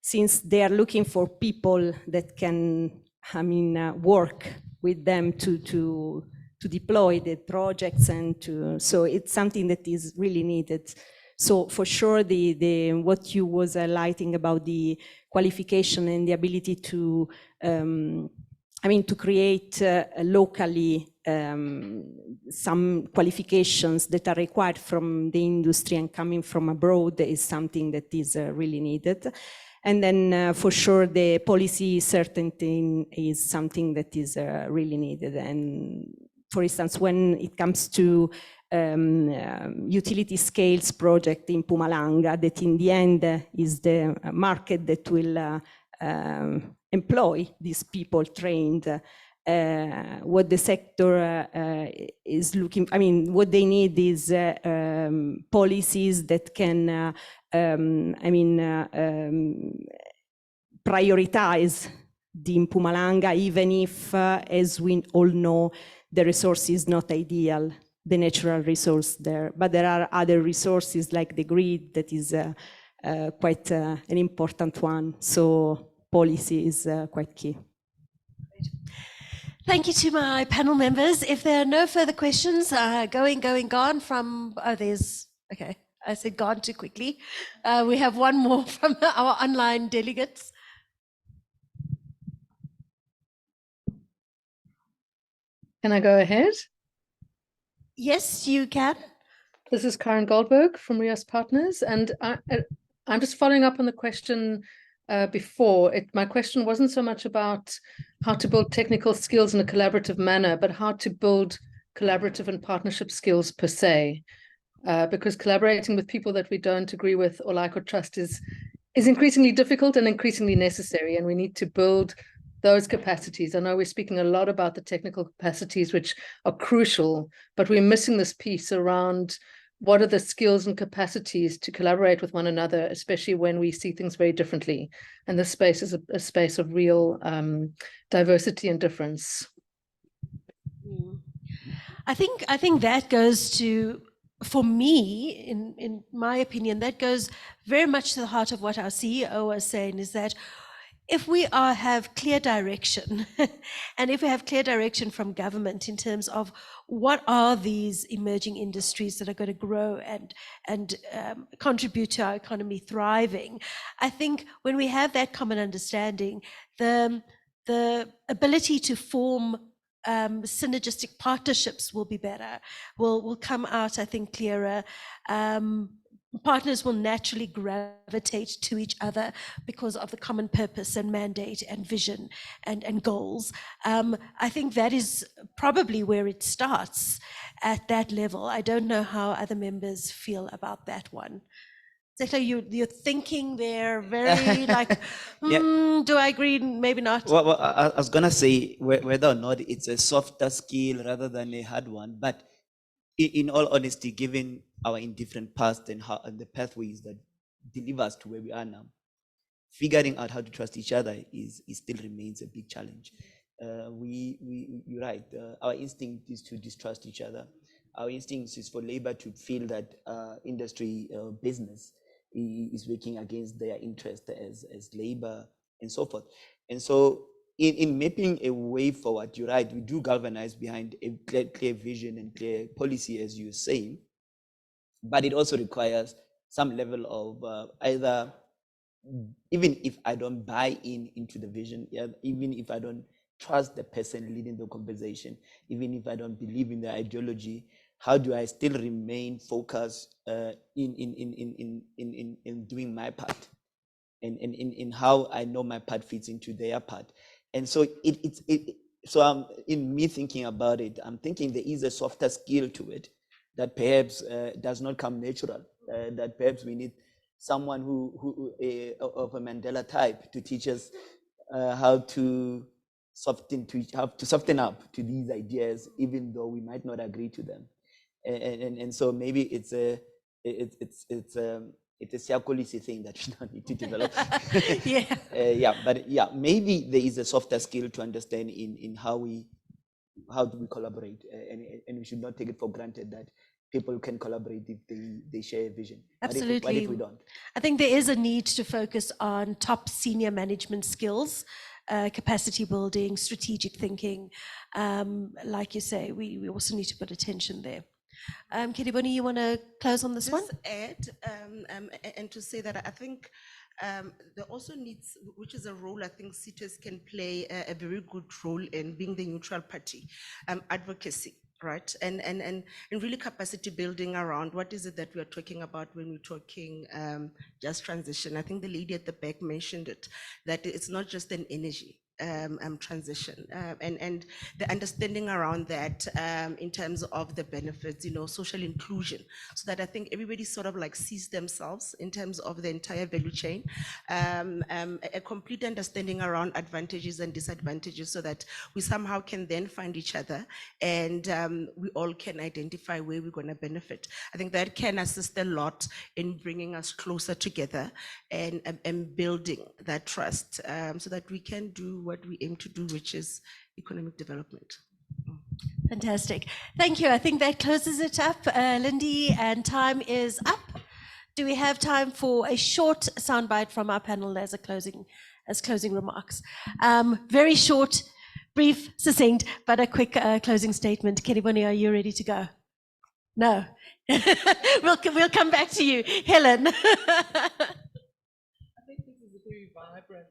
since they are looking for people that can, work with them to deploy the projects and so it's something that is really needed. So for sure, what you was highlighting about the qualification and the ability to, to create locally some qualifications that are required from the industry and coming from abroad is something that is really needed. And then for sure, the policy certainty is something that is really needed. And for instance, when it comes to utility scales project in Mpumalanga, that in the end is the market that will employ these people trained, what the sector is looking, what they need is policies that can, prioritize the Mpumalanga, even if, as we all know, the resource is not ideal, the natural resource there. But there are other resources like the grid that is quite an important one. So policy is quite key. Thank you to my panel members. If there are no further questions, gone from, okay, I said gone too quickly. We have one more from our online delegates. Can I go ahead? Yes, you can. This is Karen Goldberg from Rios Partners, and I'm just following up on the question before. My question wasn't so much about how to build technical skills in a collaborative manner, but how to build collaborative and partnership skills per se. Because collaborating with people that we don't agree with or like or trust is increasingly difficult and increasingly necessary, and we need to build those capacities. I know we're speaking a lot about the technical capacities, which are crucial, but we're missing this piece around what are the skills and capacities to collaborate with one another, especially when we see things very differently. And this space is a space of real diversity and difference. I think that goes to, for me, in my opinion, that goes very much to the heart of what our CEO was saying, is that if we have clear direction, and if we have clear direction from government in terms of what are these emerging industries that are going to grow and contribute to our economy thriving, I think when we have that common understanding, the ability to form synergistic partnerships will be better, will come out, I think, clearer. Partners will naturally gravitate to each other because of the common purpose and mandate and vision and goals. I think that is probably where it starts, at that level. I don't know how other members feel about that one. Zeta, you're thinking there very like, do I agree? Maybe not. Well, I was gonna say whether or not it's a softer skill rather than a hard one, but in all honesty, given our indifferent past and the pathways that deliver us to where we are now, figuring out how to trust each other is still remains a big challenge. You're right. Our instinct is to distrust each other. Our instinct is for labor to feel that industry business is working against their interest as labor and so forth. And so in mapping a way forward, you're right, we do galvanize behind a clear vision and clear policy, as you're saying, but it also requires some level of either, even if I don't buy into the vision, even if I don't trust the person leading the conversation, even if I don't believe in the ideology, how do I still remain focused in doing my part, and in how I know my part fits into their part? And so so in me thinking about it, I'm thinking there is a softer skill to it that perhaps does not come natural, that perhaps we need someone who of a Mandela type to teach us how to soften up to these ideas, even though we might not agree to them. And so maybe it's a Siyakolisi thing that we don't need to develop. But maybe there is a softer skill to understand in how do we collaborate, and we should not take it for granted that people can collaborate if they share a vision. Absolutely. What if we don't? I think there is a need to focus on top senior management skills capacity building, strategic thinking. Like you say, we also need to put attention there. Kiriboni, you want to close on this one? Just add, and to say that I think there also needs, which is a role I think CITES can play a very good role in being the neutral party, advocacy, right? And really capacity building around what is it that we are talking about when we're talking just transition. I think the lady at the back mentioned it, that it's not just an energy transition, and the understanding around that in terms of the benefits, social inclusion, so that I think everybody sort of like sees themselves in terms of the entire value chain, a complete understanding around advantages and disadvantages, so that we somehow can then find each other and we all can identify where we're going to benefit. I think that can assist a lot in bringing us closer together and building that trust, so that we can do what we aim to do, which is economic development. Fantastic. Thank you. I think that closes it up, Lindy, and time is up. Do we have time for a short soundbite from our panel as closing remarks? Very short, brief, succinct, but a quick closing statement. Kiriboni, are you ready to go? No. We'll come back to you. Helen. I think this is a very vibrant,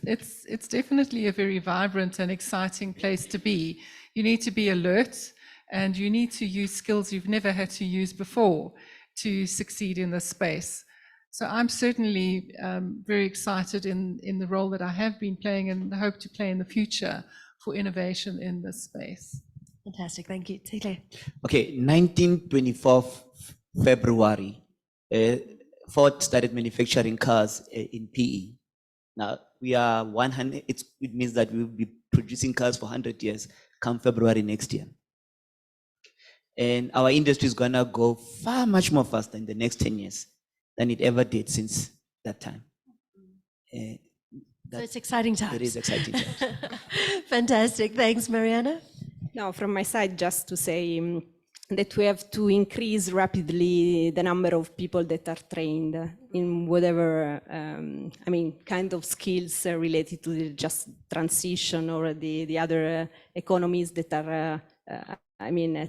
it's definitely a very vibrant and exciting place to be. You need to be alert and you need to use skills you've never had to use before to succeed in this space. So I'm certainly very excited in the role that I have been playing and hope to play in the future for innovation in this space. Fantastic, thank you. Tile. Okay, 1924 February, Ford started manufacturing cars in PE. Now we are 100, it means that we will be producing cars for 100 years come February next year. And our industry is gonna go far much more faster in the next 10 years than it ever did since that time. So it's exciting times. It is exciting times. Fantastic, thanks Mariana. Now, from my side, just to say that we have to increase rapidly the number of people that are trained in whatever, kind of skills related to the just transition or the other economies that are,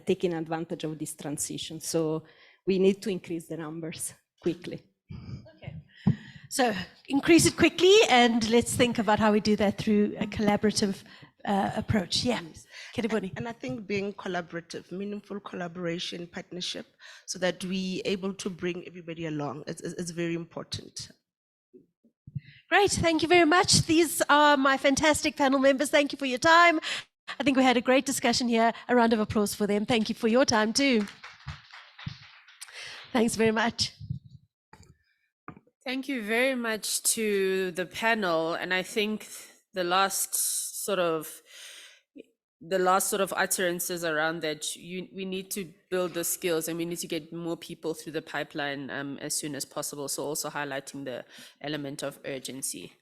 taking advantage of this transition. So we need to increase the numbers quickly. Okay. So increase it quickly, and let's think about how we do that through a collaborative approach. Yeah. And I think being collaborative, meaningful collaboration, partnership, so that we able to bring everybody along, it's very important. Great, thank you very much. These are my fantastic panel members. Thank you for your time. I think we had a great discussion here. A round of applause for them. Thank you for your time too. Thanks very much. Thank you very much to the panel. And I think the last sort of utterances around that, we need to build the skills and we need to get more people through the pipeline as soon as possible. So also highlighting the element of urgency.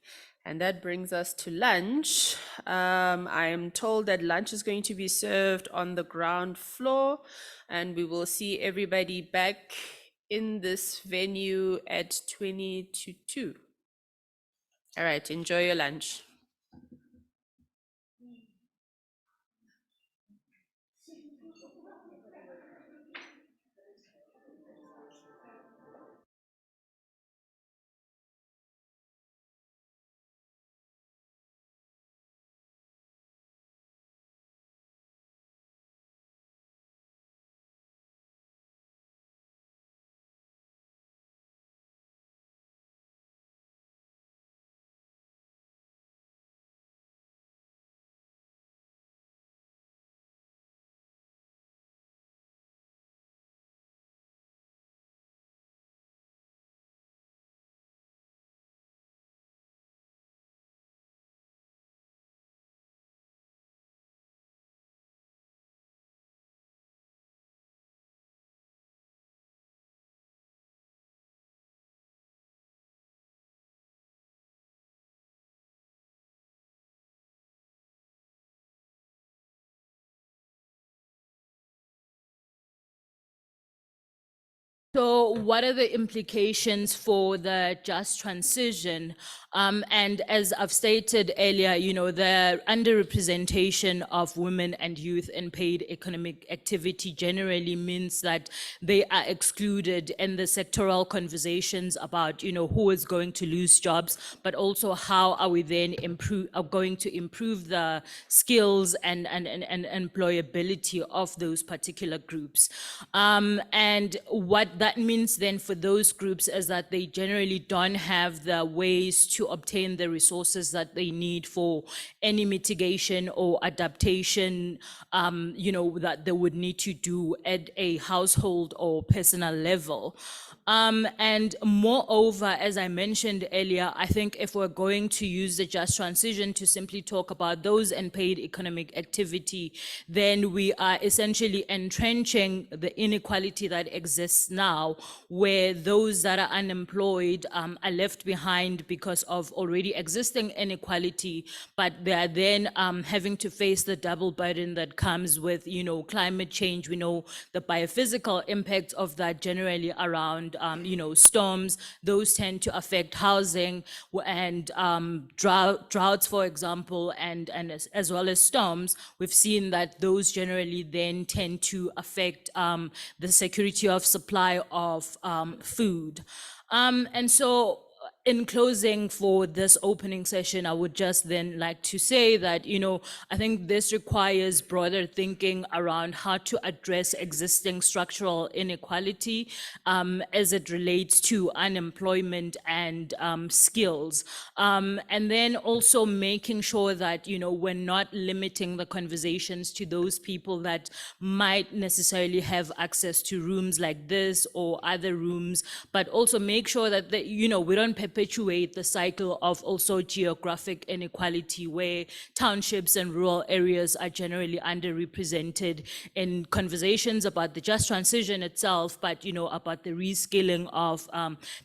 And that brings us to lunch. I am told that lunch is going to be served on the ground floor, and we will see everybody back in this venue at 20 to 2. All right, enjoy your lunch. what are the implications for the just transition? And as I've stated earlier, the underrepresentation of women and youth in paid economic activity generally means that they are excluded in the sectoral conversations about, who is going to lose jobs, but also how are we then going to improve the skills and employability of those particular groups. And what that means then for those groups is that they generally don't have the ways to obtain the resources that they need for any mitigation or adaptation, that they would need to do at a household or personal level. And moreover, as I mentioned earlier, I think if we're going to use the just transition to simply talk about those unpaid economic activity, then we are essentially entrenching the inequality that exists now, where those that are unemployed are left behind because of already existing inequality, but they are then having to face the double burden that comes with, climate change. We know the biophysical impact of that generally around storms. Those tend to affect housing and droughts, for example, and as well as storms. We've seen that those generally then tend to affect the security of supply of food. And so in closing for this opening session, I would just then like to say that, I think this requires broader thinking around how to address existing structural inequality as it relates to unemployment and skills. And then also making sure that, we're not limiting the conversations to those people that might necessarily have access to rooms like this or other rooms, but also make sure that, we don't perpetuate the cycle of also geographic inequality where townships and rural areas are generally underrepresented in conversations about the just transition itself, but about the reskilling of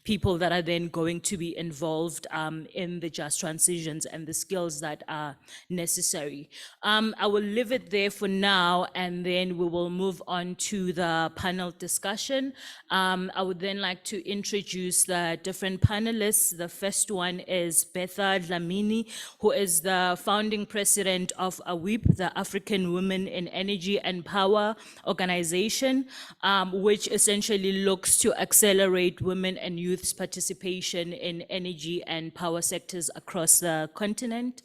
people that are then going to be involved in the just transitions and the skills that are necessary. I will leave it there for now, and then we will move on to the panel discussion. I would then like to introduce the different panelists. The first one is Betha Dlamini, who is the founding president of AWIP, the African Women in Energy and Power organization, which essentially looks to accelerate women and youth's participation in energy and power sectors across the continent.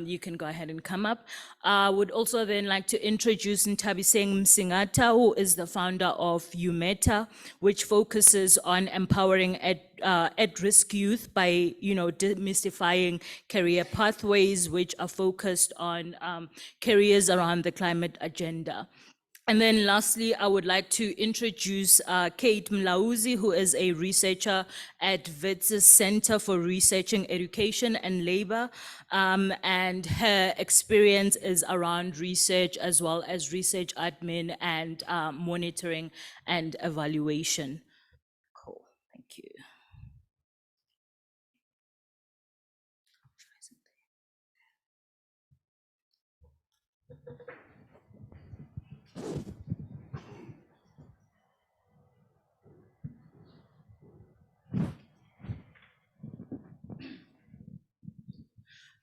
You can go ahead and come up. I would also then like to introduce Ntabiseng Msingata, who is the founder of UMETA, which focuses on empowering at-risk youth by, demystifying career pathways, which are focused on careers around the climate agenda. And then lastly, I would like to introduce Kate Mlauzi, who is a researcher at WITS's Center for Researching Education and Labor. And her experience is around research as well as research admin and monitoring and evaluation. Cool, thank you.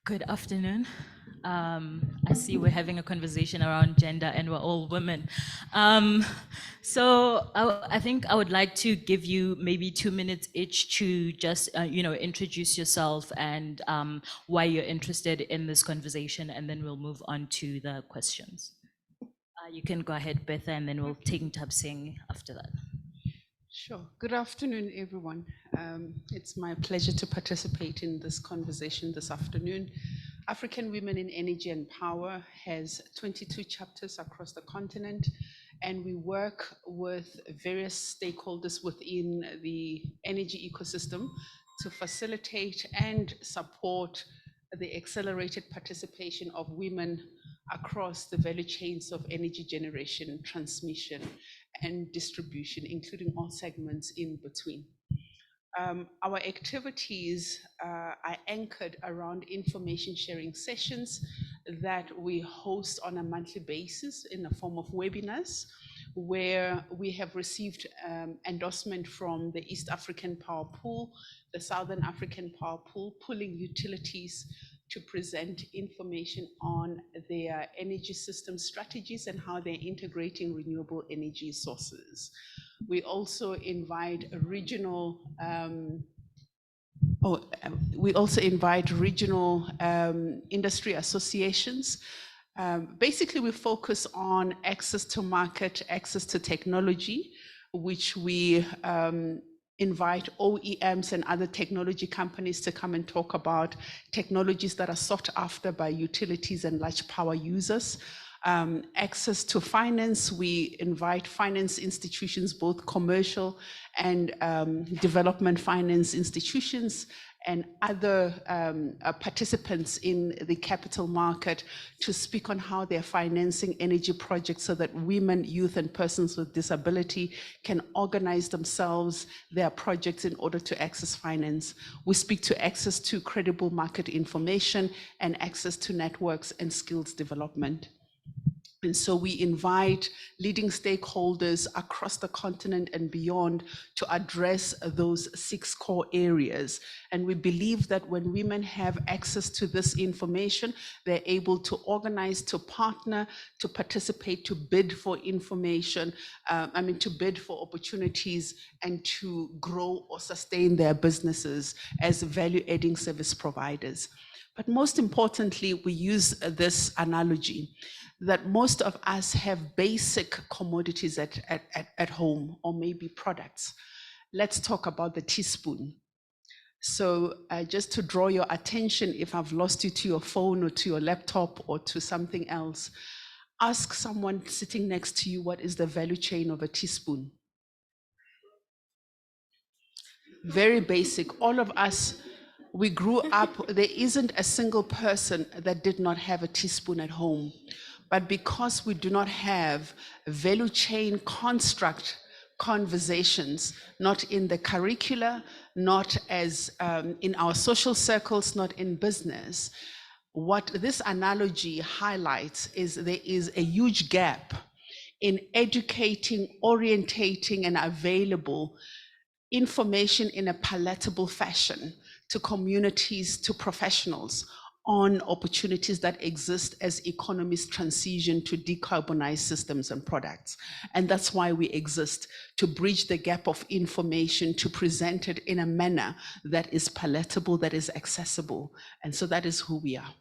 Good afternoon. I see we're having a conversation around gender and we're all women. So I think I would like to give you maybe 2 minutes each to just, introduce yourself and why you're interested in this conversation, and then we'll move on to the questions. You can go ahead, Betha, and then we'll take Ntabiseng after that. Sure. Good afternoon, everyone. It's my pleasure to participate in this conversation this afternoon. African Women in Energy and Power has 22 chapters across the continent, and we work with various stakeholders within the energy ecosystem to facilitate and support the accelerated participation of women across the value chains of energy generation, transmission, and distribution, including all segments in between. Our activities are anchored around information sharing sessions that we host on a monthly basis in the form of webinars, where we have received endorsement from the East African Power Pool, the Southern African Power Pool, pooling utilities to present information on their energy system strategies and how they're integrating renewable energy sources. We also invite regional industry associations. Basically, we focus on access to market, access to technology, which we invite OEMs and other technology companies to come and talk about technologies that are sought after by utilities and large power users. Access to finance, we invite finance institutions, both commercial and development finance institutions, and other participants in the capital market to speak on how they're financing energy projects so that women, youth, and persons with disability can organize themselves, their projects, in order to access finance. We speak to access to credible market information and access to networks and skills development. And so we invite leading stakeholders across the continent and beyond to address those 6 core areas. And we believe that when women have access to this information, they're able to organize, to partner, to participate, to bid for information, to bid for opportunities, and to grow or sustain their businesses as value-adding service providers. But most importantly, we use this analogy that most of us have basic commodities at home, or maybe products. Let's talk about the teaspoon. So just to draw your attention, if I've lost you to your phone or to your laptop or to something else, ask someone sitting next to you, what is the value chain of a teaspoon? Very basic. All of us, we grew up, there isn't a single person that did not have a teaspoon at home. But because we do not have value chain construct conversations, not in the curricula, not as in our social circles, not in business, what this analogy highlights is there is a huge gap in educating, orientating, and available information in a palatable fashion to communities, to professionals, on opportunities that exist as economies transition to decarbonize systems and products. And that's why we exist, to bridge the gap of information, to present it in a manner that is palatable, that is accessible. And so that is who we are.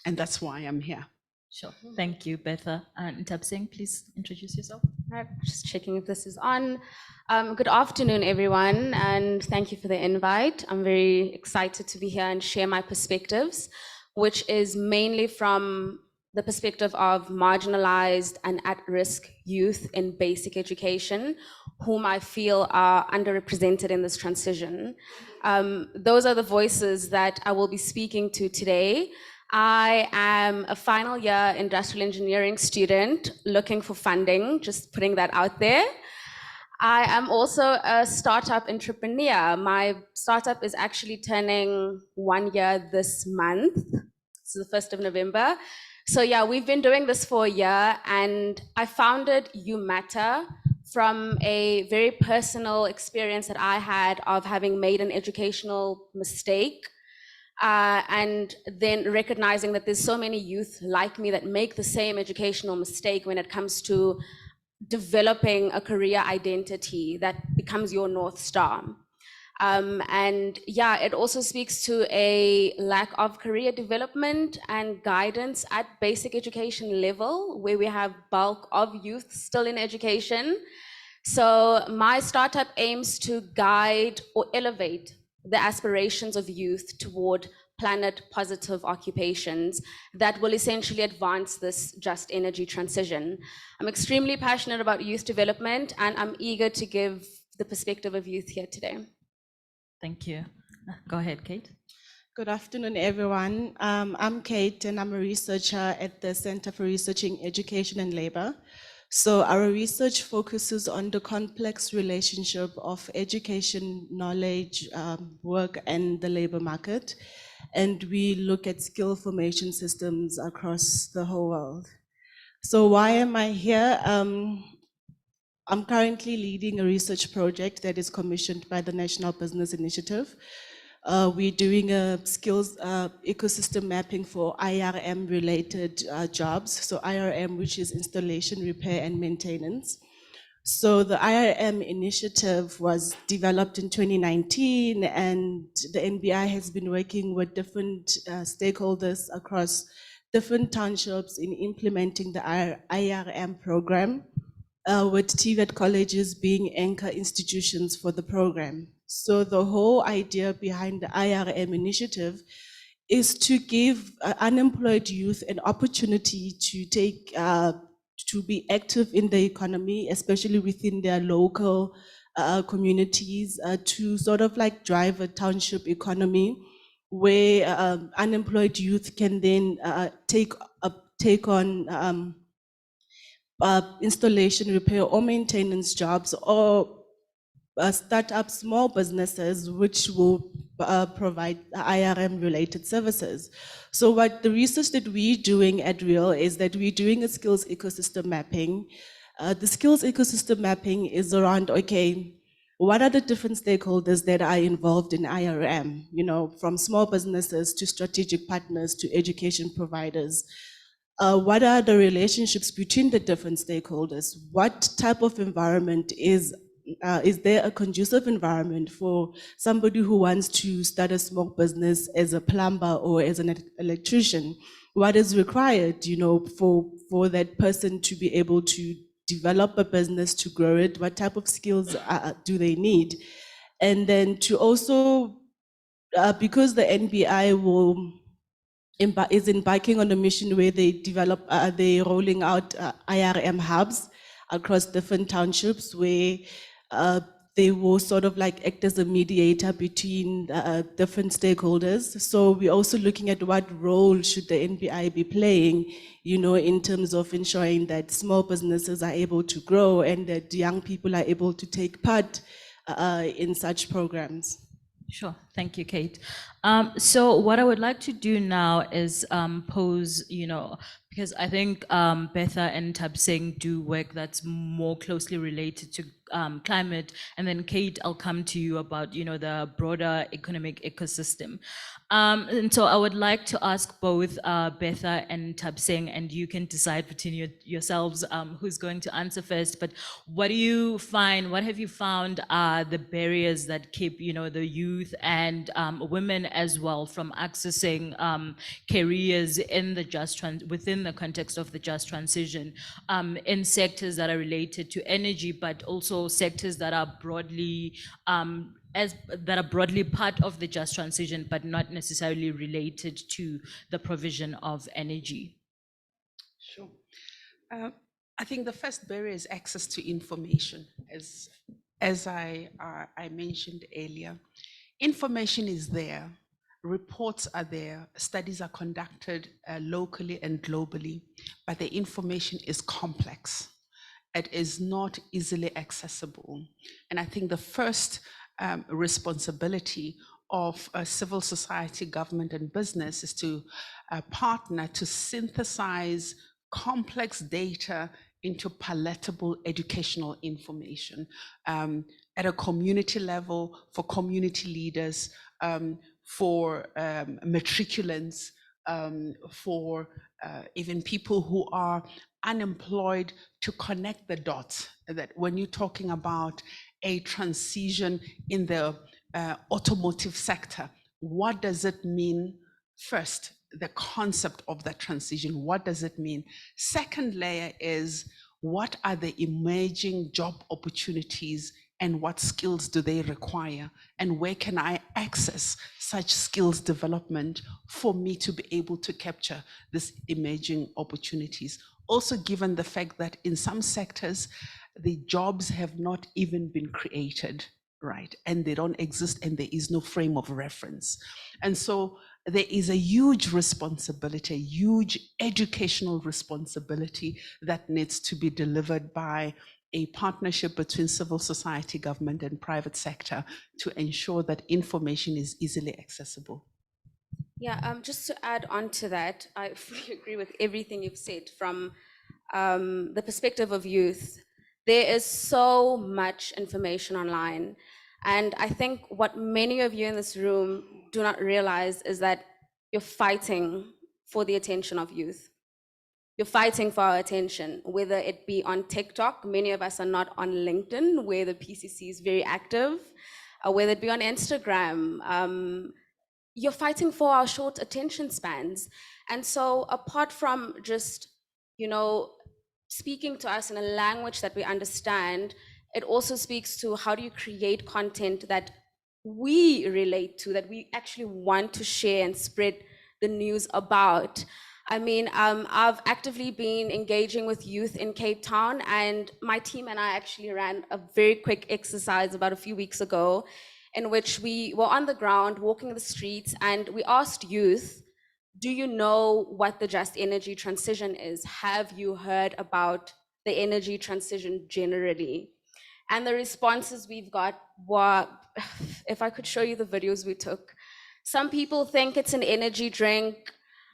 And that's why I'm here. Sure. Thank you, Betha. And Tabsing, please introduce yourself. Right, just checking if this is on. Good afternoon, everyone, and thank you for the invite. I'm very excited to be here and share my perspectives, which is mainly from the perspective of marginalized and at-risk youth in basic education, whom I feel are underrepresented in this transition. Those are the voices that I will be speaking to today. I am a final year industrial engineering student looking for funding, just putting that out there. I am also a startup entrepreneur. My startup is actually turning 1 year this month. It's the 1st of November. So yeah, we've been doing this for a year, and I founded You Matter from a very personal experience that I had of having made an educational mistake, and then recognizing that there's so many youth like me that make the same educational mistake when it comes to developing a career identity that becomes your North Star. And yeah, it also speaks to a lack of career development and guidance at basic education level, where we have bulk of youth still in education. So my startup aims to guide or elevate the aspirations of youth toward planet positive occupations that will essentially advance this just energy transition. I'm extremely passionate about youth development, and I'm eager to give the perspective of youth here today. Thank you. Go ahead, Kate. Good afternoon, everyone. I'm Kate, and I'm a researcher at the Center for Researching Education and Labor. So our research focuses on the complex relationship of education, knowledge, work, and the labor market. And we look at skill formation systems across the whole world. So why am I here? I'm currently leading a research project that is commissioned by the National Business Initiative. We're doing a skills ecosystem mapping for IRM related jobs. So IRM, which is installation, repair, and maintenance. So the IRM initiative was developed in 2019, and the NBI has been working with different stakeholders across different townships in implementing the IRM program, with TVET colleges being anchor institutions for the program. So the whole idea behind the IRM initiative is to give unemployed youth an opportunity to to be active in the economy, especially within their local communities, to sort of like drive a township economy where unemployed youth can then take on installation, repair, or maintenance jobs, or start up small businesses which will provide IRM related services. So what the research that we're doing at REAL is that we're doing a skills ecosystem mapping. The skills ecosystem mapping is around, okay, what are the different stakeholders that are involved in IRM? You know, from small businesses to strategic partners to education providers. What are the relationships between the different stakeholders? What type of environment is there a conducive environment for somebody who wants to start a small business as a plumber or as an electrician? What is required, you know, for that person to be able to develop a business, to grow it? What type of skills do they need? And then to also, because the NBI is embarking on a mission where they they're rolling out IRM hubs across different townships where they will sort of like act as a mediator between different stakeholders. So we're also looking at what role should the NBI be playing, you know, in terms of ensuring that small businesses are able to grow and that young people are able to take part in such programs. Sure. Thank you, Kate. So what I would like to do now is pose, because I think Betha and Tabsing do work that's more closely related to climate. And then Kate, I'll come to you about, the broader economic ecosystem. And so I would like to ask both Betha and Tabsing, and you can decide between yourselves who's going to answer first. But what have you found are the barriers that keep, the youth and women as well from accessing careers in the within the context of the just transition in sectors that are related to energy, but also sectors that are broadly part of the just transition, but not necessarily related to the provision of energy? Sure. I think the first barrier is access to information. As I mentioned earlier, information is there, reports are there, studies are conducted locally and globally, but the information is complex. It is not easily accessible. And I think the first responsibility of civil society, government, and business is to partner to synthesize complex data into palatable educational information at a community level, for community leaders, for matriculants, for even people who are unemployed, to connect the dots. That when you're talking about a transition in the automotive sector, what does it mean? First, the concept of that transition, what does it mean? Second layer is, what are the emerging job opportunities and what skills do they require? And where can I access such skills development for me to be able to capture these emerging opportunities? Also, given the fact that in some sectors, the jobs have not even been created, right? And they don't exist and there is no frame of reference. And so there is a huge responsibility, a huge educational responsibility that needs to be delivered by a partnership between civil society, government, and private sector to ensure that information is easily accessible. Yeah, just to add on to that, I fully agree with everything you've said from the perspective of youth. There is so much information online. And I think what many of you in this room do not realize is that you're fighting for the attention of youth. You're fighting for our attention, whether it be on TikTok. Many of us are not on LinkedIn, where the PCC is very active, whether it be on Instagram. You're fighting for our short attention spans. And so apart from just, speaking to us in a language that we understand, it also speaks to how do you create content that we relate to, that we actually want to share and spread the news about. I mean, I've actively been engaging with youth in Cape Town, and my team and I actually ran a very quick exercise about a few weeks ago in which we were on the ground walking the streets, and we asked youth, do you know what the just energy transition is? Have you heard about the energy transition generally? And the responses we've got were, if I could show you the videos we took, some people think it's an energy drink.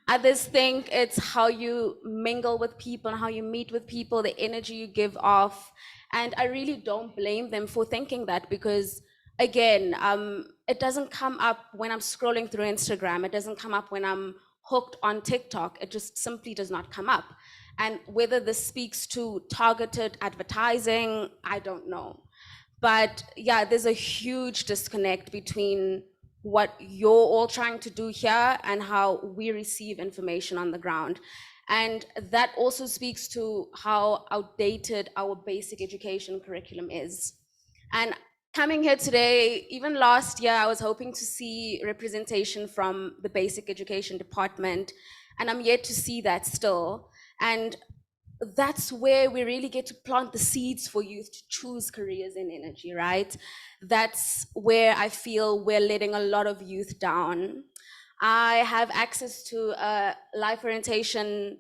Others think it's how you mingle with people and how you meet with people, the energy you give off. And I really don't blame them for thinking that, because again, it doesn't come up when I'm scrolling through Instagram. It doesn't come up when I'm hooked on TikTok. It just simply does not come up. And whether this speaks to targeted advertising, I don't know. But yeah, there's a huge disconnect between what you're all trying to do here and how we receive information on the ground. And that also speaks to how outdated our basic education curriculum is. And coming here today, even last year, I was hoping to see representation from the basic education department, and I'm yet to see that still. And that's where we really get to plant the seeds for youth to choose careers in energy, right? That's where I feel we're letting a lot of youth down. I have access to life orientation,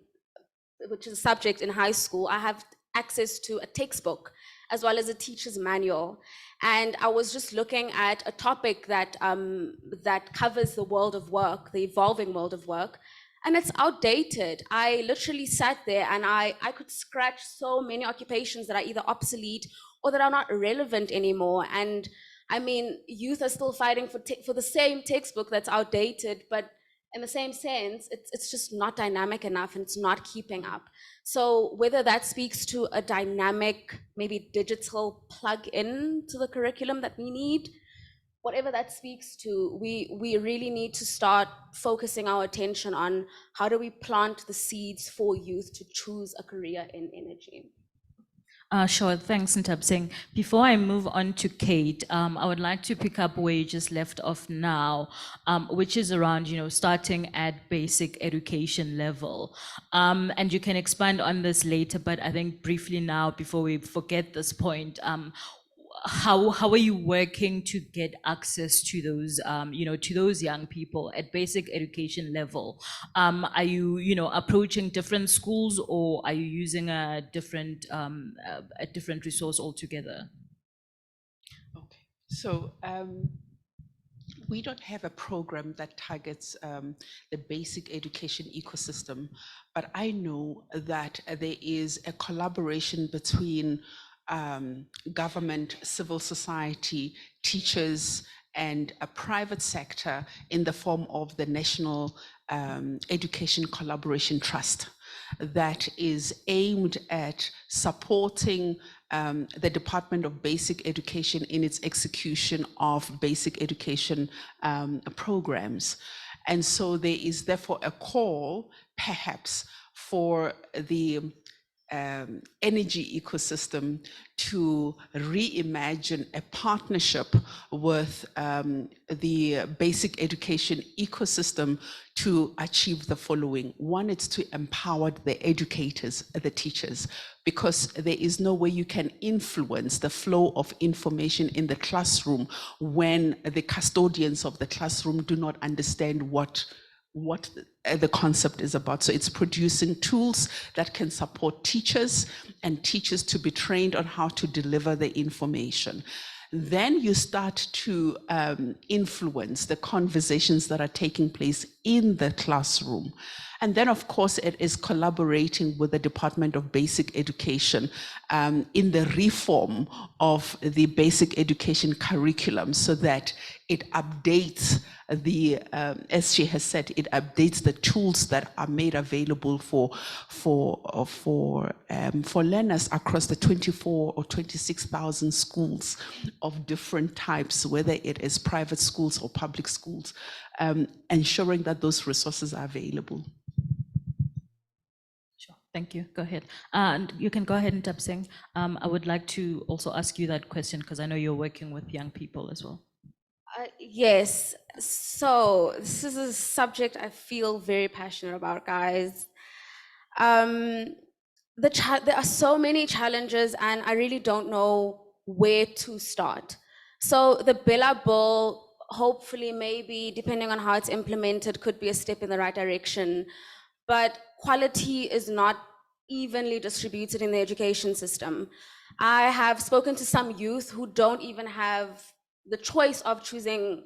which is a subject in high school. I have access to a textbook as well as a teacher's manual. And I was just looking at a topic that, that covers the world of work, the evolving world of work, and it's outdated. I literally sat there and I could scratch so many occupations that are either obsolete or that are not relevant anymore. And I mean, youth are still fighting for the same textbook that's outdated, but in the same sense, it's just not dynamic enough and it's not keeping up. So whether that speaks to a dynamic, maybe digital plug-in to the curriculum that we need, whatever that speaks to, we really need to start focusing our attention on how do we plant the seeds for youth to choose a career in energy. Sure, thanks, Ntabseng. Before I move on to Kate, I would like to pick up where you just left off now, which is around, starting at basic education level. And you can expand on this later, but I think briefly now, before we forget this point, how are you working to get access to those to those young people at basic education level? Are you approaching different schools, or are you using a different resource altogether? Okay, so we don't have a program that targets the basic education ecosystem, but I know that there is a collaboration between government, civil society, teachers, and a private sector in the form of the National Education Collaboration Trust that is aimed at supporting the Department of Basic Education in its execution of basic education programs. And so there is therefore a call, perhaps, for the energy ecosystem to reimagine a partnership with the basic education ecosystem to achieve the following. One, it's to empower the educators, the teachers, because there is no way you can influence the flow of information in the classroom when the custodians of the classroom do not understand what the concept is about. So it's producing tools that can support teachers and teachers to be trained on how to deliver the information. Then you start to influence the conversations that are taking place in the classroom. And then, of course, it is collaborating with the Department of Basic Education in the reform of the basic education curriculum so that it updates as she has said, it updates the tools that are made available for learners across the 24 or 26,000 schools of different types, whether it is private schools or public schools, ensuring that those resources are available. Sure, thank you. Go ahead. And you can go ahead and Nthabiseng. I would like to also ask you that question because I know you're working with young people as well. Yes, so this is a subject I feel very passionate about, guys. There are so many challenges and I really don't know where to start. So the Bella Bill, hopefully, maybe, depending on how it's implemented, could be a step in the right direction. But quality is not evenly distributed in the education system. I have spoken to some youth who don't even have the choice of choosing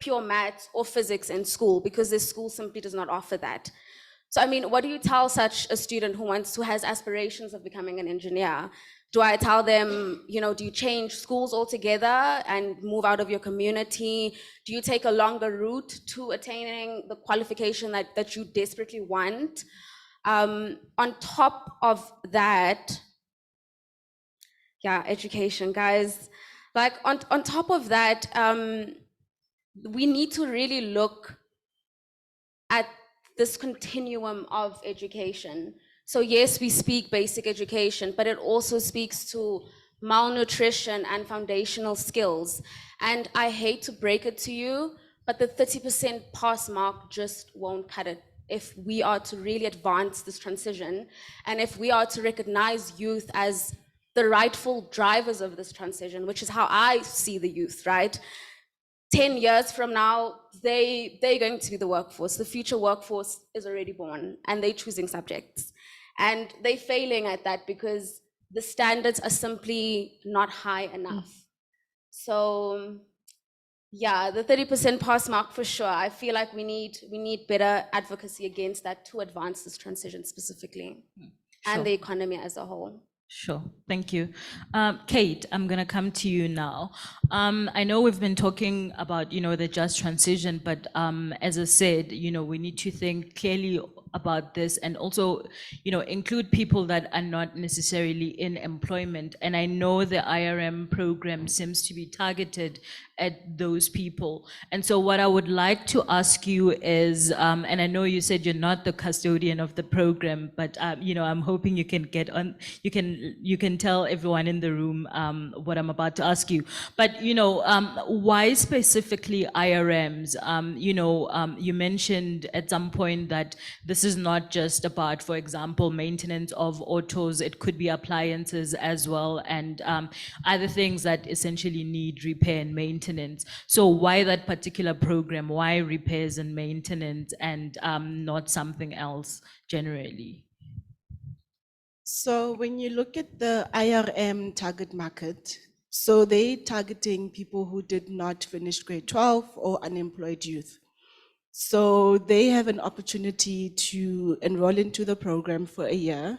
pure maths or physics in school because their school simply does not offer that. So, I mean, what do you tell such a student who has aspirations of becoming an engineer? Do I tell them, you know, do you change schools altogether and move out of your community? Do you take a longer route to attaining the qualification that you desperately want? On top of that, yeah, education, guys. Like on top of that, we need to really look at this continuum of education. So yes, we speak basic education, but it also speaks to malnutrition and foundational skills. And I hate to break it to you, but the 30% pass mark just won't cut it if we are to really advance this transition, and if we are to recognize youth as the rightful drivers of this transition, which is how I see the youth, right? 10 years from now, they're going to be the workforce. The future workforce is already born and they're choosing subjects. And they're failing at that because the standards are simply not high enough. So yeah, the 30% pass mark for sure. I feel like we need better advocacy against that to advance this transition specifically, and the economy as a whole. Sure, thank you. Kate, I'm gonna come to you now. I know we've been talking about, you know, the just transition, but as I said, you know, we need to think clearly about this and also, you know, include people that are not necessarily in employment. And I know the IRM program seems to be targeted at those people. And so what I would like to ask you is, and I know you said you're not the custodian of the program, but you know, I'm hoping you can get on, you can tell everyone in the room what I'm about to ask you. But you know, why specifically IRMs? You know, you mentioned at some point that this is not just about, for example, maintenance of autos, it could be appliances as well, and other things that essentially need repair and maintenance. So why that particular program? Why repairs and maintenance and not something else generally? So when you look at the IRM target market, so they're targeting people who did not finish grade 12 or unemployed youth. So they have an opportunity to enroll into the program for a year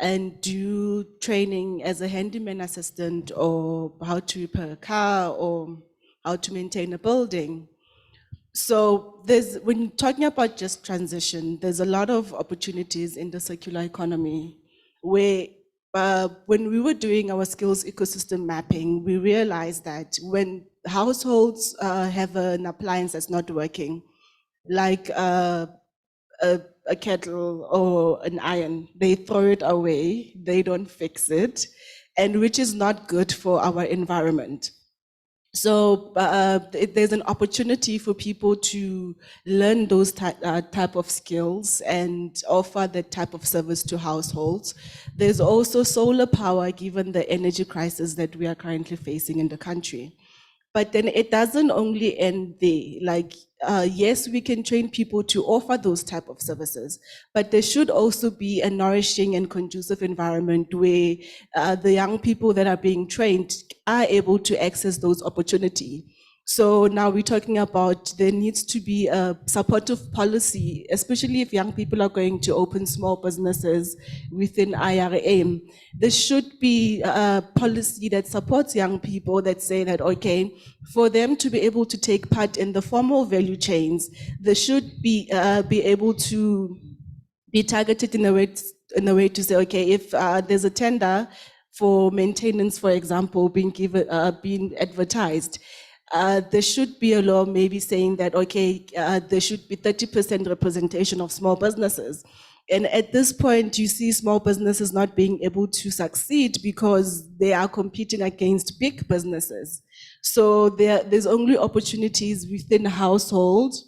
and do training as a handyman assistant or how to repair a car or how to maintain a building. So when talking about just transition, there's a lot of opportunities in the circular economy where when we were doing our skills ecosystem mapping, we realized that when households have an appliance that's not working, like a kettle or an iron, they throw it away, they don't fix it, and which is not good for our environment. So there's an opportunity for people to learn those type of skills and offer that type of service to households. There's also solar power, given the energy crisis that we are currently facing in the country. But then it doesn't only end there. Like, yes, we can train people to offer those type of services, but there should also be a nourishing and conducive environment where the young people that are being trained are able to access those opportunities. So now we're talking about there needs to be a supportive policy, especially if young people are going to open small businesses within IRM. There should be a policy that supports young people that say that, okay, for them to be able to take part in the formal value chains, they should be able to be targeted in a way to say, okay, if there's a tender for maintenance, for example, being advertised, there should be a law maybe saying that, okay, there should be 30% representation of small businesses. And at this point, you see small businesses not being able to succeed because they are competing against big businesses. So there's only opportunities within households.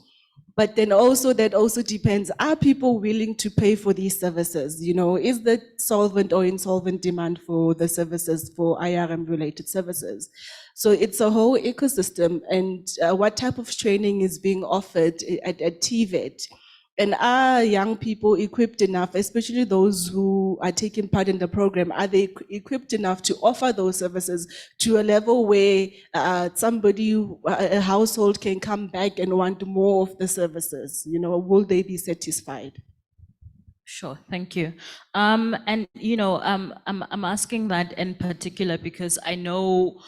But then also that also depends, are people willing to pay for these services? You know, is the solvent or insolvent demand for the services, for IRM related services? So it's a whole ecosystem, and what type of training is being offered at TVET? And are young people equipped enough, especially those who are taking part in the program, are they equipped enough to offer those services to a level where a household can come back and want more of the services? You know, will they be satisfied? Sure, thank you. And you know, I'm asking that in particular because I know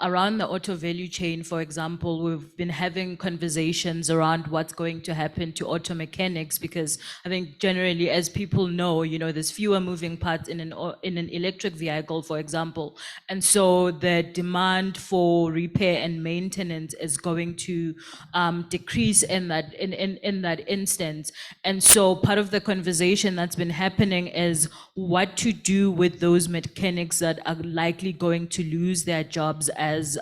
around the auto value chain, for example, we've been having conversations around what's going to happen to auto mechanics, because I think generally, as people know, you know, there's fewer moving parts in an electric vehicle, for example, and so the demand for repair and maintenance is going to decrease in that instance. And so part of the conversation that's been happening is what to do with those mechanics that are likely going to lose their jobs as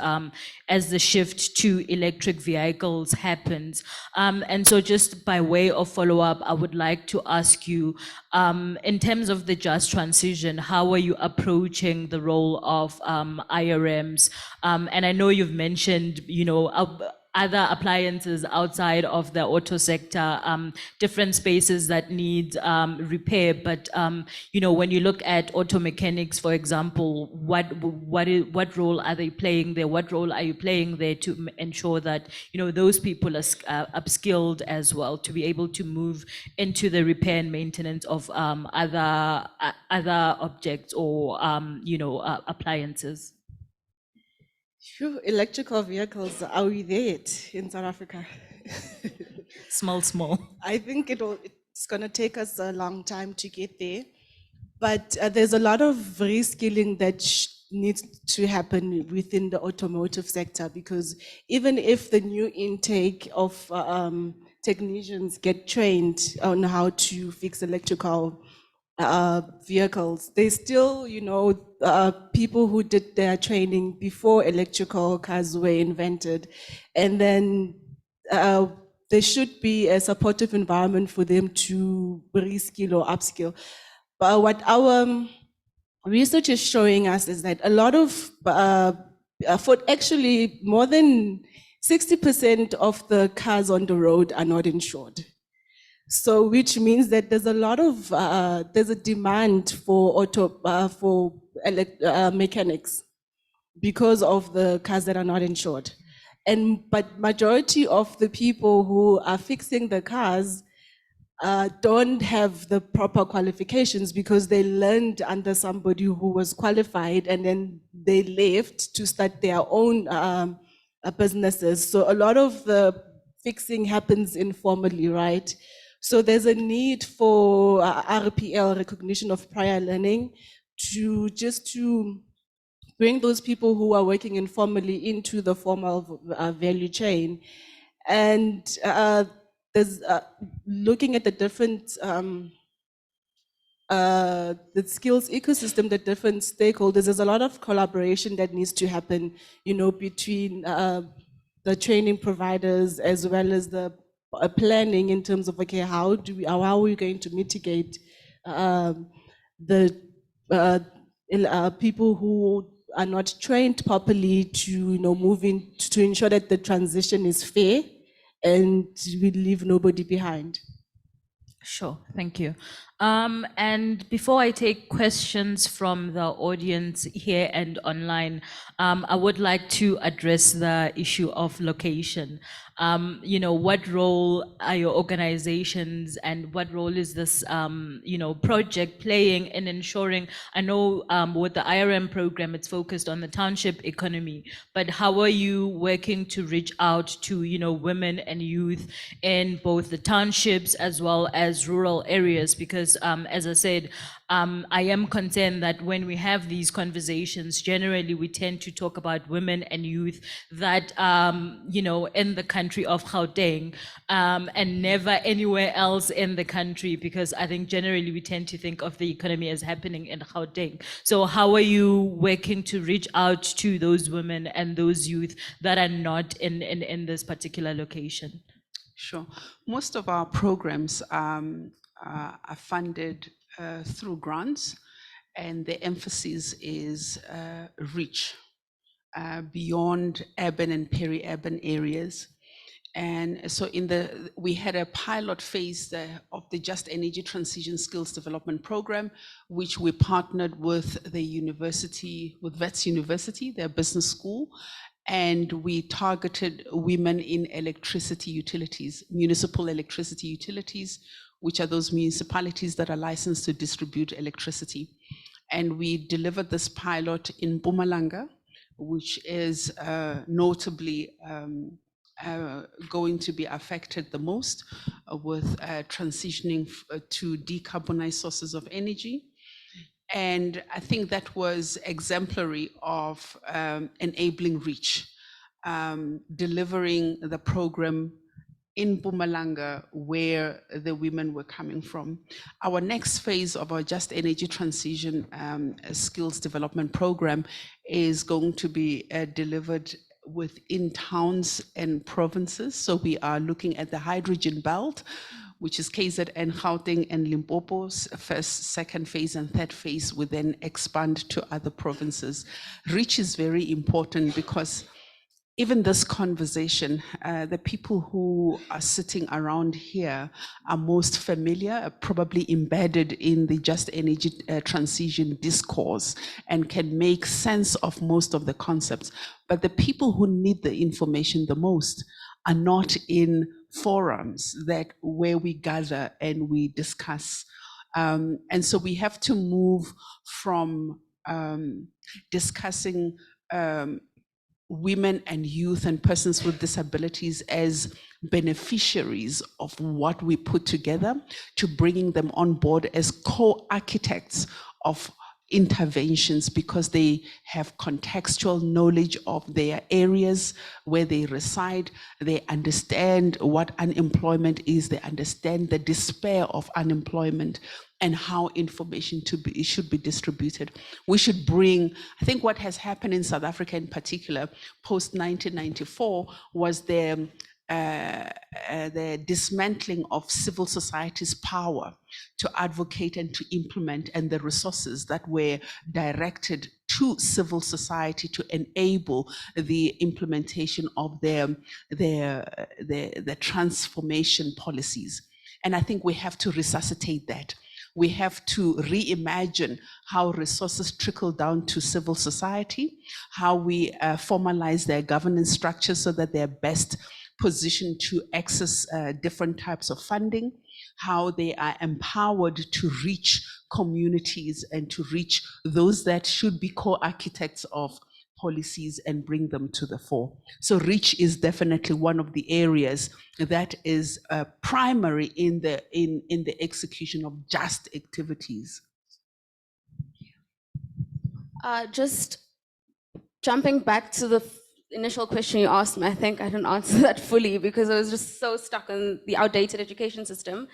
the shift to electric vehicles happens. And so just by way of follow-up, I would like to ask you, in terms of the just transition, how are you approaching the role of IRMs? And I know you've mentioned, you know, other appliances outside of the auto sector, different spaces that need repair. But you know, when you look at auto mechanics, for example, what role are they playing there? What role are you playing there to ensure that, you know, those people are upskilled as well to be able to move into the repair and maintenance of other objects or you know, appliances? Phew, electrical vehicles, are we there yet in South Africa? Small. I think it's going to take us a long time to get there. But there's a lot of reskilling that needs to happen within the automotive sector, because even if the new intake of technicians get trained on how to fix electrical vehicles, they still, you know, people who did their training before electrical cars were invented. And then there should be a supportive environment for them to reskill or upskill. But what our research is showing us is that a lot of, for actually more than 60% of the cars on the road are not insured. So, which means that there's a lot of, there's a demand for mechanics because of the cars that are not insured. But majority of the people who are fixing the cars don't have the proper qualifications because they learned under somebody who was qualified and then they left to start their own businesses. So a lot of the fixing happens informally, right? So there's a need for RPL, recognition of prior learning, to bring those people who are working informally into the formal value chain. And there's looking at the different the skills ecosystem, the different stakeholders, there's a lot of collaboration that needs to happen, you know, between the training providers as well as the planning in terms of, okay, how are we going to mitigate the people who are not trained properly to, you know, move in, to ensure that the transition is fair and we leave nobody behind. Sure, thank you. And before I take questions from the audience here and online, I would like to address the issue of location. You know, what role are your organizations and what role is this, you know, project playing in ensuring, I know with the IRM program, it's focused on the township economy, but how are you working to reach out to, you know, women and youth in both the townships as well as rural areas? Because as I said, I am concerned that when we have these conversations, generally we tend to talk about women and youth that, you know, in the country of Gauteng and never anywhere else in the country, because I think generally we tend to think of the economy as happening in Gauteng. So how are you working to reach out to those women and those youth that are not in this particular location? Sure. Most of our programs are funded through grants, and the emphasis is reach beyond urban and peri-urban areas. And so we had a pilot phase of the Just Energy Transition Skills Development Program, which we partnered with the university, with Wits University, their business school, and we targeted women in electricity utilities, municipal electricity utilities, which are those municipalities that are licensed to distribute electricity. And we delivered this pilot in Mpumalanga, which is notably going to be affected the most with transitioning to decarbonized sources of energy. And I think that was exemplary of enabling reach, delivering the program in Mpumalanga where the women were coming from. Our next phase of our Just Energy Transition Skills Development Program is going to be delivered within towns and provinces. So we are looking at the hydrogen belt, which is KZN, Gauteng, and Limpopo's first, second phase, and third phase will then expand to other provinces. Reach is very important because even this conversation, the people who are sitting around here are most familiar, probably embedded in the Just Energy Transition discourse and can make sense of most of the concepts. But the people who need the information the most are not in forums where we gather and we discuss. And so we have to move from discussing women and youth and persons with disabilities as beneficiaries of what we put together to bringing them on board as co-architects of interventions, because they have contextual knowledge of their areas where they reside. They understand what unemployment is. They understand the despair of unemployment and how information should be distributed. We should bring, I think what has happened in South Africa in particular, post-1994, was the dismantling of civil society's power to advocate and to implement, and the resources that were directed to civil society to enable the implementation of their transformation policies. And I think we have to resuscitate that. We have to reimagine how resources trickle down to civil society, how we formalize their governance structures so that they're best positioned to access different types of funding, how they are empowered to reach communities and to reach those that should be co-architects of policies and bring them to the fore. So reach is definitely one of the areas that is primary in the execution of just activities. Just jumping back to the initial question you asked me, I think I didn't answer that fully because I was just so stuck in the outdated education system.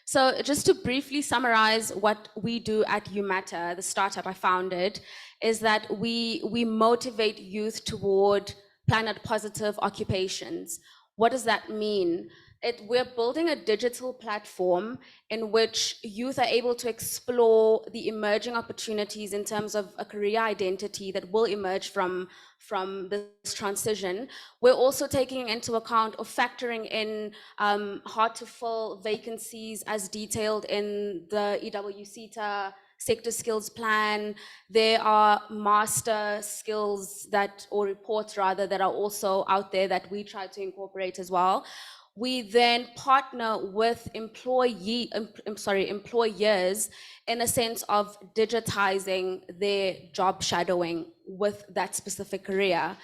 So just to briefly summarize what we do at UMatter, the startup I founded, is that we motivate youth toward planet positive occupations. What does that mean? We're building a digital platform in which youth are able to explore the emerging opportunities in terms of a career identity that will emerge from this transition. We're also taking into account or factoring in hard to fill vacancies as detailed in the EWCETA sector skills plan. There are master skills or reports rather, that are also out there that we try to incorporate as well. We then partner with employers in a sense of digitizing their job shadowing with that specific career.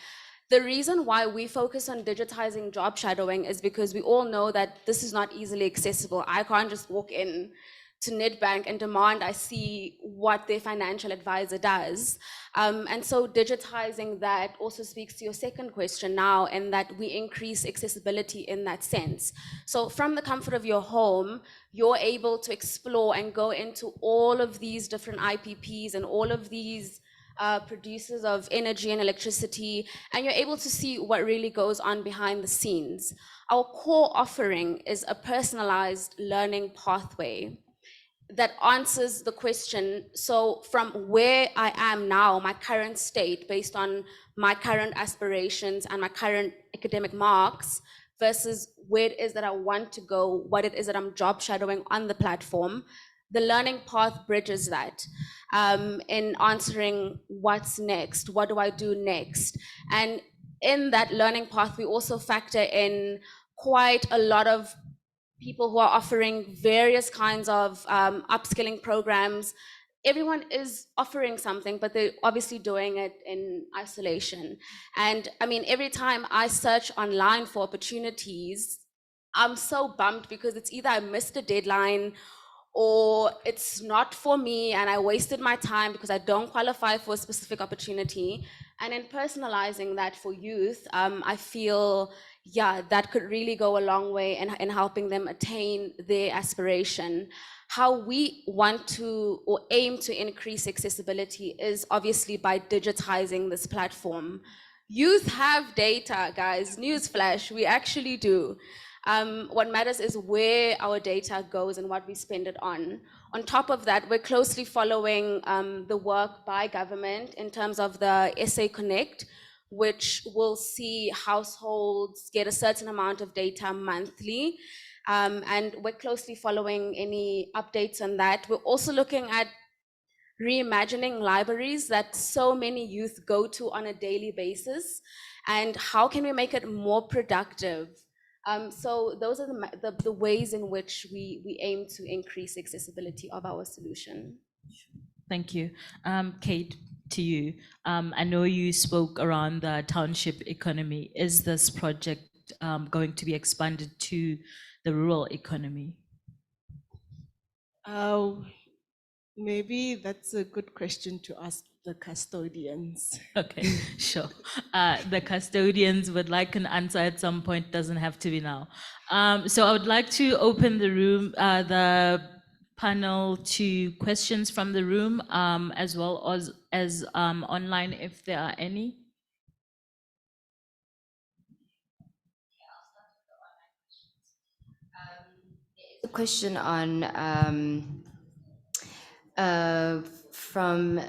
The reason why we focus on digitizing job shadowing is because we all know that this is not easily accessible. I can't just walk in to Nedbank and demand I see what their financial advisor does. And so digitizing that also speaks to your second question now, and that we increase accessibility in that sense. So from the comfort of your home, you're able to explore and go into all of these different IPPs and all of these producers of energy and electricity, and you're able to see what really goes on behind the scenes. Our core offering is a personalized learning pathway that answers the question, so from where I am now, my current state, based on my current aspirations and my current academic marks, versus where it is that I want to go, what it is that I'm job shadowing on the platform. The learning path bridges that in answering what's next, what do I do next? And in that learning path, we also factor in quite a lot of people who are offering various kinds of upskilling programs. Everyone is offering something, but they're obviously doing it in isolation. And I mean, every time I search online for opportunities, I'm so bummed because it's either I missed a deadline or it's not for me and I wasted my time because I don't qualify for a specific opportunity. And in personalizing that for youth, I feel, yeah, that could really go a long way in helping them attain their aspiration. How we want to or aim to increase accessibility is obviously by digitizing this platform. Youth have data, guys, newsflash, we actually do. What matters is where our data goes and what we spend it on. On top of that, we're closely following the work by government in terms of the SA Connect, which will see households get a certain amount of data monthly. And we're closely following any updates on that. We're also looking at reimagining libraries that so many youth go to on a daily basis, and how can we make it more productive? So those are the ways in which we aim to increase accessibility of our solution. Thank you. Kate, to you. I know you spoke around the township economy. Is this project going to be expanded to the rural economy? Maybe that's a good question to ask the custodians. Okay, sure. The custodians would like an answer at some point, doesn't have to be now. So I would like to open the room, the panel to questions from the room, as well as online if there are any. A question on from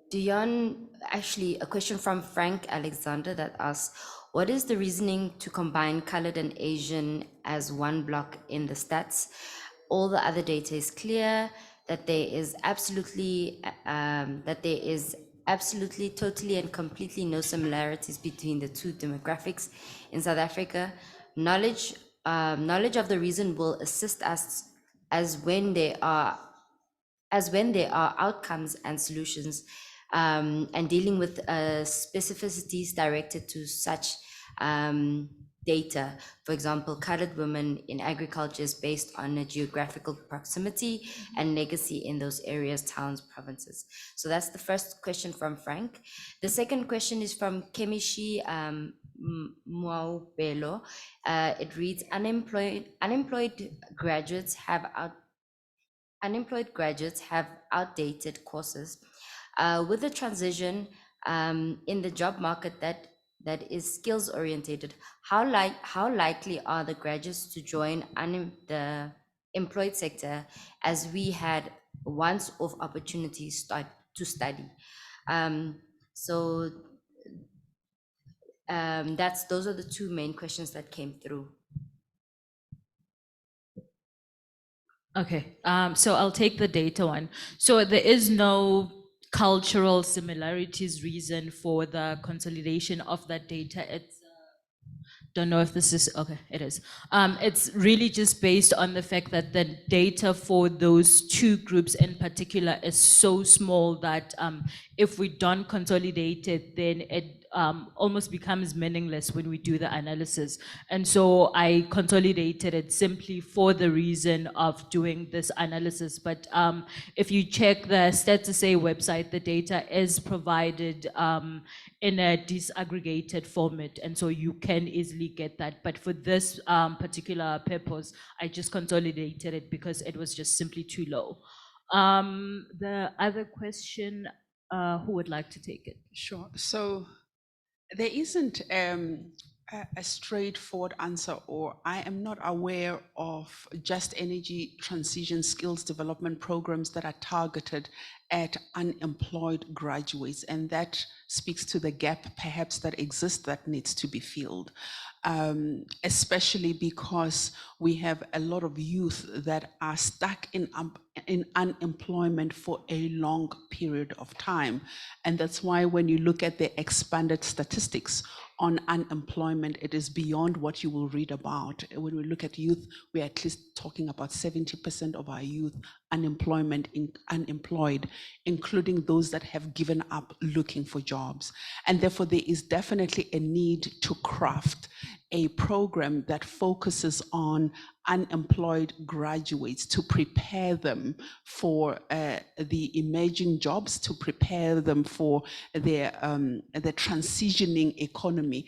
Dion, actually a question from Frank Alexander that asks, what is the reasoning to combine colored and Asian as one block in the stats? All the other data is clear that there is absolutely totally and completely no similarities between the two demographics in South Africa. Knowledge of the reason will assist us as when there are outcomes and solutions, and dealing with specificities directed to such data. For example, colored women in agriculture is based on a geographical proximity and legacy in those areas, towns, provinces. So that's the first question from Frank. The second question is from Kemishi Muaubelo. It reads, unemployed graduates have outdated courses. With the transition in the job market, that that is skills orientated, how likely are the graduates to join the employed sector, as we had once off opportunities to study? So those are the two main questions that came through. Okay, so I'll take the data one. So there is no cultural similarities reason for the consolidation of that data. It's don't know if this is, okay, it is. It's really just based on the fact that the data for those two groups in particular is so small that if we don't consolidate it, then it almost becomes meaningless when we do the analysis. And so I consolidated it simply for the reason of doing this analysis. But if you check the Stats.SA website, the data is provided in a disaggregated format, and so you can easily get that. But for this particular purpose, I just consolidated it because it was just simply too low. The other question, who would like to take it? Sure. So there isn't a straightforward answer, or I am not aware of just energy transition skills development programs that are targeted at unemployed graduates, and that speaks to the gap perhaps that exists that needs to be filled, especially because we have a lot of youth that are stuck in unemployment for a long period of time. And that's why when you look at the expanded statistics on unemployment, it is beyond what you will read about. When we look at youth, we're at least talking about 70% of our youth unemployed, including those that have given up looking for jobs. And therefore, there is definitely a need to craft a program that focuses on unemployed graduates to prepare them for the emerging jobs, to prepare them for the transitioning economy,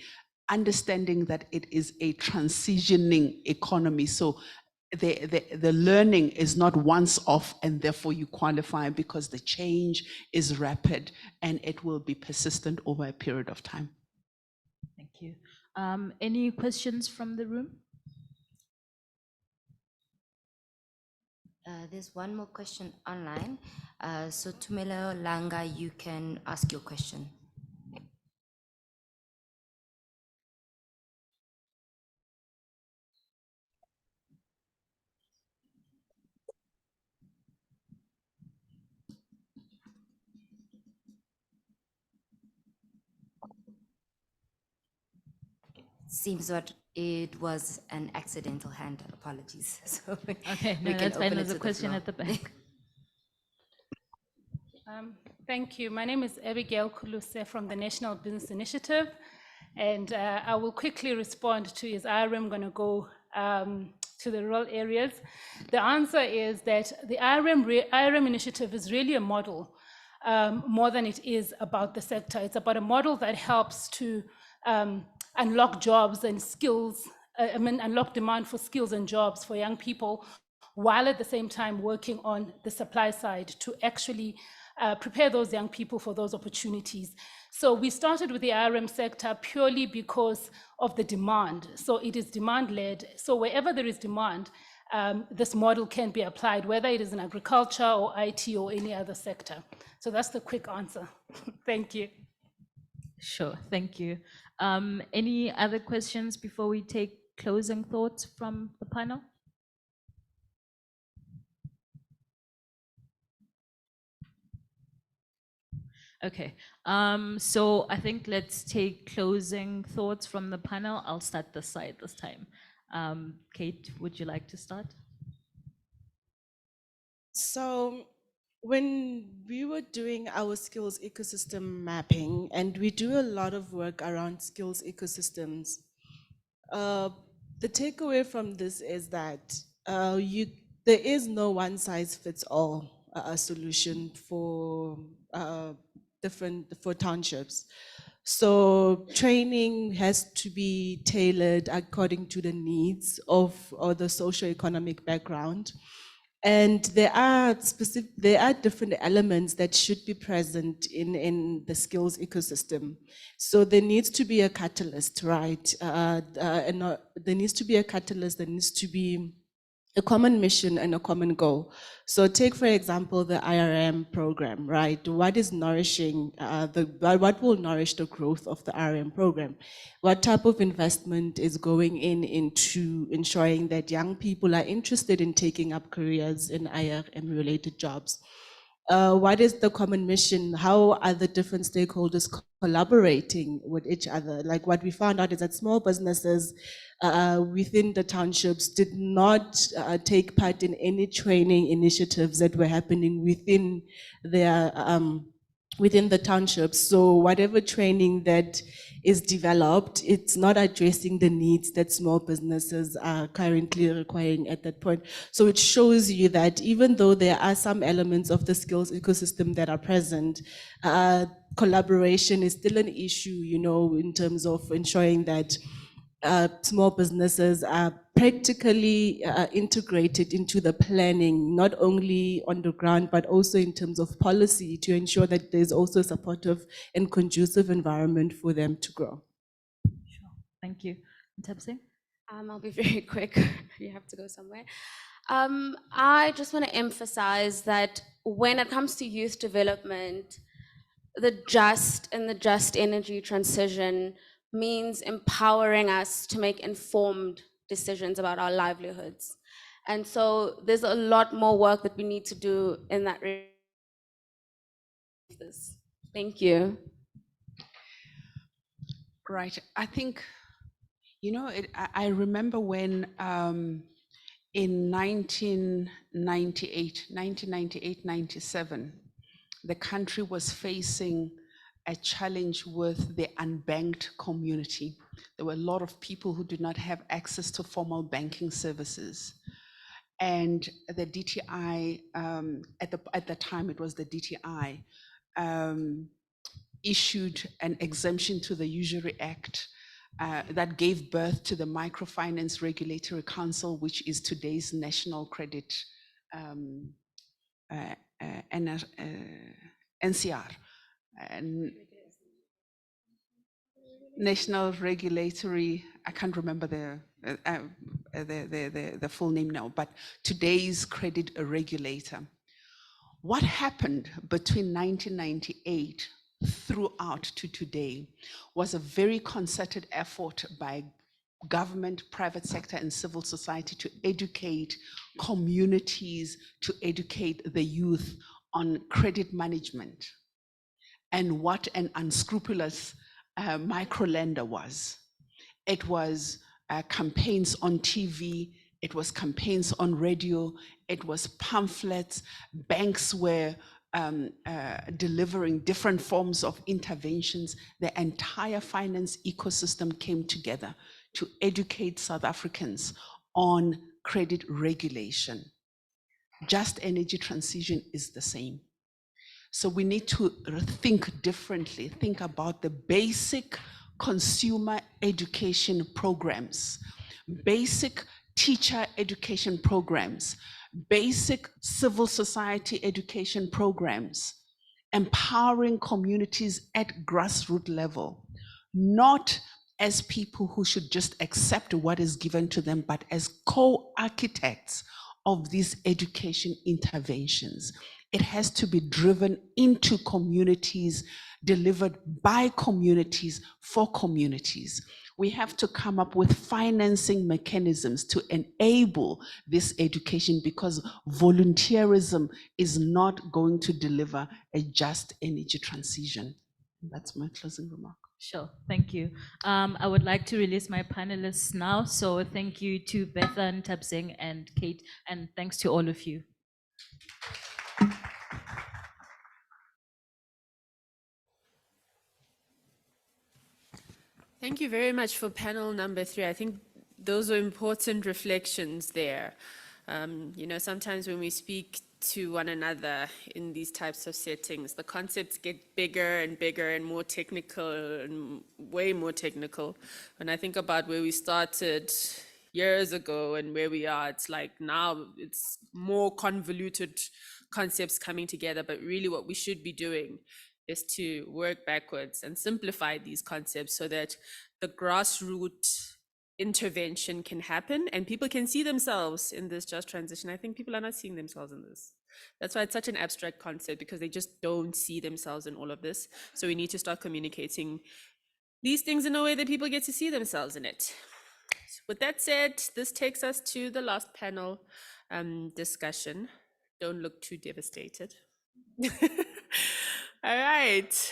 understanding that it is a transitioning economy. So the learning is not once off and therefore you qualify, because the change is rapid and it will be persistent over a period of time. Thank you. Any questions from the room? There's one more question online. So Tumelo Langa, you can ask your question. Seems that it was an accidental hand. Apologies. So Okay, we no, can that's fine. open There's it a to the question floor. at the back. Thank you. My name is Abigail Kuluse from the National Business Initiative, and I will quickly respond to is IRM going to go to the rural areas. The answer is that the IRM initiative is really a model more than it is about the sector. It's about a model that helps to unlock jobs and skills, unlock demand for skills and jobs for young people, while at the same time working on the supply side to actually prepare those young people for those opportunities. So we started with the IRM sector purely because of the demand. So it is demand-led. So wherever there is demand, this model can be applied, whether it is in agriculture or IT or any other sector. So that's the quick answer. Thank you. Sure, thank you. Any other questions before we take closing thoughts from the panel? Okay, so I think let's take closing thoughts from the panel. I'll start this side this time. Kate, would you like to start? So when we were doing our skills ecosystem mapping, and we do a lot of work around skills ecosystems, the takeaway from this is that there is no one size fits all solution for townships. So training has to be tailored according to the needs of the socioeconomic background. And there are different elements that should be present in the skills ecosystem. So there needs to be a catalyst, right? There needs to be a catalyst, there needs to be a common mission and a common goal. So take, for example, the IRM program, right? What is nourishing, what will nourish the growth of the IRM program? What type of investment is going into ensuring that young people are interested in taking up careers in IRM related jobs? What is the common mission? How are the different stakeholders collaborating with each other? Like what we found out is that small businesses within the townships did not take part in any training initiatives that were happening within their within the townships. So whatever training that is developed, it's not addressing the needs that small businesses are currently requiring at that point. So it shows you that even though there are some elements of the skills ecosystem that are present, collaboration is still an issue, you know, in terms of ensuring that small businesses are practically integrated into the planning, not only on the ground, but also in terms of policy to ensure that there's also a supportive and conducive environment for them to grow. Sure. Thank you. Nthabiseng? I'll be very quick. You have to go somewhere. I just want to emphasize that when it comes to youth development, the just energy transition means empowering us to make informed decisions about our livelihoods. And so there's a lot more work that we need to do in that regard. Thank you. Right. I think, you know, I remember when in 1998, 97, the country was facing a challenge with the unbanked community. There were a lot of people who did not have access to formal banking services. And the DTI, at the time it was the DTI, issued an exemption to the Usury Act that gave birth to the Microfinance Regulatory Council, which is today's National Credit NCR. And National Regulatory, I can't remember the full name now, but today's credit regulator. What happened between 1998 throughout to today was a very concerted effort by government, private sector, and civil society to educate communities, to educate the youth on credit management and what an unscrupulous microlender was. It was campaigns on TV, it was campaigns on radio, it was pamphlets. Banks were delivering different forms of interventions. The entire finance ecosystem came together to educate South Africans on credit regulation. Just energy transition is the same. So we need to think differently, think about the basic consumer education programs, basic teacher education programs, basic civil society education programs, empowering communities at grassroots level, not as people who should just accept what is given to them, but as co-architects of these education interventions. It has to be driven into communities, delivered by communities, for communities. We have to come up with financing mechanisms to enable this education, because volunteerism is not going to deliver a just energy transition. That's my closing remark. Sure, thank you. I would like to release my panelists now. So thank you to Betha, Nthabiseng, and Kate, and thanks to all of you. Thank you very much for panel number 3. I think those are important reflections there. You know, sometimes when we speak to one another in these types of settings, the concepts get bigger and bigger and more technical and way more technical. When I think about where we started, years ago and where we are. It's like now it's more convoluted concepts coming together, but really what we should be doing is to work backwards and simplify these concepts so that the grassroots intervention can happen and people can see themselves in this just transition. I think people are not seeing themselves in this. That's why it's such an abstract concept, because they just don't see themselves in all of this. So we need to start communicating these things in a way that people get to see themselves in it. With that said, this takes us to the last panel discussion. Don't look too devastated. All right,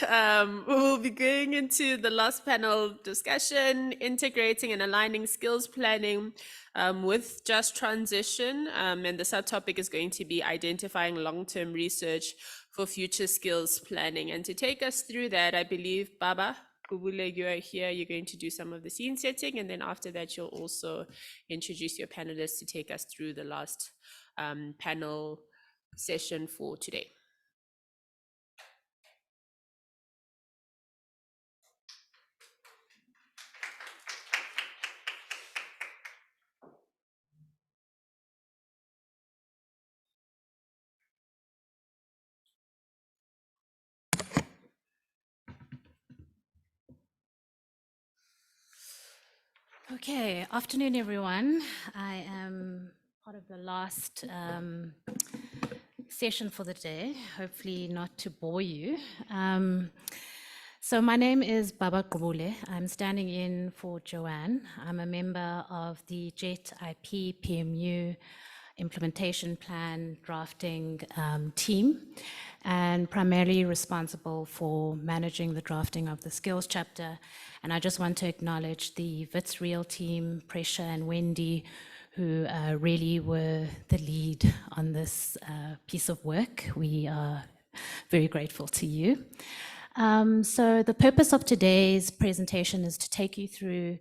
we'll be going into the last panel discussion, integrating and aligning skills planning with just transition. And the subtopic is going to be identifying long-term research for future skills planning. And to take us through that, I believe, Baba Gubule, you are here. You're going to do some of the scene setting. And then after that, you'll also introduce your panelists to take us through the last panel session for today. Okay, afternoon, everyone. I am part of the last session for the day, hopefully not to bore you. So my name is Baba Gubule. I'm standing in for Joanne. I'm a member of the JET IP PMU implementation plan drafting team, and primarily responsible for managing the drafting of the skills chapter. And I just want to acknowledge the Wits Real team, Presha and Wendy, who really were the lead on this piece of work. We are very grateful to you. So the purpose of today's presentation is to take you through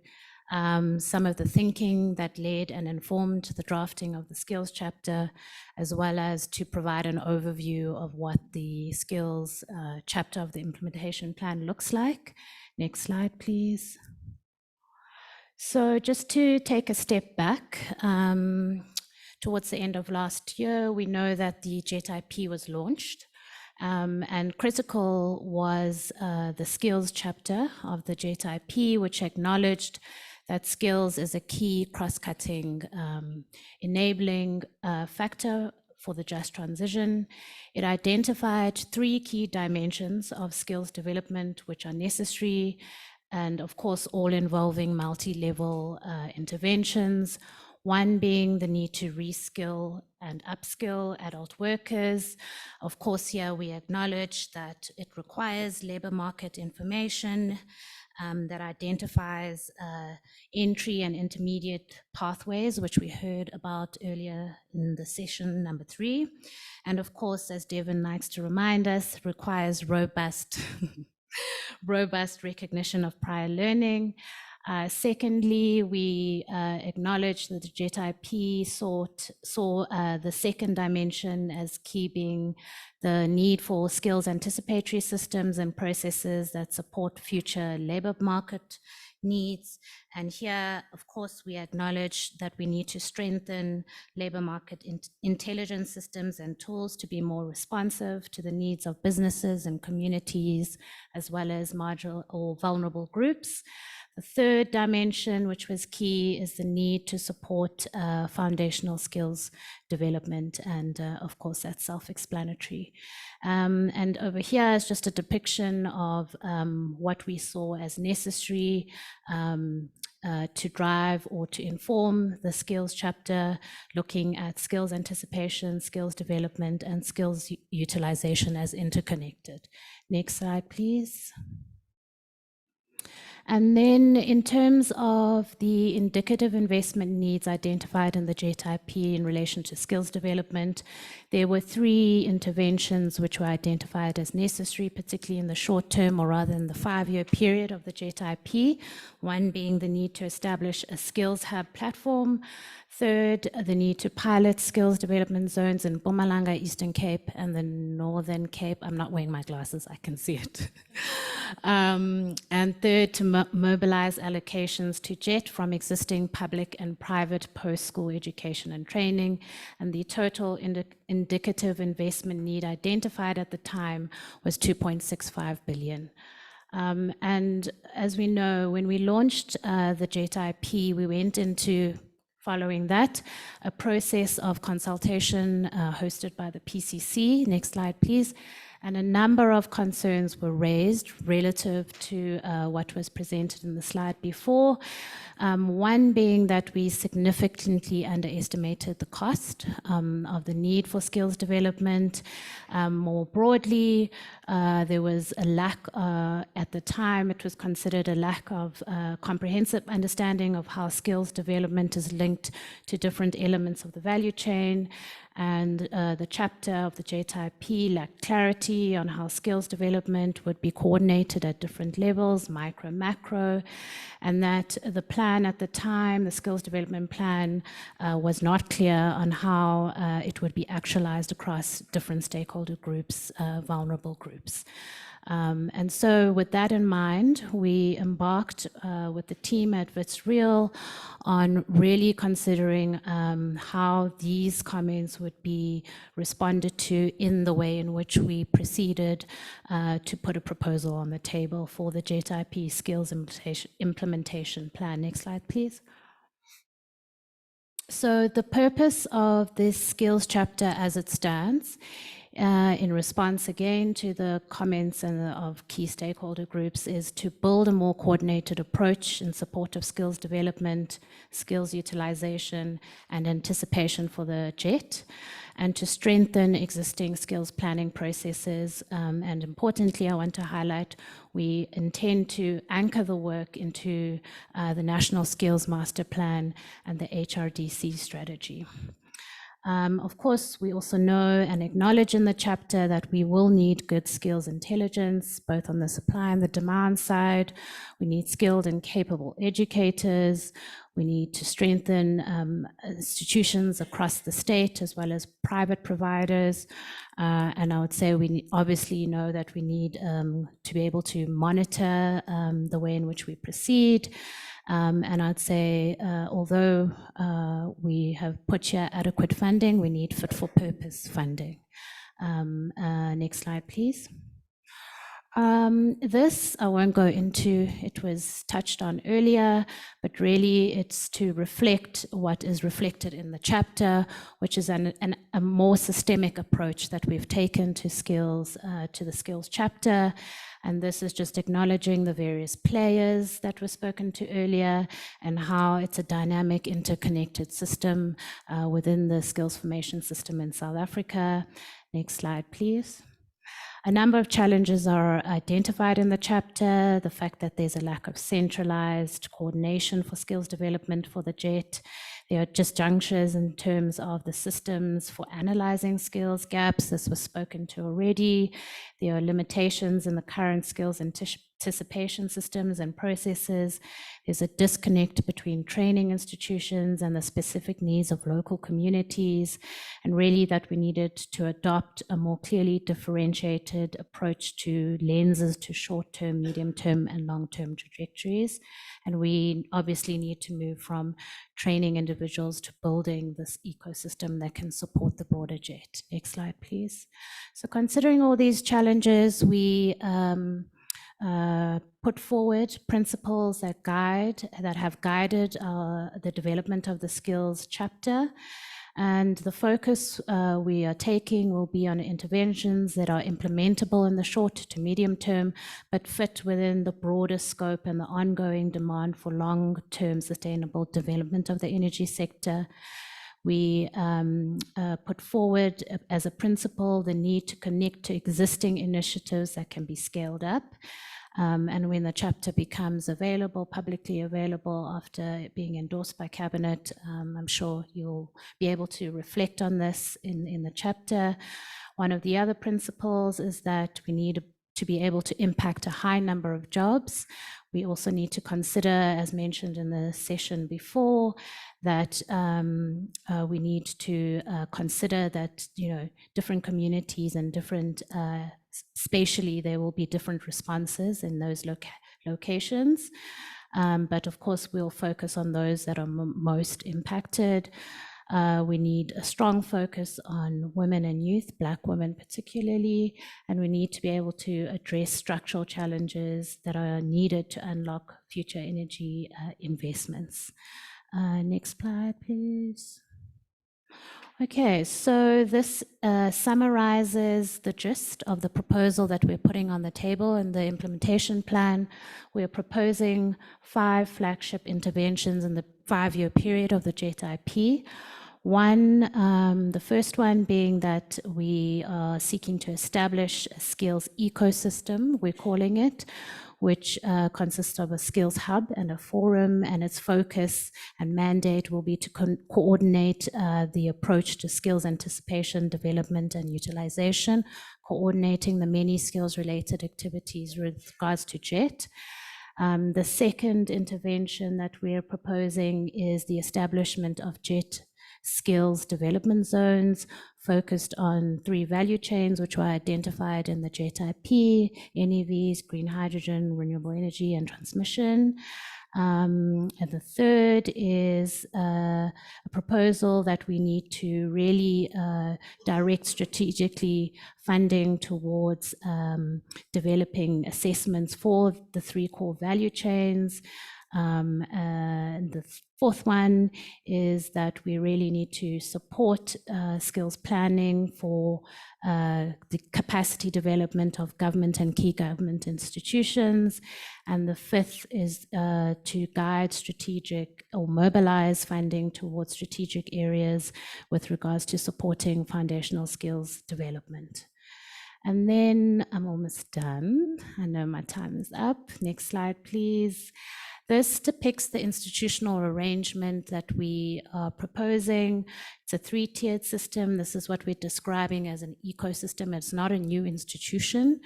some of the thinking that led and informed the drafting of the skills chapter, as well as to provide an overview of what the skills chapter of the implementation plan looks like. Next slide, please. So just to take a step back, towards the end of last year, we know that the JET IP was launched. And critical was the skills chapter of the JET IP, which acknowledged that skills is a key cross-cutting enabling factor for the just transition. It identified 3 key dimensions of skills development, which are necessary, and of course, all involving multi-level interventions. One being the need to reskill and upskill adult workers. Of course, here we acknowledge that it requires labor market information that identifies entry and intermediate pathways, which we heard about earlier in the session number 3. And of course, as Devin likes to remind us, requires robust, robust recognition of prior learning. Secondly, we acknowledge that the JET IP saw the second dimension as key being the need for skills anticipatory systems and processes that support future labor market needs. And here, of course, we acknowledge that we need to strengthen labor market intelligence systems and tools to be more responsive to the needs of businesses and communities, as well as marginal or vulnerable groups. The third dimension, which was key, is the need to support foundational skills development. And of course, that's self-explanatory. And over here is just a depiction of what we saw as necessary to drive or to inform the skills chapter, looking at skills anticipation, skills development, and skills utilization as interconnected. Next slide, please. And then in terms of the indicative investment needs identified in the JET IP in relation to skills development, there were 3 interventions which were identified as necessary, particularly in the short term, or rather in the 5-year period of the JET IP. One being the need to establish a skills hub platform. Third, the need to pilot skills development zones in Mpumalanga, Eastern Cape, and the Northern Cape. I'm not wearing my glasses, I can see it. And third, to mobilize allocations to JET from existing public and private post-school education and training, and the total indicative investment need identified at the time was 2.65 billion. And as we know, when we launched the JET IP, we went into, following that, a process of consultation hosted by the PCC. Next slide, please. And a number of concerns were raised relative to what was presented in the slide before. One being that we significantly underestimated the cost of the need for skills development. More broadly, there was a lack, at the time, it was considered a lack of comprehensive understanding of how skills development is linked to different elements of the value chain. And the chapter of the JET IP lacked clarity on how skills development would be coordinated at different levels, micro, macro, and that the plan at the time, the skills development plan, was not clear on how it would be actualized across different stakeholder groups, vulnerable groups. And so with that in mind, we embarked with the team at Wits Real on really considering how these comments would be responded to in the way in which we proceeded to put a proposal on the table for the JET IP skills implementation plan. Next slide, please. So the purpose of this skills chapter as it stands, in response again to the comments of key stakeholder groups, is to build a more coordinated approach in support of skills development, skills utilization, and anticipation for the JET, and to strengthen existing skills planning processes. And importantly, I want to highlight, we intend to anchor the work into the National Skills Master Plan and the HRDC strategy. Of course, we also know and acknowledge in the chapter that we will need good skills intelligence, both on the supply and the demand side. We need skilled and capable educators. We need to strengthen institutions across the state as well as private providers. And I would say we obviously know that we need to be able to monitor the way in which we proceed. And I'd say, although we have put here adequate funding, we need fit for purpose funding. Next slide, please. This I won't go into, it was touched on earlier, but really it's to reflect what is reflected in the chapter, which is a more systemic approach that we've taken to skills, to the skills chapter. And this is just acknowledging the various players that were spoken to earlier and how it's a dynamic, interconnected system within the skills formation system in South Africa. Next slide, please. A number of challenges are identified in the chapter, the fact that there's a lack of centralized coordination for skills development for the JET. There are disjunctures in terms of the systems for analyzing skills gaps. This was spoken to already. There are limitations in the current skills anticipation systems and processes. There's a disconnect between training institutions and the specific needs of local communities, and really that we needed to adopt a more clearly differentiated approach to lenses to short-term, medium-term, and long-term trajectories. And we obviously need to move from training individuals to building this ecosystem that can support the broader JET. Next slide, please. So considering all these challenges, we put forward principles that have guided the development of the skills chapter. And the focus we are taking will be on interventions that are implementable in the short to medium term, but fit within the broader scope and the ongoing demand for long-term sustainable development of the energy sector. We put forward as a principle the need to connect to existing initiatives that can be scaled up. And when the chapter becomes available, publicly available after it being endorsed by Cabinet, I'm sure you'll be able to reflect on this in the chapter. One of the other principles is that we need to be able to impact a high number of jobs. We also need to consider, as mentioned in the session before, that we need to consider that, different communities and different spatially, there will be different responses in those locations. But of course, we'll focus on those that are most impacted. We need a strong focus on women and youth, Black women particularly, and we need to be able to address structural challenges that are needed to unlock future energy investments. Next slide, please. Okay, so this summarizes the gist of the proposal that we're putting on the table in the implementation plan. We're proposing 5 flagship interventions in the 5-year period of the JET IP. The first one being that we are seeking to establish a skills ecosystem, we're calling it, which consists of a skills hub and a forum, and its focus and mandate will be to coordinate the approach to skills anticipation, development, and utilization, coordinating the many skills-related activities with regards to JET. The second intervention that we're proposing is the establishment of JET skills development zones focused on 3 value chains, which were identified in the JET IP, NEVs, green hydrogen, renewable energy, and transmission. And the third is a proposal that we need to really direct strategically funding towards developing assessments for the 3 core value chains. And the fourth one is that we really need to support skills planning for the capacity development of government and key government institutions. And the fifth is to guide strategic or mobilize funding towards strategic areas with regards to supporting foundational skills development. And then I'm almost done. I know my time is up. Next slide, please. This depicts the institutional arrangement that we are proposing. It's a 3-tiered system. This is what we're describing as an ecosystem. It's not a new institution.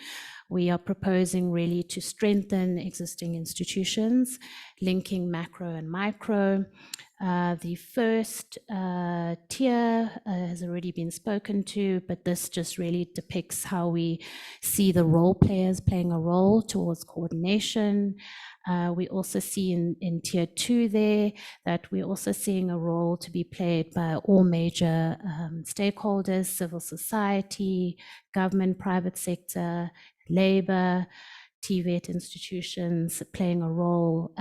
We are proposing really to strengthen existing institutions, linking macro and micro. The first tier has already been spoken to, but this just really depicts how we see the role players playing a role towards coordination. We also see in tier 2 there that we're also seeing a role to be played by all major stakeholders, civil society, government, private sector, labor, TVET institutions playing a role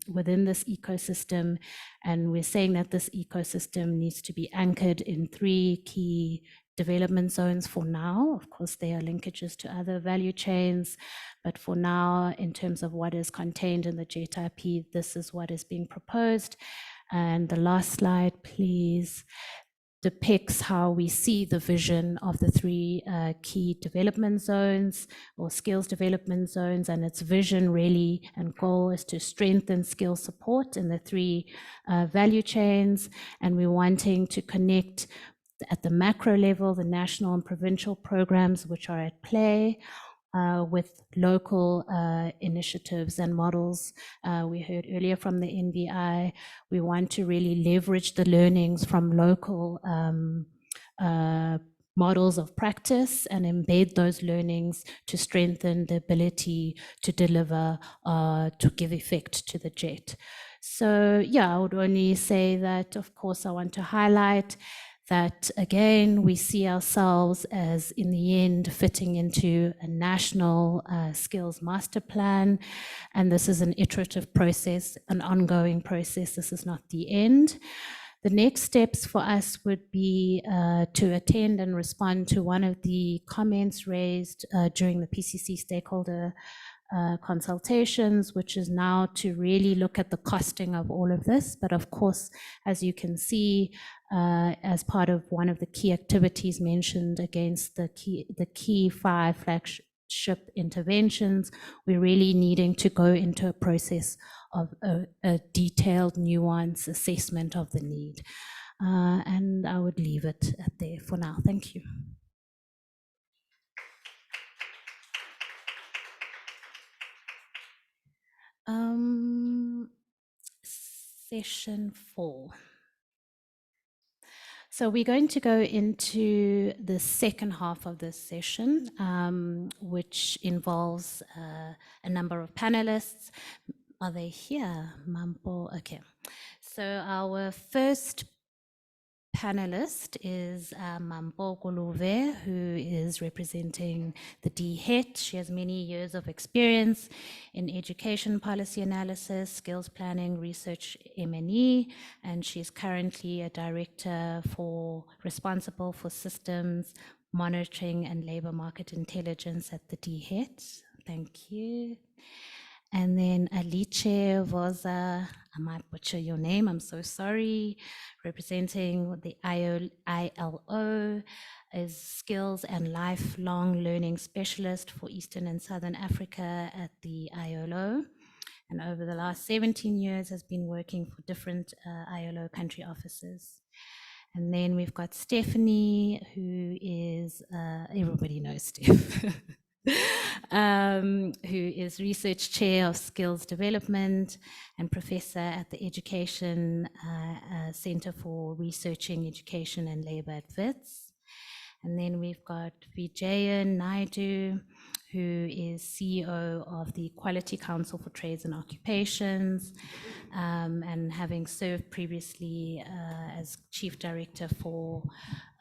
within this ecosystem. And we're saying that this ecosystem needs to be anchored in 3 key development zones for now. Of course, there are linkages to other value chains, but for now, in terms of what is contained in the JET IP, this is what is being proposed. And the last slide, please, depicts how we see the vision of the 3 key development zones or skills development zones, and its vision really and goal is to strengthen skill support in the 3 value chains, and we're wanting to connect at the macro level, the national and provincial programs which are at play, with local initiatives and models. We heard earlier from the NVI, we want to really leverage the learnings from local models of practice and embed those learnings to strengthen the ability to deliver, to give effect to the JET. So yeah, I would only say that, of course, I want to highlight that, again, we see ourselves as, in the end, fitting into a national skills master plan. And this is an iterative process, an ongoing process. This is not the end. The next steps for us would be to attend and respond to one of the comments raised during the PCC stakeholder consultations, which is now to really look at the costing of all of this. But of course, as you can see, as part of one of the key activities mentioned against the key 5 flagship interventions, we're really needing to go into a process of a detailed, nuanced assessment of the need. And I would leave it at there for now. Thank you. Session 4. So we're going to go into the second half of this session, which involves a number of panelists. Are they here? Mampo, okay. So our first panelist is Mampo Kuluve, who is representing the DHET. She has many years of experience in education policy analysis, skills planning, research, M&E, and she's currently a director responsible for systems, monitoring, and labor market intelligence at the DHET. Thank you. And then Alice Voza, I might butcher your name, I'm so sorry, representing the ILO, is Skills and Lifelong Learning Specialist for Eastern and Southern Africa at the ILO. And over the last 17 years has been working for different ILO country offices. And then we've got Stephanie, who is, everybody knows Steph. Who is Research Chair of Skills Development and Professor at the Education Center for Researching Education and Labor at WITS. And then we've got Vijayan Naidu, who is CEO of the Quality Council for Trades and Occupations, and having served previously as Chief Director for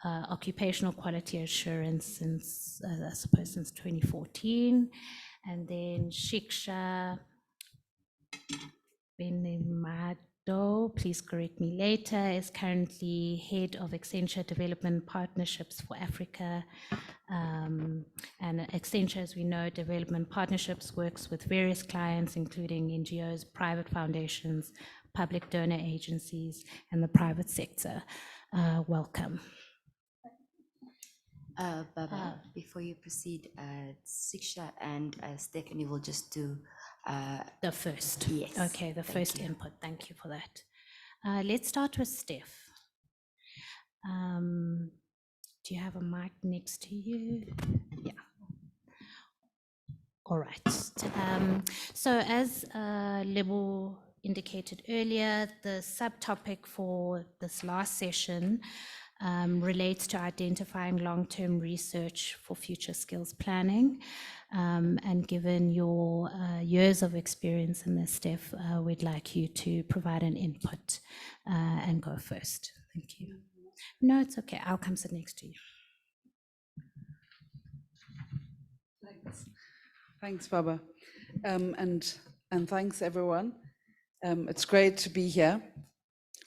Occupational Quality Assurance since, I suppose, since 2014. And then Shiksha Benimado, please correct me later, is currently Head of Accenture Development Partnerships for Africa. And Accenture, as we know, Development Partnerships works with various clients, including NGOs, private foundations, public donor agencies, and the private sector. Welcome. Baba, before you proceed, Siksha and Stephanie will just do the first. Yes. Okay, the first input. Thank you for that. Let's start with Steph. Do you have a mic next to you? Yeah. All right. So as Lebo indicated earlier, the subtopic for this last session relates to identifying long-term research for future skills planning. And given your years of experience in this, Steph, we'd like you to provide an input and go first. Thank you. No, it's okay. I'll come sit next to you. Thanks. Thanks, Baba. And thanks, everyone. It's great to be here.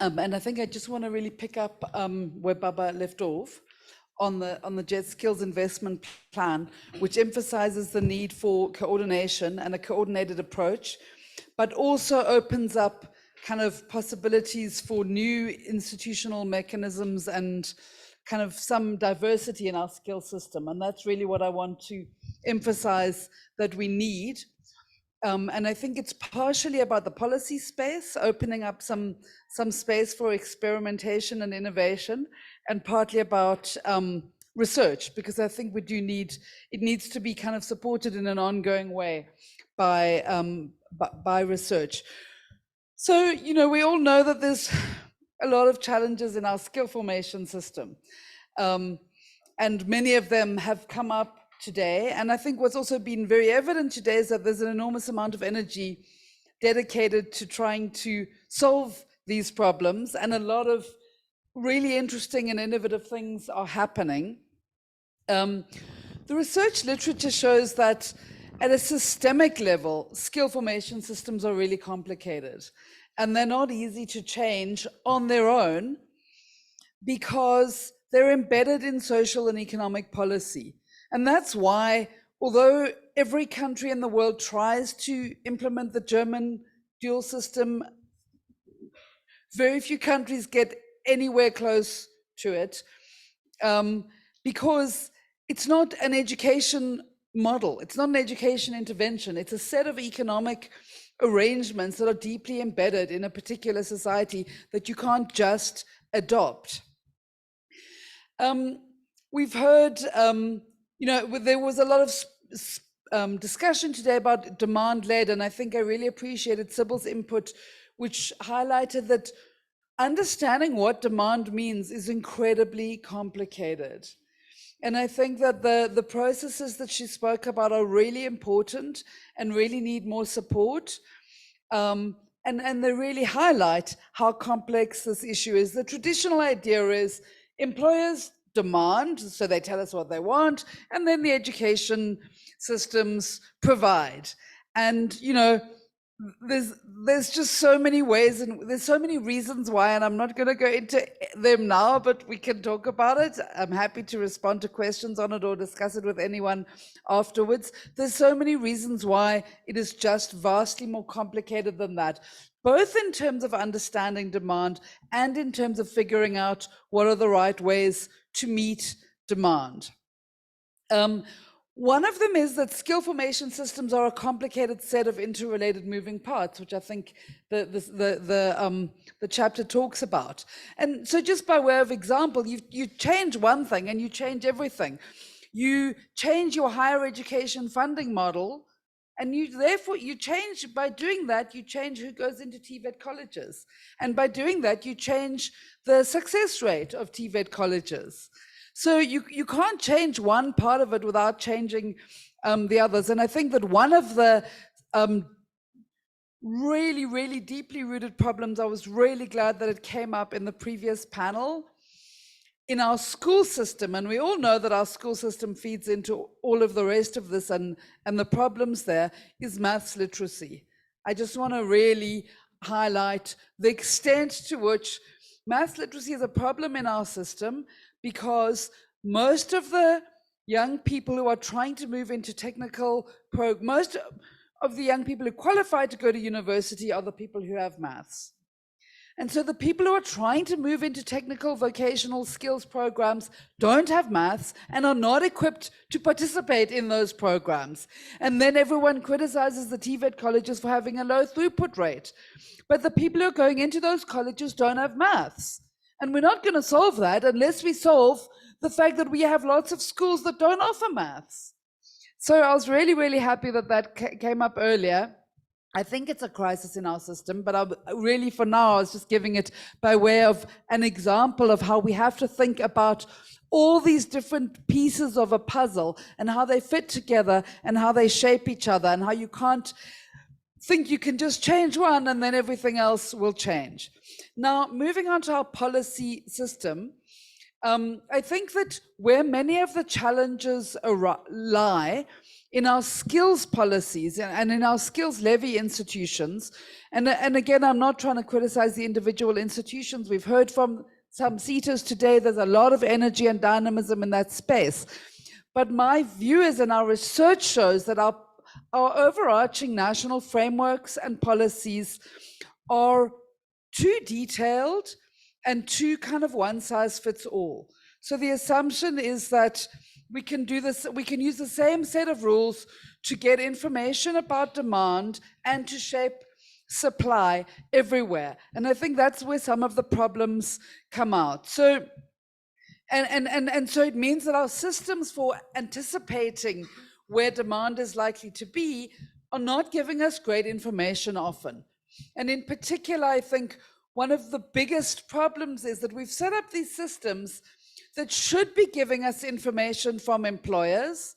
And I think I just want to really pick up where Baba left off on the JET Skills Investment Plan, which emphasizes the need for coordination and a coordinated approach, but also opens up kind of possibilities for new institutional mechanisms and kind of some diversity in our skill system. And that's really what I want to emphasize that we need. And I think it's partially about the policy space, opening up some space for experimentation and innovation, and partly about research, because I think we do need, it needs to be kind of supported in an ongoing way by research. So, you know, we all know that there's a lot of challenges in our skill formation system. And many of them have come up today. And I think what's also been very evident today is that there's an enormous amount of energy dedicated to trying to solve these problems. And a lot of really interesting and innovative things are happening. The research literature shows that at a systemic level, skill formation systems are really complicated. And they're not easy to change on their own because they're embedded in social and economic policy. And that's why, although every country in the world tries to implement the German dual system, very few countries get anywhere close to it, because it's not an education model, it's not an education intervention, it's a set of economic arrangements that are deeply embedded in a particular society that you can't just adopt. We've heard, you know, there was a lot of discussion today about demand-led, and I think I really appreciated Sybil's input, which highlighted that understanding what demand means is incredibly complicated. And I think that the processes that she spoke about are really important and really need more support. And they really highlight how complex this issue is. The traditional idea is employers demand, so they tell us what they want, and then the education systems provide. And, you know, there's just so many ways and there's so many reasons why, and I'm not going to go into them now, but we can talk about it. I'm happy to respond to questions on it or discuss it with anyone afterwards. There's so many reasons why it is just vastly more complicated than that, both in terms of understanding demand and in terms of figuring out what are the right ways to meet demand. One of them is that skill formation systems are a complicated set of interrelated moving parts, which I think the chapter talks about. And so just by way of example, you change one thing and you change everything. You change your higher education funding model, and therefore you change, by doing that, you change who goes into TVET colleges. And by doing that, you change the success rate of TVET colleges. So you can't change one part of it without changing the others. And I think that one of the really, really deeply rooted problems, I was really glad that it came up in the previous panel, in our school system, and we all know that our school system feeds into all of the rest of this, and the problems there, is maths literacy. I just want to really highlight the extent to which maths literacy is a problem in our system, because most of the young people who are trying to move into technical most of the young people who qualify to go to university are the people who have maths. And so the people who are trying to move into technical vocational skills programs don't have maths and are not equipped to participate in those programs. And then everyone criticizes the TVET colleges for having a low throughput rate. But the people who are going into those colleges don't have maths. And we're not going to solve that unless we solve the fact that we have lots of schools that don't offer maths. So I was really, really happy that that came up earlier. I think it's a crisis in our system, but really for now, I was just giving it by way of an example of how we have to think about all these different pieces of a puzzle and how they fit together and how they shape each other, and how you can't think you can just change one and then everything else will change. Now, moving on to our policy system, I think that where many of the challenges lie in our skills policies and in our skills levy institutions, and again, I'm not trying to criticize the individual institutions. We've heard from some seaters today, there's a lot of energy and dynamism in that space. But my view is, and our research shows, that our overarching national frameworks and policies are too detailed and too kind of one size fits all. So the assumption is that we can do this, we can use the same set of rules to get information about demand and to shape supply everywhere. And I think that's where some of the problems come out. So, and so it means that our systems for anticipating where demand is likely to be are not giving us great information often. And in particular, I think one of the biggest problems is that we've set up these systems that should be giving us information from employers.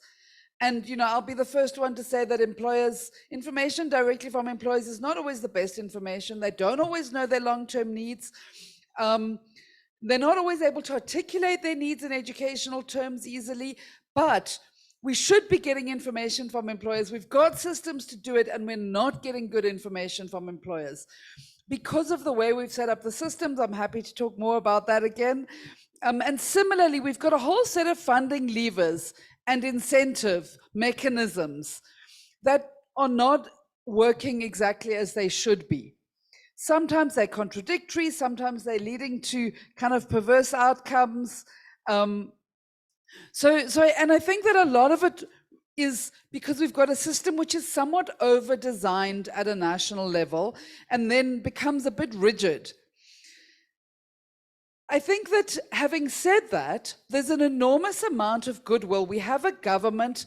And, you know, I'll be the first one to say that information directly from employers is not always the best information. They don't always know their long-term needs. They're not always able to articulate their needs in educational terms easily, but we should be getting information from employers. We've got systems to do it, and we're not getting good information from employers. Because of the way we've set up the systems, I'm happy to talk more about that again. And similarly, we've got a whole set of funding levers and incentive mechanisms that are not working exactly as they should be. Sometimes they're contradictory, sometimes they're leading to kind of perverse outcomes. And I think that a lot of it is because we've got a system which is somewhat over-designed at a national level and then becomes a bit rigid. I think that having said that, there's an enormous amount of goodwill. We have a government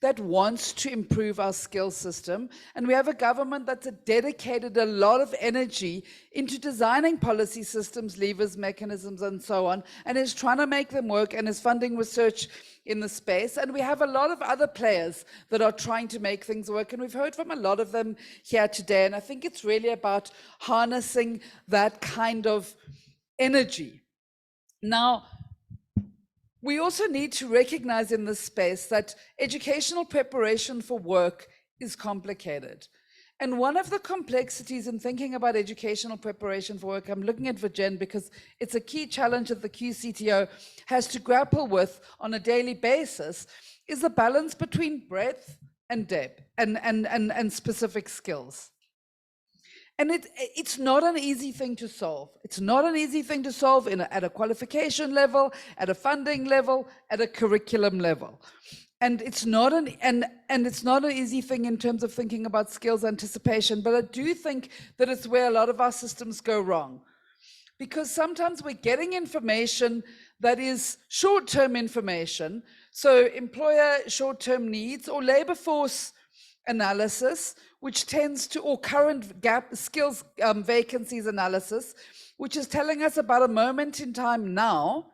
that wants to improve our skills system. And we have a government that's dedicated a lot of energy into designing policy systems, levers, mechanisms, and so on, and is trying to make them work and is funding research in the space. And we have a lot of other players that are trying to make things work. And we've heard from a lot of them here today. And I think it's really about harnessing that kind of energy. Now, we also need to recognize in this space that educational preparation for work is complicated. And one of the complexities in thinking about educational preparation for work, I'm looking at Virgin because it's a key challenge that the QCTO has to grapple with on a daily basis, is the balance between breadth and depth and specific skills. And it's not an easy thing to solve. It's not an easy thing to solve at a qualification level, at a funding level, at a curriculum level. And it's not it's not an easy thing in terms of thinking about skills anticipation, but I do think that it's where a lot of our systems go wrong. Because sometimes we're getting information that is short-term information, so employer short-term needs or labor force analysis, which tends to, or current gap skills vacancies analysis, which is telling us about a moment in time now.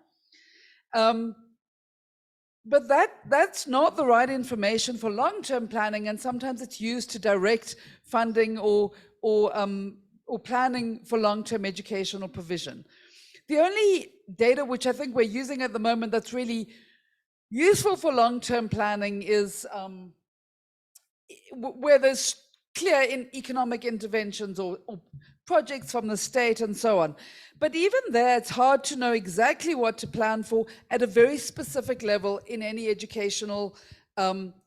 But that's not the right information for long-term planning, and sometimes it's used to direct funding or planning for long-term educational provision. The only data which I think we're using at the moment that's really useful for long-term planning is where there's clear economic interventions or projects from the state and so on. But even there, it's hard to know exactly what to plan for at a very specific level in any educational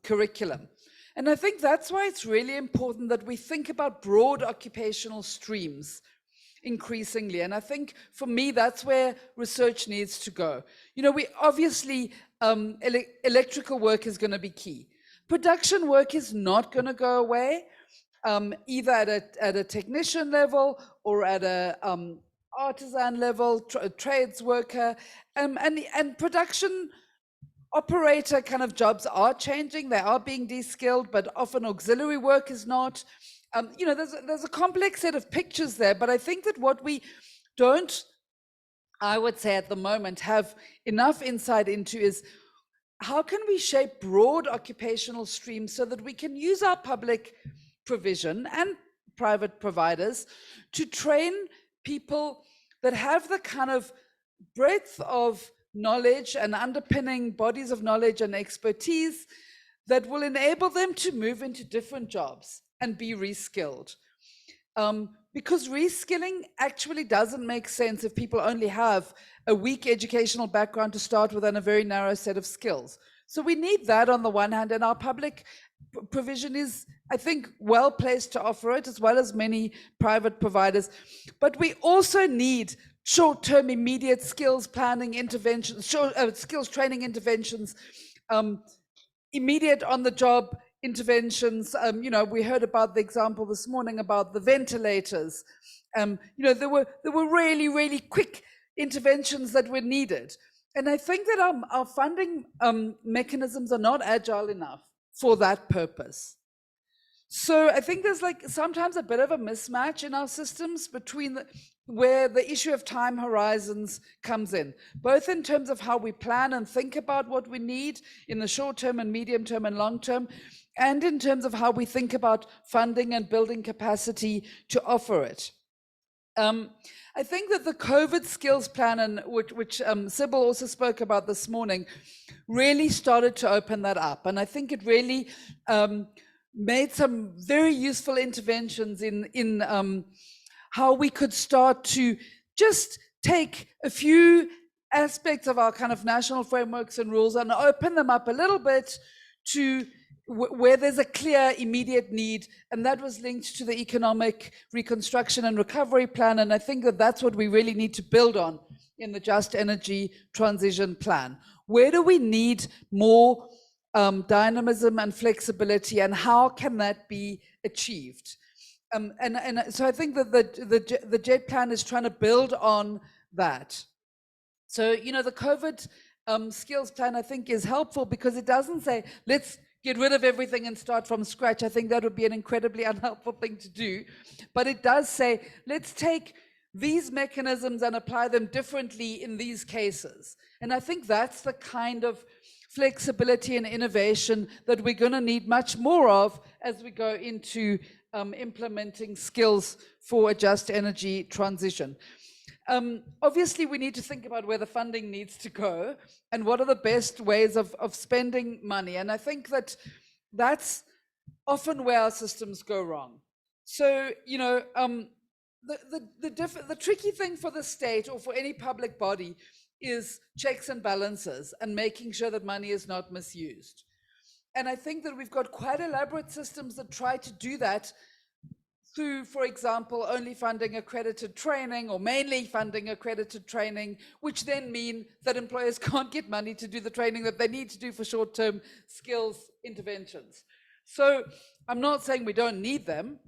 curriculum. And I think that's why it's really important that we think about broad occupational streams increasingly. And I think for me, that's where research needs to go. You know, we obviously, electrical work is going to be key. Production work is not going to go away, either at a technician level or at a artisan level, trades worker, and production operator kind of jobs are changing. They are being de-skilled, but often auxiliary work is not. You know, there's a complex set of pictures there, but I think that what we don't, I would say at the moment, have enough insight into is how can we shape broad occupational streams so that we can use our public provision and private providers to train people that have the kind of breadth of knowledge and underpinning bodies of knowledge and expertise that will enable them to move into different jobs and be reskilled. Because reskilling actually doesn't make sense if people only have a weak educational background to start with and a very narrow set of skills. So we need that on the one hand, and our public provision is, I think, well placed to offer it, as well as many private providers. But we also need short-term immediate skills planning interventions, skills training interventions, immediate on-the-job interventions. You know, we heard about the example this morning about the ventilators. You know, there were really, really quick interventions that were needed. And I think that our funding mechanisms are not agile enough for that purpose. So I think there's like sometimes a bit of a mismatch in our systems between where the issue of time horizons comes in, both in terms of how we plan and think about what we need in the short term and medium term and long term, and in terms of how we think about funding and building capacity to offer it. I think that the COVID skills plan, and which Sybil also spoke about this morning, really started to open that up. And I think it really made some very useful interventions in how we could start to just take a few aspects of our kind of national frameworks and rules and open them up a little bit to where there's a clear immediate need, and that was linked to the economic reconstruction and recovery plan. And I think that that's what we really need to build on in the Just Energy Transition Plan. Where do we need more dynamism and flexibility, and how can that be achieved? And so I think that the JET plan is trying to build on that. So, you know, the COVID skills plan, I think, is helpful because it doesn't say, let's get rid of everything and start from scratch. I think that would be an incredibly unhelpful thing to do. But it does say, let's take these mechanisms and apply them differently in these cases. And I think that's the kind of flexibility and innovation that we're going to need much more of as we go into implementing skills for a just energy transition. Obviously, we need to think about where the funding needs to go and what are the best ways of spending money. And I think that that's often where our systems go wrong. So, you know, the tricky thing for the state or for any public body is checks and balances and making sure that money is not misused. And I think that we've got quite elaborate systems that try to do that through, for example, only funding accredited training or mainly funding accredited training, which then mean that employers can't get money to do the training that they need to do for short-term skills interventions. So I'm not saying we don't need them.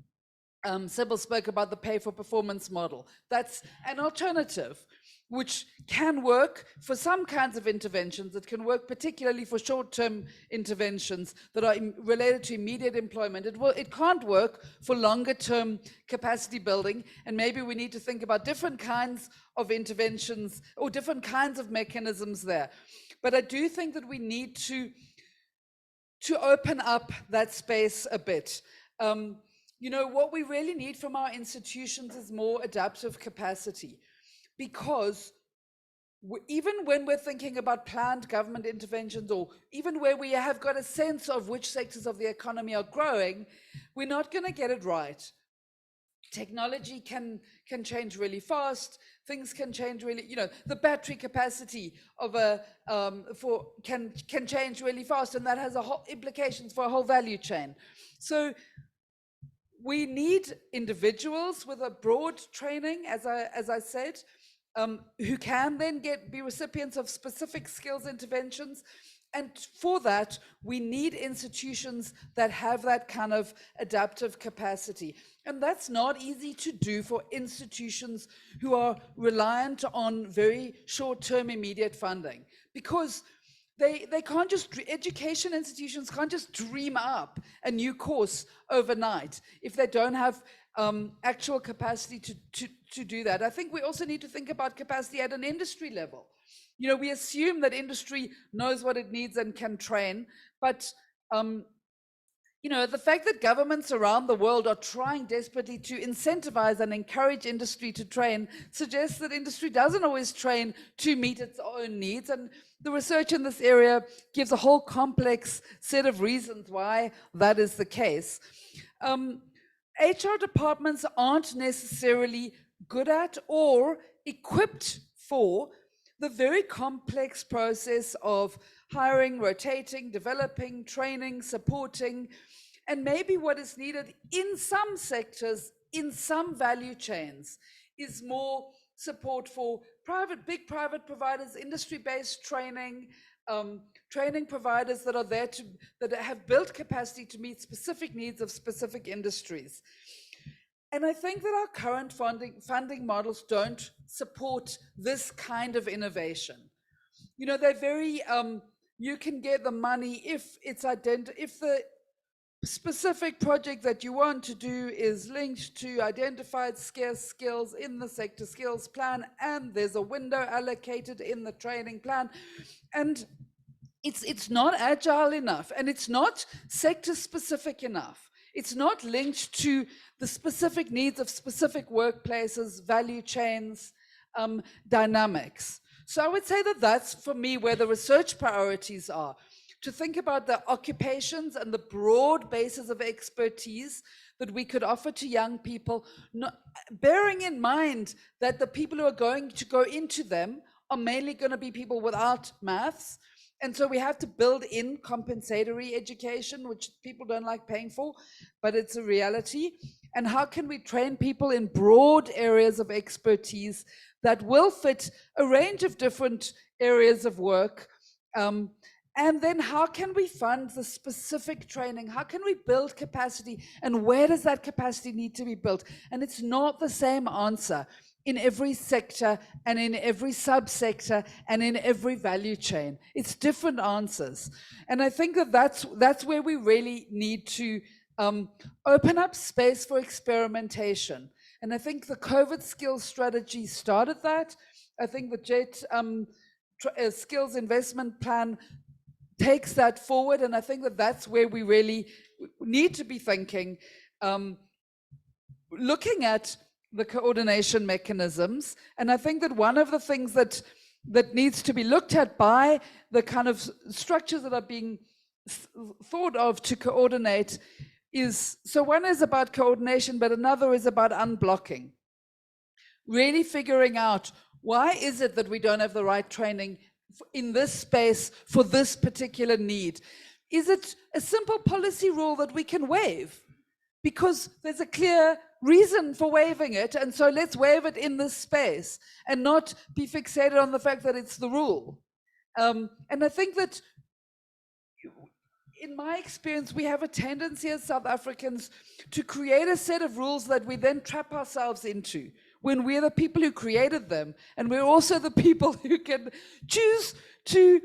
Sybil spoke about the pay-for-performance model. That's an alternative, which can work for some kinds of interventions. It can work particularly for short-term interventions that are related to immediate employment. It can't work for longer-term capacity building, and maybe we need to think about different kinds of interventions or different kinds of mechanisms there. But I do think that we need to open up that space a bit. You know, what we really need from our institutions is more adaptive capacity, because even when we're thinking about planned government interventions, or even where we have got a sense of which sectors of the economy are growing, we're not going to get it right. Technology can change really fast. Things can change really, you know, the battery capacity of a can change really fast, and that has a whole implications for a whole value chain. So we need individuals with a broad training, as I said, who can then be recipients of specific skills interventions. And for that, we need institutions that have that kind of adaptive capacity. And that's not easy to do for institutions who are reliant on very short-term immediate funding, because they can't just, education institutions can't just dream up a new course overnight if they don't have actual capacity to do that. I think we also need to think about capacity at an industry level. You know, we assume that industry knows what it needs and can train, but you know, the fact that governments around the world are trying desperately to incentivize and encourage industry to train suggests that industry doesn't always train to meet its own needs. And the research in this area gives a whole complex set of reasons why that is the case. HR departments aren't necessarily good at or equipped for the very complex process of hiring, rotating, developing, training, supporting, and maybe what is needed in some sectors, in some value chains, is more support for big private providers, industry-based training, training providers that are there that have built capacity to meet specific needs of specific industries. And I think that our current funding models don't support this kind of innovation. You know, they're very, you can get the money if the specific project that you want to do is linked to identified scarce skills in the sector skills plan, and there's a window allocated in the training plan. And it's not agile enough, and it's not sector specific enough. It's not linked to the specific needs of specific workplaces, value chains, dynamics. So I would say that that's, for me, where the research priorities are, to think about the occupations and the broad bases of expertise that we could offer to young people, bearing in mind that the people who are going to go into them are mainly going to be people without maths. And so we have to build in compensatory education, which people don't like paying for, but it's a reality. And how can we train people in broad areas of expertise that will fit a range of different areas of work? And then how can we fund the specific training? How can we build capacity? And where does that capacity need to be built? And it's not the same answer in every sector and in every subsector and in every value chain. It's different answers. And I think that that's where we really need to open up space for experimentation. And I think the COVID skills strategy started that. I think the JET skills investment plan takes that forward. And I think that that's where we really need to be thinking, looking at the coordination mechanisms. And I think that one of the things that needs to be looked at by the kind of structures that are being thought of to coordinate is, so one is about coordination, but another is about unblocking. Really figuring out, why is it that we don't have the right training in this space for this particular need? Is it a simple policy rule that we can waive? Because there's a clear reason for waiving it, and so let's waive it in this space and not be fixated on the fact that it's the rule. And I think that in my experience, we have a tendency as South Africans to create a set of rules that we then trap ourselves into, when we're the people who created them, and we're also the people who can choose to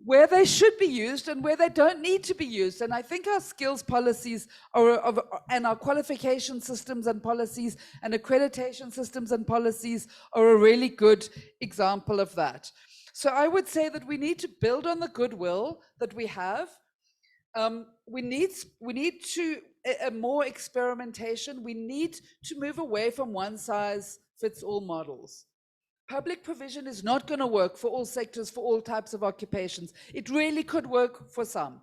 where they should be used and where they don't need to be used. And I think our skills policies and our qualification systems and policies and accreditation systems and policies are a really good example of that. So I would say that we need to build on the goodwill that we have. We need to more experimentation. We need to move away from one-size-fits-all models. Public provision is not going to work for all sectors, for all types of occupations. It really could work for some.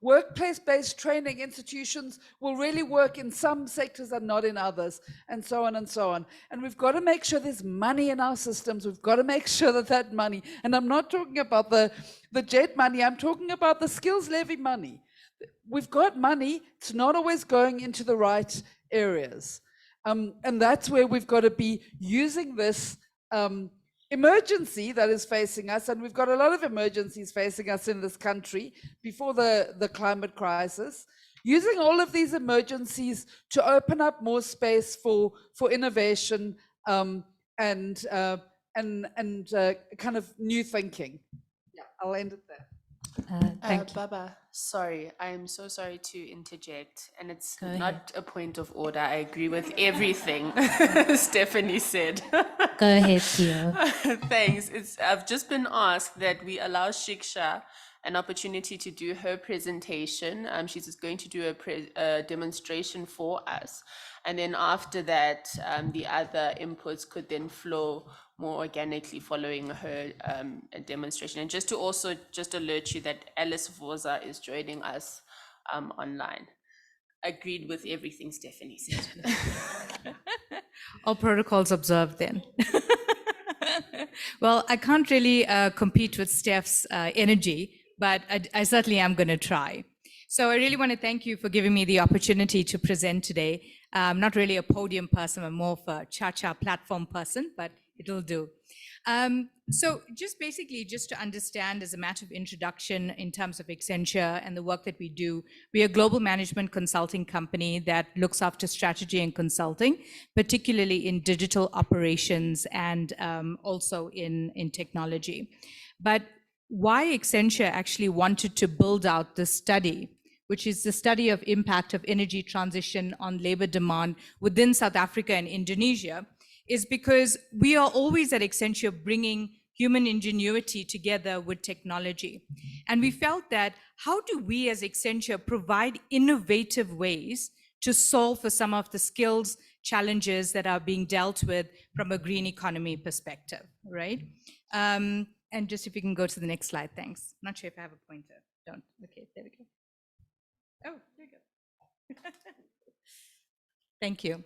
Workplace-based training institutions will really work in some sectors and not in others, and so on and so on. And we've got to make sure there's money in our systems. We've got to make sure that that money, and I'm not talking about the JET money, I'm talking about the skills levy money. We've got money, it's not always going into the right areas. And that's where we've got to be using this emergency that is facing us, and we've got a lot of emergencies facing us in this country before the climate crisis, using all of these emergencies to open up more space for innovation and kind of new thinking. Yeah, I'll end it there. Thank you. Baba, sorry, I'm so sorry to interject, and it's not a point of order. I agree with everything Stephanie said. Go ahead, Theo. Thanks. I've just been asked that we allow Shiksha an opportunity to do her presentation. She's just going to do a demonstration for us. And then after that, the other inputs could then flow more organically following her demonstration. And just to also just alert you that Alice Voza is joining us online. Agreed with everything Stephanie said. All protocols observed then. Well, I can't really compete with Steph's energy, but I certainly am going to try. So I really want to thank you for giving me the opportunity to present today. I'm not really a podium person, I'm more of a cha-cha platform person, but it'll do. So just basically, just to understand as a matter of introduction in terms of Accenture and the work that we do, we're a global management consulting company that looks after strategy and consulting, particularly in digital operations and also in technology. But why Accenture actually wanted to build out this study, which is the study of impact of energy transition on labor demand within South Africa and Indonesia, is because we are always at Accenture bringing human ingenuity together with technology. And we felt that how do we as Accenture provide innovative ways to solve for some of the skills challenges that are being dealt with from a green economy perspective, right? And just if you can go to the next slide, thanks. Not sure if I have a pointer. Don't. Okay, there we go. Oh, there you go. Thank you.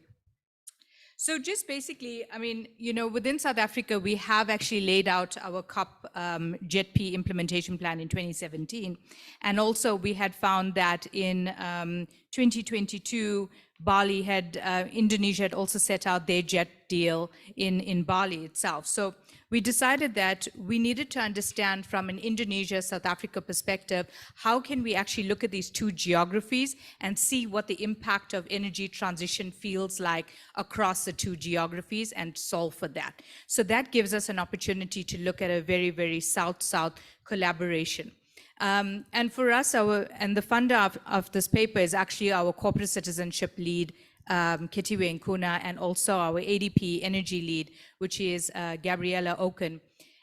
So just basically, I mean, you know, within South Africa, we have actually laid out our COP JETP implementation plan in 2017. And also we had found that in 2022, Bali had, Indonesia had also set out their jet deal in Bali itself. So we decided that we needed to understand from an Indonesia, South Africa perspective, how can we actually look at these two geographies and see what the impact of energy transition feels like across the two geographies and solve for that. So that gives us an opportunity to look at a very, very South-South collaboration. And for us, and the funder of this paper is actually our corporate citizenship lead, Ketiwe Nkuna, and also our ADP energy lead, which is Gabriella Oken.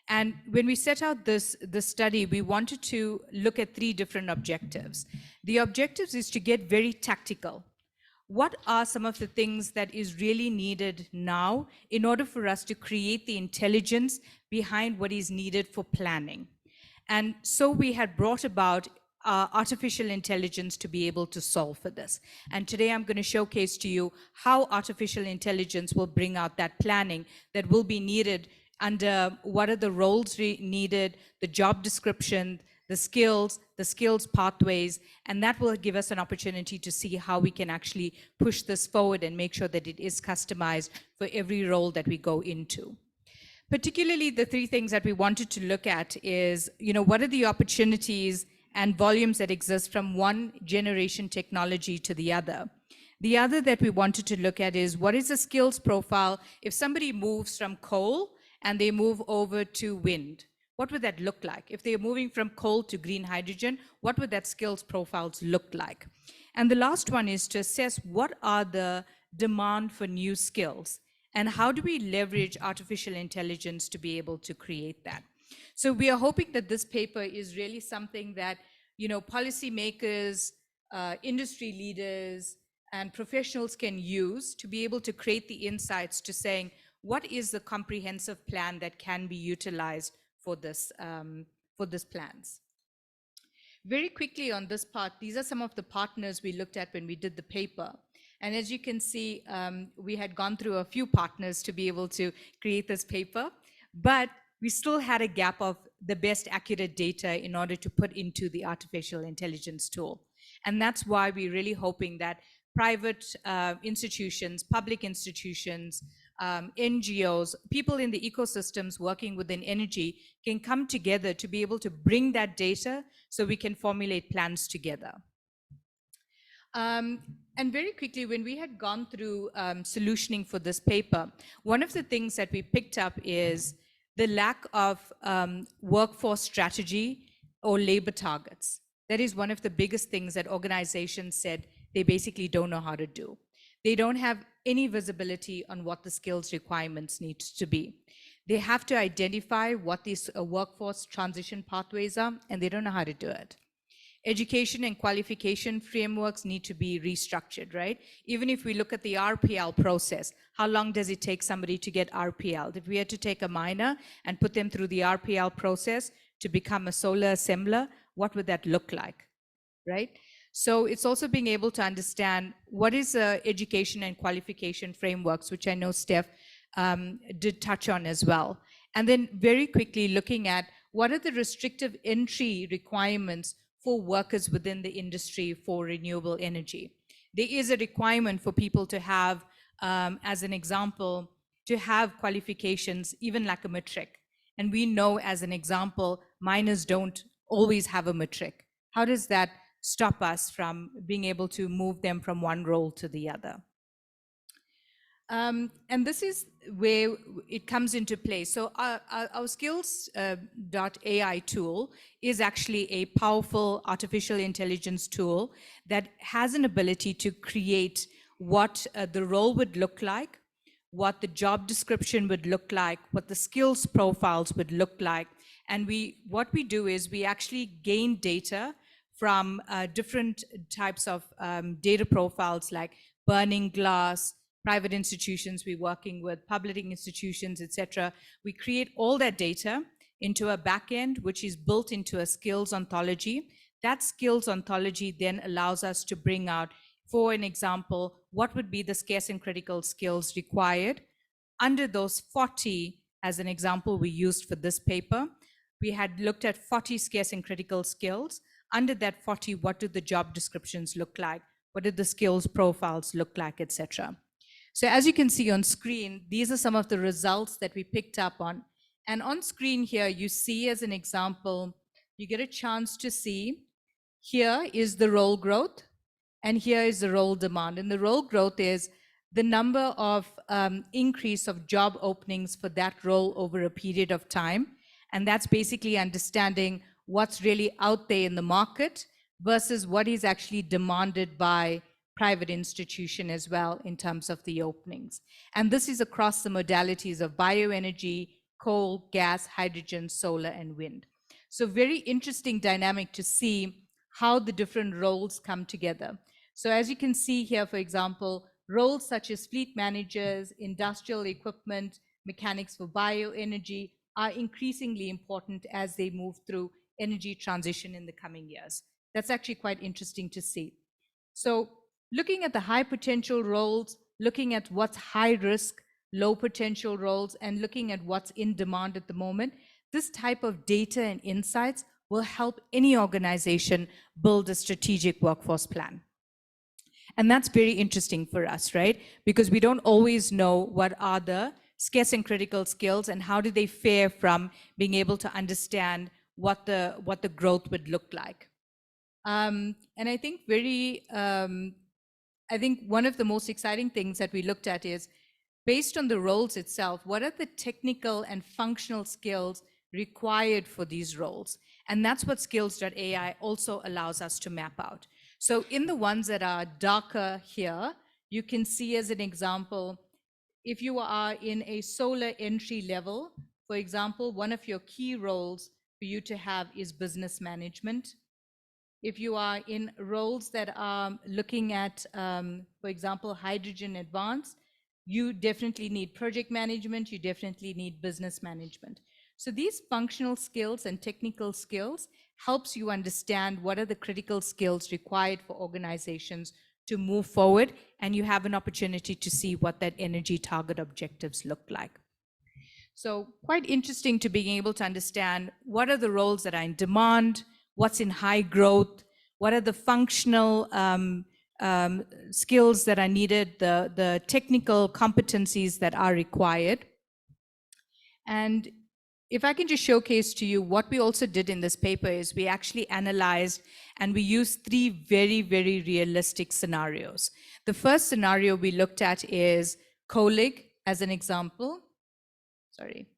And when we set out this study, we wanted to look at 3 different objectives. The objectives is to get very tactical. What are some of the things that is really needed now in order for us to create the intelligence behind what is needed for planning? And so we had brought about artificial intelligence to be able to solve for this. And today I'm going to showcase to you how artificial intelligence will bring out that planning that will be needed under what are the roles needed, the job description, the skills pathways, and that will give us an opportunity to see how we can actually push this forward and make sure that it is customized for every role that we go into. Particularly the 3 things that we wanted to look at is, what are the opportunities and volumes that exist from one generation technology to the other. The other that we wanted to look at is what is the skills profile if somebody moves from coal and they move over to wind? What would that look like? If they're moving from coal to green hydrogen, what would that skills profiles look like? And the last one is to assess what are the demand for new skills and how do we leverage artificial intelligence to be able to create that? So we are hoping that this paper is really something that, policymakers, industry leaders, and professionals can use to be able to create the insights to saying, what is the comprehensive plan that can be utilized for this plans? Very quickly on this part, these are some of the partners we looked at when we did the paper. And as you can see, we had gone through a few partners to be able to create this paper, but we still had a gap of the best accurate data in order to put into the artificial intelligence tool. And that's why we're really hoping that private institutions, public institutions, NGOs, people in the ecosystems working within energy can come together to be able to bring that data so we can formulate plans together. And very quickly, when we had gone through solutioning for this paper, one of the things that we picked up is the lack of workforce strategy or labor targets. That is one of the biggest things that organizations said they basically don't know how to do. They don't have any visibility on what the skills requirements need to be. They have to identify what these workforce transition pathways are, and they don't know how to do it. Education and qualification frameworks need to be restructured, right? Even if we look at the RPL process, how long does it take somebody to get RPL? If we had to take a miner and put them through the RPL process to become a solar assembler, what would that look like, right? So it's also being able to understand what is education and qualification frameworks, which I know Steph did touch on as well. And then very quickly looking at what are the restrictive entry requirements for workers within the industry for renewable energy. There is a requirement for people to have, as an example, to have qualifications, even like a matric. And we know, as an example, miners don't always have a matric. How does that stop us from being able to move them from one role to the other? And this is where it comes into play. So our skills.ai tool is actually a powerful artificial intelligence tool that has an ability to create what the role would look like, what the job description would look like, what the skills profiles would look like. And what we do is we actually gain data from different types of data profiles like burning glass, private institutions we're working with, public institutions, etc. We create all that data into a backend, which is built into a skills ontology. That skills ontology then allows us to bring out, for an example, what would be the scarce and critical skills required. Under those 40, as an example we used for this paper, we had looked at 40 scarce and critical skills. Under that 40, what do the job descriptions look like What do the skills profiles look like, etc. So as you can see on screen, these are some of the results that we picked up on. And on screen here, you see as an example, you get a chance to see, here is the role growth, and here is the role demand. And the role growth is the number of increase of job openings for that role over a period of time. And that's basically understanding what's really out there in the market versus what is actually demanded by private institution as well in terms of the openings. And this is across the modalities of bioenergy, coal, gas, hydrogen, solar, and wind. So very interesting dynamic to see how the different roles come together. So as you can see here, for example, roles such as fleet managers, industrial equipment, mechanics for bioenergy are increasingly important as they move through energy transition in the coming years. That's actually quite interesting to see. So looking at the high potential roles, looking at what's high risk, low potential roles, and looking at what's in demand at the moment, this type of data and insights will help any organization build a strategic workforce plan. And that's very interesting for us, right? Because we don't always know what are the scarce and critical skills and how do they fare from being able to understand what the growth would look like. And I think I think one of the most exciting things that we looked at is, based on the roles itself, what are the technical and functional skills required for these roles? And that's what skills.ai also allows us to map out. So in the ones that are darker here, you can see as an example, if you are in a solar entry level, for example, one of your key roles for you to have is business management. If you are in roles that are looking at, for example, hydrogen advance, you definitely need project management, you definitely need business management. So these functional skills and technical skills helps you understand what are the critical skills required for organizations to move forward, and you have an opportunity to see what that energy target objectives look like. So quite interesting to being able to understand what are the roles that are in demand, what's in high growth, what are the functional skills that are needed, the technical competencies that are required. And if I can just showcase to you what we also did in this paper is we actually analyzed and we used 3 very, very realistic scenarios. The first scenario we looked at is Colig as an example. Sorry.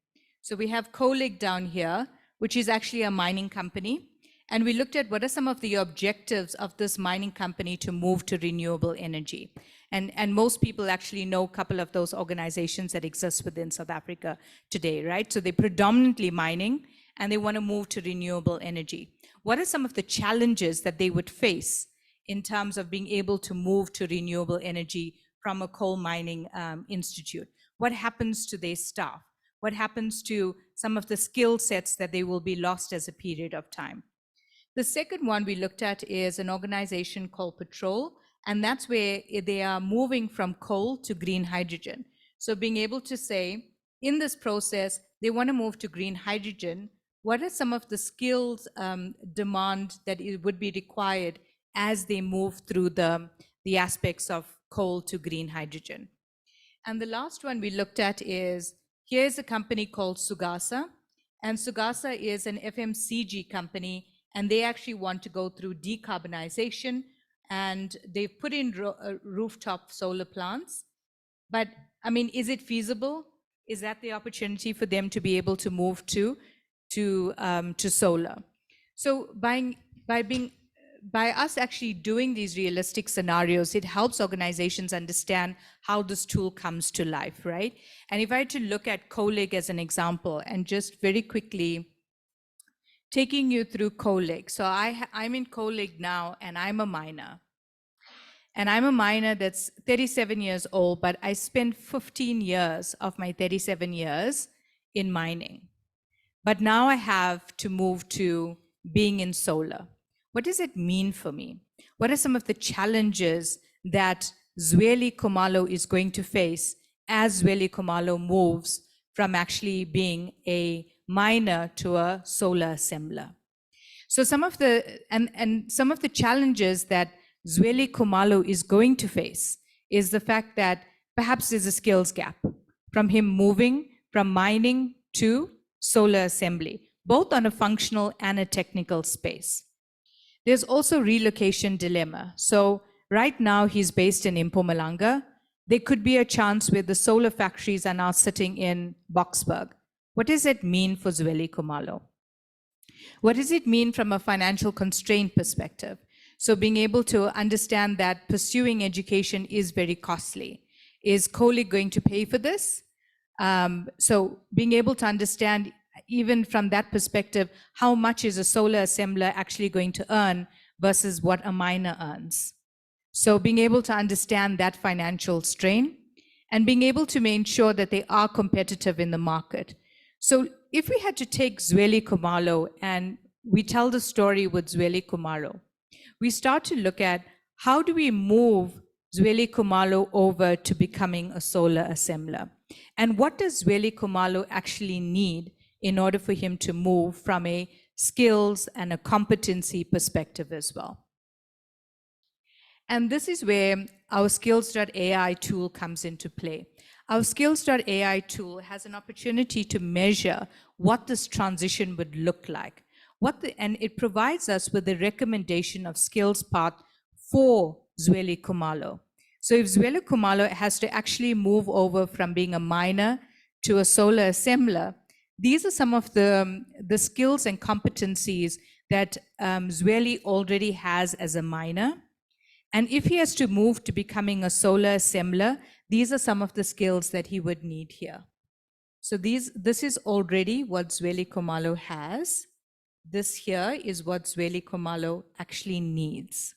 So we have Colig down here, which is actually a mining company. And we looked at what are some of the objectives of this mining company to move to renewable energy. And most people actually know a couple of those organizations that exist within South Africa today, right? So they're predominantly mining and they want to move to renewable energy. What are some of the challenges that they would face in terms of being able to move to renewable energy from a coal mining institute? What happens to their staff? What happens to some of the skill sets that they will be lost as a period of time? The second one we looked at is an organization called Patrol, and that's where they are moving from coal to green hydrogen. So being able to say, in this process, they want to move to green hydrogen. What are some of the skills demand that it would be required as they move through the aspects of coal to green hydrogen? And the last one we looked at is, here's a company called Sugasa. And Sugasa is an FMCG company, and they actually want to go through decarbonization, and they've put in rooftop solar plants. But I mean, is it feasible? Is that the opportunity for them to be able to move to solar? So by us actually doing these realistic scenarios, it helps organizations understand how this tool comes to life, right? And if I had to look at Colig as an example, and just very quickly taking you through Colig. So I'm in Colig now, and I'm a miner. And I'm a miner that's 37 years old, but I spent 15 years of my 37 years in mining. But now I have to move to being in solar. What does it mean for me? What are some of the challenges that Zweli Khumalo is going to face as Zweli Khumalo moves from actually being a miner to a solar assembler? So some of the some of the challenges that Zweli Khumalo is going to face is the fact that perhaps there's a skills gap from him moving from mining to solar assembly, both on a functional and a technical space. There's also relocation dilemma. So right now he's based in Mpumalanga. There could be a chance where the solar factories are now sitting in Boksburg. What does it mean for Zweli Khumalo? What does it mean from a financial constraint perspective? So being able to understand that pursuing education is very costly. Is COLIG going to pay for this? So being able to understand, even from that perspective, how much is a solar assembler actually going to earn versus what a miner earns. So being able to understand that financial strain and being able to make sure that they are competitive in the market. So if we had to take Zweli Khumalo and we tell the story with Zweli Khumalo, we start to look at how do we move Zweli Khumalo over to becoming a solar assembler? And what does Zweli Khumalo actually need in order for him to move from a skills and a competency perspective as well? And this is where our skills.ai tool comes into play. Our skills.ai tool has an opportunity to measure what this transition would look like. And it provides us with a recommendation of skills path for Zweli Khumalo. So if Zweli Khumalo has to actually move over from being a miner to a solar assembler, these are some of the skills and competencies that Zweli already has as a miner. And if he has to move to becoming a solar assembler, these are some of the skills that he would need here. So this is already what Zweli Khumalo has. This here is what Zweli Khumalo actually needs.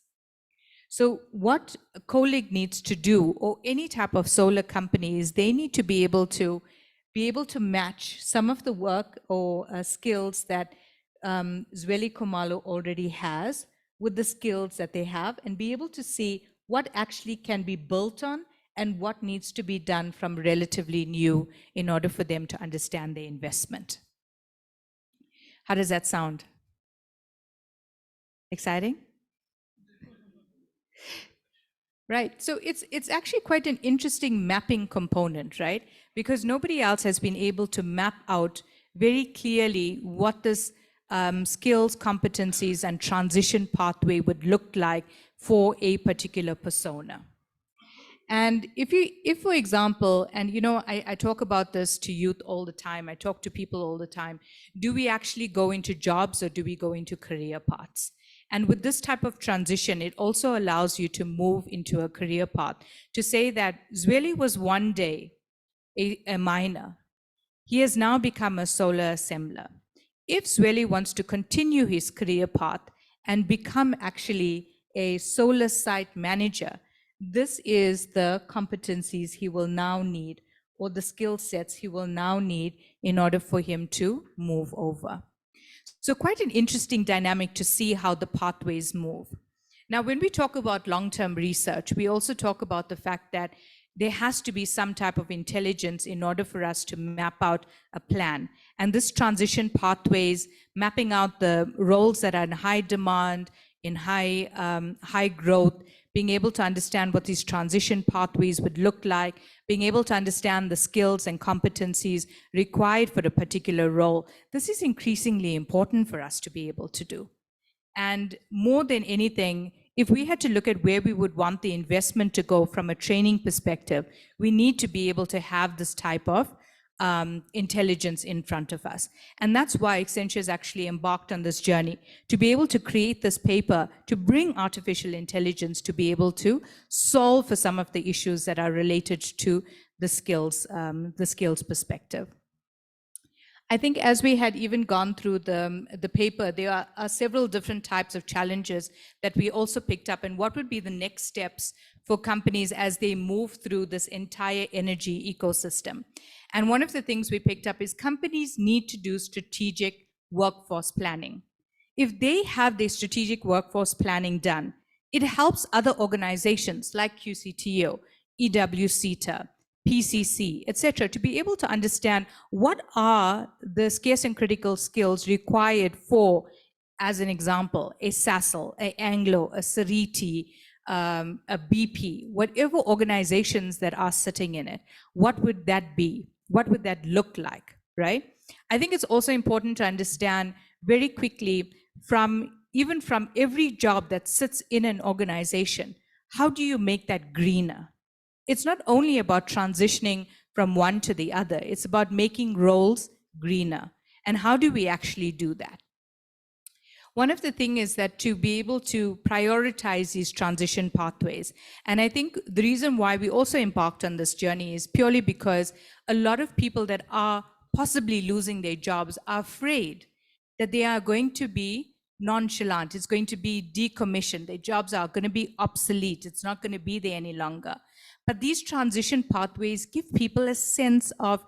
So what COLIG needs to do, or any type of solar company, is they need to be able to match some of the work or skills that Zweli Khumalo already has with the skills that they have, and be able to see what actually can be built on and what needs to be done from relatively new in order for them to understand their investment. How does that sound? Exciting? Right, so it's actually quite an interesting mapping component, right? Because nobody else has been able to map out very clearly what this skills, competencies, and transition pathway would look like for a particular persona. And if for example, and you know, I talk about this to youth all the time, I talk to people all the time, do we actually go into jobs or do we go into career paths? And with this type of transition, it also allows you to move into a career path, to say that Zweli was one day a miner. He has now become a solar assembler. If Zweli wants to continue his career path and become actually a solar site manager, this is the competencies he will now need, or the skill sets he will now need in order for him to move over. So quite an interesting dynamic to see how the pathways move. Now, when we talk about long-term research, we also talk about the fact that there has to be some type of intelligence in order for us to map out a plan. And this transition pathways, mapping out the roles that are in high demand, in high growth, being able to understand what these transition pathways would look like, being able to understand the skills and competencies required for a particular role. This is increasingly important for us to be able to do. And more than anything, if we had to look at where we would want the investment to go from a training perspective, we need to be able to have this type of intelligence in front of us. And that's why Accenture has actually embarked on this journey, to be able to create this paper, to bring artificial intelligence to be able to solve for some of the issues that are related to the skills perspective. I think as we had even gone through the paper, there are several different types of challenges that we also picked up, and what would be the next steps for companies as they move through this entire energy ecosystem. And one of the things we picked up is companies need to do strategic workforce planning. If they have their strategic workforce planning done, it helps other organizations like QCTO, EWCETA, PCC, etc., to be able to understand what are the scarce and critical skills required for, as an example, a SASL, a Anglo, a Sariti, a BP, whatever organizations that are sitting in it, what would that be? What would that look like, right? I think it's also important to understand very quickly even from every job that sits in an organization, how do you make that greener? It's not only about transitioning from one to the other, it's about making roles greener. And how do we actually do that? One of the things is that to be able to prioritize these transition pathways. And I think the reason why we also embarked on this journey is purely because a lot of people that are possibly losing their jobs are afraid that they are going to be nonchalant, it's going to be decommissioned, their jobs are going to be obsolete, it's not going to be there any longer. But these transition pathways give people a sense of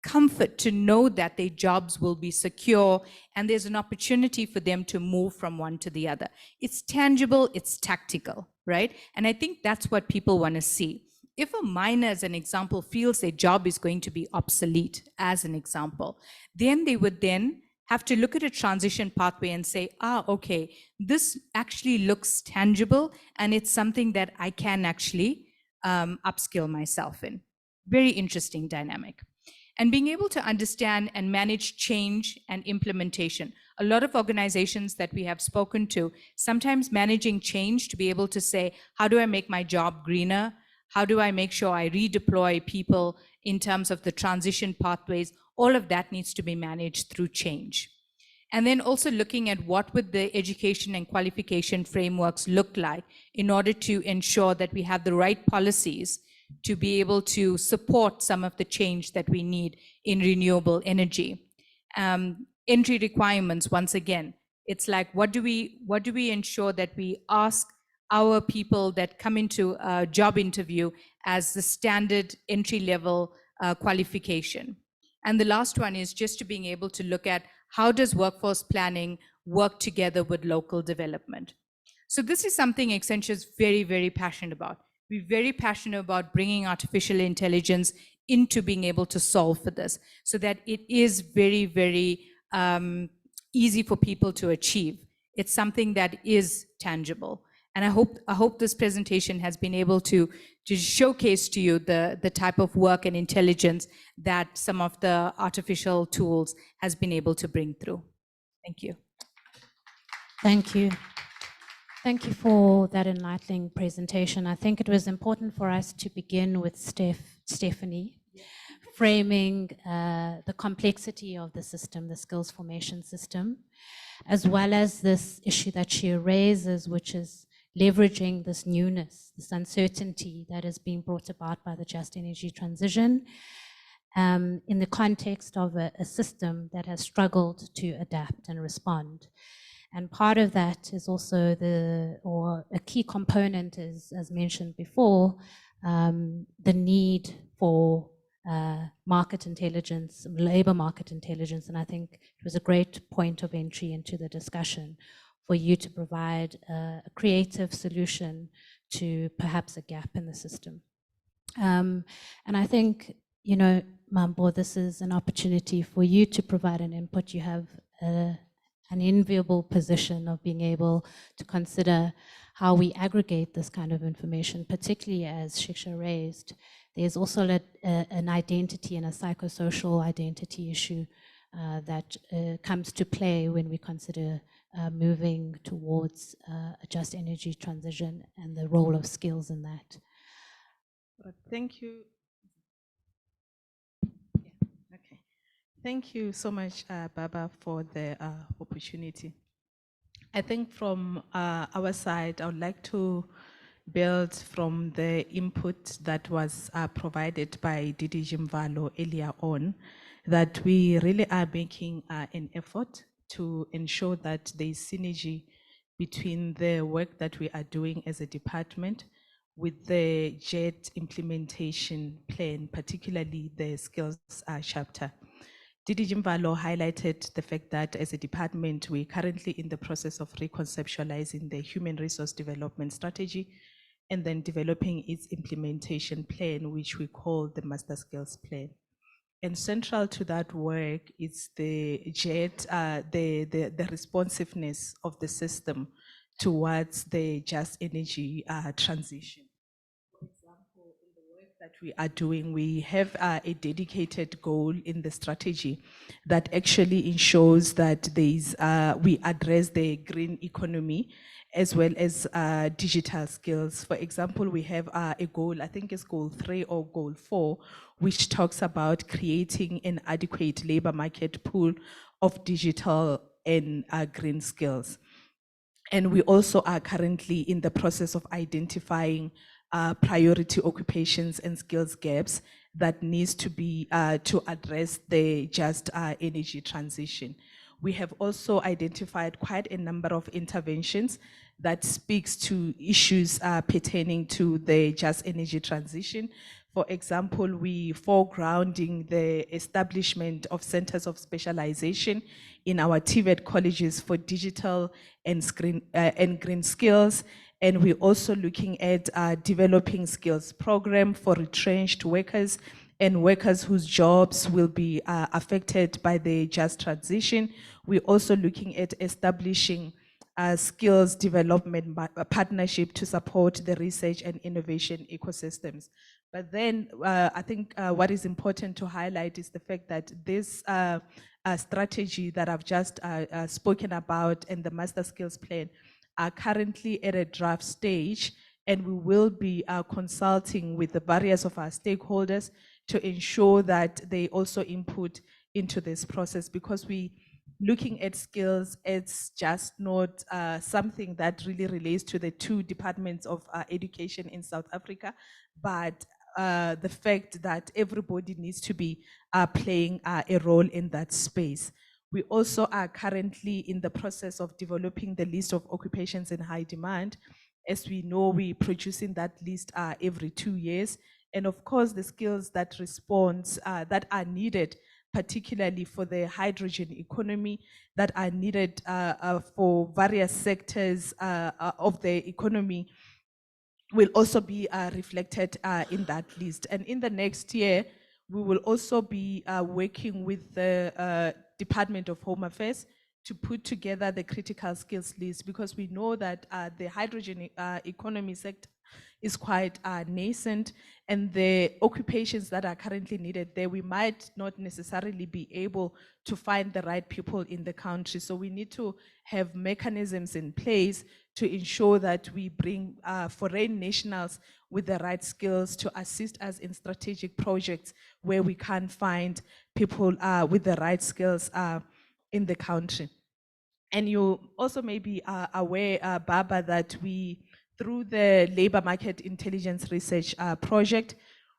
comfort to know that their jobs will be secure and there's an opportunity for them to move from one to the other. It's tangible, it's tactical, right? And I think that's what people want to see. If a miner, as an example, feels their job is going to be obsolete, as an example, then they would then have to look at a transition pathway and say, okay, this actually looks tangible and it's something that I can actually upskill myself in. Very interesting dynamic. And being able to understand and manage change and implementation. A lot of organizations that we have spoken to, sometimes managing change to be able to say, how do I make my job greener? How do I make sure I redeploy people in terms of the transition pathways? All of that needs to be managed through change. And then also looking at what would the education and qualification frameworks look like in order to ensure that we have the right policies to be able to support some of the change that we need in renewable energy. Entry requirements, once again, it's like, what do we ensure that we ask our people that come into a job interview as the standard entry level qualification? And the last one is just to being able to look at how does workforce planning work together with local development? So this is something Accenture is very, very passionate about. We're very passionate about bringing artificial intelligence into being able to solve for this so that it is very, very easy for people to achieve. It's something that is tangible. And I hope this presentation has been able to showcase to you the type of work and intelligence that some of the artificial tools has been able to bring through. Thank you. Thank you. Thank you for that enlightening presentation. I think it was important for us to begin with Stephanie, framing the complexity of the system, the skills formation system, as well as this issue that she raises, which is leveraging this newness, this uncertainty that is being brought about by the just energy transition in the context of a system that has struggled to adapt and respond. And part of that is also a key component is, as mentioned before, the need for market intelligence, labor market intelligence. And I think it was a great point of entry into the discussion for you to provide a creative solution to perhaps a gap in the system. And I think, you know, Mambo, this is an opportunity for you to provide an input. You have an enviable position of being able to consider how we aggregate this kind of information, particularly as Shiksha raised. There's also an identity and a psychosocial identity issue that comes to play when we consider moving towards a just energy transition and the role of skills in that. Thank you. Okay. Thank you so much, Baba, for the opportunity. I think from our side, I would like to build from the input that was provided by Didi Jimvalo earlier on, that we really are making an effort to ensure that there is synergy between the work that we are doing as a department with the JET implementation plan, particularly the skills chapter. Didi Jimvalo highlighted the fact that as a department, we're currently in the process of reconceptualizing the human resource development strategy and then developing its implementation plan, which we call the Master Skills Plan. And central to that work is the JET, the responsiveness of the system towards the just energy transition. For example, in the work that we are doing, we have a dedicated goal in the strategy that actually ensures that we address the green economy as well as digital skills. For example, we have a goal, I think it's goal 3 or goal 4, which talks about creating an adequate labor market pool of digital and green skills. And we also are currently in the process of identifying priority occupations and skills gaps that needs to be to address the just energy transition. We have also identified quite a number of interventions that speaks to issues pertaining to the just energy transition. For example, we foregrounding the establishment of centers of specialization in our TVET colleges for digital and green skills. And we're also looking at developing skills program for retrenched workers and workers whose jobs will be affected by the just transition. We're also looking at establishing skills development partnership to support the research and innovation ecosystems. But then I think what is important to highlight is the fact that this strategy that I've just spoken about and the master skills plan are currently at a draft stage, and we will be consulting with the various of our stakeholders to ensure that they also input into this process, because we looking at skills, it's just not something that really relates to the 2 departments of education in South Africa, but the fact that everybody needs to be playing a role in that space. We also are currently in the process of developing the list of occupations in high demand. As we know, we're producing that list every 2 years. And of course, the skills that that are needed, particularly for the hydrogen economy, that are needed for various sectors of the economy, will also be reflected in that list. And in the next year, we will also be working with the Department of Home Affairs to put together the critical skills list, because we know that the hydrogen economy sector is quite nascent, and the occupations that are currently needed there, we might not necessarily be able to find the right people in the country. So we need to have mechanisms in place to ensure that we bring foreign nationals with the right skills to assist us in strategic projects where we can't find people with the right skills in the country. And you also may be aware, Baba, that we, through the Labor Market Intelligence Research Project,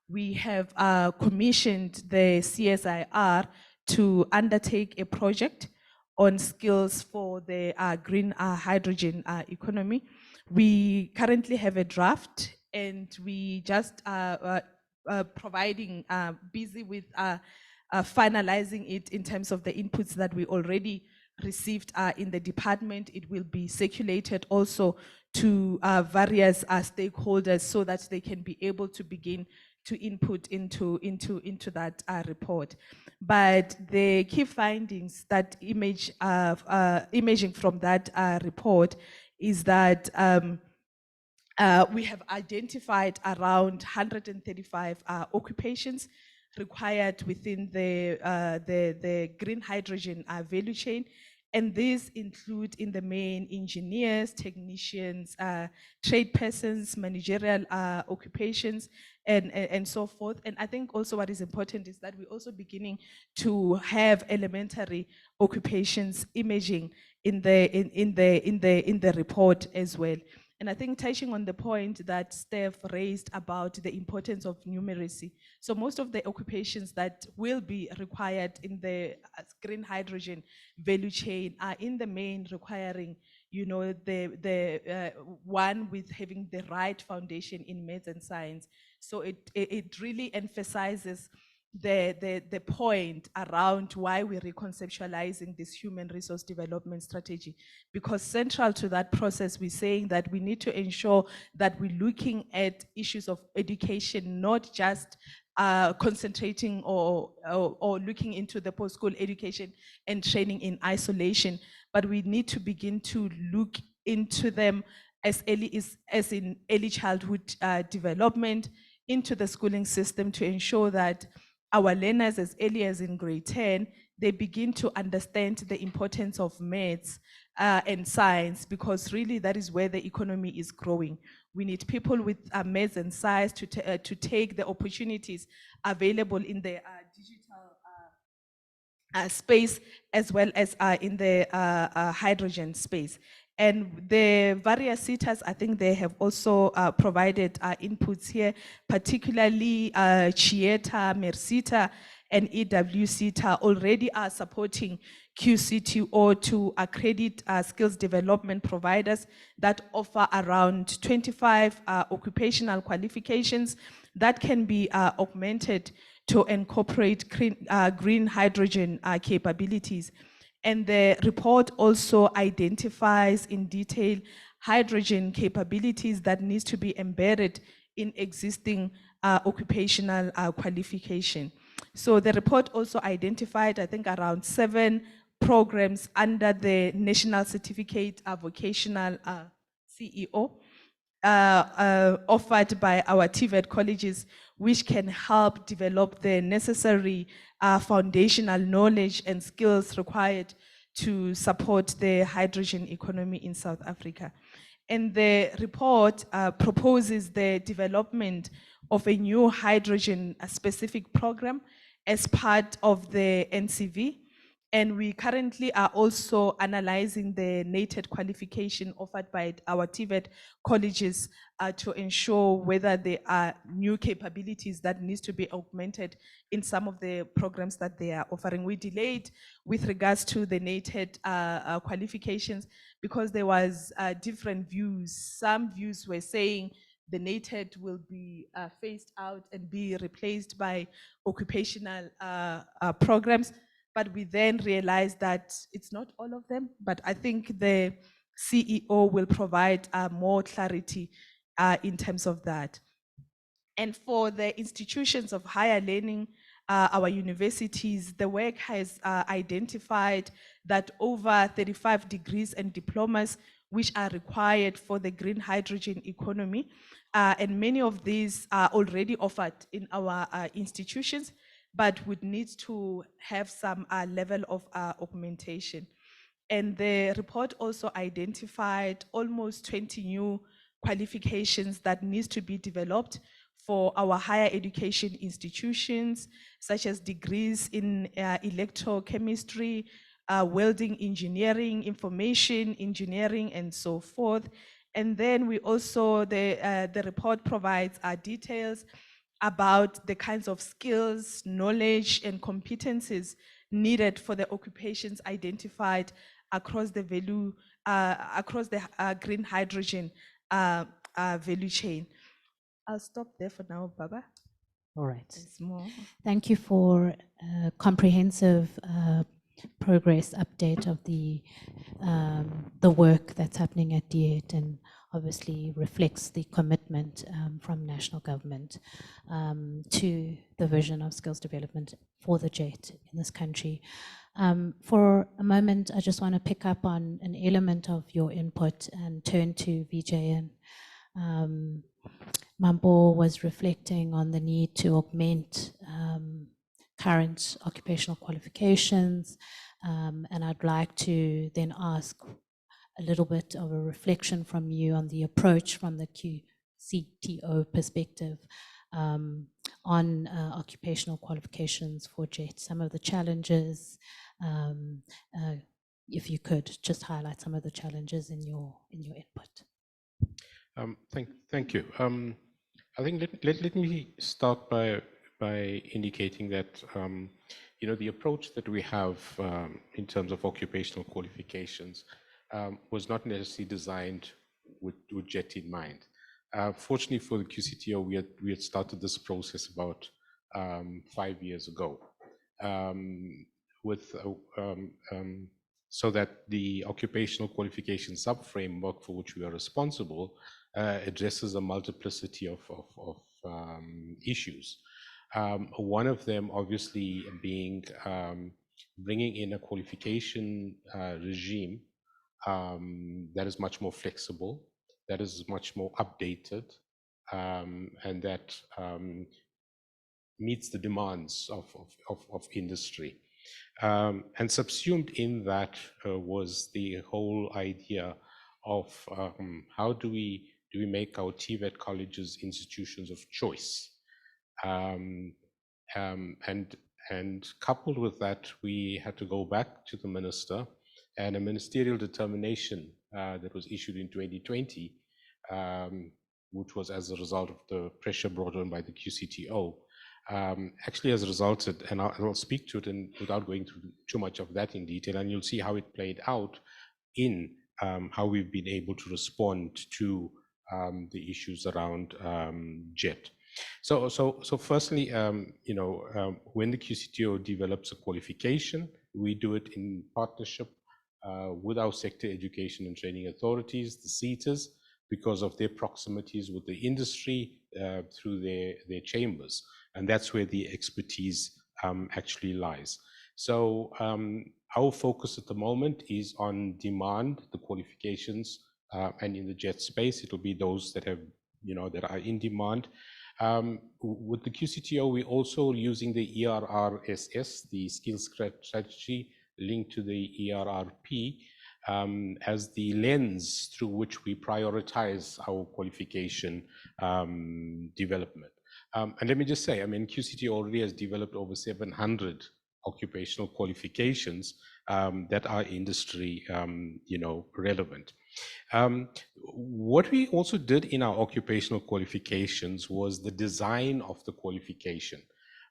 we have commissioned the CSIR to undertake a project on skills for the green hydrogen economy. We currently have a draft, and we just busy with finalizing it in terms of the inputs that we already received in the department. It will be circulated also to various stakeholders so that they can be able to begin to input into that report. But the key findings that imaging from that report is that we have identified around 135 occupations required within the green hydrogen value chain. And these include in the main engineers, technicians, trade persons, managerial occupations, and so forth. And I think also what is important is that we're also beginning to have elementary occupations imaging in the report as well. And I think touching on the point that Steph raised about the importance of numeracy. So most of the occupations that will be required in the green hydrogen value chain are in the main requiring, you know, the one with having the right foundation in maths and science. So it really emphasizes the point around why we're reconceptualizing this human resource development strategy, because central to that process, we're saying that we need to ensure that we're looking at issues of education, not just concentrating or looking into the post-school education and training in isolation, but we need to begin to look into them as as in early childhood development, into the schooling system to ensure that our learners as early as in grade 10, they begin to understand the importance of maths and science, because really that is where the economy is growing. We need people with maths and science to take the opportunities available in the digital space, as well as in the hydrogen space. And the various SETAs, I think they have also provided inputs here, particularly Chieta, Mersita, and EWCETA already are supporting QCTO to accredit skills development providers that offer around 25 occupational qualifications that can be augmented to incorporate green hydrogen capabilities. And the report also identifies in detail hydrogen capabilities that needs to be embedded in existing occupational qualification. So the report also identified, I think, around 7 programs under the National Certificate Vocational CEO offered by our TVET colleges, which can help develop the necessary foundational knowledge and skills required to support the hydrogen economy in South Africa. And the report proposes the development of a new hydrogen specific program as part of the NCV. And we currently are also analyzing the NATED qualification offered by our TVET colleges to ensure whether there are new capabilities that needs to be augmented in some of the programs that they are offering. We delayed with regards to the NATED qualifications because there was different views. Some views were saying the NATED will be phased out and be replaced by occupational programs. But we then realized that it's not all of them, but I think the CEO will provide more clarity in terms of that. And for the institutions of higher learning, our universities, the work has identified that over 35 degrees and diplomas which are required for the green hydrogen economy, and many of these are already offered in our institutions, but would need to have some level of augmentation. And the report also identified almost 20 new qualifications that needs to be developed for our higher education institutions, such as degrees in electrochemistry, welding engineering, information engineering, and so forth. And then we also, the report provides details about the kinds of skills, knowledge, and competencies needed for the occupations identified across the value, across the green hydrogen value chain. I'll stop there for now, Baba. All right. There's more. Thank you for a comprehensive progress update of the work that's happening at DIET, and obviously reflects the commitment from national government to the vision of skills development for the JET in this country. For a moment, I just want to pick up on an element of your input and turn to VJN. Mambo was reflecting on the need to augment current occupational qualifications, and I'd like to then ask a little bit of a reflection from you on the approach from the QCTO perspective on occupational qualifications for JET, some of the challenges, if you could just highlight some of the challenges in your input. Thank you. I think let me start by indicating that the approach that we have in terms of occupational qualifications was not necessarily designed with JET in mind. Fortunately for the QCTO, we had started this process about 5 years ago, with so that the occupational qualification sub-framework for which we are responsible addresses a multiplicity of issues. One of them obviously being bringing in a qualification regime that is much more flexible, that is much more updated, and that meets the demands of industry. And subsumed in that was the whole idea of how do we make our TVET colleges institutions of choice. And coupled with that, we had to go back to the minister, and a ministerial determination that was issued in 2020, which was as a result of the pressure brought on by the QCTO, actually has resulted, and I'll speak to it without going through too much of that in detail, and you'll see how it played out in how we've been able to respond to the issues around JET. So firstly, when the QCTO develops a qualification, we do it in partnership with our sector education and training authorities, the SETAs, because of their proximities with the industry through their chambers. And that's where the expertise actually lies. So our focus at the moment is on demand, the qualifications, and in the JET space, it'll be those that have, that are in demand. With the QCTO, we're also using the ERRSS, the skills strategy linked to the ERRP, as the lens through which we prioritize our qualification development. And let me just say, QCT already has developed over 700 occupational qualifications that are industry, relevant. What we also did in our occupational qualifications was the design of the qualification,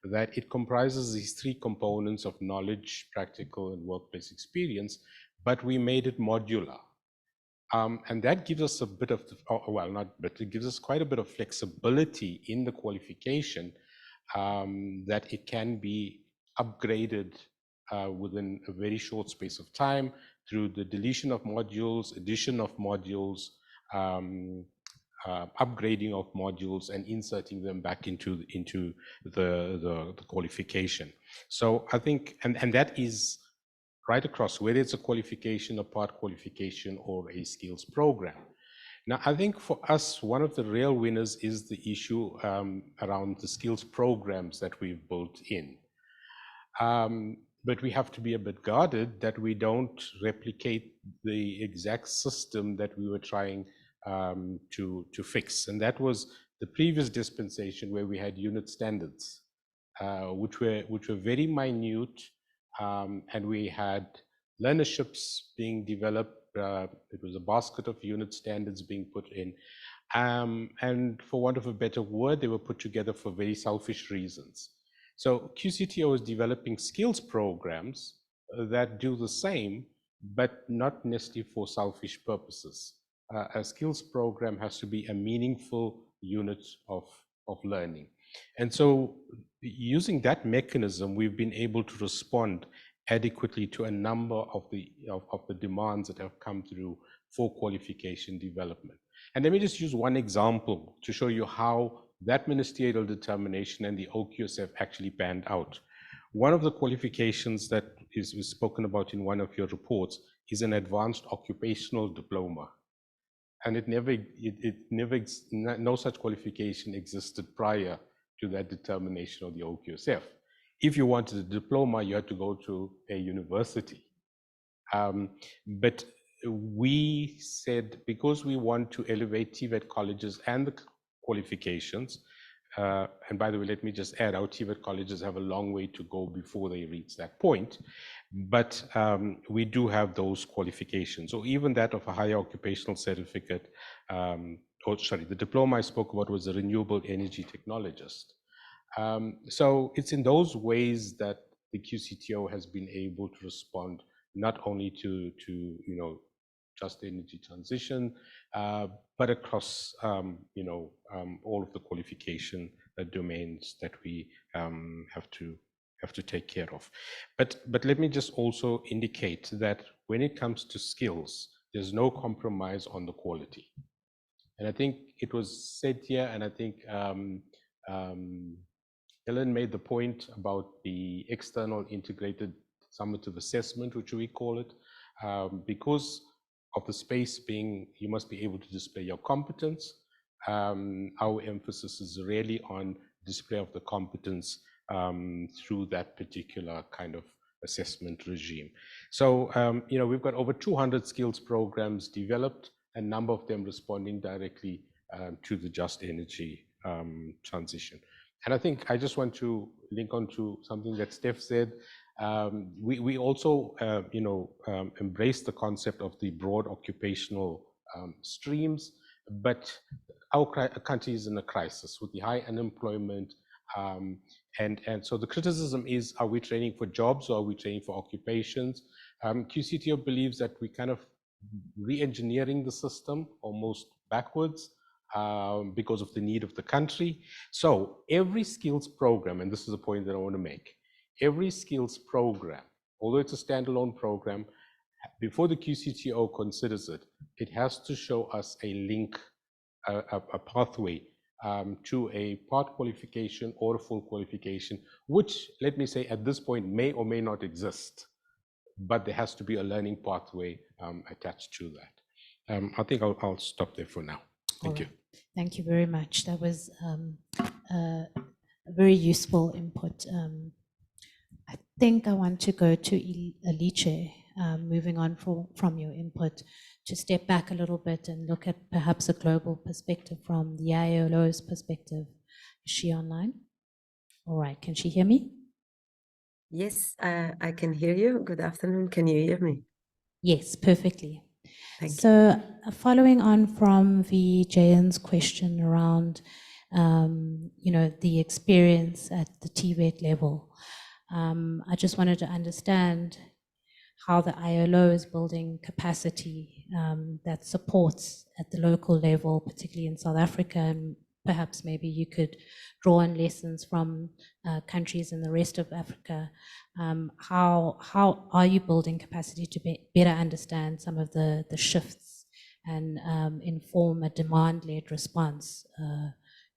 that it comprises these three components of knowledge, practical, and workplace experience, but we made it modular. And that gives us a bit of, it gives us quite a bit of flexibility in the qualification, that it can be upgraded within a very short space of time through the deletion of modules, addition of modules, upgrading of modules, and inserting them back into the qualification. So I think, and that is right across, whether it's a qualification, a part qualification, or a skills program. Now, I think for us, one of the real winners is the issue around the skills programs that we've built in. But we have to be a bit guarded that we don't replicate the exact system that we were trying to fix. And that was the previous dispensation, where we had unit standards, which were very minute, and we had learnerships being developed. It was a basket of unit standards being put in. And for want of a better word, they were put together for very selfish reasons. So QCTO is developing skills programs that do the same, but not necessarily for selfish purposes. A skills program has to be a meaningful unit of learning. And so using that mechanism, we've been able to respond adequately to a number of the demands that have come through for qualification development. And let me just use one example to show you how that ministerial determination and the OQSF actually panned out. One of the qualifications that is spoken about in one of your reports is an advanced occupational diploma. And no such qualification existed prior to that determination of the OQSF. If you wanted a diploma, you had to go to a university. But we said, because we want to elevate TVET colleges and the qualifications, and by the way, let me just add, our TVET colleges have a long way to go before they reach that point, but we do have those qualifications. So even that of a higher occupational certificate, the diploma I spoke about was a renewable energy technologist. So it's in those ways that the QCTO has been able to respond not only to just energy transition, but across all of the qualification domains that we have to take care of. But let me just also indicate that when it comes to skills, there's no compromise on the quality. And I think it was said here, and I think Ellen made the point about the external integrated summative assessment, which we call it, because of the space being you must be able to display your competence. Our emphasis is really on display of the competence through that particular kind of assessment regime. So, we've got over 200 skills programs developed, a number of them responding directly to the just energy transition. And I think I just want to link on to something that Steph said. We also, embrace the concept of the broad occupational streams, but our country is in a crisis with the high unemployment. And so the criticism is, are we training for jobs or are we training for occupations? QCTO believes that we kind of re-engineering the system almost backwards because of the need of the country. So every skills program, and this is a point that I want to make, every skills program, although it's a standalone program, before the QCTO considers it, it has to show us a link, a pathway to a part qualification or a full qualification, which, let me say, at this point may or may not exist, but there has to be a learning pathway attached to that. I think I'll stop there for now. Thank you. Thank you very much. That was a very useful input. I think I want to go to Alice, moving on from your input, to step back a little bit and look at perhaps a global perspective from the ILO's perspective. Is she online? All right, can she hear me? Yes, I can hear you. Good afternoon. Can you hear me? Yes, perfectly. Thank So following on from Jayan's question around, the experience at the TVET level, I just wanted to understand how the ILO is building capacity that supports at the local level, particularly in South Africa, and perhaps maybe you could draw on lessons from countries in the rest of Africa. How are you building capacity to better understand some of the shifts and inform a demand-led response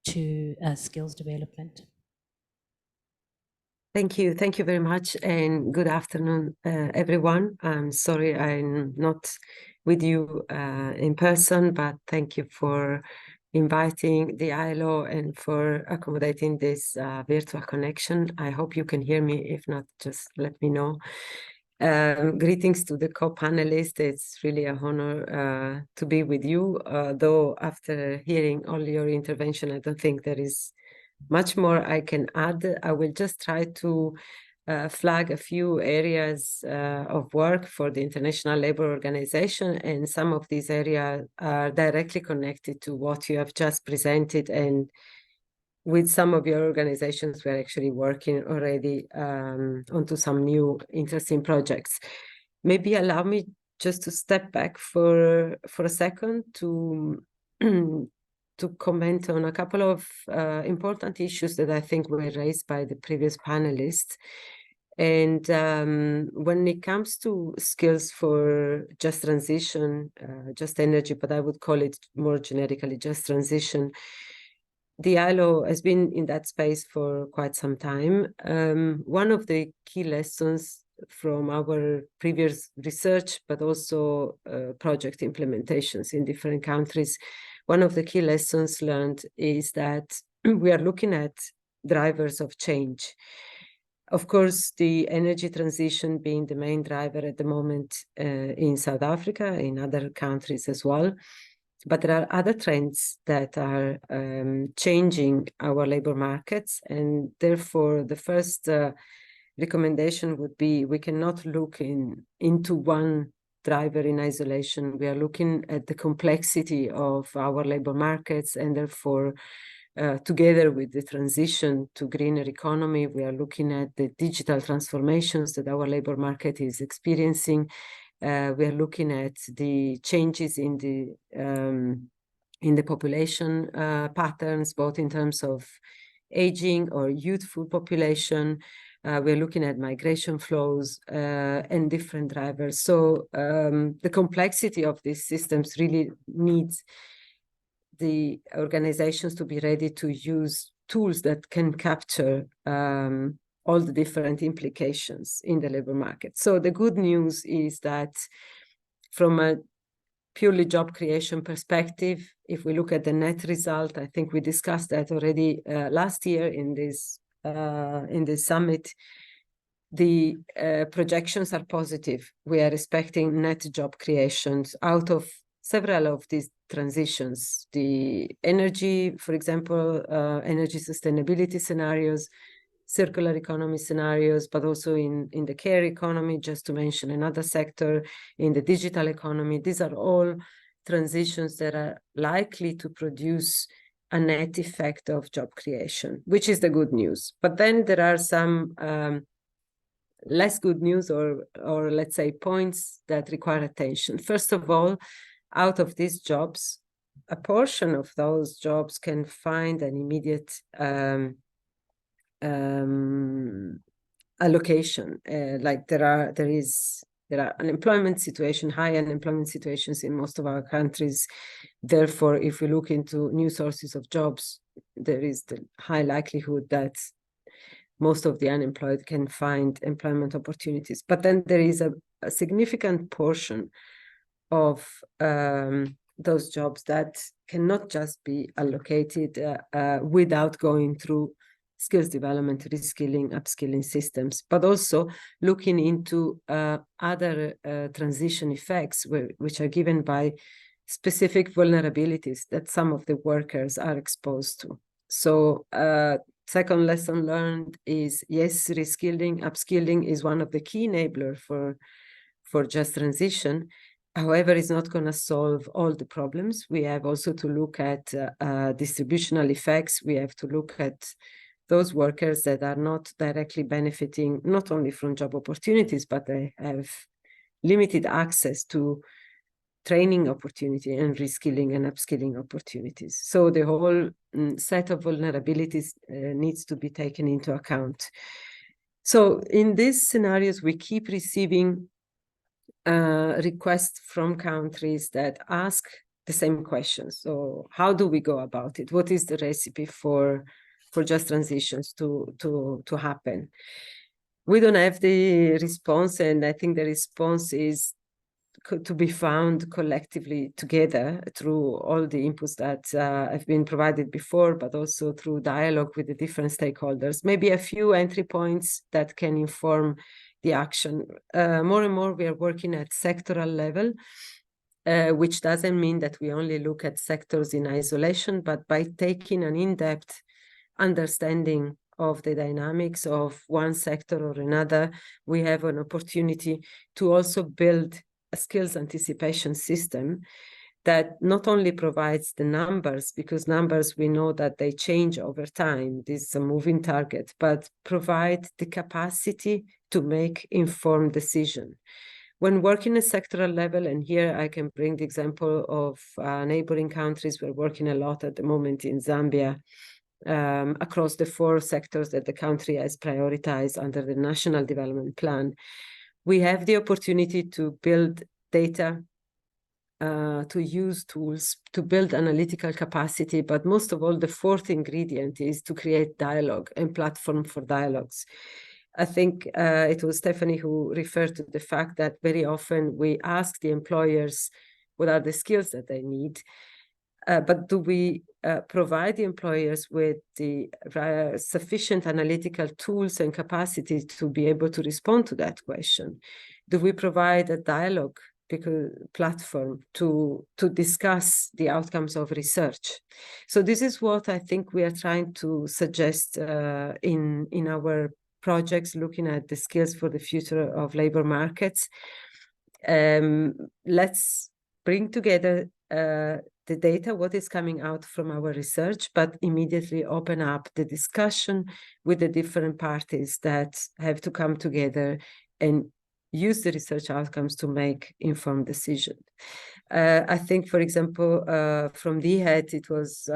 to skills development? Thank you. Thank you very much. And good afternoon, everyone. I'm sorry I'm not with you in person, but thank you for inviting the ILO and for accommodating this virtual connection. I hope you can hear me. If not, just let me know. Greetings to the co-panelists. It's really an honor to be with you, though after hearing all your intervention, I don't think there is much more I can add. I will just try to flag a few areas of work for the International Labour Organization, and some of these areas are directly connected to what you have just presented, and with some of your organizations, we're actually working already onto some new interesting projects. Maybe allow me just to step back for a second to to comment on a couple of important issues that I think were raised by the previous panelists. And when it comes to skills for just transition, just energy, but I would call it more generically just transition, the ILO has been in that space for quite some time. One of the key lessons from our previous research, but also project implementations in different countries, one of the key lessons learned is that we are looking at drivers of change. Of course, the energy transition being the main driver at the moment in South Africa, in other countries as well. But there are other trends that are changing our labor markets. And therefore, the first recommendation would be we cannot look into one driver in isolation. We are looking at the complexity of our labor markets, and therefore, together with the transition to greener economy, we are looking at the digital transformations that our labor market is experiencing. We are looking at the changes in the population patterns, both in terms of aging or youthful population. We're looking at migration flows and different drivers. So the complexity of these systems really needs the organizations to be ready to use tools that can capture all the different implications in the labor market. So the good news is that from a purely job creation perspective, if we look at the net result, I think we discussed that already last year in this summit. The projections are positive. We are expecting net job creations out of several of these transitions. The energy, for example, energy sustainability scenarios, circular economy scenarios, but also in the care economy, just to mention another sector, in the digital economy. These are all transitions that are likely to produce a net effect of job creation, which is the good news. But then there are some less good news, or let's say points that require attention. First of all, out of these jobs, a portion of those jobs can find an immediate allocation. Like there are unemployment situation, high unemployment situations in most of our countries. Therefore, if we look into new sources of jobs, there is the high likelihood that most of the unemployed can find employment opportunities. But then there is a significant portion of those jobs that cannot just be allocated without going through skills development, reskilling, upskilling systems, but also looking into other transition effects which are given by specific vulnerabilities that some of the workers are exposed to. So second lesson learned is, yes, reskilling, upskilling is one of the key enablers for just transition. However, it's not going to solve all the problems. We have also to look at distributional effects. We have to look at those workers that are not directly benefiting not only from job opportunities, but they have limited access to training opportunity and reskilling and upskilling opportunities. So the whole set of vulnerabilities needs to be taken into account. So in these scenarios, we keep receiving requests from countries that ask the same questions. So how do we go about it? What is the recipe for just transitions to happen? We don't have the response, and I think the response is to be found collectively together through all the inputs that have been provided before, but also through dialogue with the different stakeholders. Maybe a few entry points that can inform the action. More and more we are working at sectoral level, which doesn't mean that we only look at sectors in isolation, but by taking an in-depth understanding of the dynamics of one sector or another, we have an opportunity to also build a skills anticipation system that not only provides the numbers, because numbers we know that they change over time, this is a moving target, but provide the capacity to make informed decision. When working at sectoral level, and here I can bring the example of neighboring countries, we're working a lot at the moment in Zambia, across the 4 sectors that the country has prioritized under the National Development Plan. We have the opportunity to build data, to use tools, to build analytical capacity, but most of all, the 4th ingredient is to create dialogue and platform for dialogues. I think it was Stephanie who referred to the fact that very often we ask the employers what are the skills that they need, but do we provide the employers with the sufficient analytical tools and capacity to be able to respond to that question? Do we provide a dialogue platform to discuss the outcomes of research? So this is what I think we are trying to suggest in our projects, looking at the skills for the future of labor markets. Let's bring together the data, what is coming out from our research, but immediately open up the discussion with the different parties that have to come together and use the research outcomes to make informed decisions. I think, for example, from the head, it was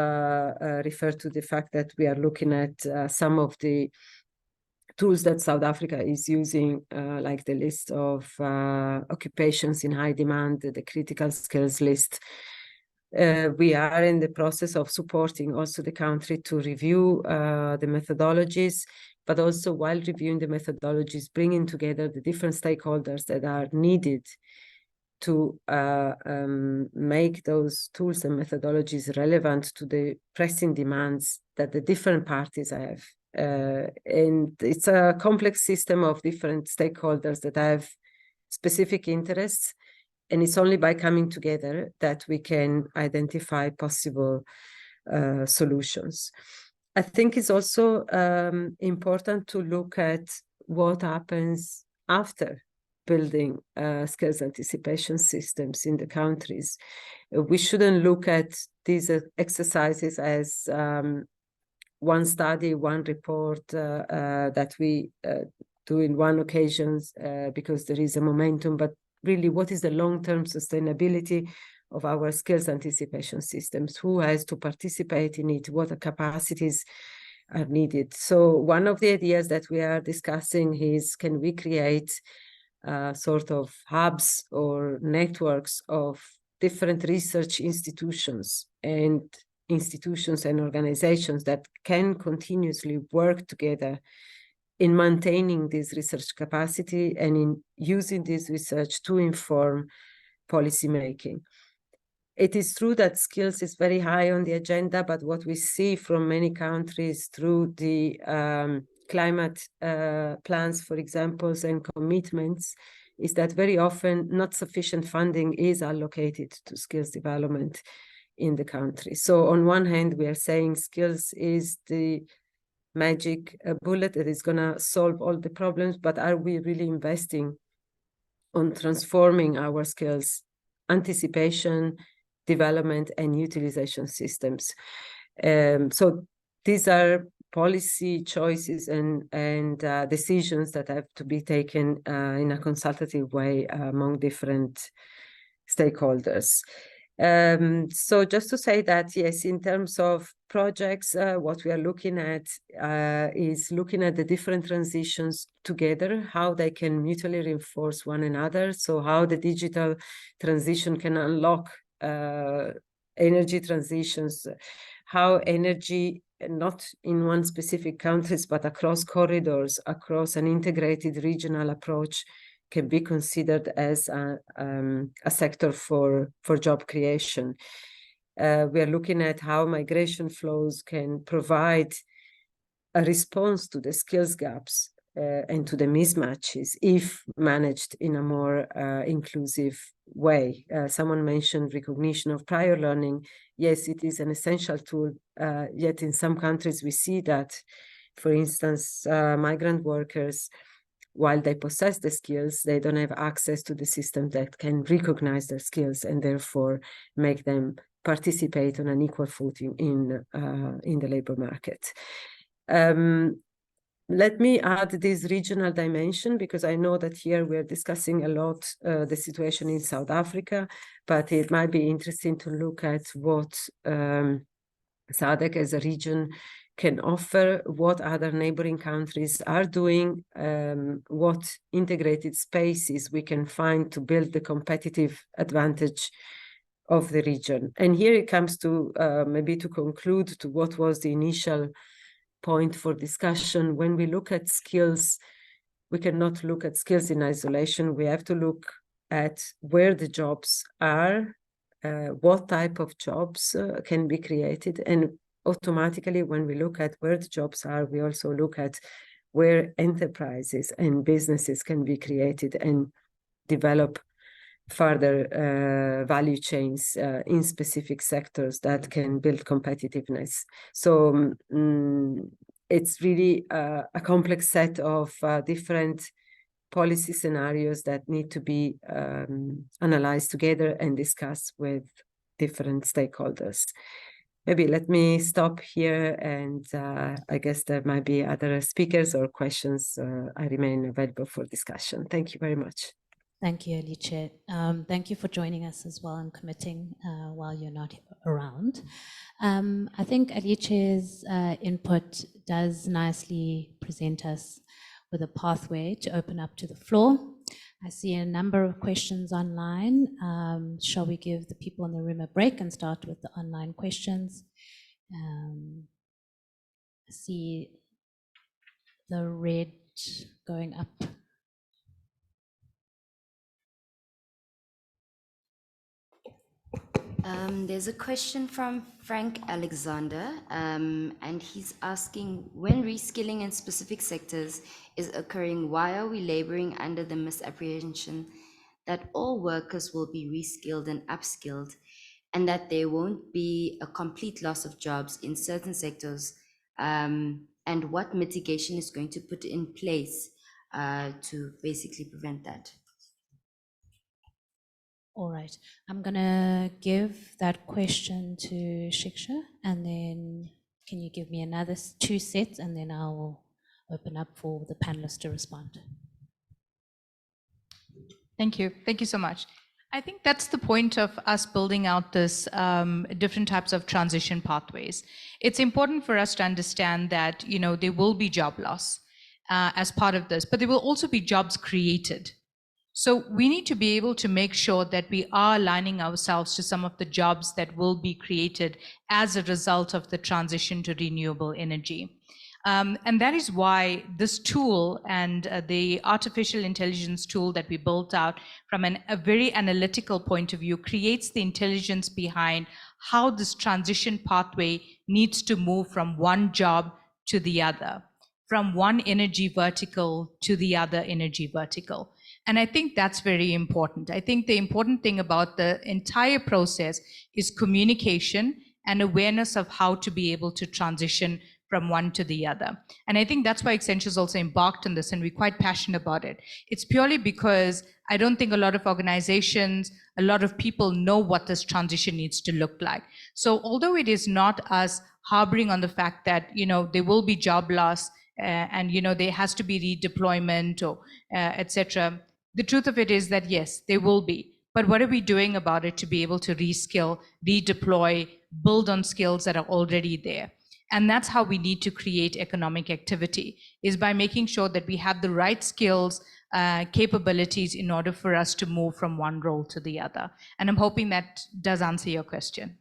referred to the fact that we are looking at some of the tools that South Africa is using, like the list of occupations in high demand, the critical skills list. We are in the process of supporting also the country to review the methodologies, but also while reviewing the methodologies, bringing together the different stakeholders that are needed to make those tools and methodologies relevant to the pressing demands that the different parties have. And it's a complex system of different stakeholders that have specific interests, and it's only by coming together that we can identify possible solutions. I think it's also important to look at what happens after building skills anticipation systems in the countries. We shouldn't look at these exercises as one study, one report that we do in one occasion because there is a momentum, but really what is the long-term sustainability of our skills anticipation systems? Who has to participate in it? What capacities are needed? So one of the ideas that we are discussing is, can we create sort of hubs or networks of different research institutions and organizations that can continuously work together in maintaining this research capacity and in using this research to inform policy making. It is true that skills is very high on the agenda, but what we see from many countries through the climate plans, for example, and commitments, is that very often not sufficient funding is allocated to skills development in the country. So on one hand, we are saying skills is the magic bullet that is going to solve all the problems, but are we really investing on transforming our skills anticipation, development, and utilization systems? So these are policy choices and decisions that have to be taken in a consultative way among different stakeholders. So just to say that, yes, in terms of projects, what we are looking at is looking at the different transitions together, how they can mutually reinforce one another. So how the digital transition can unlock energy transitions, how energy, not in one specific countries, but across corridors, across an integrated regional approach, can be considered as a sector for job creation. We are looking at how migration flows can provide a response to the skills gaps and to the mismatches if managed in a more inclusive way. Someone mentioned recognition of prior learning. Yes, it is an essential tool, yet in some countries we see that, for instance, migrant workers, while they possess the skills, they don't have access to the system that can recognize their skills and therefore make them participate on an equal footing in the labor market. Let me add this regional dimension, because I know that here we're discussing a lot the situation in South Africa, but it might be interesting to look at what SADC as a region can offer, what other neighboring countries are doing, what integrated spaces we can find to build the competitive advantage of the region. And here it comes to maybe to conclude to what was the initial point for discussion. When we look at skills, we cannot look at skills in isolation. We have to look at where the jobs are, what type of jobs can be created, and automatically when we look at where the jobs are, we also look at where enterprises and businesses can be created and develop further value chains in specific sectors that can build competitiveness. So it's really a complex set of different policy scenarios that need to be analyzed together and discussed with different stakeholders. Maybe let me stop here, and I guess there might be other speakers or questions. I remain available for discussion. Thank you very much. Thank you, Alice. Thank you for joining us as well and committing while you're not around. I think Alice's input does nicely present us with a pathway to open up to the floor. I see a number of questions online. Shall we give the people in the room a break and start with the online questions? I see the red going up. There's a question from Frank Alexander, and he's asking, when reskilling in specific sectors is occurring, why are we laboring under the misapprehension that all workers will be reskilled and upskilled, and that there won't be a complete loss of jobs in certain sectors, and what mitigation is going to put in place to basically prevent that? All right, I'm gonna give that question to Shiksha, and then can you give me another two sets, and then I'll open up for the panelists to respond. Thank you. Thank you so much. I think that's the point of us building out this different types of transition pathways. It's important for us to understand that, you know, there will be job loss as part of this, but there will also be jobs created. So we need to be able to make sure that we are aligning ourselves to some of the jobs that will be created as a result of the transition to renewable energy. And that is why this tool and the artificial intelligence tool that we built out from a very analytical point of view creates the intelligence behind how this transition pathway needs to move from one job to the other, from one energy vertical to the other energy vertical. And I think that's very important. I think the important thing about the entire process is communication and awareness of how to be able to transition from one to the other. And I think that's why Accenture is also embarked on this, and we're quite passionate about it. It's purely because I don't think a lot of organizations, a lot of people know what this transition needs to look like. So although it is not us harboring on the fact that, you know, there will be job loss and, you know, there has to be redeployment or etc. The truth of it is that, yes, there will be. But what are we doing about it to be able to reskill, redeploy, build on skills that are already there? And that's how we need to create economic activity, is by making sure that we have the right skills, capabilities in order for us to move from one role to the other. And I'm hoping that does answer your question.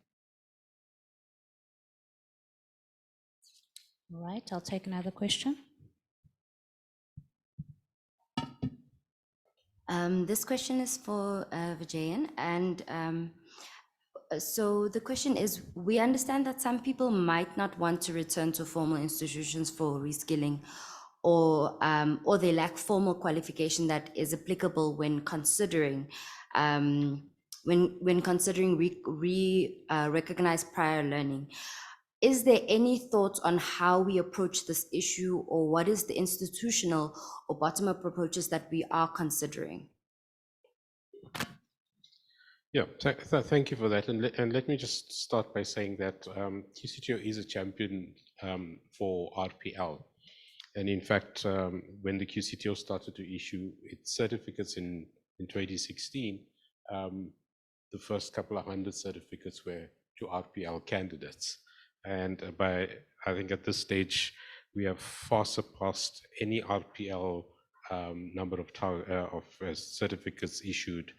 All right, I'll take another question. This question is for Vijayan, and so the question is, we understand that some people might not want to return to formal institutions for reskilling, or they lack formal qualification that is applicable when considering recognized prior learning. Is there any thoughts on how we approach this issue, or what is the institutional or bottom-up approaches that we are considering? Yeah, thank you for that. And let me just start by saying that QCTO is a champion for RPL. And in fact, when the QCTO started to issue its certificates in 2016, the first couple of hundred certificates were to RPL candidates. And I think at this stage, we have far surpassed any RPL number of certificates issued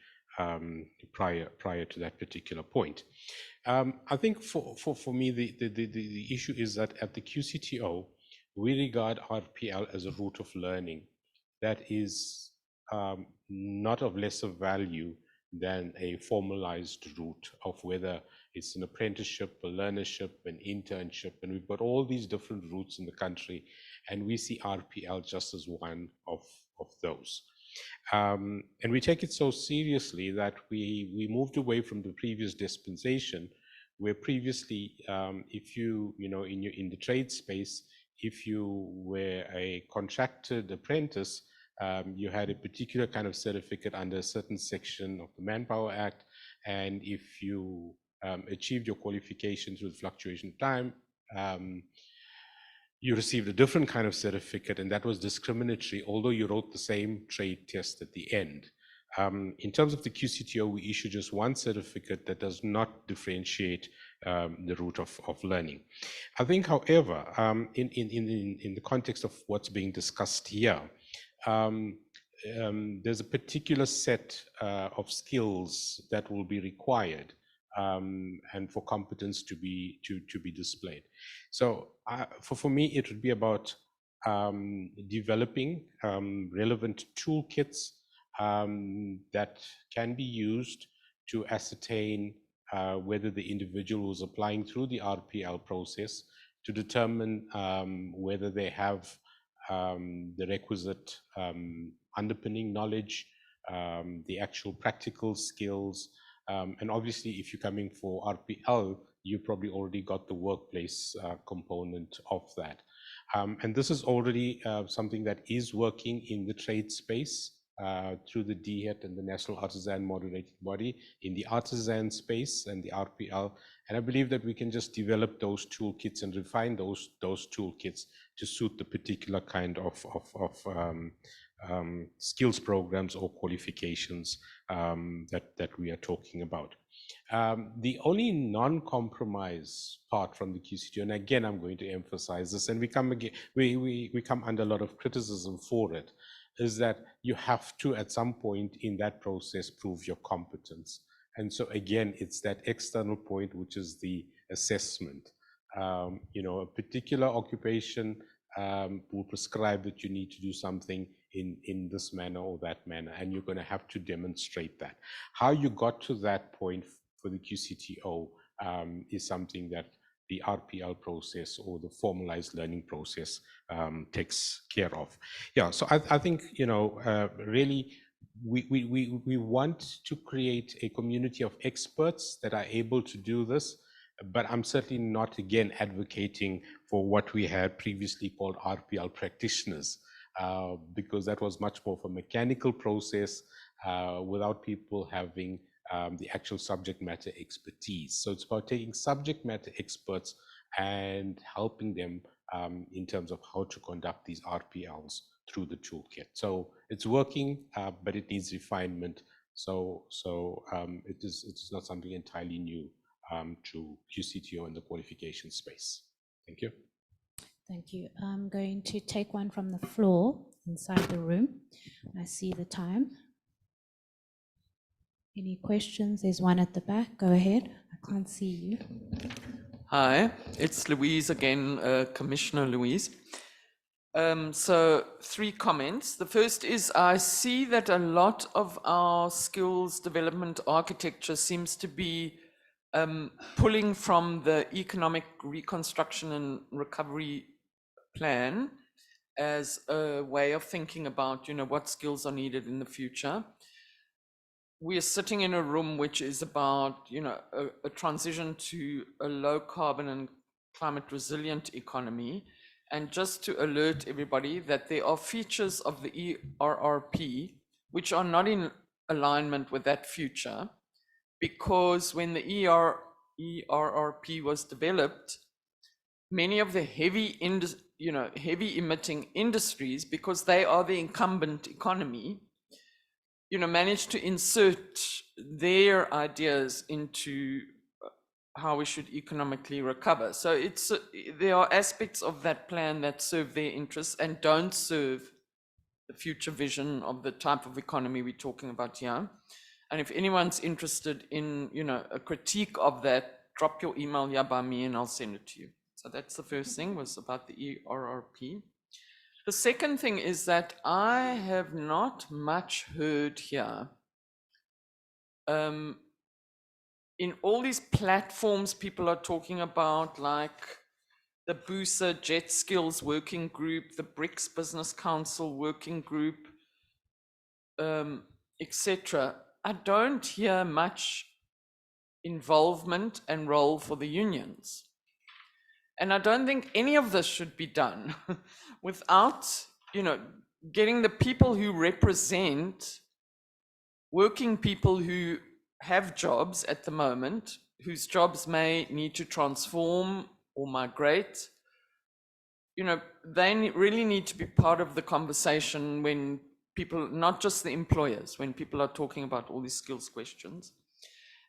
prior to that particular point. I think for me, the issue is that at the QCTO, we regard RPL as a route of learning that is not of lesser value than a formalized route of whether it's an apprenticeship, a learnership, an internship, and we've got all these different routes in the country, and we see RPL just as one of those. And we take it so seriously that we moved away from the previous dispensation, where previously, if you know, in the trade space, if you were a contracted apprentice, you had a particular kind of certificate under a certain section of the Manpower Act, and if you achieved your qualification through the fluctuation of time, you received a different kind of certificate, and that was discriminatory, although you wrote the same trade test at the end. In terms of the QCTO, we issue just one certificate that does not differentiate the route of learning. I think, however, in the context of what's being discussed here, there's a particular set of skills that will be required and for competence to be displayed. So for me, it would be about developing relevant toolkits that can be used to ascertain whether the individual who's applying through the RPL process to determine whether they have the requisite underpinning knowledge, the actual practical skills, and obviously if you're coming for RPL, you probably already got the workplace component of that. And this is already something that is working in the trade space through the DHET and the National Artisan Moderated Body in the artisan space and the RPL. And I believe that we can just develop those toolkits and refine those toolkits to suit the particular kind of skills programs or qualifications that we are talking about. The only non-compromise part from the QCTO, and again, I'm going to emphasize this, and we come under a lot of criticism for it, is that you have to, at some point in that process, prove your competence. And so again, it's that external point, which is the assessment. You know, a particular occupation will prescribe that you need to do something in this manner or that manner, and you're going to have to demonstrate that. How you got to that point for the QCTO is something that the RPL process or the formalized learning process takes care of. Yeah, so I think, you know, really we want to create a community of experts that are able to do this, but I'm certainly not, again, advocating for what we had previously called RPL practitioners, because that was much more of a mechanical process without people having the actual subject matter expertise. So it's about taking subject matter experts and helping them in terms of how to conduct these RPLs through the toolkit. So it's working, but it needs refinement. So it is not something entirely new to QCTO in the qualification space. Thank you. Thank you. I'm going to take one from the floor inside the room. I see the time. Any questions? There's one at the back. Go ahead. I can't see you. Hi, it's Louise again, Commissioner Louise. So 3 comments. The first is I see that a lot of our skills development architecture seems to be pulling from the economic reconstruction and recovery plan as a way of thinking about, you know, what skills are needed in the future. We are sitting in a room which is about, you know, a transition to a low carbon and climate resilient economy. And just to alert everybody that there are features of the ERRP which are not in alignment with that future, because when the ERRP was developed, many of the heavy emitting industries, because they are the incumbent economy, you know, managed to insert their ideas into how we should economically recover. So there are aspects of that plan that serve their interests and don't serve the future vision of the type of economy we're talking about here. And if anyone's interested in, you know, a critique of that, drop your email here by me and I'll send it to you. So that's the first thing, was about the ERRP. The second thing is that I have not much heard here. In all these platforms people are talking about, like the BUSA Jet Skills Working Group, the BRICS Business Council Working Group, etc., I don't hear much involvement and role for the unions. And I don't think any of this should be done without, you know, getting the people who represent working people who have jobs at the moment, whose jobs may need to transform or migrate. You know, they really need to be part of the conversation when people, not just the employers, when people are talking about all these skills questions.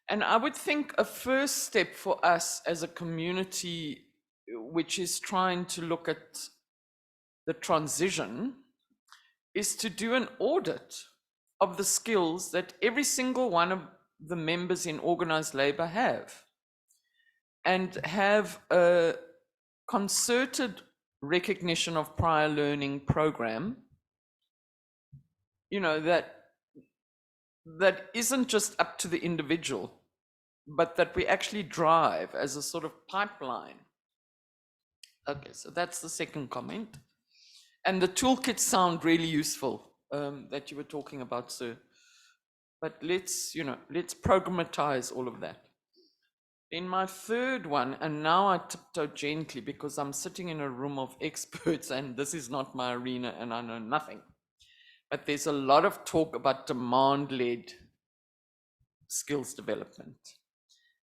And I would think a first step for us as a community, which is trying to look at the transition, is to do an audit of the skills that every single one of the members in organized labor have, and have a concerted recognition of prior learning program, you know, that isn't just up to the individual, but that we actually drive as a sort of pipeline. Okay, so that's the second comment. And the toolkits sound really useful that you were talking about, sir. But let's programatize all of that. In my third one, and now I tiptoe gently because I'm sitting in a room of experts and this is not my arena and I know nothing. But there's a lot of talk about demand-led skills development.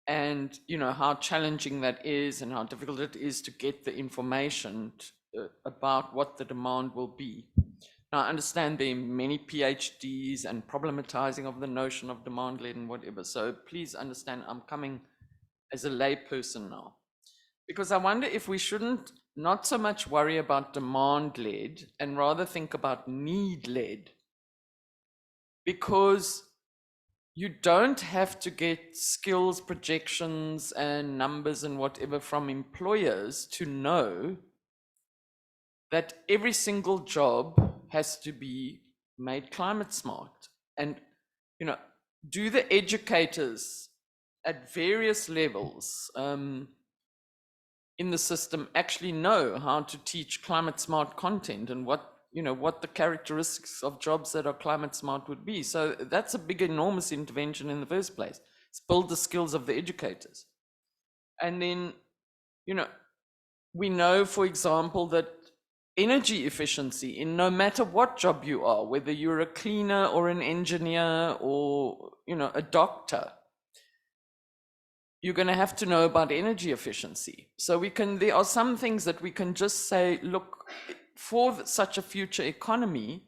And how challenging that is and how difficult it is to get the information about what the demand will be. Now, I understand there are many PhDs and problematizing of the notion of demand-led and whatever. So please understand, I'm coming as a lay person now. Because I wonder if we shouldn't not so much worry about demand-led and rather think about need-led. Because you don't have to get skills projections and numbers and whatever from employers to know that every single job has to be made climate smart. And, do the educators at various levels in the system actually know how to teach climate smart content and what the characteristics of jobs that are climate smart would be? So that's a big, enormous intervention in the first place. It's build the skills of the educators. And then, we know, for example, that energy efficiency in no matter what job you are, whether you're a cleaner or an engineer or, a doctor, you're going to have to know about energy efficiency. So there are some things that we can just say, look, for such a future economy,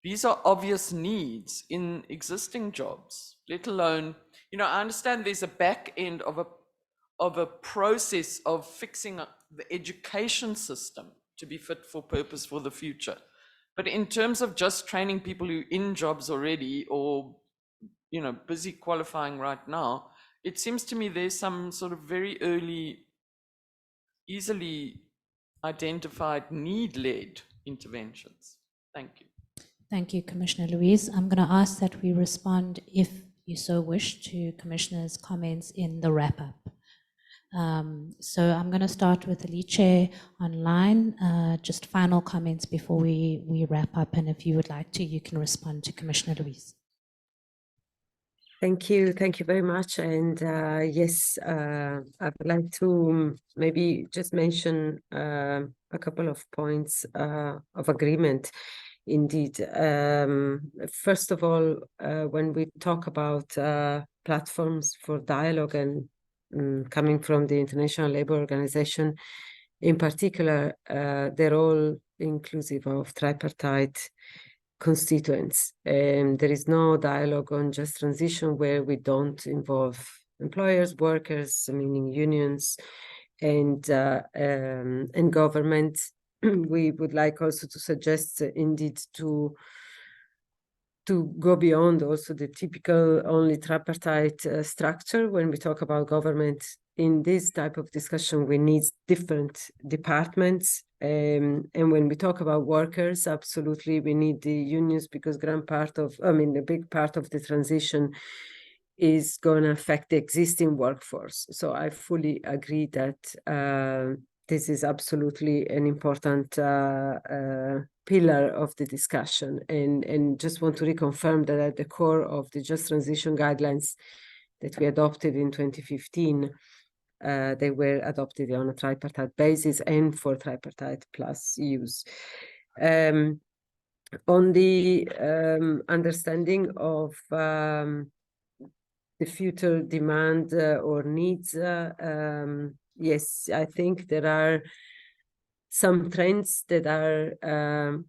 these are obvious needs in existing jobs, let alone, I understand there's a back end of a process of fixing the education system to be fit for purpose for the future. But in terms of just training people who are in jobs already or, busy qualifying right now, it seems to me there's some sort of very early, easily identified need-led interventions. Thank you. Thank you, Commissioner Louise. I'm going to ask that we respond, if you so wish, to Commissioner's comments in the wrap-up. So I'm going to start with Alice online. Just final comments before we wrap up, and if you would like to, you can respond to Commissioner Louise. Thank you very much. And yes, I would like to maybe just mention a couple of points of agreement. Indeed, first of all, when we talk about platforms for dialogue and coming from the International Labour Organization, in particular, they're all inclusive of tripartite constituents. There is no dialogue on just transition where we don't involve employers, workers, meaning unions, and government. We would like also to suggest, indeed, to go beyond also the typical only tripartite structure. When we talk about government in this type of discussion, we need different departments. And when we talk about workers, absolutely, we need the unions, because a big part of the transition is going to affect the existing workforce. So I fully agree that this is absolutely an important pillar of the discussion, and just want to reconfirm that at the core of the Just Transition Guidelines that we adopted in 2015, they were adopted on a tripartite basis and for tripartite plus use. On the understanding of the future demand or needs, yes, I think there are some trends that are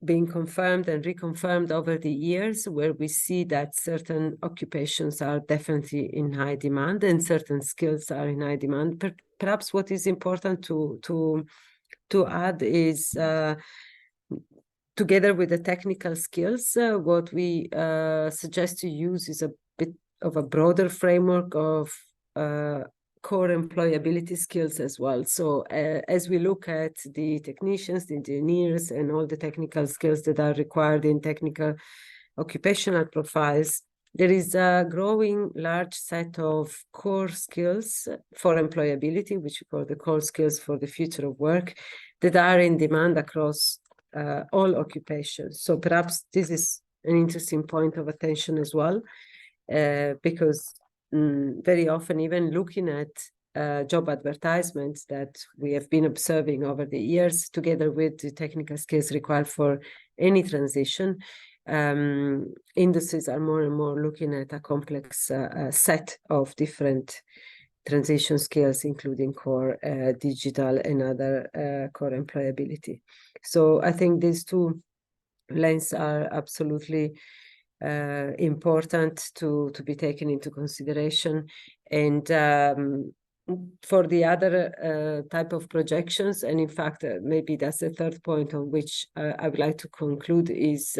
being confirmed and reconfirmed over the years, where we see that certain occupations are definitely in high demand and certain skills are in high demand. Perhaps what is important to add is, together with the technical skills, what we suggest to use is a bit of a broader framework of core employability skills as well. So as we look at the technicians, the engineers, and all the technical skills that are required in technical occupational profiles, there is a growing large set of core skills for employability, which we call the core skills for the future of work, that are in demand across all occupations. So perhaps this is an interesting point of attention as well, because very often, even looking at job advertisements that we have been observing over the years, together with the technical skills required for any transition, industries are more and more looking at a complex set of different transition skills, including core digital and other core employability. So I think these two lenses are absolutely important to be taken into consideration. And for the other type of projections, and in fact, maybe that's the third point on which I would like to conclude, is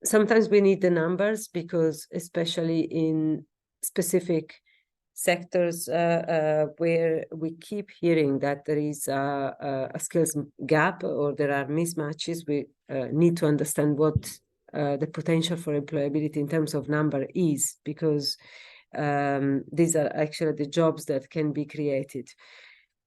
sometimes we need the numbers, because especially in specific sectors where we keep hearing that there is a skills gap or there are mismatches, we need to understand what the potential for employability in terms of number is, because these are actually the jobs that can be created.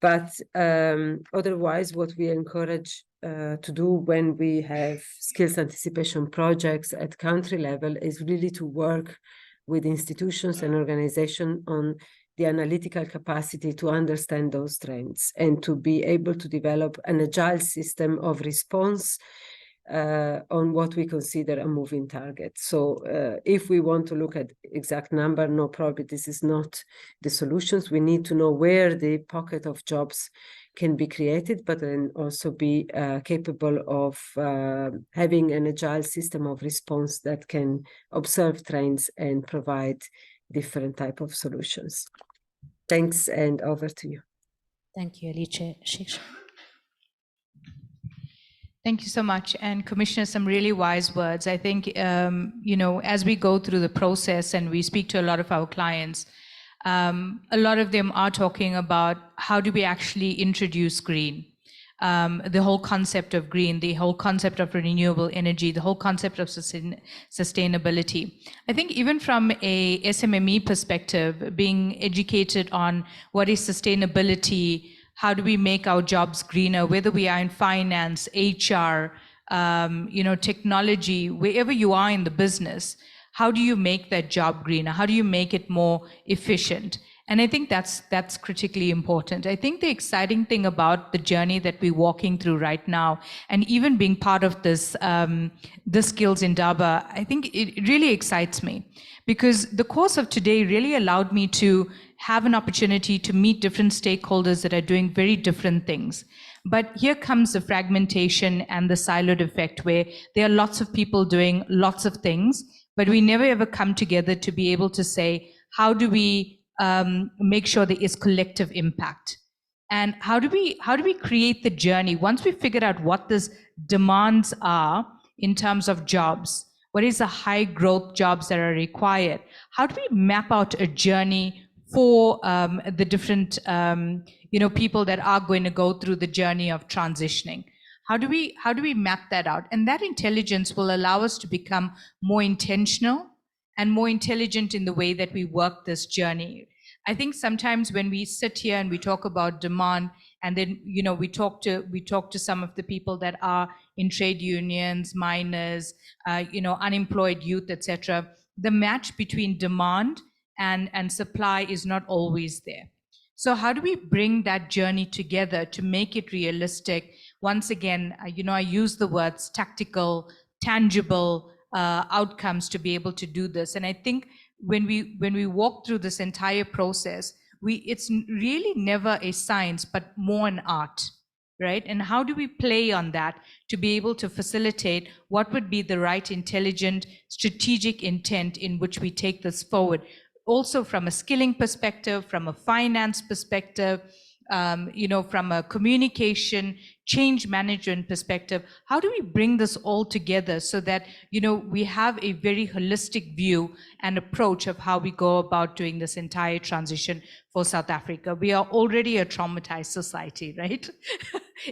But otherwise, what we encourage to do when we have skills anticipation projects at country level is really to work with institutions and organizations on the analytical capacity to understand those trends and to be able to develop an agile system of response on what we consider a moving target. So if we want to look at exact number, no, probably this is not the solutions. We need to know where the pocket of jobs can be created, but then also be capable of having an agile system of response that can observe trends and provide different type of solutions. Thanks, and over to you. Thank you, Alice. Thank you so much. And Commissioner, some really wise words. I think, you know, as we go through the process and we speak to a lot of our clients, a lot of them are talking about how do we actually introduce green, the whole concept of green, the whole concept of renewable energy, the whole concept of sustainability. I think even from a SMME perspective, being educated on what is sustainability, how do we make our jobs greener, whether we are in finance, HR, you know, technology, wherever you are in the business, how do you make that job greener? How do you make it more efficient? And I think that's critically important. I think the exciting thing about the journey that we're walking through right now, and even being part of this, this Skills Indaba, I think it really excites me, because the course of today really allowed me to have an opportunity to meet different stakeholders that are doing very different things. But here comes the fragmentation and the siloed effect, where there are lots of people doing lots of things, but we never ever come together to be able to say, how do we make sure there is collective impact? And how do we create the journey? Once we figure out what these demands are in terms of jobs, what is the high growth jobs that are required? How do we map out a journey for the different you know, people that are going to go through the journey of transitioning? How do we map that out? And that intelligence will allow us to become more intentional and more intelligent in the way that we work this journey. I think sometimes when we sit here and we talk about demand, and then, you know, we talk to some of the people that are in trade unions, miners, you know, unemployed youth, etc. The match between demand and supply is not always there. So how do we bring that journey together to make it realistic? Once again, you know, I use the words tactical, tangible outcomes to be able to do this. And I think when we walk through this entire process, it's really never a science, but more an art, right? And how do we play on that to be able to facilitate what would be the right, intelligent, strategic intent in which we take this forward? Also from a skilling perspective, from a finance perspective, you know, from a communication, change management perspective, how do we bring this all together so that, we have a very holistic view and approach of how we go about doing this entire transition for South Africa? We are already a traumatized society, right?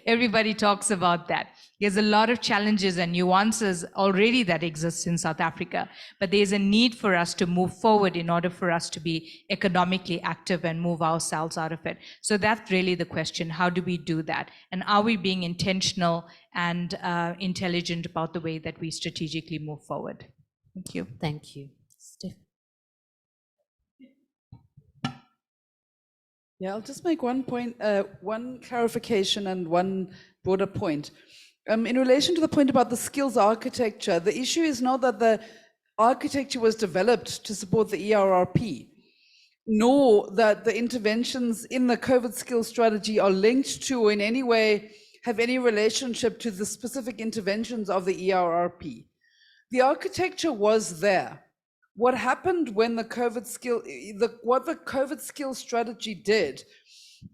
Everybody talks about that. There's a lot of challenges and nuances already that exist in South Africa, but there's a need for us to move forward in order for us to be economically active and move ourselves out of it. So that's really the question. How do we do that? And are we being intentional and intelligent about the way that we strategically move forward? Thank you. Thank you. Steph. Yeah, I'll just make one point, one clarification and one broader point. In relation to the point about the skills architecture, the issue is not that the architecture was developed to support the ERRP, nor that the interventions in the COVID skills strategy are linked to or in any way have any relationship to the specific interventions of the ERRP. The architecture was there. What happened when the COVID skills strategy did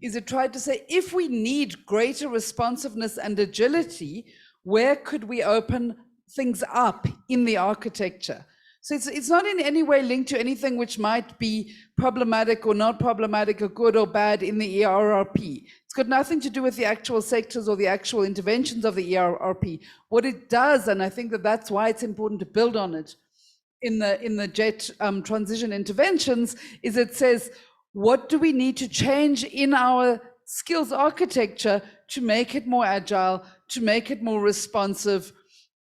is it tried to say, if we need greater responsiveness and agility, where could we open things up in the architecture? So it's not in any way linked to anything which might be problematic or not problematic or good or bad in the ERRP. It's got nothing to do with the actual sectors or the actual interventions of the ERRP. What it does, and I think that that's why it's important to build on it in the JET transition interventions, is it says, what do we need to change in our skills architecture to make it more agile, to make it more responsive,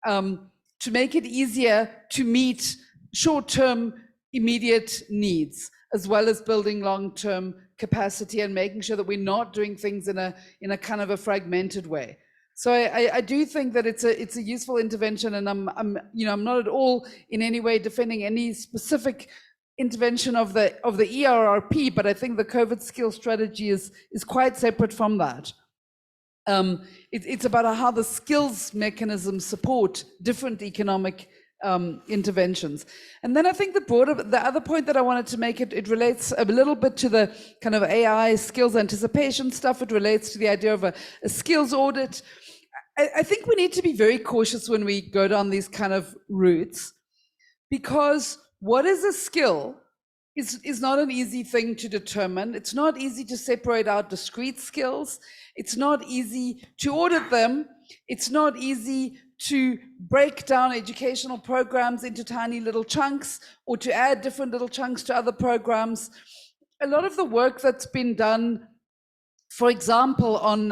to make it easier to meet short-term immediate needs, as well as building long-term capacity and making sure that we're not doing things in a kind of a fragmented way. So I do think that it's a useful intervention, and I'm not at all in any way defending any specific intervention of the ERRP, but I think the COVID skill strategy is quite separate from that. It's about how the skills mechanisms support different economic interventions. And then I think the other point that I wanted to make, it relates a little bit to the kind of AI skills anticipation stuff. It relates to the idea of a skills audit. I think we need to be very cautious when we go down these kind of routes, because what is a skill is not an easy thing to determine. It's not easy to separate out discrete skills. It's not easy to audit them. It's not easy to break down educational programs into tiny little chunks or to add different little chunks to other programs. A lot of the work that's been done, for example, on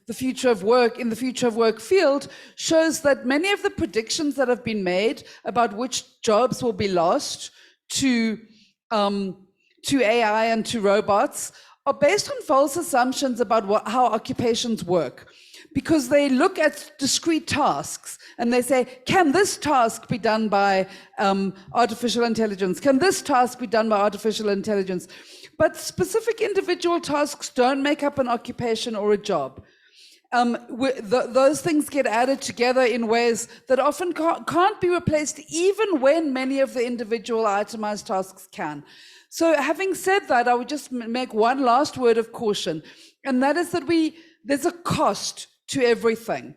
the future of work, in the future of work field, shows that many of the predictions that have been made about which jobs will be lost to AI and to robots are based on false assumptions about how occupations work. Because they look at discrete tasks and they say, can this task be done by artificial intelligence? Can this task be done by artificial intelligence? But specific individual tasks don't make up an occupation or a job. Those things get added together in ways that often can't be replaced, even when many of the individual itemized tasks can. So having said that, I would just make one last word of caution, and that is that there's a cost to everything.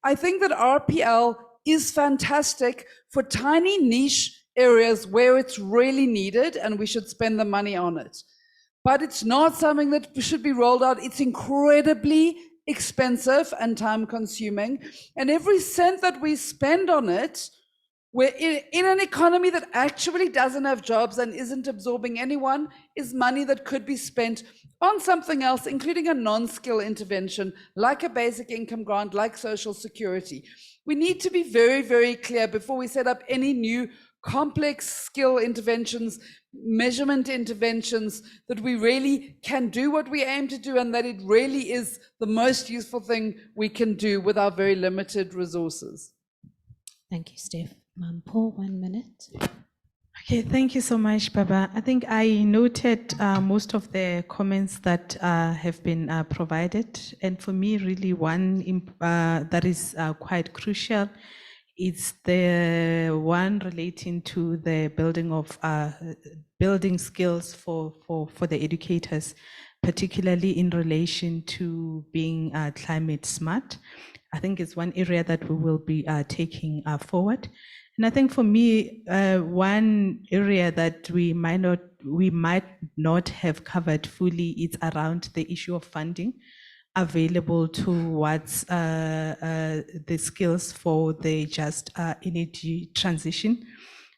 I think that RPL is fantastic for tiny niche areas where it's really needed, and we should spend the money on it. But it's not something that should be rolled out. It's incredibly expensive and time consuming. And every cent that we spend on it, we're in an economy that actually doesn't have jobs and isn't absorbing anyone, is money that could be spent on something else, including a non-skill intervention, like a basic income grant, like social security. We need to be very, very clear before we set up any new complex skill interventions, measurement interventions, that we really can do what we aim to do, and that it really is the most useful thing we can do with our very limited resources. Thank you, Steph. Paul, 1 minute. Okay, thank you so much, Baba. I think I noted most of the comments that have been provided. And for me, really one that is quite crucial is the one relating to the building of building skills for the educators. particularly in relation to being climate smart. I think it's one area that we will be taking forward. And I think for me, one area that we might not have covered fully is around the issue of funding available towards the skills for the just energy transition.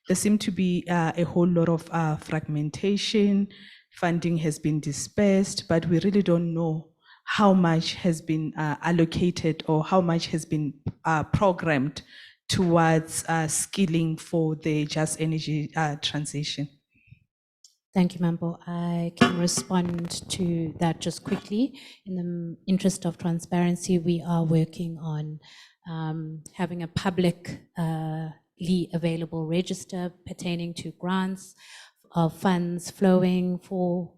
There seem to be a whole lot of fragmentation. Funding has been dispersed, but we really don't know how much has been allocated or how much has been programmed towards skilling for the just energy transition. Thank you, Mambo. I can respond to that just quickly. In the interest of transparency, we are working on having a publicly available register pertaining to grants of funds flowing for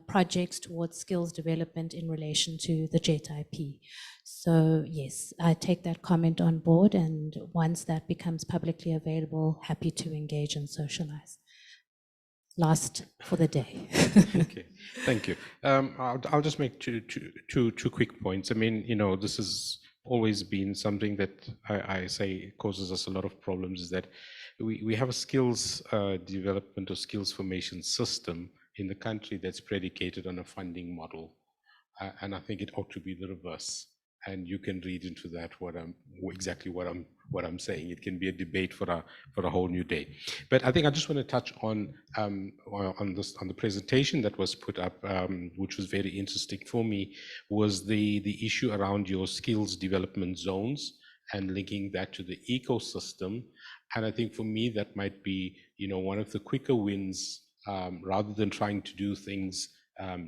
projects towards skills development in relation to the JET IP. So yes, I take that comment on board, and once that becomes publicly available, happy to engage and socialize. Last for the day. Okay, thank you. I'll just make two quick points. I mean, you know, this has always been something that I say causes us a lot of problems, is that we have a skills development or skills formation system in the country that's predicated on a funding model. And I think it ought to be the reverse. And you can read into that exactly what I'm saying. It can be a debate for a whole new day. But I think I just want to touch on the presentation that was put up, which was very interesting for me, was the issue around your skills development zones and linking that to the ecosystem. And I think for me that might be, you know, one of the quicker wins, rather than trying to do things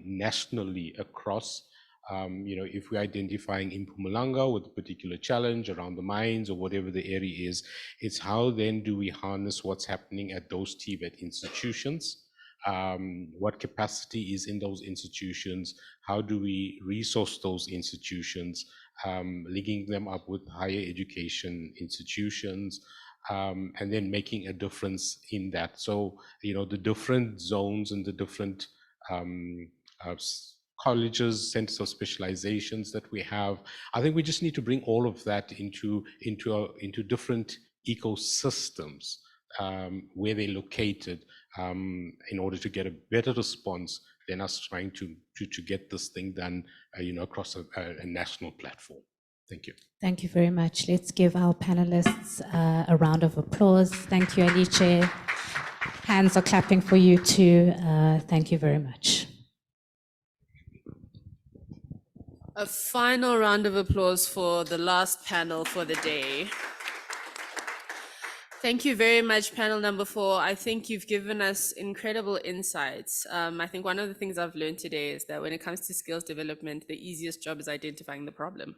nationally across. You know, if we're identifying in Mpumalanga with a particular challenge around the mines or whatever the area is, it's how then do we harness what's happening at those TVET institutions? What capacity is in those institutions? How do we resource those institutions, linking them up with higher education institutions, and then making a difference in that. So, you know, the different zones and the different colleges, centers of specializations that we have. I think we just need to bring all of that into different ecosystems where they're located in order to get a better response than us trying to get this thing done, you know, across a national platform. Thank you. Thank you very much. Let's give our panelists a round of applause. Thank you, Alice. Hands are clapping for you too. Thank you very much. A final round of applause for the last panel for the day. Thank you very much, panel number 4. I think you've given us incredible insights. I think one of the things I've learned today is that when it comes to skills development, the easiest job is identifying the problem.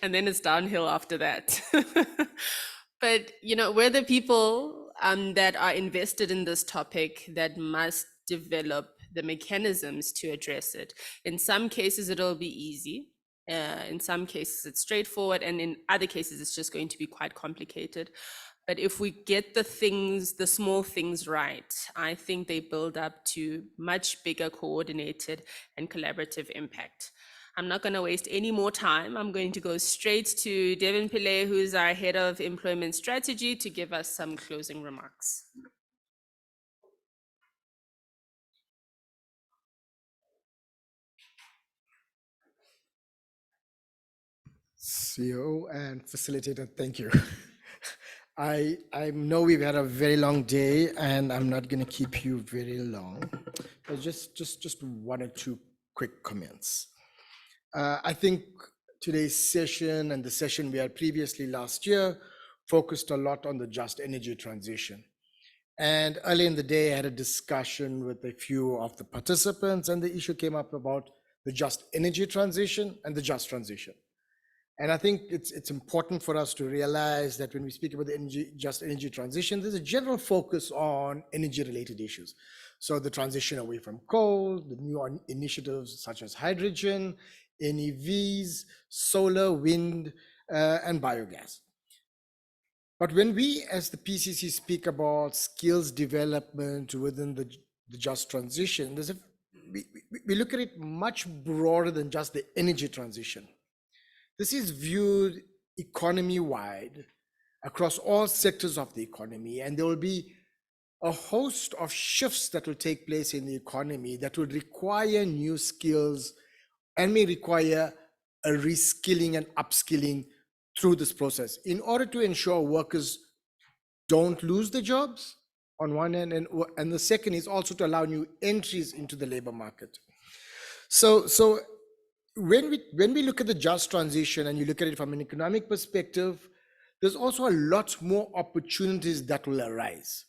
And then it's downhill after that. But, you know, we're the people that are invested in this topic that must develop the mechanisms to address it. In some cases, it'll be easy. In some cases, it's straightforward. And in other cases, it's just going to be quite complicated. But if we get the small things right, I think they build up to much bigger coordinated and collaborative impact. I'm not going to waste any more time. I'm going to go straight to Devin Pillay, who's our head of employment strategy, to give us some closing remarks. CEO and facilitator, thank you. I know we've had a very long day and I'm not going to keep you very long, but just one or two quick comments. I think today's session and the session we had previously last year focused a lot on the just energy transition. And early in the day, I had a discussion with a few of the participants and the issue came up about the just energy transition and the just transition. And I think it's important for us to realize that when we speak about the just energy transition, there's a general focus on energy-related issues. So the transition away from coal, the new initiatives such as hydrogen, NEVs, solar, wind, and biogas. But when we as the PCC speak about skills development within the just transition, there's a we look at it much broader than just the energy transition. This is viewed economy-wide across all sectors of the economy, and there will be a host of shifts that will take place in the economy that will require new skills and may require a reskilling and upskilling through this process in order to ensure workers don't lose their jobs on one end, and the second is also to allow new entries into the labor market. So when we look at the just transition and you look at it from an economic perspective, there's also a lot more opportunities that will arise.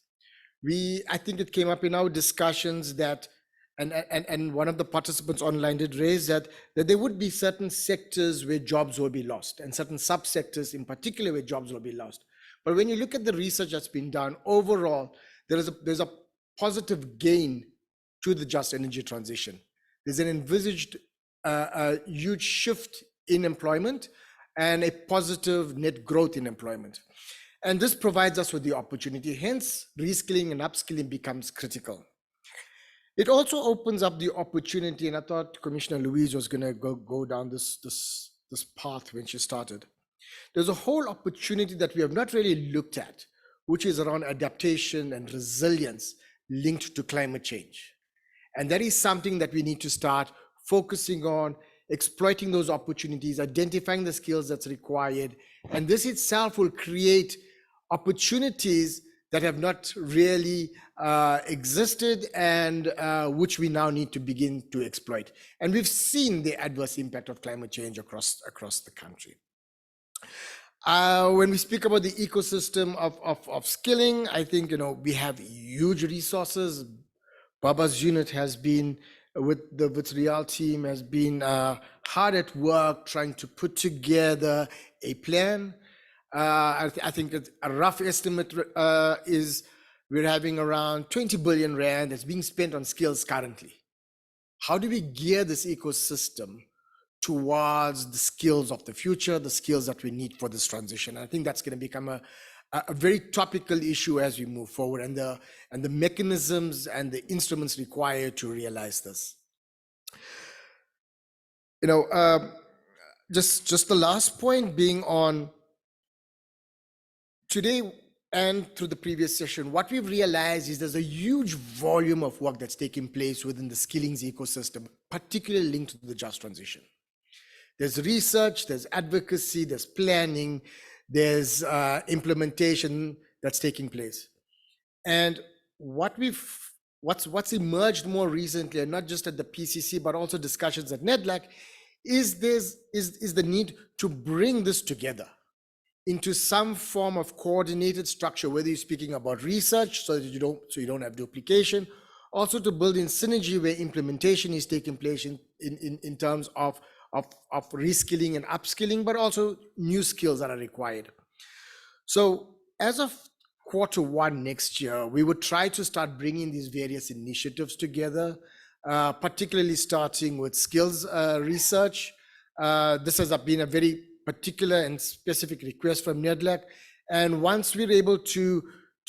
I think it came up in our discussions that, and one of the participants online did raise that there would be certain sectors where jobs will be lost and certain subsectors in particular where jobs will be lost. But when you look at the research that's been done overall, there's a positive gain to the just energy transition. There's an envisaged a huge shift in employment and a positive net growth in employment. And this provides us with the opportunity, hence reskilling and upskilling becomes critical. It also opens up the opportunity, and I thought Commissioner Louise was going to go down this path when she started. There's a whole opportunity that we have not really looked at, which is around adaptation and resilience linked to climate change. And that is something that we need to start focusing on, exploiting those opportunities, identifying the skills that's required. And this itself will create opportunities that have not really existed and which we now need to begin to exploit. And we've seen the adverse impact of climate change across the country. When we speak about the ecosystem of skilling, I think we have huge resources. Baba's unit has been with the Real team has been hard at work trying to put together a plan. I think a rough estimate is we're having around 20 billion rand that's being spent on skills currently. How do we gear this ecosystem towards the skills of the future, the skills that we need for this transition? I think that's going to become a very topical issue as we move forward, and the mechanisms and the instruments required to realize this. Just the last point being on today and through the previous session, what we've realized is there's a huge volume of work that's taking place within the skillings ecosystem, particularly linked to the just transition. There's research, there's advocacy, there's planning, there's implementation that's taking place. And what's emerged more recently, and not just at the PCC, but also discussions at NEDLAC, is the need to bring this together into some form of coordinated structure, whether you're speaking about research so that you don't have duplication, also to build in synergy where implementation is taking place in terms of reskilling and upskilling, but also new skills that are required. So as of Q1 next year, we would try to start bringing these various initiatives together, particularly starting with skills research. This has been a very particular and specific request from NEDLAC. And once we're able to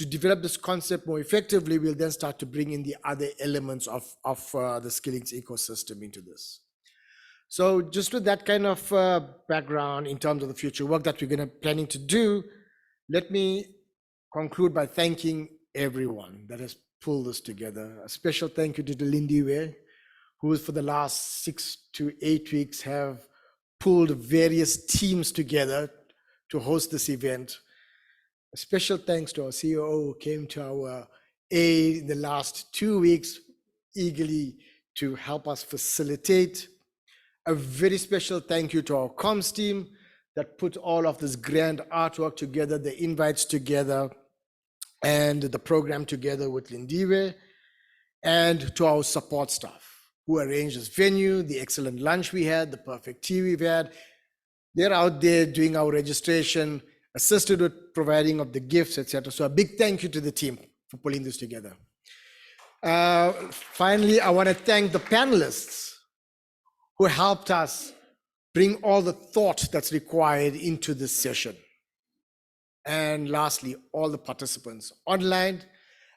develop this concept more effectively, we'll then start to bring in the other elements of the skillings ecosystem into this. So just with that kind of background in terms of the future work that we're planning to do, let me conclude by thanking everyone that has pulled this together. A special thank you to the Lindiwe, who for the last 6 to 8 weeks have pulled various teams together to host this event. A special thanks to our COO who came to our aid in the last 2 weeks eagerly to help us facilitate. A very special thank you to our comms team that put all of this grand artwork together, the invites together, and the program together with Lindiwe, and to our support staff who arranged this venue, the excellent lunch we had, the perfect tea we've had. They're out there doing our registration, assisted with providing of the gifts, etc. So a big thank you to the team for pulling this together. Finally, I want to thank the panelists who helped us bring all the thought that's required into this session. And lastly, all the participants online,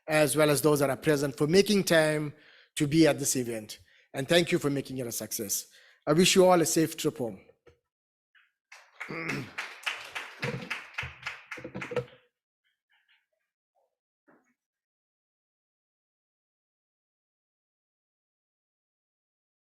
as well as those that are present, for making time to be at this event. And thank you for making it a success. I wish you all a safe trip home.